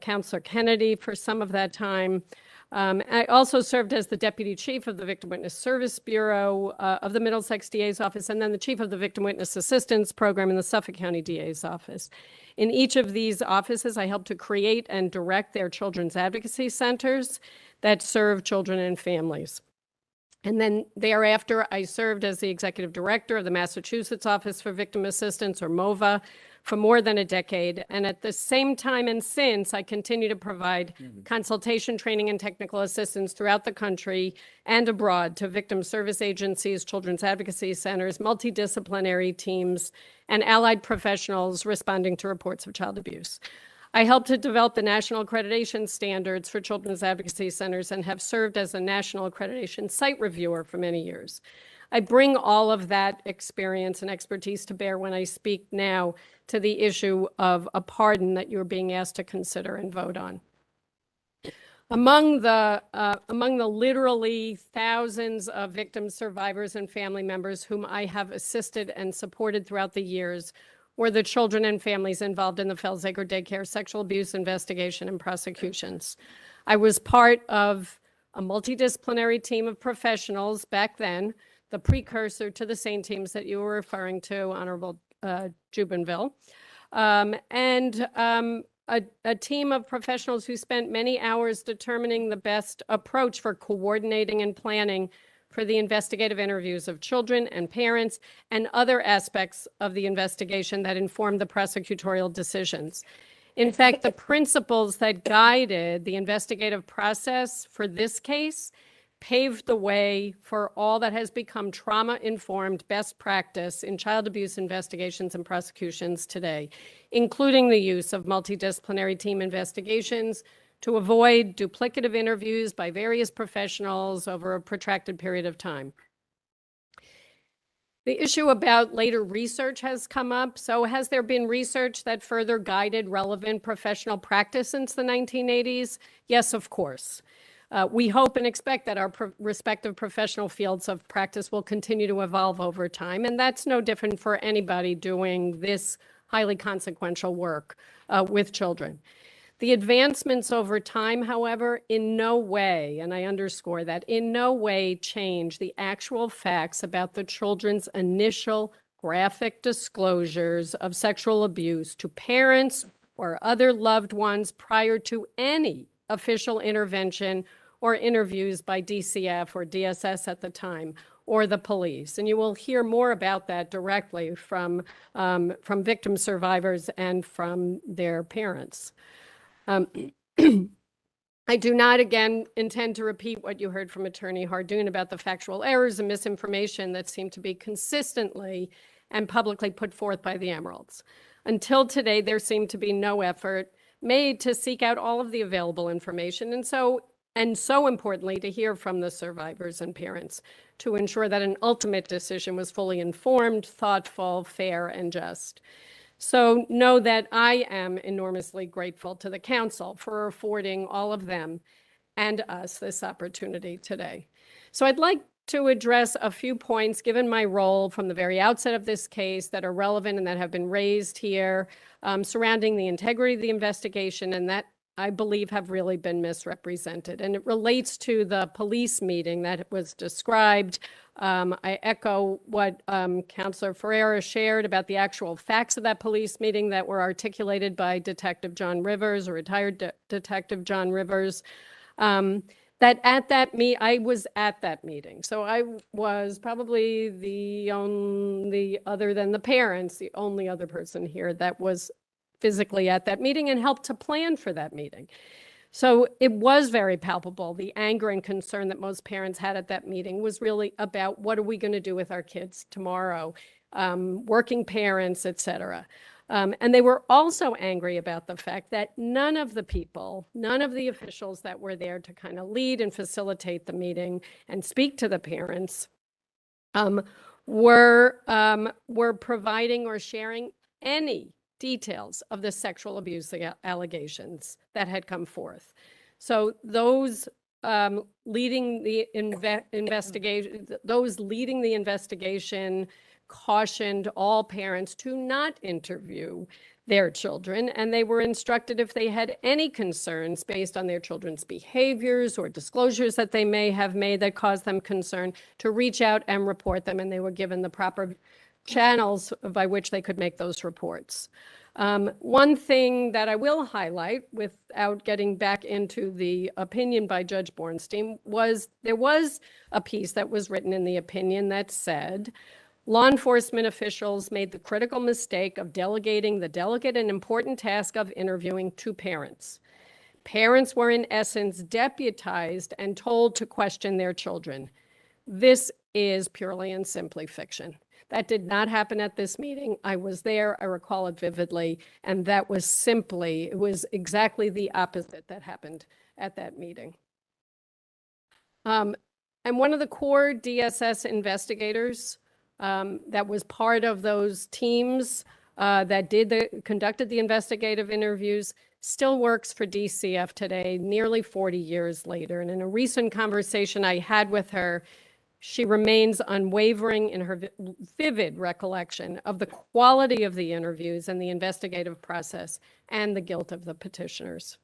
Counselor Kennedy for some of that time. I also served as the Deputy Chief of the Victim Witness Service Bureau of the Middlesex DA's office, and then the Chief of the Victim Witness Assistance Program in the Suffolk County DA's office. In each of these offices, I helped to create and direct their children's advocacy centers that serve children and families. And then thereafter, I served as the Executive Director of the Massachusetts Office for Victim Assistance, or MOVA, for more than a decade. And at the same time and since, I continue to provide consultation, training, and technical assistance throughout the country and abroad to victim service agencies, children's advocacy centers, multidisciplinary teams, and allied professionals responding to reports of child abuse. I helped to develop the national accreditation standards for children's advocacy centers and have served as a national accreditation site reviewer for many years. I bring all of that experience and expertise to bear when I speak now to the issue of a pardon that you're being asked to consider and vote on. Among the literally thousands of victims, survivors, and family members whom I have assisted and supported throughout the years were the children and families involved in the Felsacre daycare sexual abuse investigation and prosecutions. I was part of a multidisciplinary team of professionals back then, the precursor to the same teams that you were referring to, Honorable Jubinville, and a team of professionals who spent many hours determining the best approach for coordinating and planning for the investigative interviews of children and parents and other aspects of the investigation that informed the prosecutorial decisions. In fact, the principles that guided the investigative process for this case paved the way for all that has become trauma-informed best practice in child abuse investigations and prosecutions today, including the use of multidisciplinary team investigations to avoid duplicative interviews by various professionals over a protracted period of time. The issue about later research has come up. So has there been research that further guided relevant professional practice since the 1980s? Yes, of course. We hope and expect that our respective professional fields of practice will continue to evolve over time, and that's no different for anybody doing this highly consequential work with children. The advancements over time, however, in no way, and I underscore that, in no way change the actual facts about the children's initial graphic disclosures of sexual abuse to parents or other loved ones prior to any official intervention or interviews by DCF or DSS at the time, or the police. And you will hear more about that directly from victim survivors and from their parents. I do not, again, intend to repeat what you heard from Attorney Hardoon about the factual errors and misinformation that seem to be consistently and publicly put forth by the Amiraults. Until today, there seemed to be no effort made to seek out all of the available information, and so importantly, to hear from the survivors and parents to ensure that an ultimate decision was fully informed, thoughtful, fair, and just. So know that I am enormously grateful to the council for affording all of them and us this opportunity today. So I'd like to address a few points, given my role from the very outset of this case, that are relevant and that have been raised here, surrounding the integrity of the investigation and that I believe have really been misrepresented. And it relates to the police meeting that was described. I echo what Counselor Ferreira shared about the actual facts of that police meeting that were articulated by Detective John Rivers, or retired Detective John Rivers. That at that I was at that meeting. So I was probably the only, other than the parents, the only other person here that was physically at that meeting and helped to plan for that meeting. So it was very palpable. The anger and concern that most parents had at that meeting was really about what are we going to do with our kids tomorrow, working parents, et cetera. And they were also angry about the fact that none of the officials that were there to kind of lead and facilitate the meeting and speak to the parents were providing or sharing any details of the sexual abuse allegations that had come forth. So those leading the investigation cautioned all parents to not interview their children, and they were instructed if they had any concerns based on their children's behaviors or disclosures that they may have made that caused them concern, to reach out and report them, and they were given the proper channels by which they could make those reports. One thing that I will highlight, without getting back into the opinion by Judge Bornstein, was there was a piece that was written in the opinion that said, law enforcement officials made the critical mistake of delegating the delicate and important task of interviewing to parents. Parents were in essence deputized and told to question their children. This is purely and simply fiction. That did not happen at this meeting. I was there, I recall it vividly, and it was exactly the opposite that happened at that meeting. And one of the core DSS investigators that was part of those teams that conducted the investigative interviews still works for DCF today, nearly 40 years later. And in a recent conversation I had with her, she remains unwavering in her vivid recollection of the quality of the interviews and the investigative process and the guilt of the petitioners.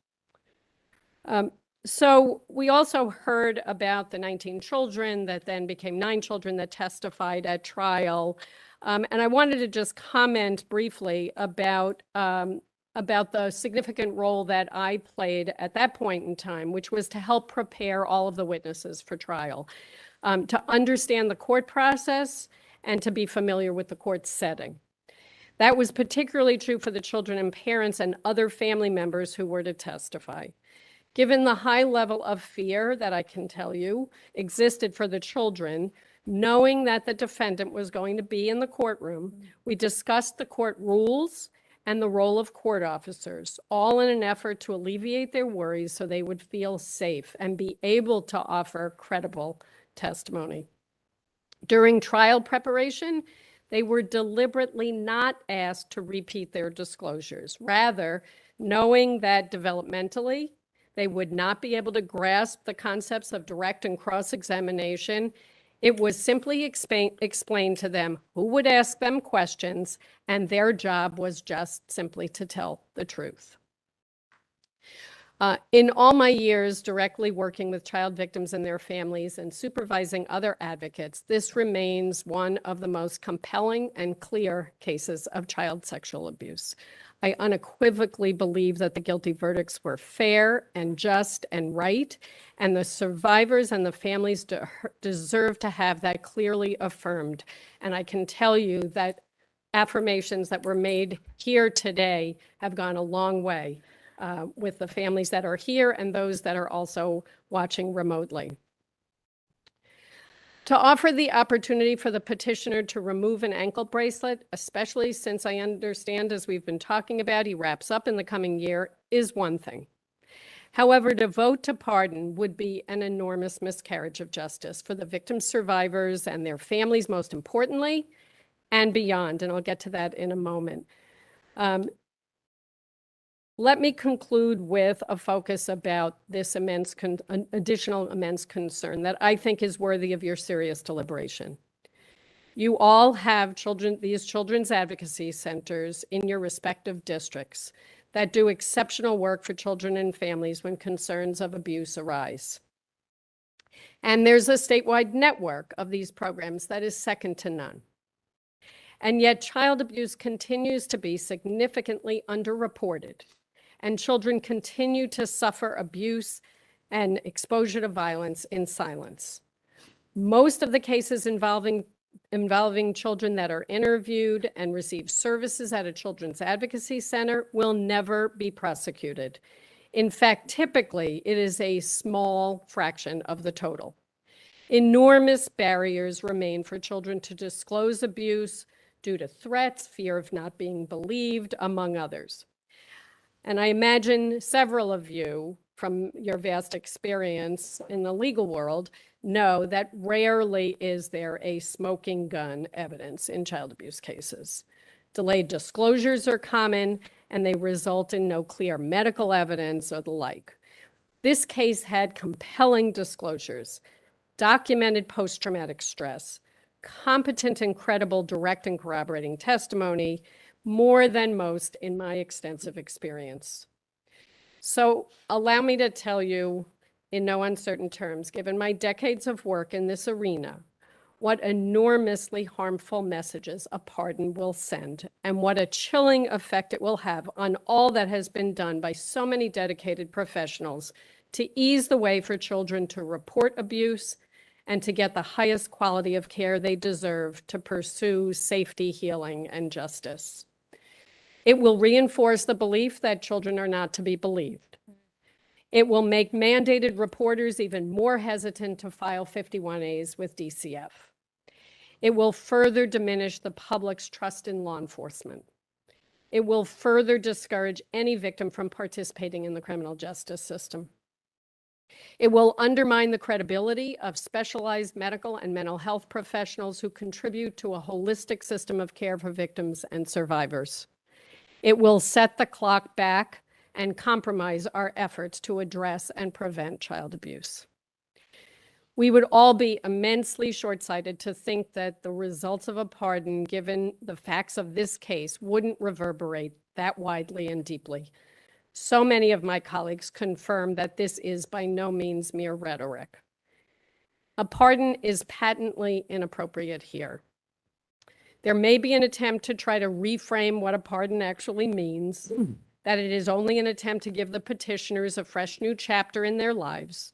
So we also heard about the 19 children that then became 9 children that testified at trial. And I wanted to just comment briefly about the significant role that I played at that point in time, which was to help prepare all of the witnesses for trial, to understand the court process and to be familiar with the court setting. That was particularly true for the children and parents and other family members who were to testify. Given the high level of fear that I can tell you existed for the children, knowing that the defendant was going to be in the courtroom, we discussed the court rules and the role of court officers, all in an effort to alleviate their worries so they would feel safe and be able to offer credible testimony. During trial preparation, they were deliberately not asked to repeat their disclosures. Rather, knowing that developmentally, they would not be able to grasp the concepts of direct and cross-examination, it was simply explained to them who would ask them questions, and their job was just simply to tell the truth. In all my years directly working with child victims and their families and supervising other advocates, this remains one of the most compelling and clear cases of child sexual abuse. I unequivocally believe that the guilty verdicts were fair and just and right, and the survivors and the families deserve to have that clearly affirmed. And I can tell you that affirmations that were made here today have gone a long way with the families that are here and those that are also watching remotely. To offer the opportunity for the petitioner to remove an ankle bracelet, especially since I understand, as we've been talking about, he wraps up in the coming year, is one thing. However, to vote to pardon would be an enormous miscarriage of justice for the victim survivors and their families, most importantly, and beyond, and I'll get to that in a moment. Let me conclude with a focus about this additional immense concern that I think is worthy of your serious deliberation. You all have these children's advocacy centers in your respective districts. that do exceptional work for children and families when concerns of abuse arise. And there's a statewide network of these programs that is second to none. And yet child abuse continues to be significantly underreported, and children continue to suffer abuse and exposure to violence in silence. Most of the cases involving children that are interviewed and receive services at a children's advocacy center will never be prosecuted. In fact, typically, it is a small fraction of the total. Enormous barriers remain for children to disclose abuse due to threats, fear of not being believed, among others. And I imagine several of you, from your vast experience in the legal world, know that rarely is there a smoking gun evidence in child abuse cases. Delayed disclosures are common, and they result in no clear medical evidence or the like. This case had compelling disclosures, documented post-traumatic stress, competent and credible direct and corroborating testimony, more than most in my extensive experience. So allow me to tell you in no uncertain terms, given my decades of work in this arena, what enormously harmful messages a pardon will send and what a chilling effect it will have on all that has been done by so many dedicated professionals to ease the way for children to report abuse and to get the highest quality of care they deserve to pursue safety, healing, and justice. It will reinforce the belief that children are not to be believed. It will make mandated reporters even more hesitant to file 51As with DCF. It will further diminish the public's trust in law enforcement. It will further discourage any victim from participating in the criminal justice system. It will undermine the credibility of specialized medical and mental health professionals who contribute to a holistic system of care for victims and survivors. It will set the clock back and compromise our efforts to address and prevent child abuse. We would all be immensely short-sighted to think that the results of a pardon, given the facts of this case, wouldn't reverberate that widely and deeply. So many of my colleagues confirm that this is by no means mere rhetoric. A pardon is patently inappropriate here. There may be an attempt to try to reframe what a pardon actually means, that it is only an attempt to give the petitioners a fresh new chapter in their lives.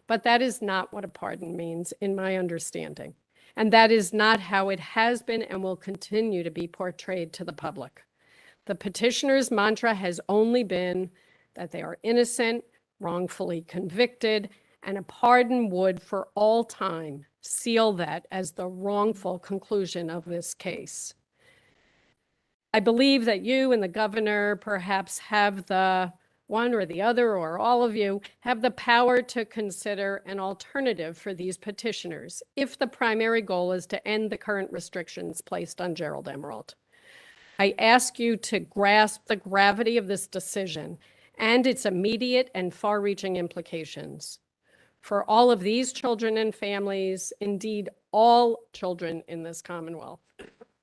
But that is not what a pardon means, in my understanding. And that is not how it has been and will continue to be portrayed to the public. The petitioner's mantra has only been that they are innocent, wrongfully convicted, and a pardon would, for all time, seal that as the wrongful conclusion of this case. I believe that you and the governor perhaps have the one or the other, or all of you, have the power to consider an alternative for these petitioners if the primary goal is to end the current restrictions placed on Gerald Amirault. I ask you to grasp the gravity of this decision and its immediate and far-reaching implications. For all of these children and families, indeed all children in this Commonwealth,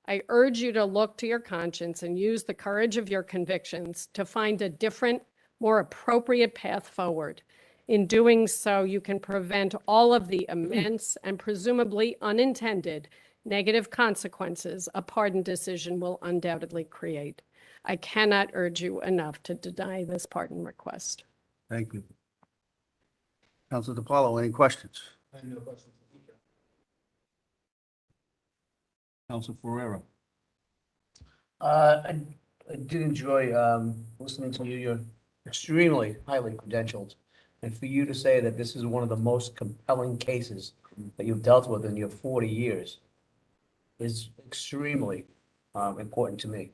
I urge you to look to your conscience and use the courage of your convictions to find a different, more appropriate path forward. In doing so, you can prevent all of the immense and presumably unintended negative consequences a pardon decision will undoubtedly create. I cannot urge you enough to deny this pardon request. Thank you. Councilor DiPaolo, any questions? I have no questions. Councilor Ferrero. I did enjoy listening to you. You're extremely highly credentialed. And for you to say that this is one of the most compelling cases that you've dealt with in your 40 years is extremely important to me.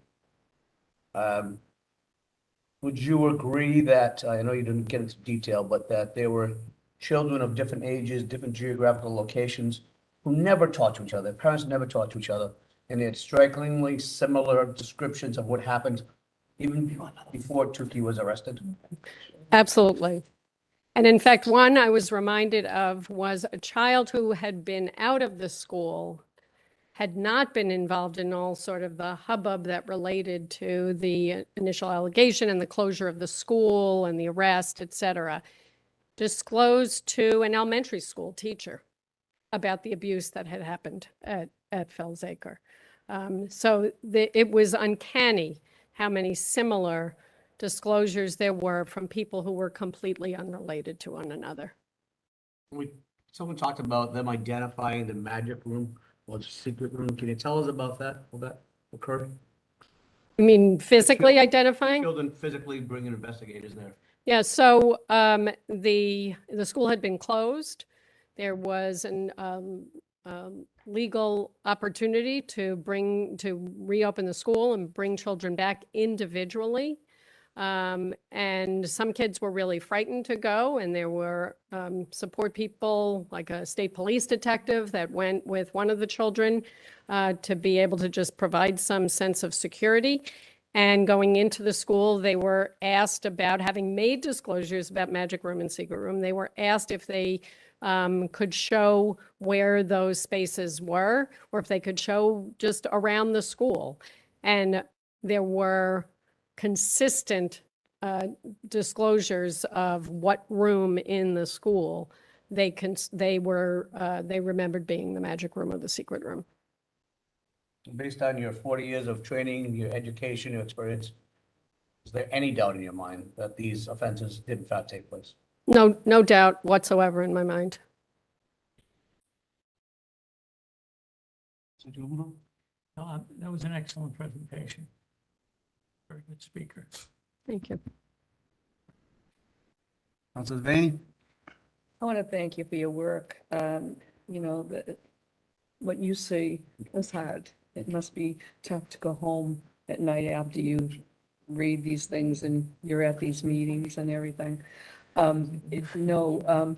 Would you agree that, I know you didn't get into detail, but that there were children of different ages, different geographical locations who never talked to each other, their parents never talked to each other, and they had strikingly similar descriptions of what happened even before Tukey was arrested? Absolutely. And in fact, one I was reminded of was a child who had been out of the school, had not been involved in all sort of the hubbub that related to the initial allegation and the closure of the school and the arrest, et cetera, disclosed to an elementary school teacher about the abuse that had happened at Fells Acre. It was uncanny how many similar disclosures there were from people who were completely unrelated to one another. Someone talked about them identifying the magic room or the secret room. Can you tell us about that? Will that occur? You mean physically identifying? Children physically bringing investigators there. Yeah, so the school had been closed. There was an legal opportunity to reopen the school and bring children back individually. And some kids were really frightened to go, and there were support people, like a state police detective that went with one of the children to be able to just provide some sense of security. And going into the school, they were asked about, having made disclosures about magic room and secret room, they were asked if they could show where those spaces were, or if they could show just around the school. And there were consistent disclosures of what room in the school they remembered being the magic room or the secret room. Based on your 40 years of training, your education, your experience, is there any doubt in your mind that these offenses did in fact take place? No doubt whatsoever in my mind. That was an excellent presentation. Very good speaker. Thank you. Councilor Devaney? I want to thank you for your work. What you see is hard. It must be tough to go home at night after you read these things and you're at these meetings and everything. No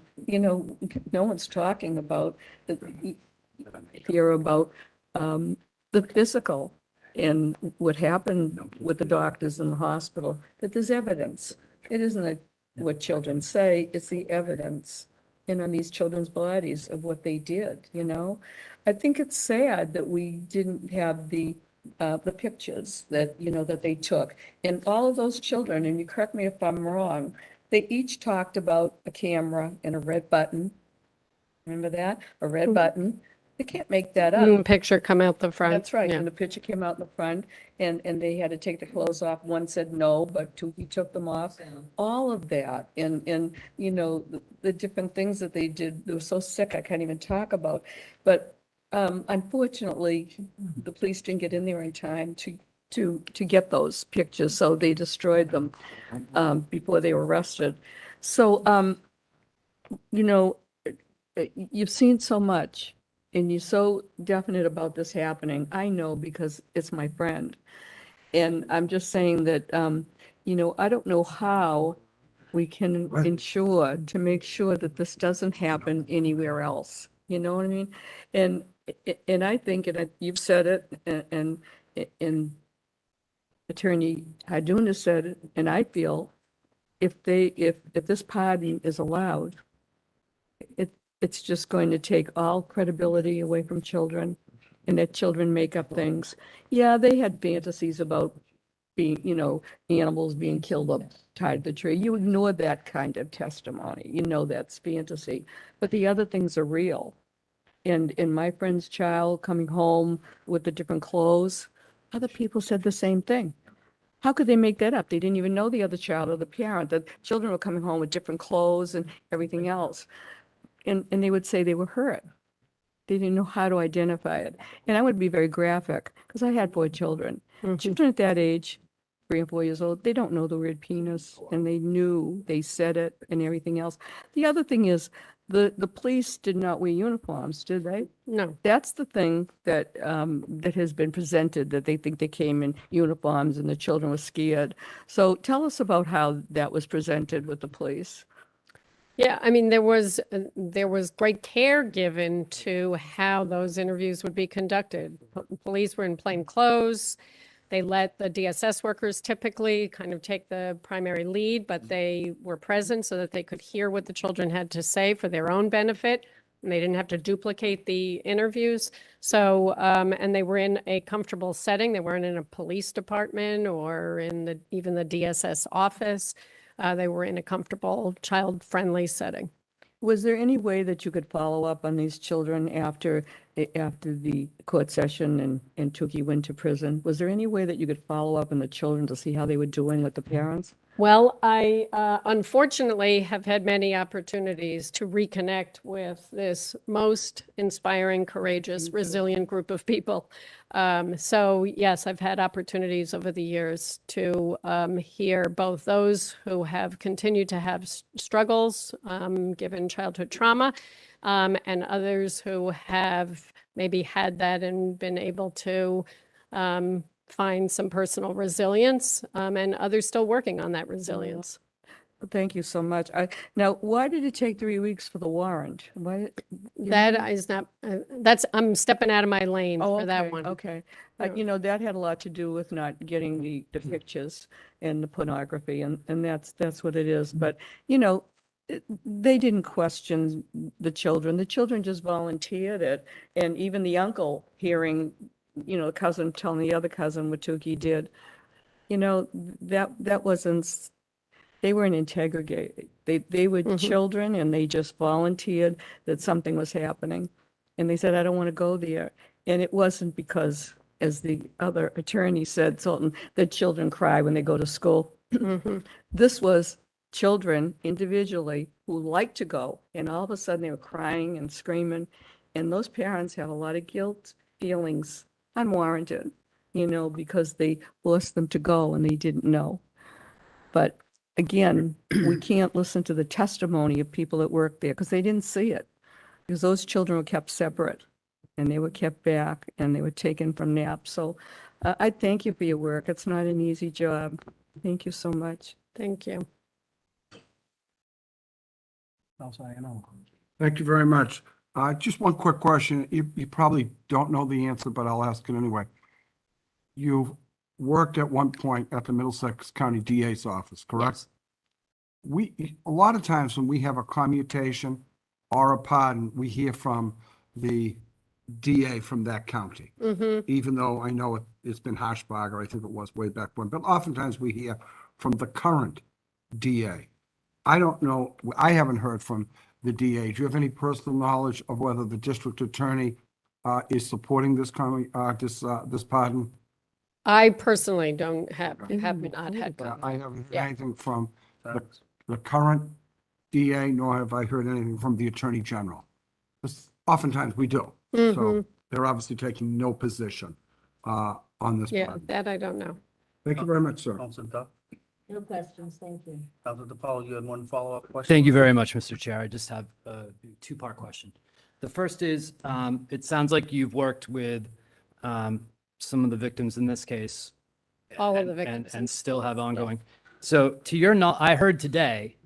one's talking about the physical and what happened with the doctors in the hospital, that there's evidence. It isn't what children say, it's the evidence on these children's bodies of what they did, I think it's sad that we didn't have the pictures that they took. And all of those children, and you correct me if I'm wrong, they each talked about a camera and a red button. Remember that? A red button. They can't make that up. And the picture come out the front. That's right. Yeah. And the picture came out in the front and they had to take the clothes off. One said no, but he took them off. All of that. And the different things that they did, they were so sick, I can't even talk about. But unfortunately, the police didn't get in there in time to get those pictures. So they destroyed them before they were arrested. So, you've seen so much. And you're so definite about this happening. I know because it's my friend. And I'm just saying that, I don't know how we can ensure to make sure that this doesn't happen anywhere else. You know what I mean? And I think, and you've said it, and Attorney Hardoon has said it, and I feel if this pardon is allowed, it's just going to take all credibility away from children and that children make up things. Yeah, they had fantasies about being, animals being killed up tied to the tree. You ignore that kind of testimony. That's fantasy. But the other things are real. And my friend's child coming home with the different clothes, other people said the same thing. How could they make that up? They didn't even know the other child or the parent. The children were coming home with different clothes and everything else. And they would say they were hurt. They didn't know how to identify it. And I would be very graphic because I had 4 children. Children at that age, 3 and 4 years old, they don't know the word penis, and they said it and everything else. The other thing is the police did not wear uniforms, did they? No. That's the thing that that has been presented, that they think they came in uniforms and the children were scared. So tell us about how that was presented with the police. Yeah, I mean, there was great care given to how those interviews would be conducted. Police were in plain clothes. They let the DSS workers typically kind of take the primary lead, but they were present so that they could hear what the children had to say for their own benefit. and they didn't have to duplicate the interviews. So, and they were in a comfortable setting. They weren't in a police department or in even the DSS office. They were in a comfortable, child-friendly setting. Was there any way that you could follow up on these children after the court session and Tukey went to prison? Was there any way that you could follow up on the children to see how they were doing with the parents? Well, I unfortunately have had many opportunities to reconnect with this most inspiring, courageous, resilient group of people. So yes, I've had opportunities over the years to hear both those who have continued to have struggles given childhood trauma, and others who have maybe had that and been able to find some personal resilience, and others still working on that resilience. Thank you so much. Now, why did it take 3 weeks for the warrant? Why? That is not, I'm stepping out of my lane Oh, for that okay, one. okay. Yeah. You know, that had a lot to do with not getting the pictures and the pornography, and that's what it is. But, you know, they didn't question the children. The children just volunteered it. And even the uncle hearing, you know, the cousin telling the other cousin what Tukey did, you know, that wasn't, they weren't integrated. They were children and they just volunteered that something was happening. And they said, I don't want to go there. And it wasn't because, as the other attorney said, Sultan, that children cry when they go to school. This was children individually who like to go, and all of a sudden they were crying and screaming. And those parents have a lot of guilt feelings, unwarranted, you know, because they forced them to go and they didn't know. But again, we can't listen to the testimony of people that work there because they didn't see it. Because those children were kept separate and they were kept back and they were taken from NAP. So I thank you for your work. It's not an easy job. Thank you so much. Thank you. Thank you very much. Just one quick question. You probably don't know the answer, but I'll ask it anyway. You worked at one point at the Middlesex County DA's office, correct? Yes. A lot of times when we have a commutation or a pardon, we hear from the DA from that county. Even though I know it's been Hashbarger, I think it was way back when, but oftentimes we hear from the current DA. I don't know, I haven't heard from the DA. Do you have any personal knowledge of whether the district attorney is supporting this pardon? I personally have not had. I haven't heard anything from the current DA, nor have I heard anything from the Attorney General. Oftentimes we do. So they're obviously taking no position on this. Yeah, pardon. that I don't know. Thank you very much, sir. Councilor Duff, No questions, thank you. Councilor DePaul, you had one follow-up question? Thank you very much, Mr. Chair. I just have a two-part question. The first is, it sounds like you've worked with some of the victims in this case. All of the victims. And still have ongoing. So to your I heard today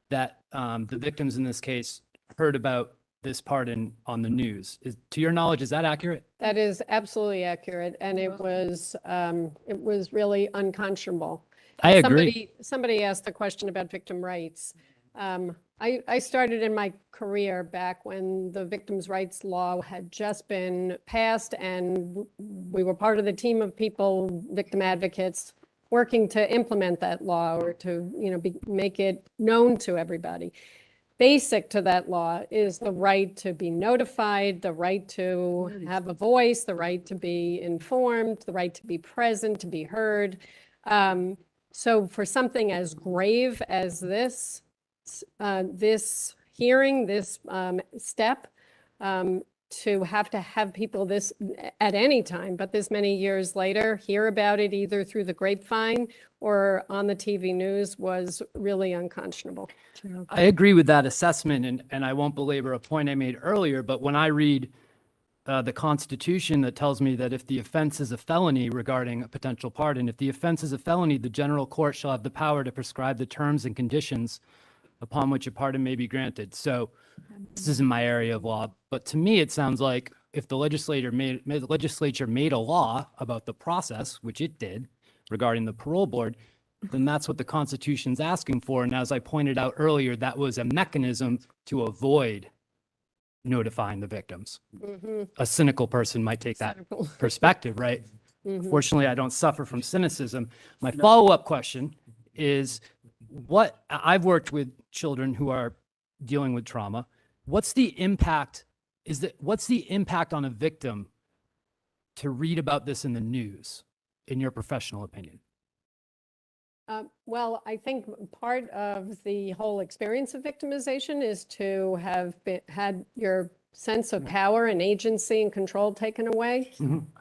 that the victims in this case heard about this pardon on the news. To your knowledge, is that accurate? That is absolutely accurate, and it was really unconscionable. I agree. Somebody asked the question about victim rights. I started in my career back when the victims' rights law had just been passed, and we were part of the team of people, victim advocates, working to implement that law or to, make it known to everybody. Basic to that law is the right to be notified, the right to have a voice, the right to be informed, the right to be present, to be heard. So for something as grave as this hearing, this step, to have people this at any time, but this many years later, hear about it either through the grapevine or on the TV news was really unconscionable. I agree with that assessment, and I won't belabor a point I made earlier, but when I read the Constitution that tells me that if the offense is a felony regarding a potential pardon, if the offense is a felony, the general court shall have the power to prescribe the terms and conditions upon which a pardon may be granted. So this isn't my area of law, but to me, it sounds like if the legislature made a law about the process, which it did regarding the parole board, then that's what the Constitution's asking for. And as I pointed out earlier, that was a mechanism to avoid notifying the victims. Mhm. A cynical person might take that Cynical. perspective, right? Mhm. Fortunately, I don't suffer from cynicism. My follow-up question is I've worked with children who are dealing with trauma. What's the impact on a victim to read about this in the news, in your professional opinion? Well, I think part of the whole experience of victimization is to have had your sense of power and agency and control taken away.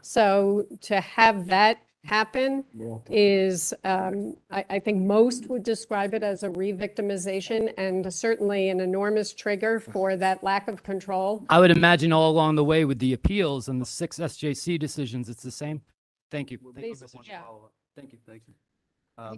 So to have that happen is, I think most would describe it as a re-victimization, and certainly an enormous trigger for that lack of control. I would imagine all along the way with the appeals and the 6 SJC decisions, it's the same. Thank you. Thank you. Yeah. Thank you, thank you.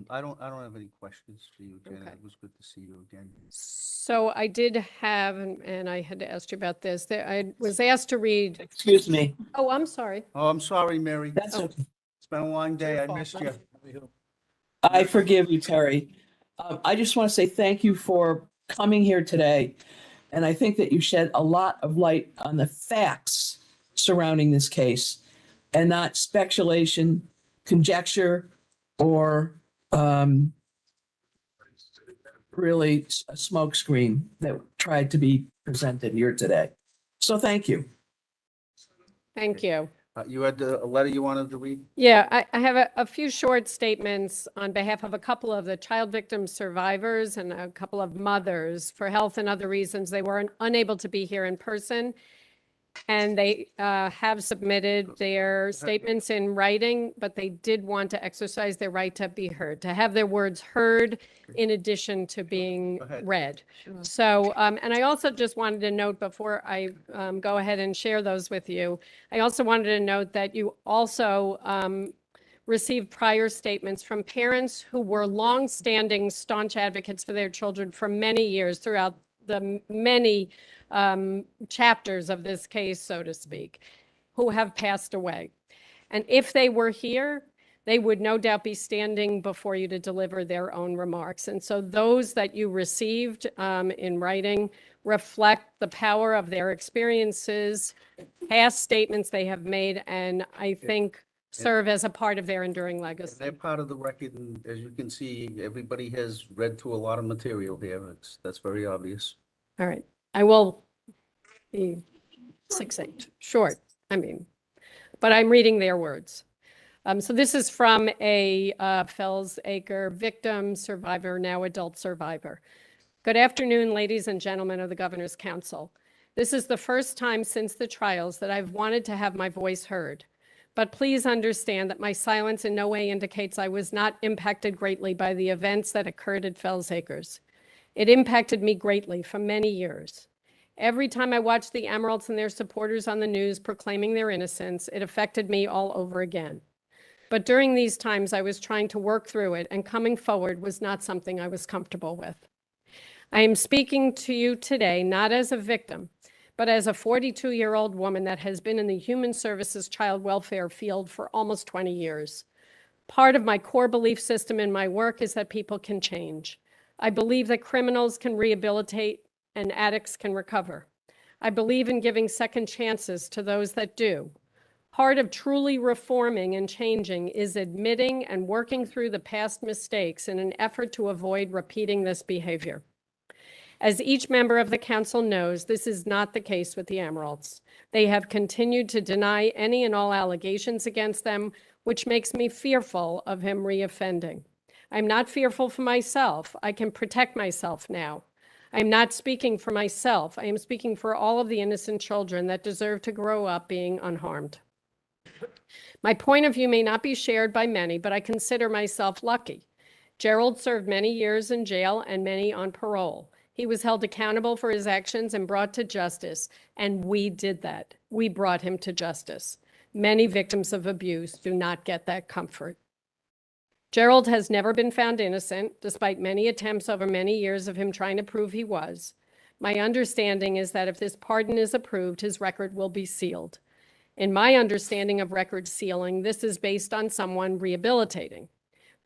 I don't have any questions for you, Janet. Okay. It was good to see you again. So I did have, and I had asked you about this, I was asked to read, Excuse me. oh, I'm sorry. Oh, I'm sorry, Mary. That's Oh. okay. It's been a long day. I fault, missed man. you. I forgive you, Terry. I just want to say thank you for coming here today. And I think that you shed a lot of light on the facts surrounding this case and not speculation, conjecture, or really a smokescreen that tried to be presented here today. So thank you. Thank you. You had a letter you wanted to read? Yeah, I have a few short statements on behalf of a couple of the child victim survivors and a couple of mothers. For health and other reasons, they were unable to be here in person. And they have submitted their statements in writing, but they did want to exercise their right to be heard, to have their words heard in addition to being read. So, and I also just wanted to note before I go ahead and share those with you, I also wanted to note that you also received prior statements from parents who were longstanding staunch advocates for their children for many years throughout the many chapters of this case, so to speak, who have passed away. And if they were here, they would no doubt be standing before you to deliver their own remarks. And so those that you received in writing reflect the power of their experiences, past statements they have made, and I think serve as a part of their enduring legacy. They're part of the record, and as you can see, everybody has read through a lot of material here. That's very obvious. All right. I will be succinct, short, but I'm reading their words. So this is from a Fells Acre victim, survivor, now adult survivor. Good afternoon, ladies and gentlemen of the Governor's Council. This is the first time since the trials that I've wanted to have my voice heard. But please understand that my silence in no way indicates I was not impacted greatly by the events that occurred at Fells Acres. It impacted me greatly for many years. Every time I watched the Amiraults and their supporters on the news proclaiming their innocence, it affected me all over again. But during these times, I was trying to work through it, and coming forward was not something I was comfortable with. I am speaking to you today not as a victim, but as a 42-year-old woman that has been in the human services child welfare field for almost 20 years. Part of my core belief system in my work is that people can change. I believe that criminals can rehabilitate and addicts can recover. I believe in giving second chances to those that do. Part of truly reforming and changing is admitting and working through the past mistakes in an effort to avoid repeating this behavior. As each member of the council knows, this is not the case with the Amiraults. They have continued to deny any and all allegations against them, which makes me fearful of him reoffending. I'm not fearful for myself. I can protect myself now. I'm not speaking for myself. I am speaking for all of the innocent children that deserve to grow up being unharmed. My point of view may not be shared by many, but I consider myself lucky. Gerald served many years in jail and many on parole. He was held accountable for his actions and brought to justice, and we did that. We brought him to justice. Many victims of abuse do not get that comfort. Gerald has never been found innocent, despite many attempts over many years of him trying to prove he was. My understanding is that if this pardon is approved, his record will be sealed. In my understanding of record sealing, this is based on someone rehabilitating.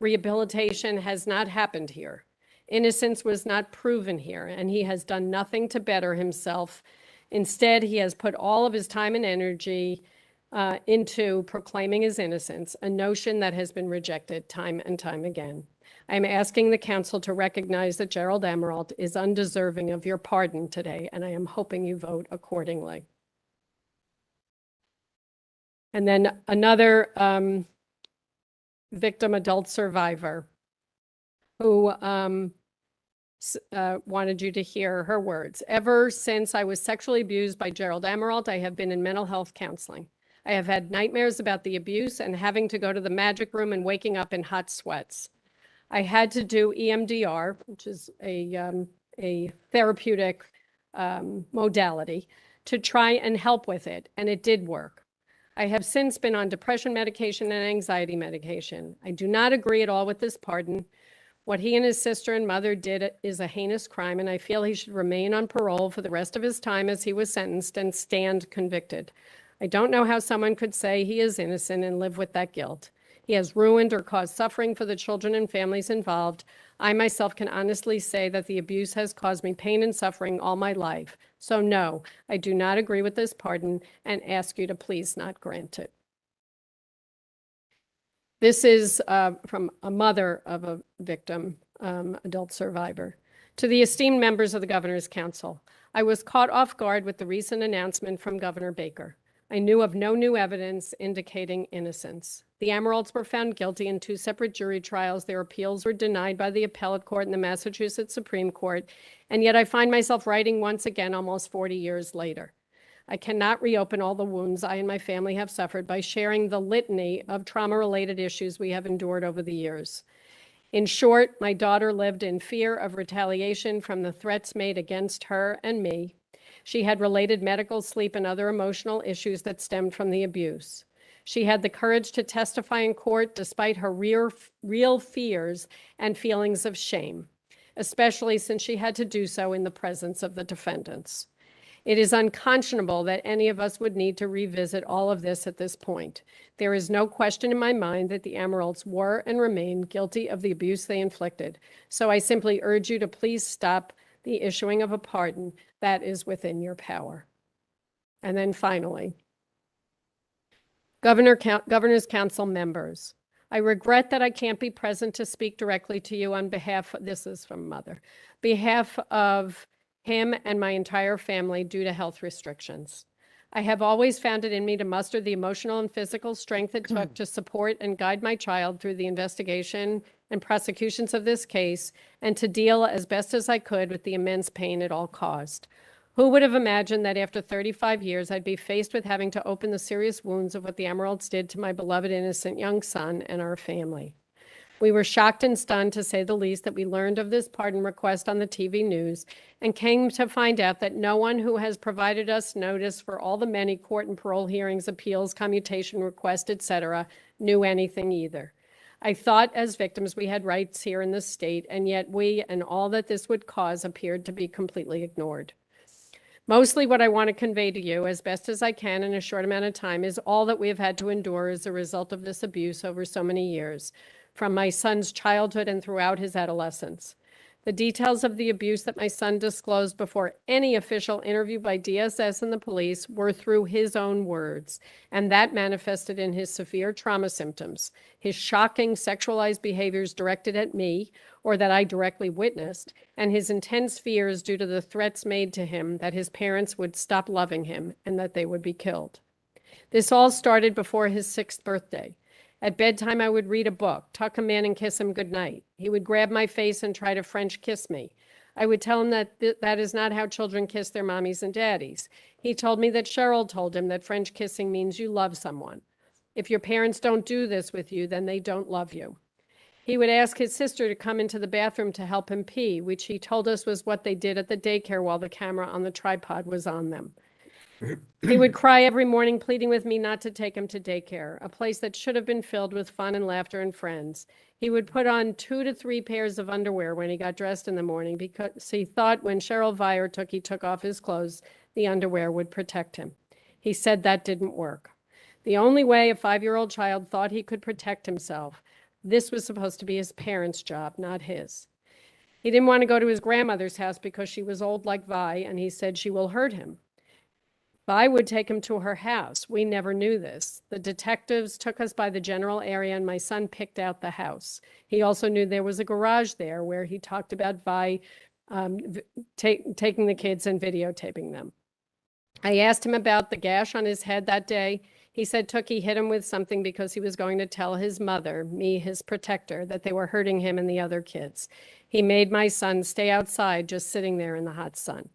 Rehabilitation has not happened here. Innocence was not proven here, and he has done nothing to better himself Instead, he has put all of his time and energy into proclaiming his innocence, a notion that has been rejected time and time again. I am asking the council to recognize that Gerald Amirault is undeserving of your pardon today, and I am hoping you vote accordingly. And then another victim, adult survivor, who wanted you to hear her words. Ever since I was sexually abused by Gerald Amirault, I have been in mental health counseling. I have had nightmares about the abuse and having to go to the magic room and waking up in hot sweats. I had to do EMDR, which is a therapeutic modality, to try and help with it, and it did work. I have since been on depression medication and anxiety medication. I do not agree at all with this pardon. What he and his sister and mother did is a heinous crime, and I feel he should remain on parole for the rest of his time as he was sentenced and stand convicted. I don't know how someone could say he is innocent and live with that guilt. He has ruined or caused suffering for the children and families involved. I myself can honestly say that the abuse has caused me pain and suffering all my life. So no, I do not agree with this pardon and ask you to please not grant it. This is from a mother of a victim, adult survivor. To the esteemed members of the Governor's Council, I was caught off guard with the recent announcement from Governor Baker. I knew of no new evidence indicating innocence. The Amiraults were found guilty in 2 separate jury trials. Their appeals were denied by the appellate court and the Massachusetts Supreme Court, and yet I find myself writing once again almost 40 years later. I cannot reopen all the wounds I and my family have suffered by sharing the litany of trauma-related issues we have endured over the years. In short, my daughter lived in fear of retaliation from the threats made against her and me. She had related medical, sleep, and other emotional issues that stemmed from the abuse. She had the courage to testify in court despite her real fears and feelings of shame, especially since she had to do so in the presence of the defendants. It is unconscionable that any of us would need to revisit all of this at this point. There is no question in my mind that the Amiraults were and remain guilty of the abuse they inflicted. So I simply urge you to please stop the issuing of a pardon that is within your power. And then finally, Governor's Council members, I regret that I can't be present to speak directly to you on behalf, this is from Mother, behalf of him and my entire family due to health restrictions. I have always found it in me to muster the emotional and physical strength it took to support and guide my child through the investigation and prosecutions of this case, and to deal as best as I could with the immense pain it all caused. Who would have imagined that after 35 years, I'd be faced with having to open the serious wounds of what the Amiraults did to my beloved innocent young son and our family? We were shocked and stunned, to say the least, that we learned of this pardon request on the TV news and came to find out that no one who has provided us notice for all the many court and parole hearings, appeals, commutation requests, etc., knew anything either. I thought as victims we had rights here in the state, and yet we and all that this would cause appeared to be completely ignored. Mostly what I want to convey to you, as best as I can in a short amount of time, is all that we have had to endure as a result of this abuse over so many years, from my son's childhood and throughout his adolescence. The details of the abuse that my son disclosed before any official interview by DSS and the police were through his own words, and that manifested in his severe trauma symptoms, his shocking sexualized behaviors directed at me, or that I directly witnessed, and his intense fears due to the threats made to him that his parents would stop loving him and that they would be killed. This all started before his 6th birthday. At bedtime, I would read a book, tuck him in and kiss him goodnight. He would grab my face and try to French kiss me. I would tell him that that is not how children kiss their mommies and daddies. He told me that Cheryl told him that French kissing means you love someone. If your parents don't do this with you, then they don't love you. He would ask his sister to come into the bathroom to help him pee, which he told us was what they did at the daycare while the camera on the tripod was on them. He would cry every morning, pleading with me not to take him to daycare, a place that should have been filled with fun and laughter and friends. He would put on 2 to 3 pairs of underwear when he got dressed in the morning because he thought when Cheryl Vire took off his clothes, the underwear would protect him. He said that didn't work. The only way a 5-year-old child thought he could protect himself, this was supposed to be his parents' job, not his. He didn't want to go to his grandmother's house because she was old like Vi, and he said she will hurt him. Vi would take him to her house. We never knew this. The detectives took us by the general area and my son picked out the house. He also knew there was a garage there where he talked about Vi taking the kids and videotaping them. I asked him about the gash on his head that day. He said Tookie hit him with something because he was going to tell his mother, me, his protector, that they were hurting him and the other kids. He made my son stay outside, just sitting there in the hot sun.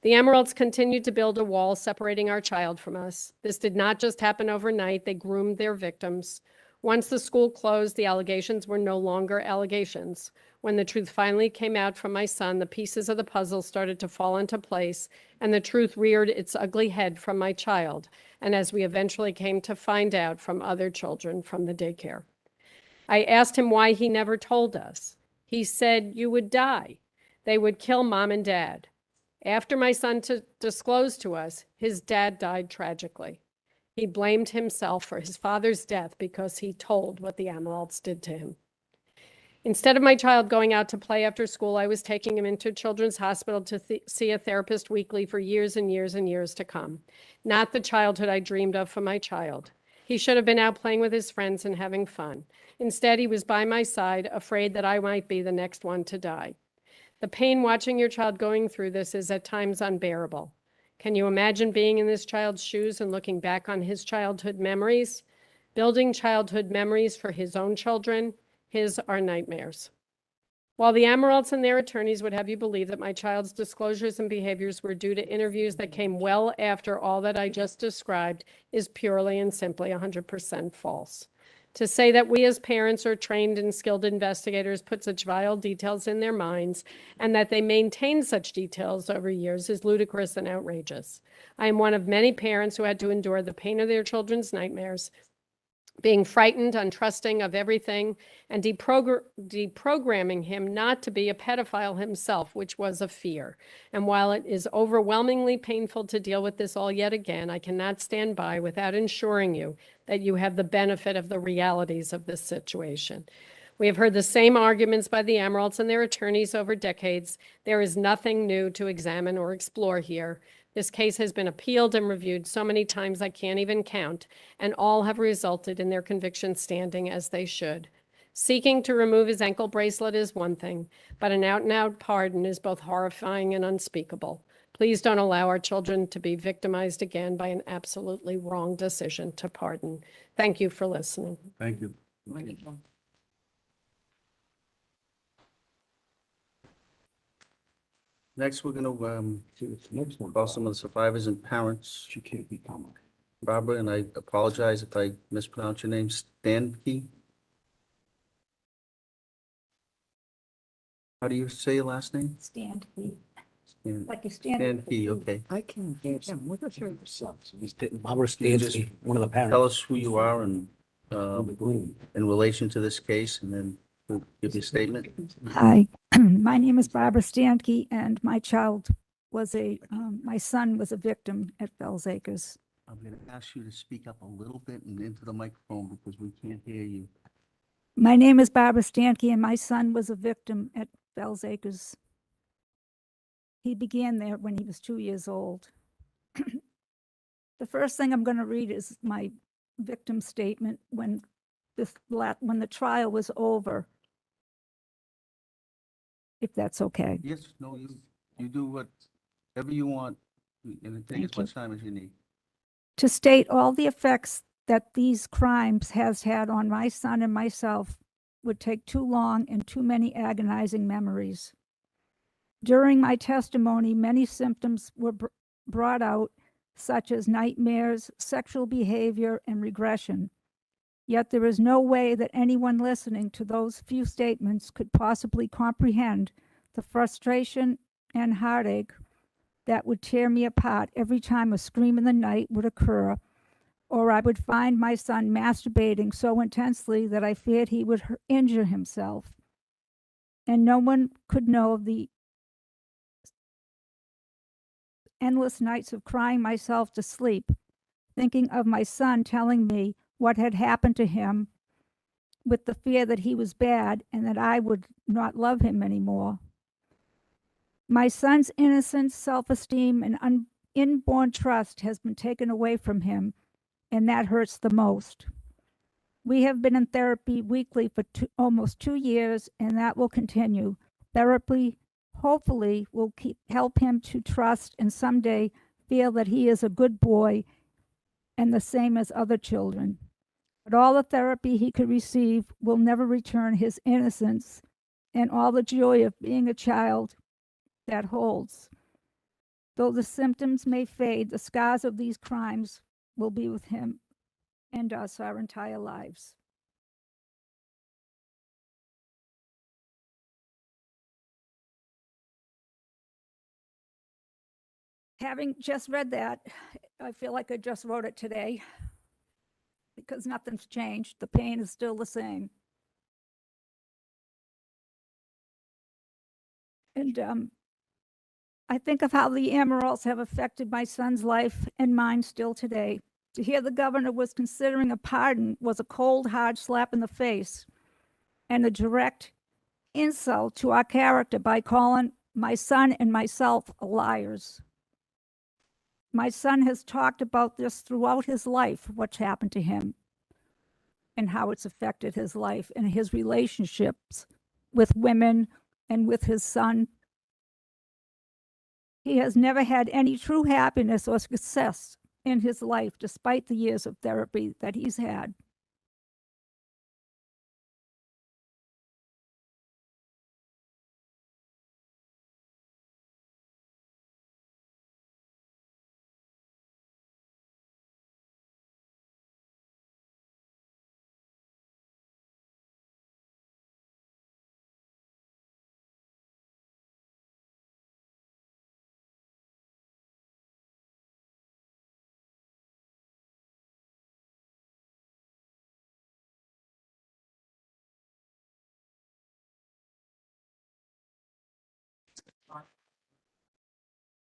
The Amiraults continued to build a wall separating our child from us. This did not just happen overnight. They groomed their victims. Once the school closed, the allegations were no longer allegations. When the truth finally came out from my son, the pieces of the puzzle started to fall into place, and the truth reared its ugly head from my child, and as we eventually came to find out, from other children from the daycare. I asked him why he never told us. He said, "You would die. They would kill mom and dad." After my son disclosed to us, his dad died tragically. He blamed himself for his father's death because he told what the Amiraults did to him. Instead of my child going out to play after school, I was taking him into Children's Hospital to see a therapist weekly for years and years and years to come. Not the childhood I dreamed of for my child. He should have been out playing with his friends and having fun. Instead, he was by my side, afraid that I might be the next one to die. The pain watching your child going through this is at times unbearable. Can you imagine being in this child's shoes and looking back on his childhood memories? Building childhood memories for his own children, his are nightmares. While the Amiraults and their attorneys would have you believe that my child's disclosures and behaviors were due to interviews that came well after all that I just described is purely and simply 100% false. To say that we as parents are trained and skilled investigators put such vile details in their minds and that they maintain such details over years is ludicrous and outrageous. I am one of many parents who had to endure the pain of their children's nightmares, being frightened, untrusting of everything, and deprogramming him not to be a pedophile himself, which was a fear. And while it is overwhelmingly painful to deal with this all yet again, I cannot stand by without ensuring you that you have the benefit of the realities of this situation. We have heard the same arguments by the Amiraults and their attorneys over decades. There is nothing new to examine or explore here. This case has been appealed and reviewed so many times I can't even count, and all have resulted in their convictions standing as they should. Seeking to remove his ankle bracelet is one thing, but an out-and-out pardon is both horrifying and unspeakable. Please don't allow our children to be victimized again by an absolutely wrong decision to pardon. Thank you for listening. Thank you. Next, we're going to call some of the survivors and parents. She can't be coming. Barbara, and I apologize if I mispronounce your name, Stanke. How do you say your last name? Stand. Stan- Like you stand. Stanke, okay. I can't get him. What is your son? Barbara Stansky, one of the Tell parents. us who you are and in relation to this case, and then we'll give you a statement. Hi, my name is Barbara Stanke, and my child was my son was a victim at Fells Acres. I'm going to ask you to speak up a little bit and into the microphone because we can't hear you. My name is Barbara Stanke, and my son was a victim at Fells Acres. He began there when he was 2 years old. The first thing I'm going to read is my victim statement when the trial was over, if that's okay. Yes, no, you do whatever you want, and take Thank as much time as you need. To state all the effects that these crimes has had on my son and myself would take too long and too many agonizing memories. During my testimony, many symptoms were brought out, such as nightmares, sexual behavior, and regression. Yet there is no way that anyone listening to those few statements could possibly comprehend the frustration and heartache that would tear me apart every time a scream in the night would occur, or I would find my son masturbating so intensely that I feared he would injure himself. And no one could know the endless nights of crying myself to sleep, thinking of my son telling me what had happened to him, with the fear that he was bad and that I would not love him anymore. My son's innocence, self-esteem, and inborn trust has been taken away from him, and that hurts the most. We have been in therapy weekly for almost 2 years, and that will continue. Therapy, hopefully, will help him to trust and someday feel that he is a good boy and the same as other children. But all the therapy he could receive will never return his innocence and all the joy of being a child that holds. Though the symptoms may fade, the scars of these crimes will be with him and us our entire lives. Having just read that, I feel like I just wrote it today because nothing's changed. The pain is still the same. And I think of how the Amiraults have affected my son's life and mine still today. To hear the governor was considering a pardon was a cold, hard slap in the face and a direct insult to our character by calling my son and myself liars. My son has talked about this throughout his life, what's happened to him and how it's affected his life and his relationships with women and with his son. He has never had any true happiness or success in his life, despite the years of therapy that he's had.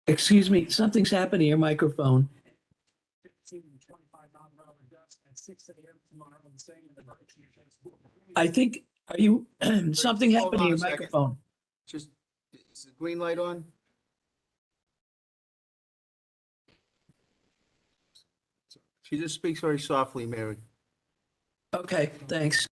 Excuse me, something's happened to your microphone. I think, are you, something Hold happened to on your a second. microphone. Just, is the green light on? She just speaks very softly, Mary. Okay, thanks.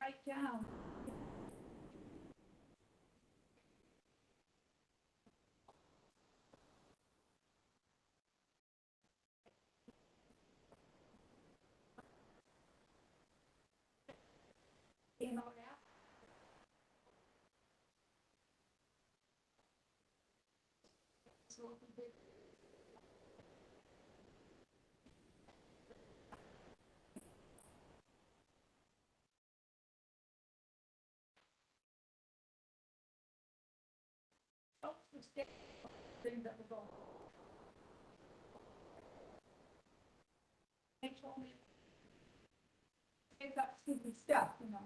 Right down. You know that? They told me they got stupid stuff, you know.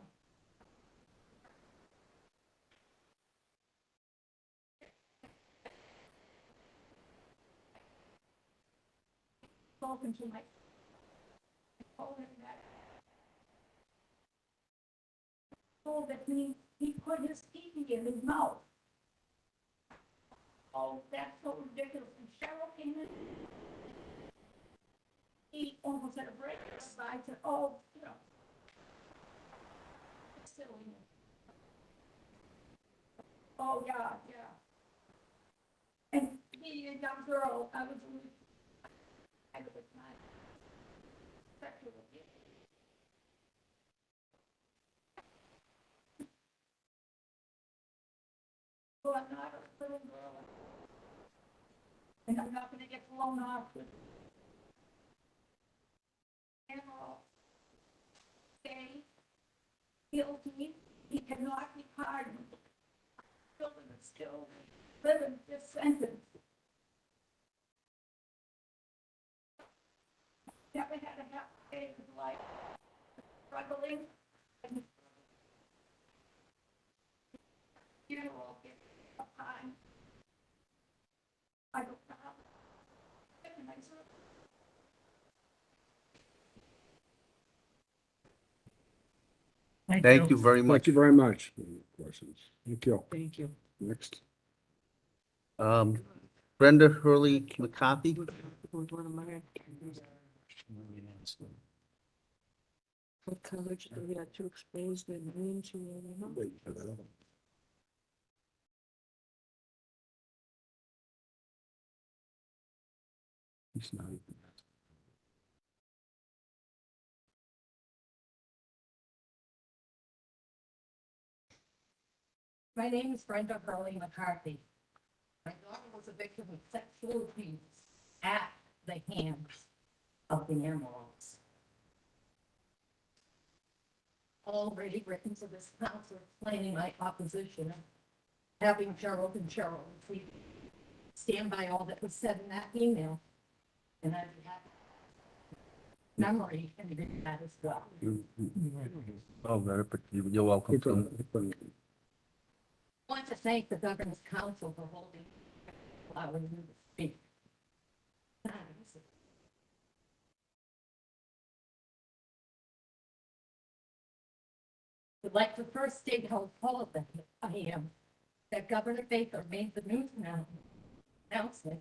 Spoken to my, told him that, told that he put his TV in his mouth. Oh, that's so ridiculous. And Cheryl came in. He almost had a break. So I said, oh, you know, it's silly. Oh, yeah, yeah. And being a young girl, I was really, I was not sexual abuse. are not a little girl. And I'm not gonna get blown off with Emerald. Stay guilty, he cannot be pardoned. Children are still living this sentence. Never had a happy day in his life, struggling. And funeral gets a time. I don't know how. And I sort of Thank you very much. Thank you very much. Questions? Thank you. Thank you. Next. Brenda Hurley McCarthy. What college do we have to expose their name to? Wait for that. He's not. My name is Brenda Hurley McCarthy. My daughter was a victim of sexual abuse at the hands of the Emeralds. Already written to this council explaining my opposition, having Gerald and Cheryl stand by all that was said in that email. And I'd be happy memory and read that as well. Oh, you're welcome. I want to thank the Governor's Council for allowing me to speak. I'd like to first state how appalled that I am that Governor Baker made the news announcement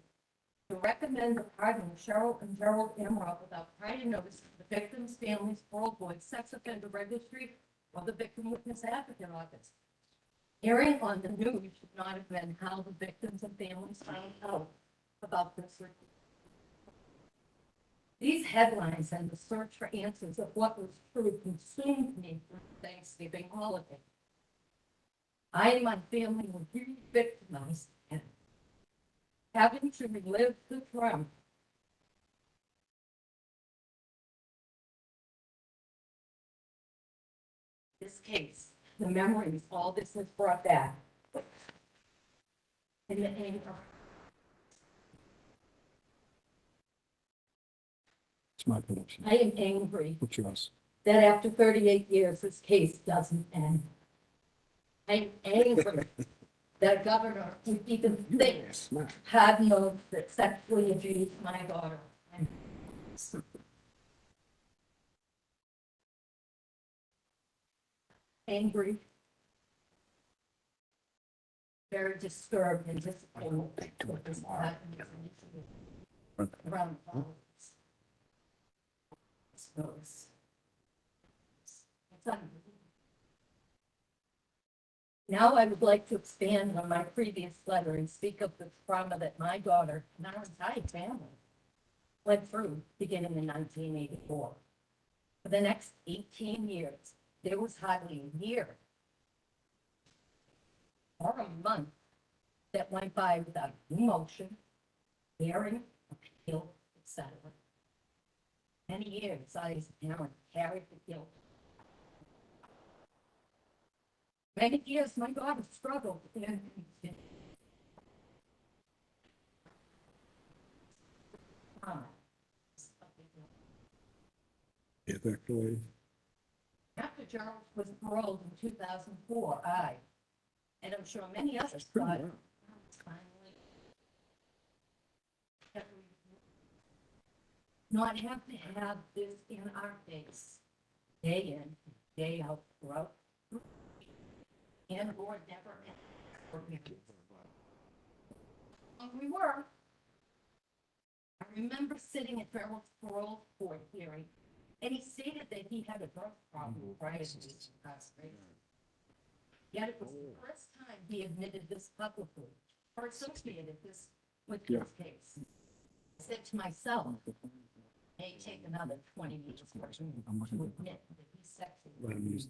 to recommend the pardon of Cheryl and Gerald Amirault without prior notice to the victims' families, parole board, sex offender registry, or the victim witness advocate office. Hearing on the news should not have been how the victims and families found out about this. These headlines and the search for answers of what was true consumed me through Thanksgiving holiday. I and my family were really victimized and having to relive the trauma. This case, the memories, all this has brought back. And the anger. It's my prediction. I am angry What's yours? that after 38 years, this case doesn't end. I'm angry that Governor would even think had known that sexually abused my daughter. I'm angry, very disturbed and disappointed with this happening around politics. It's unbelievable. Now I would like to expand on my previous letter and speak of the trauma that my daughter and our entire family went through beginning in 1984. For the next 18 years, there was hardly a year or a month that went by without emotion, hearing, appeal, etc. Many years I as a parent carried the guilt. Many years my daughter struggled and Exactly. after Gerald was paroled in 2004, and I'm sure many others thought, it's finally that we not have to have this in our face, day in, day out, throughout, and or never. We were. I remember sitting at Gerald's parole board hearing, and he stated that he had a drug problem prior to his incarceration. Yet it was the first time he admitted this publicly or associated this with this case. I said to myself, may take another 20 years for him to admit that he's sexually.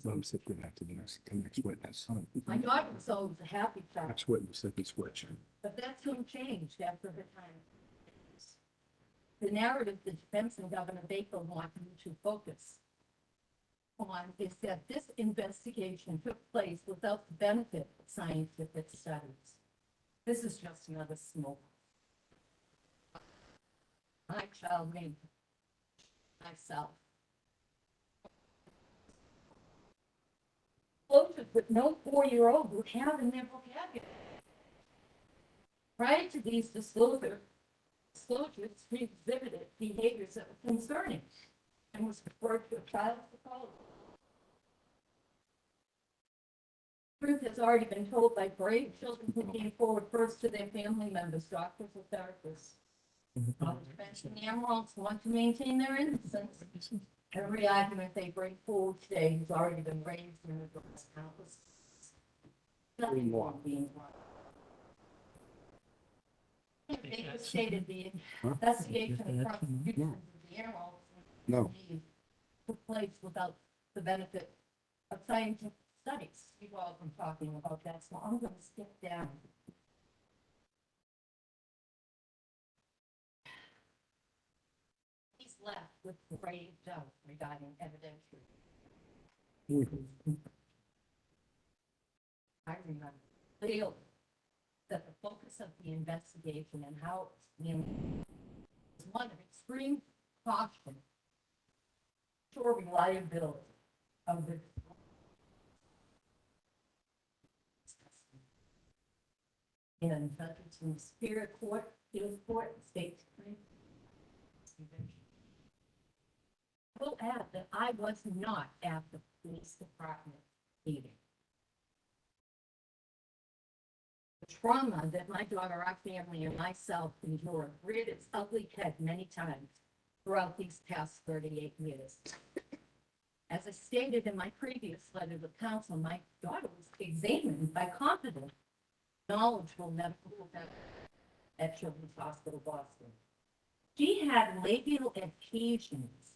Let him sit there after the next witness. My daughter was always a happy child, Next witness, let me switch. but that soon changed after her time. The narrative the defense and Governor Baker want you to focus on is that this investigation took place without the benefit of scientific studies. This is just another smoke. My child named myself. Disclosures that no 4-year-old would have in their vocabulary. Prior to these disclosures we exhibited behaviors that were concerning and was referred to a child's pathology. Truth has already been told by brave children who came forward first to their family members, doctors or therapists. Defense and Amaroults want to maintain their innocence. Every argument they bring forward today has already been raised and addressed countless. Nothing more being brought. Baker stated the investigation and prosecution of the Amaroults took place without the benefit of scientific studies. You've all been talking about that, so I'm going to skip down. He's left with grave doubt regarding evidentiary. I remember clearly that the focus of the investigation and how it's handled was one of extreme caution for reliability of the in Hutchinson Superior Court, Appeals Court, and State Supreme. I will add that I was not at the police department meeting. The trauma that my daughter, our family, and myself endured reared its ugly head many times throughout these past 38 years. As I stated in my previous letter to council, my daughter was examined by competent, knowledgeable medical professionals at Children's Hospital Boston. She had labial adhesions,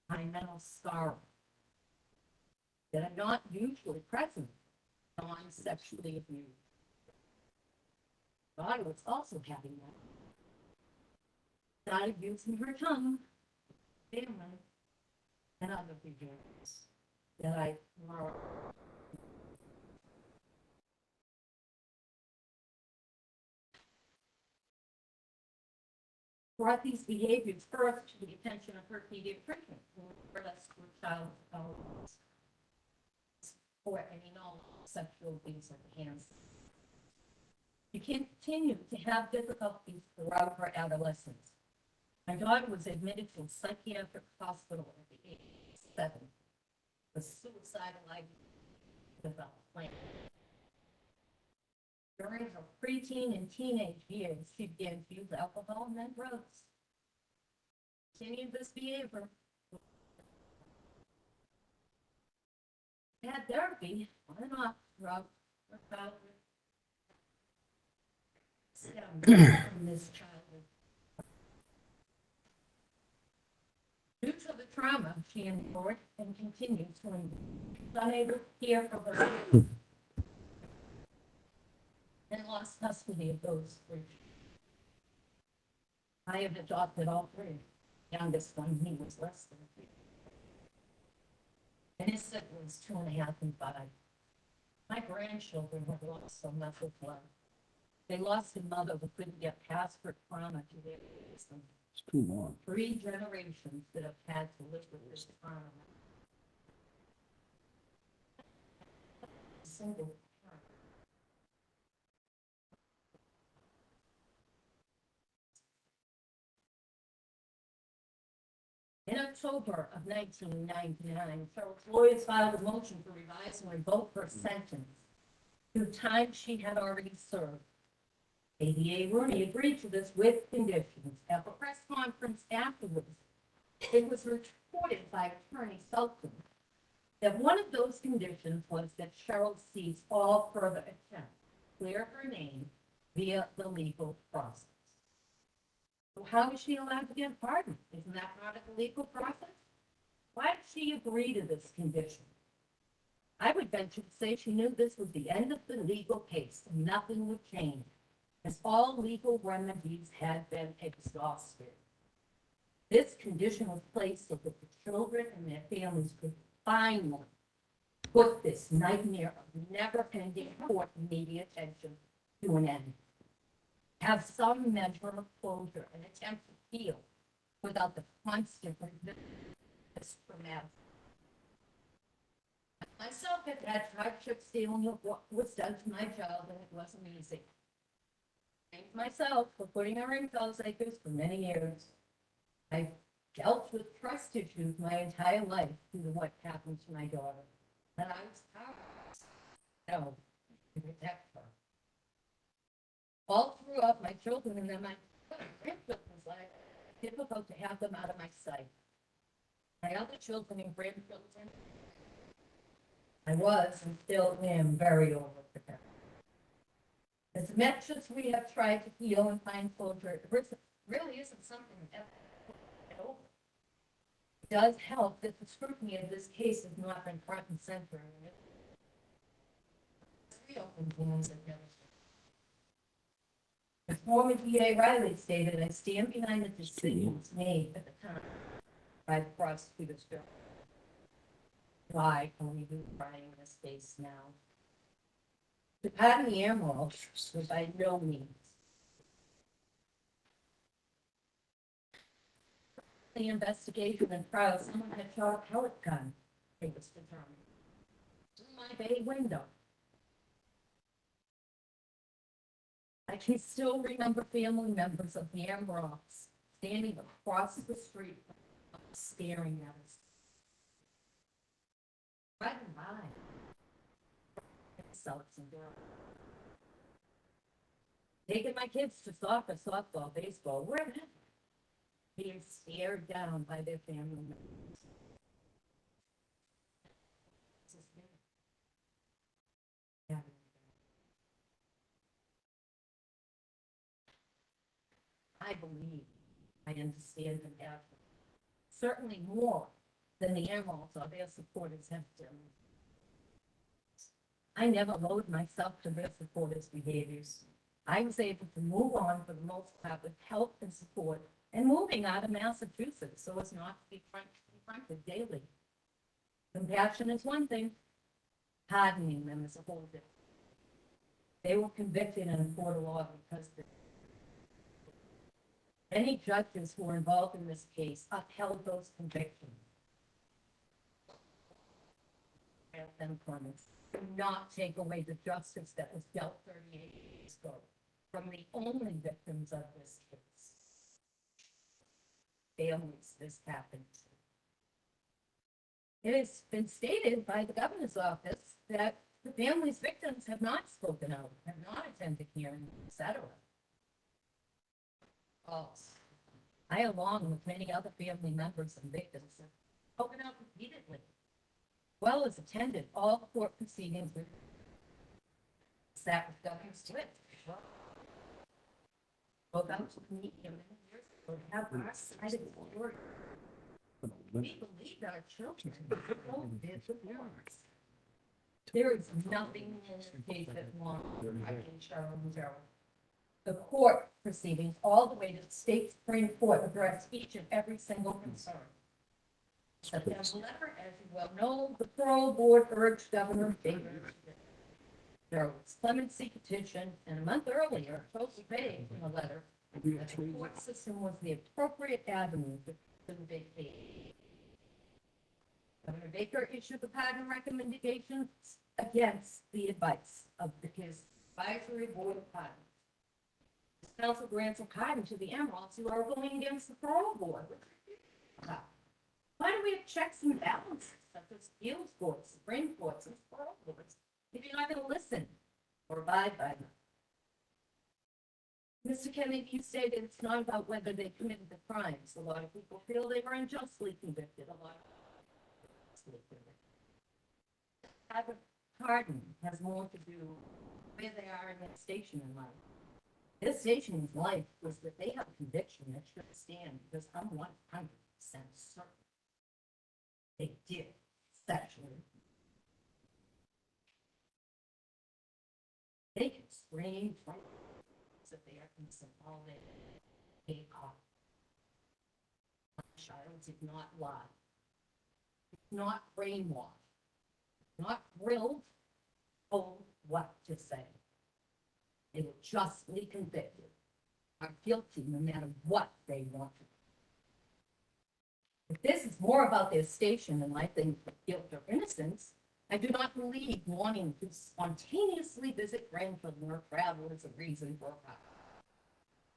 mental scarring, that are not usually present non-sexually abused. Daughter was also having that. Started using her tongue, family, and other behaviors that I learned. Brought these behaviors first to the attention of her pediatrician, who referred us to a child for any knowledge of sexual abuse at the hands. She continued to have difficulties throughout her adolescence. My daughter was admitted to a psychiatric hospital at the age of 7. The suicidal idea developed. During her preteen and teenage years, she began to use alcohol and then drugs. Continued this behavior. Had therapy on and off throughout her childhood. From this childhood. Due to the trauma she endured and continues to endure, she's unable to care for her and lost custody of those 3. I have adopted all 3. Youngest one, he was less than 3. And his siblings, 2.5 and 5. My grandchildren have lost so much of love. They lost a mother who couldn't get past her trauma to their wisdom. It's too long. 3 generations that have had to live with this trauma. Single. In October of 1999, Cheryl's lawyers filed a motion to revise and revoke her sentence to time she had already served. ADA Rooney agreed to this with conditions. At the press conference afterwards, it was reported by Attorney Sultan that one of those conditions was that Cheryl cease all further attempts to clear her name via the legal process. So how is she allowed to get pardoned? Isn't that part of the legal process? Why did she agree to this condition? I would venture to say she knew this was the end of the legal case and nothing would change, as all legal remedies had been exhausted. This condition was placed so that the children and their families could finally put this nightmare of never-ending court media attention to an end. Have some measure of closure and attempt to heal without the constant resistance from that. Myself have had hardships dealing with what was done to my child, and it wasn't easy. Thank myself for putting her in those acres for many years. I've dealt with trust issues my entire life due to what happened to my daughter. And I was powerless to protect her. All throughout my children and then my grandchildren's life, it's difficult to have them out of my sight. My other children and grandchildren, I was and still am very overprotective. As much as we have tried to heal and find closure, it really isn't something that over. It does help that the scrutiny of this case has not been front and center. As former DA Riley stated, I stand behind the decisions made at the time by the prosecutor's bill. Why can we be trying this case now? To pardon the Amirault was by no means the investigation and trial. Someone had shot a pellet gun, it was determined, through my bay window. I can still remember family members of the Amiraults standing across the street, staring at us. Right in line. Taking my kids to soccer, softball, baseball, wherever. Being stared down by their family members. Yeah. I believe I understand compassion, certainly more than the Amiraults or their supporters have done. I never lowered myself to their supporters' behaviors. I was able to move on for the most part with help and support and moving out of Massachusetts so as not to be confronted daily. Compassion is one thing, pardoning them is a whole different. They were convicted in a court of law because many judges who were involved in this case upheld those convictions. Them promise to not take away the justice that was dealt 38 years ago from the only victims of this case. Families this happened to. It has been stated by the governor's office that the families' victims have not spoken out, have not attended hearings, etc. False. I, along with many other family members and victims, have spoken out repeatedly, well as attended all court proceedings with that with Governor Swift. Spoke out to the media many years ago to have our side of the story. We believe our children won't be divorced. There is nothing in this case that's wrong with Cheryl and Gerald. The court proceedings, all the way to the state Supreme Court, addressed each and every single concern. September letter, as you well know, the parole board urged Governor Baker Gerald's clemency petition, and a month earlier, Tosi Bay in a letter, that the court system was the appropriate avenue to vacate. Governor Baker issued the pardon recommendations against the advice of his advisory board of pardon. This council grants a pardon to the Amiraults who are going against the parole board. Why do we have checks and balances, such as appeals courts, Supreme Courts, and parole boards, if you're not going to listen or abide by them? Mr. Kennedy, you stated it's not about whether they committed the crimes. A lot of people feel they were unjustly convicted. A lot of type of pardon has more to do with where they are in that station in life. Their station's life was that they have a conviction that should stand because I'm 100% certain they did sexually. They can scream that they are innocent all day. My child did not lie. Not brainwashed. Not grilled, told what to say. They were justly convicted, are guilty no matter what they want. If this is more about their station than I think guilt or innocence, I do not believe wanting to spontaneously visit grandchildren or travel is a reason for a crime.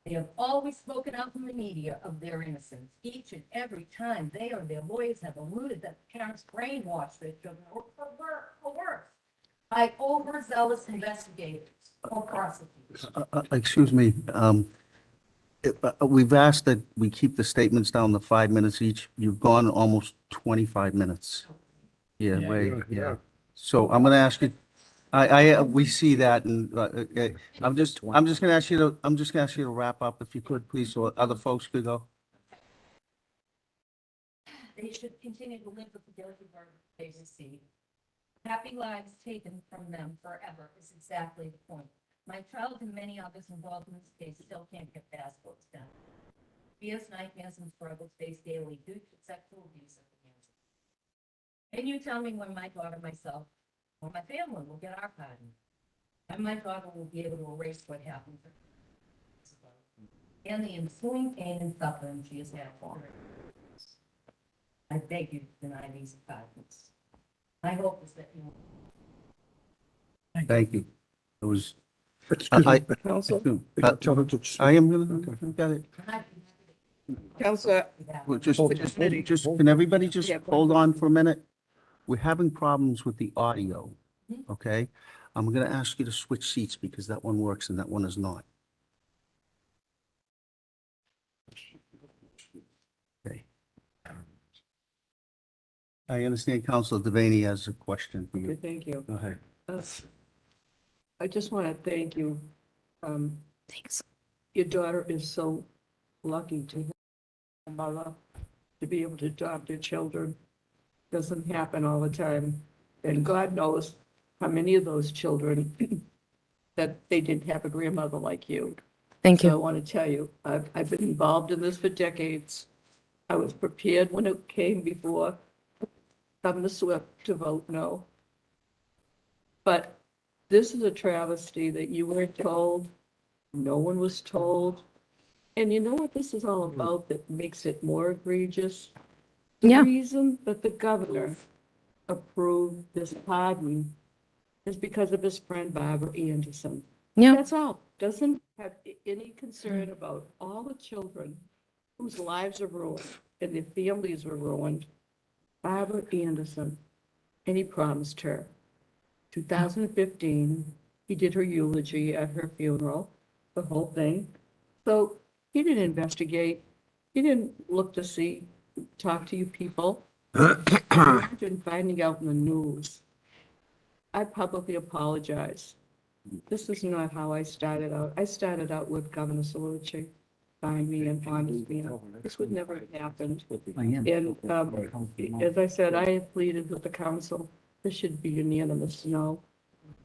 They have always spoken out in the media of their innocence. Each and every time they or their lawyers have alluded that the parents brainwashed their children or coerced by overzealous investigators or prosecutors. Excuse me, we've asked that we keep the statements down to 5 minutes each. You've gone almost 25 minutes. Yeah, yeah. So I'm gonna ask you, we see that, and I'm just gonna ask you to wrap up if you could, please, so other folks could go. They should continue to live with the guilty verdict they receive. Happy lives taken from them forever is exactly the point. My child and many others involved in this case still can't get passports done. Fears, nightmares, and struggles faced daily due to sexual abuse at the hands of. Can you tell me when my daughter, myself, or my family will get our pardon? And my daughter will be able to erase what happened to her. And the ensuing pain and suffering she has had for her. I beg you to deny these pardons. My hope is that you. Thank you. It was, Excuse me, Counsel, tell her to. I am gonna, got it. Counsel, Well, just, can everybody just hold on for a minute? We're having problems with the audio, okay? I'm gonna ask you to switch seats because that one works and that one is not. Okay. I understand Councilor Devaney has a question for okay, you. thank you. Go ahead. I just want to thank you. Thanks. Your daughter is so lucky to have a mother, to be able to adopt your children. Doesn't happen all the time. And God knows how many of those children that they didn't have a grandmother like you. Thank So I you. want to tell you, I've been involved in this for decades. I was prepared when it came before Governor Swift to vote no. But this is a travesty that you weren't told, no one was told. And you know what this is all about that makes it more egregious? The Yeah. reason that the governor approved this pardon is because of his friend Barbara Anderson. Yeah. That's all. Doesn't have any concern about all the children whose lives are ruined and their families were ruined. Barbara Anderson, and he promised her. 2015, he did her eulogy at her funeral, the whole thing. So he didn't investigate. He didn't look to see, talk to you people. Imagine finding out in the news. I publicly apologize. This is not how I started out. I started out with Governor Salucci, find me and honest me. This would never have happened. And as I said, I have pleaded with the council, this should be unanimous no.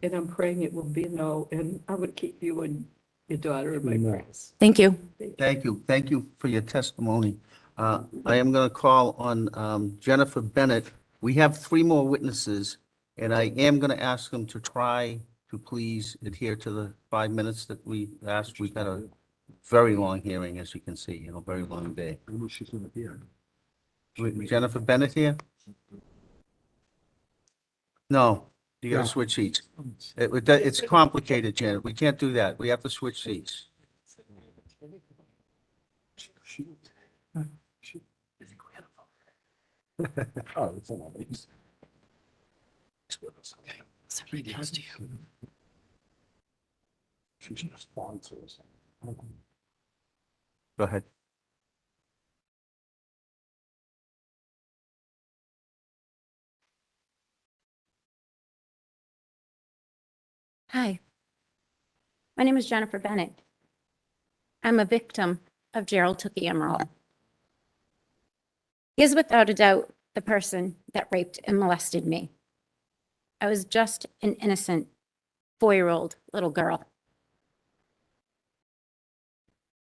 And I'm praying it will be no, and I would keep you and your daughter in my prayers. Thank you. Thank you. Thank you for your testimony. I am going to call on Jennifer Bennett. We have 3 more witnesses, and I am going to ask them to try to please adhere to the 5 minutes that we asked. We've had a very long hearing, as you can see, very long day. Jennifer Bennett here? No, you got to switch seats. It's complicated, Janet. We can't do that. We have to switch seats. Oh, it's all right. Somebody next to you. She's a sponsor. Go ahead. Hi. My name is Jennifer Bennett. I'm a victim of Gerald Amirault. He is without a doubt the person that raped and molested me. I was just an innocent 4-year-old little girl.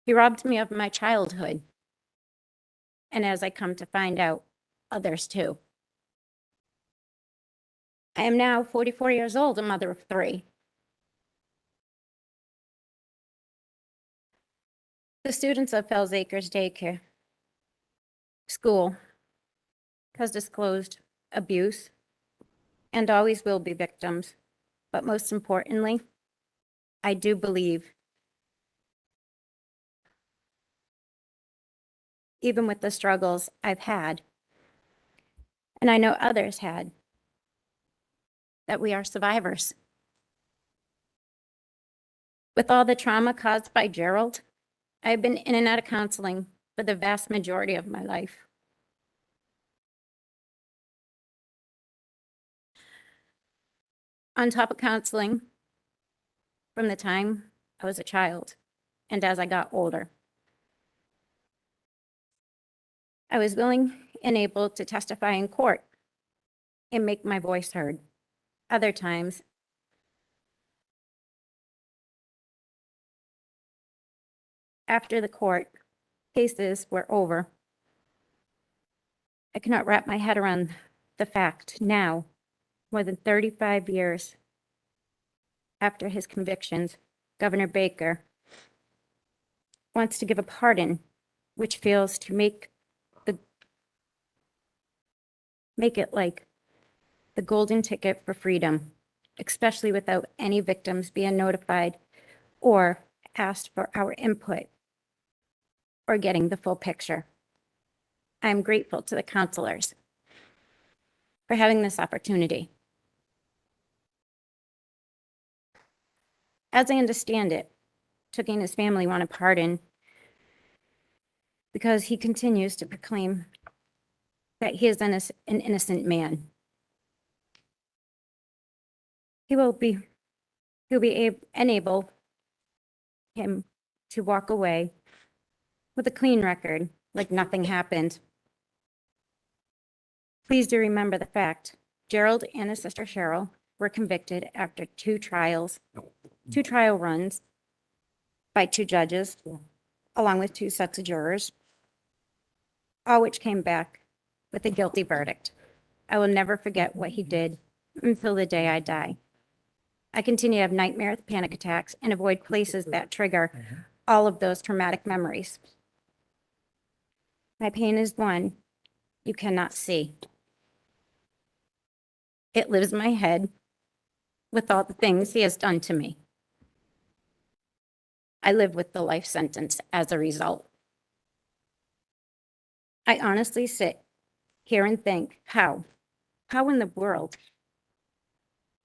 He robbed me of my childhood. And as I come to find out, others too. I am now 44 years old, a mother of 3. The students of Fells Acres Daycare School has disclosed abuse and always will be victims. But most importantly, I do believe, even with the struggles I've had, and I know others had, that we are survivors. With all the trauma caused by Gerald, I've been in and out of counseling for the vast majority of my life. On top of counseling, from the time I was a child and as I got older, I was willing and able to testify in court and make my voice heard. Other times, after the court cases were over, I cannot wrap my head around the fact now, more than 35 years after his convictions, Governor Baker wants to give a pardon, which feels to make it like the golden ticket for freedom, especially without any victims being notified or asked for our input or getting the full picture. I am grateful to the counselors for having this opportunity. As I understand it, Tookie and his family want a pardon because he continues to proclaim that he is an innocent man. He'll enable him to walk away with a clean record, like nothing happened. Please do remember the fact Gerald and his sister Cheryl were convicted after 2 trial runs by 2 judges, along with 2 sets of jurors, all which came back with a guilty verdict. I will never forget what he did until the day I die. I continue to have nightmares, panic attacks, and avoid places that trigger all of those traumatic memories. My pain is one you cannot see. It lives in my head with all the things he has done to me. I live with the life sentence as a result. I honestly sit here and think, how in the world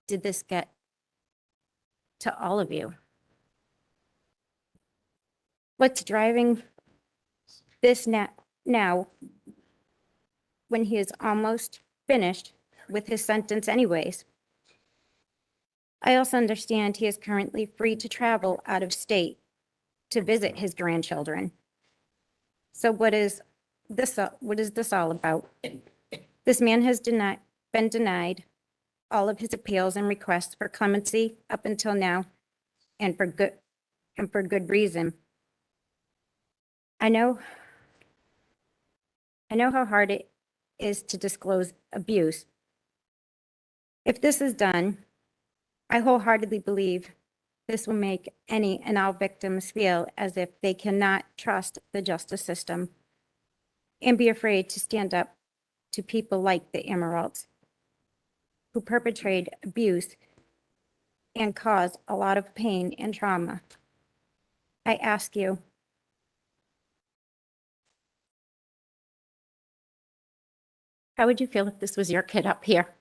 did this get to all of you? What's driving this now when he is almost finished with his sentence anyways? I also understand he is currently free to travel out of state to visit his grandchildren. So what is this all about? This man has been denied all of his appeals and requests for clemency up until now, and for good reason. I know how hard it is to disclose abuse. If this is done, I wholeheartedly believe this will make any and all victims feel as if they cannot trust the justice system and be afraid to stand up to people like the Amiraults, who perpetrate abuse and cause a lot of pain and trauma. I ask you, how would you feel if this was your kid up here?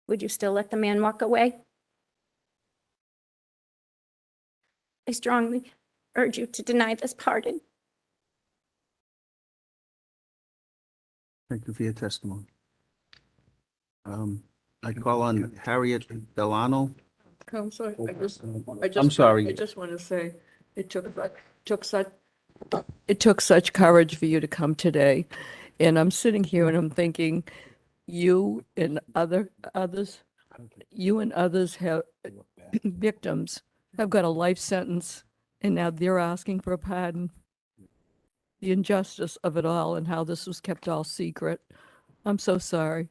Would you still let the man walk away? I strongly urge you to deny this pardon. Thank you for your testimony. I call on Harriet Delano. Counselor, I'm sorry. I just want to say, it took such courage for you to come today. And I'm sitting here and I'm thinking, you and others have, victims have got a life sentence, and now they're asking for a pardon. The injustice of it all and how this was kept all secret. I'm so sorry.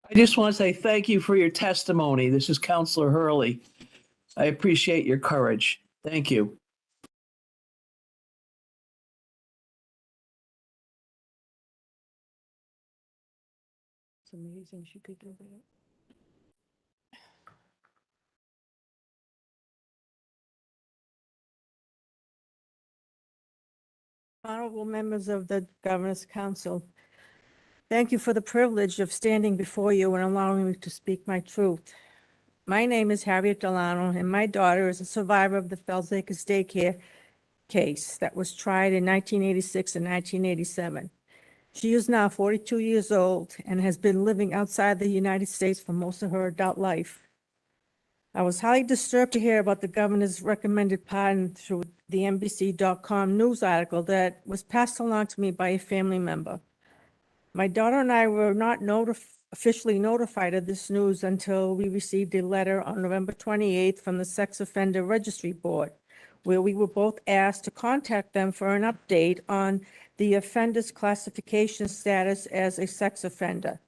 I just want to say thank you for your testimony. This is Counselor Hurley. I appreciate your courage. Thank you. It's amazing she could do that. Honorable members of the Governor's Council, thank you for the privilege of standing before you and allowing me to speak my truth. My name is Harriet Delano, and my daughter is a survivor of the Fells Acres daycare case that was tried in 1986 and 1987. She is now 42 years old and has been living outside the United States for most of her adult life. I was highly disturbed to hear about the governor's recommended pardon through the NBC.com news article that was passed along to me by a family member. My daughter and I were not officially notified of this news until we received a letter on November 28th from the Sex Offender Registry Board, where we were both asked to contact them for an update on the offender's classification status as a sex offender.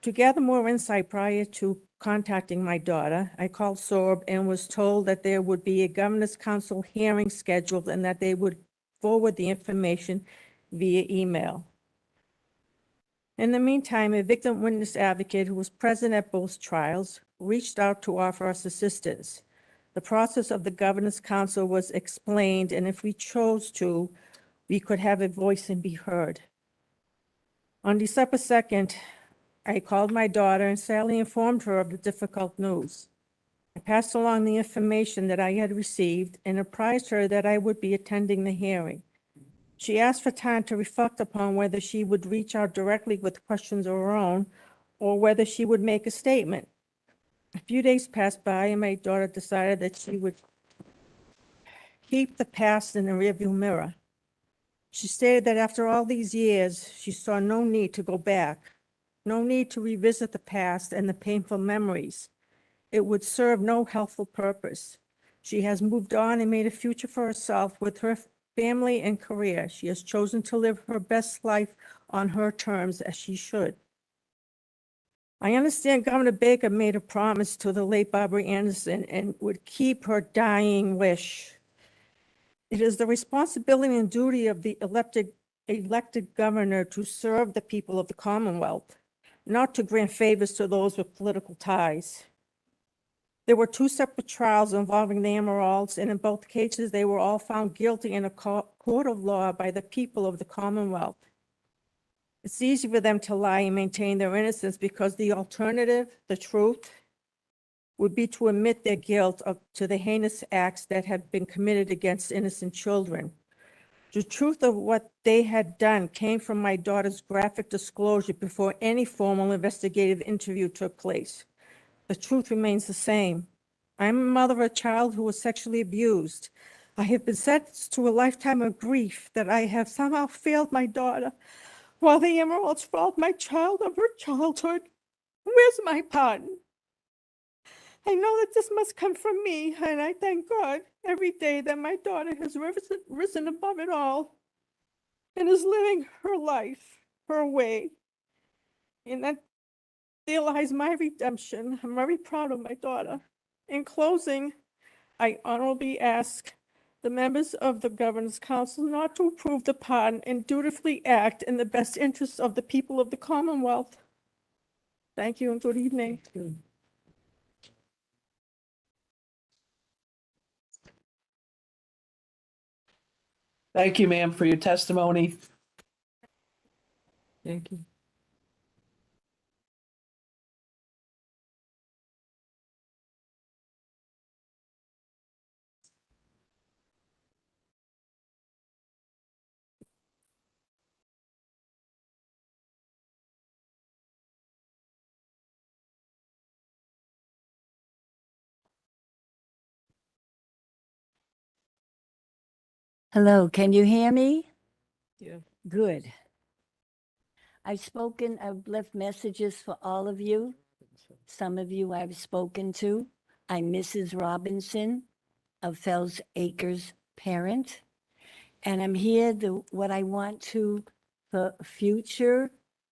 To gather more insight prior to contacting my daughter, I called SORB and was told that there would be a Governor's Council hearing scheduled and that they would forward the information via email. In the meantime, a victim witness advocate who was present at both trials reached out to offer us assistance. The process of the Governor's Council was explained, and if we chose to, we could have a voice and be heard. On December 2nd, I called my daughter and sadly informed her of the difficult news. I passed along the information that I had received and apprised her that I would be attending the hearing. She asked for time to reflect upon whether she would reach out directly with questions of her own or whether she would make a statement. A few days passed by and my daughter decided that she would keep the past in the rearview mirror. She stated that after all these years, she saw no need to go back. No need to revisit the past and the painful memories. It would serve no helpful purpose. She has moved on and made a future for herself with her family and career. She has chosen to live her best life on her terms, as she should. I understand Governor Baker made a promise to the late Barbara Anderson and would keep her dying wish. It is the responsibility and duty of the elected governor to serve the people of the Commonwealth, not to grant favors to those with political ties. There were two separate trials involving the Amiraults, and in both cases, they were all found guilty in a court of law by the people of the Commonwealth. It's easy for them to lie and maintain their innocence because the alternative, the truth, would be to admit their guilt to the heinous acts that have been committed against innocent children. The truth of what they had done came from my daughter's graphic disclosure before any formal investigative interview took place. The truth remains the same. I'm a mother of a child who was sexually abused. I have been sentenced to a lifetime of grief that I have somehow failed my daughter, while the Amiraults robbed my child of her childhood. Where's my pardon? I know that this must come from me, and I thank God every day that my daughter has risen above it all and is living her life, her way. And that there lies my redemption. I'm very proud of my daughter. In closing, I honorably ask the members of the Governor's Council not to approve the pardon and dutifully act in the best interests of the people of the Commonwealth. Thank you and good evening. Thank you, ma'am, for your testimony. Thank you. Hello, can you hear me? Yeah. Good. I've left messages for all of you. Some of you I've spoken to. I'm Mrs. Robinson of Fells Acres parent. And I'm here what I want to, for future,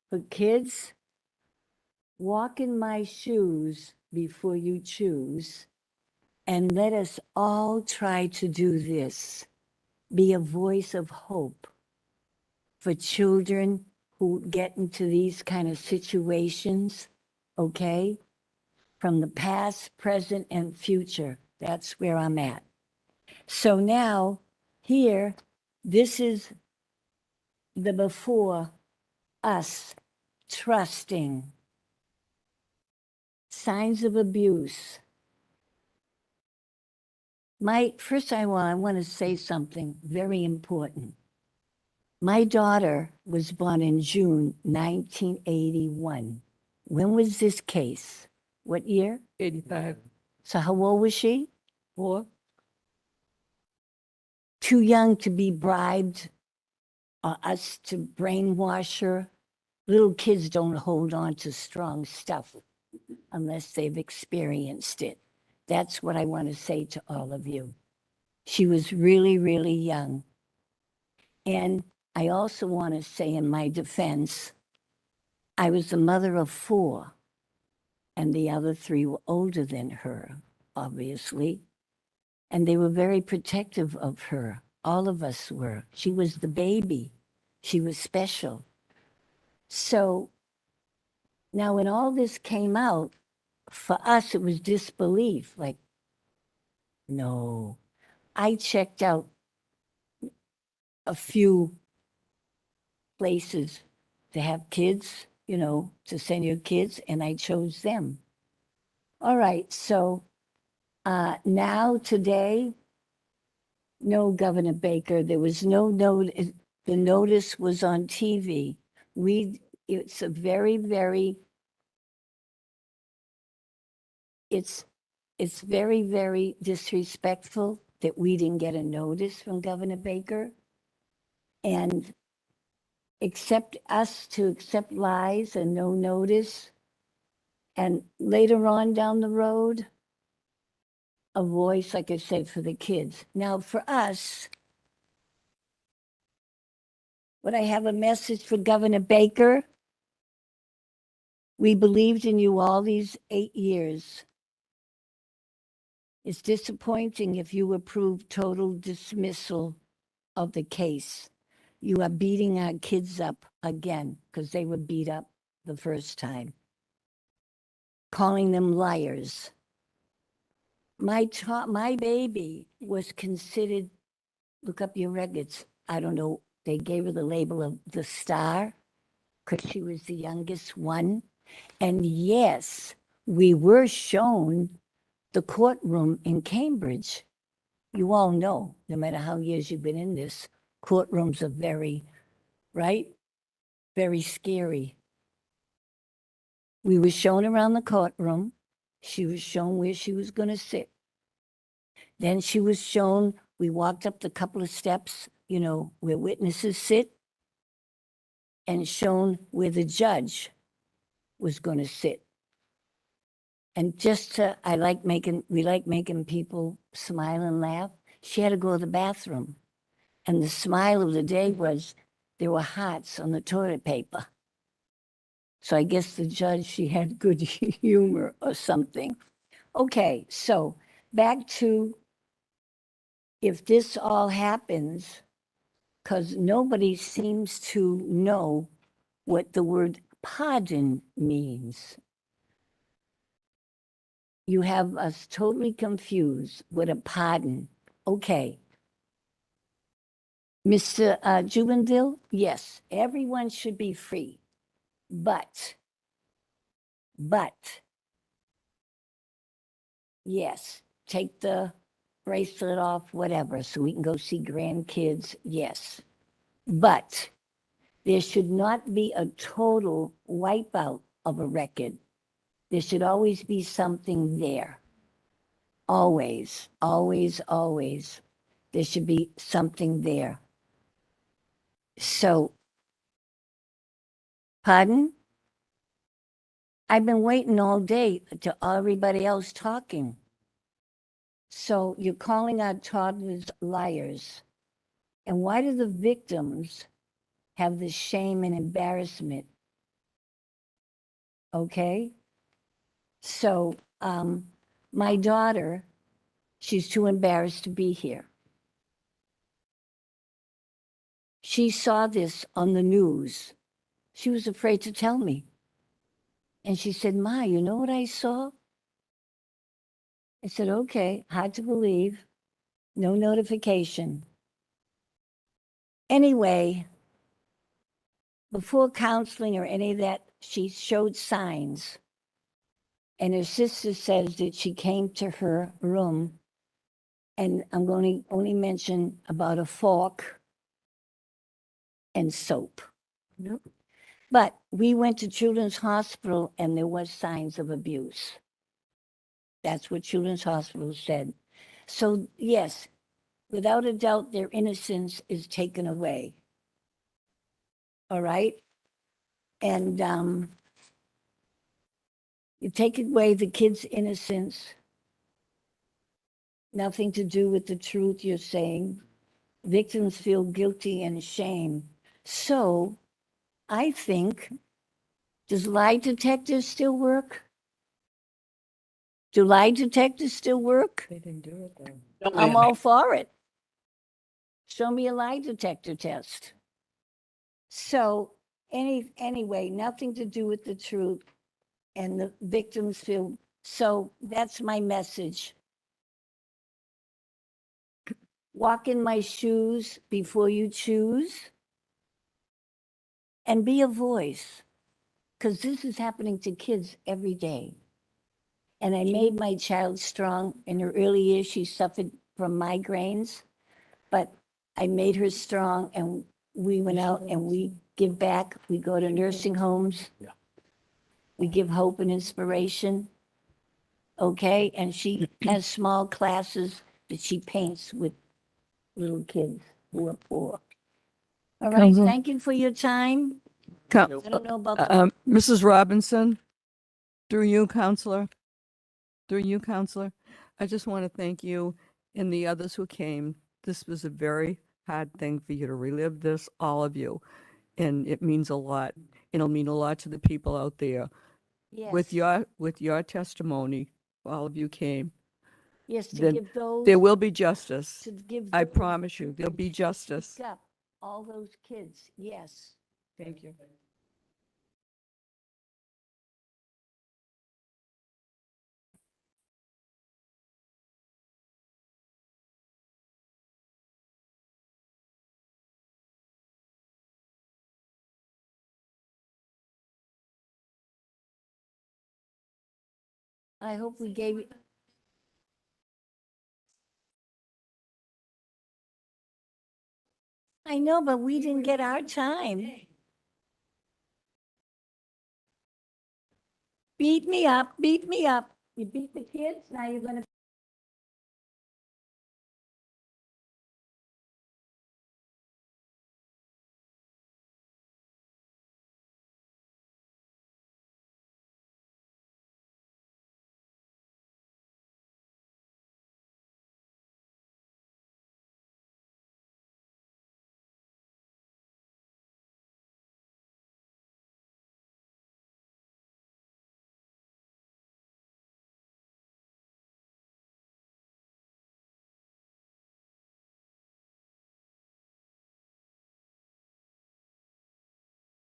for kids, walk in my shoes before you choose. And let us all try to do this. Be a voice of hope for children who get into these kind of situations, okay? From the past, present, and future. That's where I'm at. So now, here, this is the before us trusting. Signs of abuse. First I want to say something very important. My daughter was born in June 1981. When was this case? What year? 85. So how old was she? 4. Too young to be bribed or us to brainwash her. Little kids don't hold on to strong stuff unless they've experienced it. That's what I want to say to all of you. She was really, really young. And I also want to say in my defense, I was the mother of 4, and the other 3 were older than her, obviously. And they were very protective of her. All of us were. She was the baby. She was special. So now when all this came out, for us, it was disbelief. Like, no. I checked out a few places to have kids, to send your kids, and I chose them. All right, so now today, no, Governor Baker, there was no notice. The notice was on TV. It's a very, very, it's very, very disrespectful that we didn't get a notice from Governor Baker. And accept lies and no notice. And later on down the road, a voice, like I said, for the kids. Now for us, would I have a message for Governor Baker? We believed in you all these 8 years. It's disappointing if you approve total dismissal of the case. You are beating our kids up again because they were beat up the first time. Calling them liars. My baby was considered, look up your records. I don't know, they gave her the label of the star because she was the youngest one. And yes, we were shown the courtroom in Cambridge. You all know, no matter how years you've been in this, courtrooms are very, right? Very scary. We were shown around the courtroom. She was shown where she was going to sit. Then she was shown, we walked up the couple of steps, where witnesses sit, and shown where the judge was going to sit. And we like making people smile and laugh. She had to go to the bathroom. And the smile of the day was there were hearts on the toilet paper. So I guess the judge, she had good humor or something. Okay, so back to if this all happens, because nobody seems to know what the word pardon means. You have us totally confused with a pardon. Okay. Mr. Jubinville, yes, everyone should be free, but, yes, take the bracelet off, whatever, so we can go see grandkids, yes. But there should not be a total wipeout of a record. There should always be something there. Always, always, always. There should be something there. So, pardon? I've been waiting all day to everybody else talking. So you're calling our toddlers liars. And why do the victims have the shame and embarrassment? Okay? So my daughter, she's too embarrassed to be here. She saw this on the news. She was afraid to tell me. And she said, Ma, you know what I saw? I said, okay, hard to believe. No notification. Anyway, before counseling or any of that, she showed signs. And her sister says that she came to her room, and I'm going to only mention about a fork and soap. Nope. But we went to Children's Hospital and there was signs of abuse. That's what Children's Hospital said. So yes, without a doubt, their innocence is taken away. All right? And you take away the kid's innocence, nothing to do with the truth you're saying. Victims feel guilty and ashamed. So I think, does lie detectors still work? Do lie detectors still work? They didn't do it though. I'm all for it. Show me a lie detector test. So anyway, nothing to do with the truth, and the victims feel, so that's my message. Walk in my shoes before you choose, and be a voice, because this is happening to kids every day. And I made my child strong. In her early years, she suffered from migraines, but I made her strong, and we went out and we give back. We go to nursing homes. Yeah. We give hope and inspiration. Okay, and she has small classes that she paints with little kids who are poor. All right, Counsel? thank you for your time. I don't know about the Mrs. Robinson, through you, Counselor, I just want to thank you and the others who came. This was a very hard thing for you to relive this, all of you. And it means a lot. It'll mean a lot to the people out there. With yes, your testimony, all of you came. yes, to Then give those, there will be justice. to give I those promise you, there'll be justice. speak up, all those kids, yes. Thank you. I hope we gave you. I know, but we didn't get our time. Beat me up, beat me up. You beat the kids, now you're gonna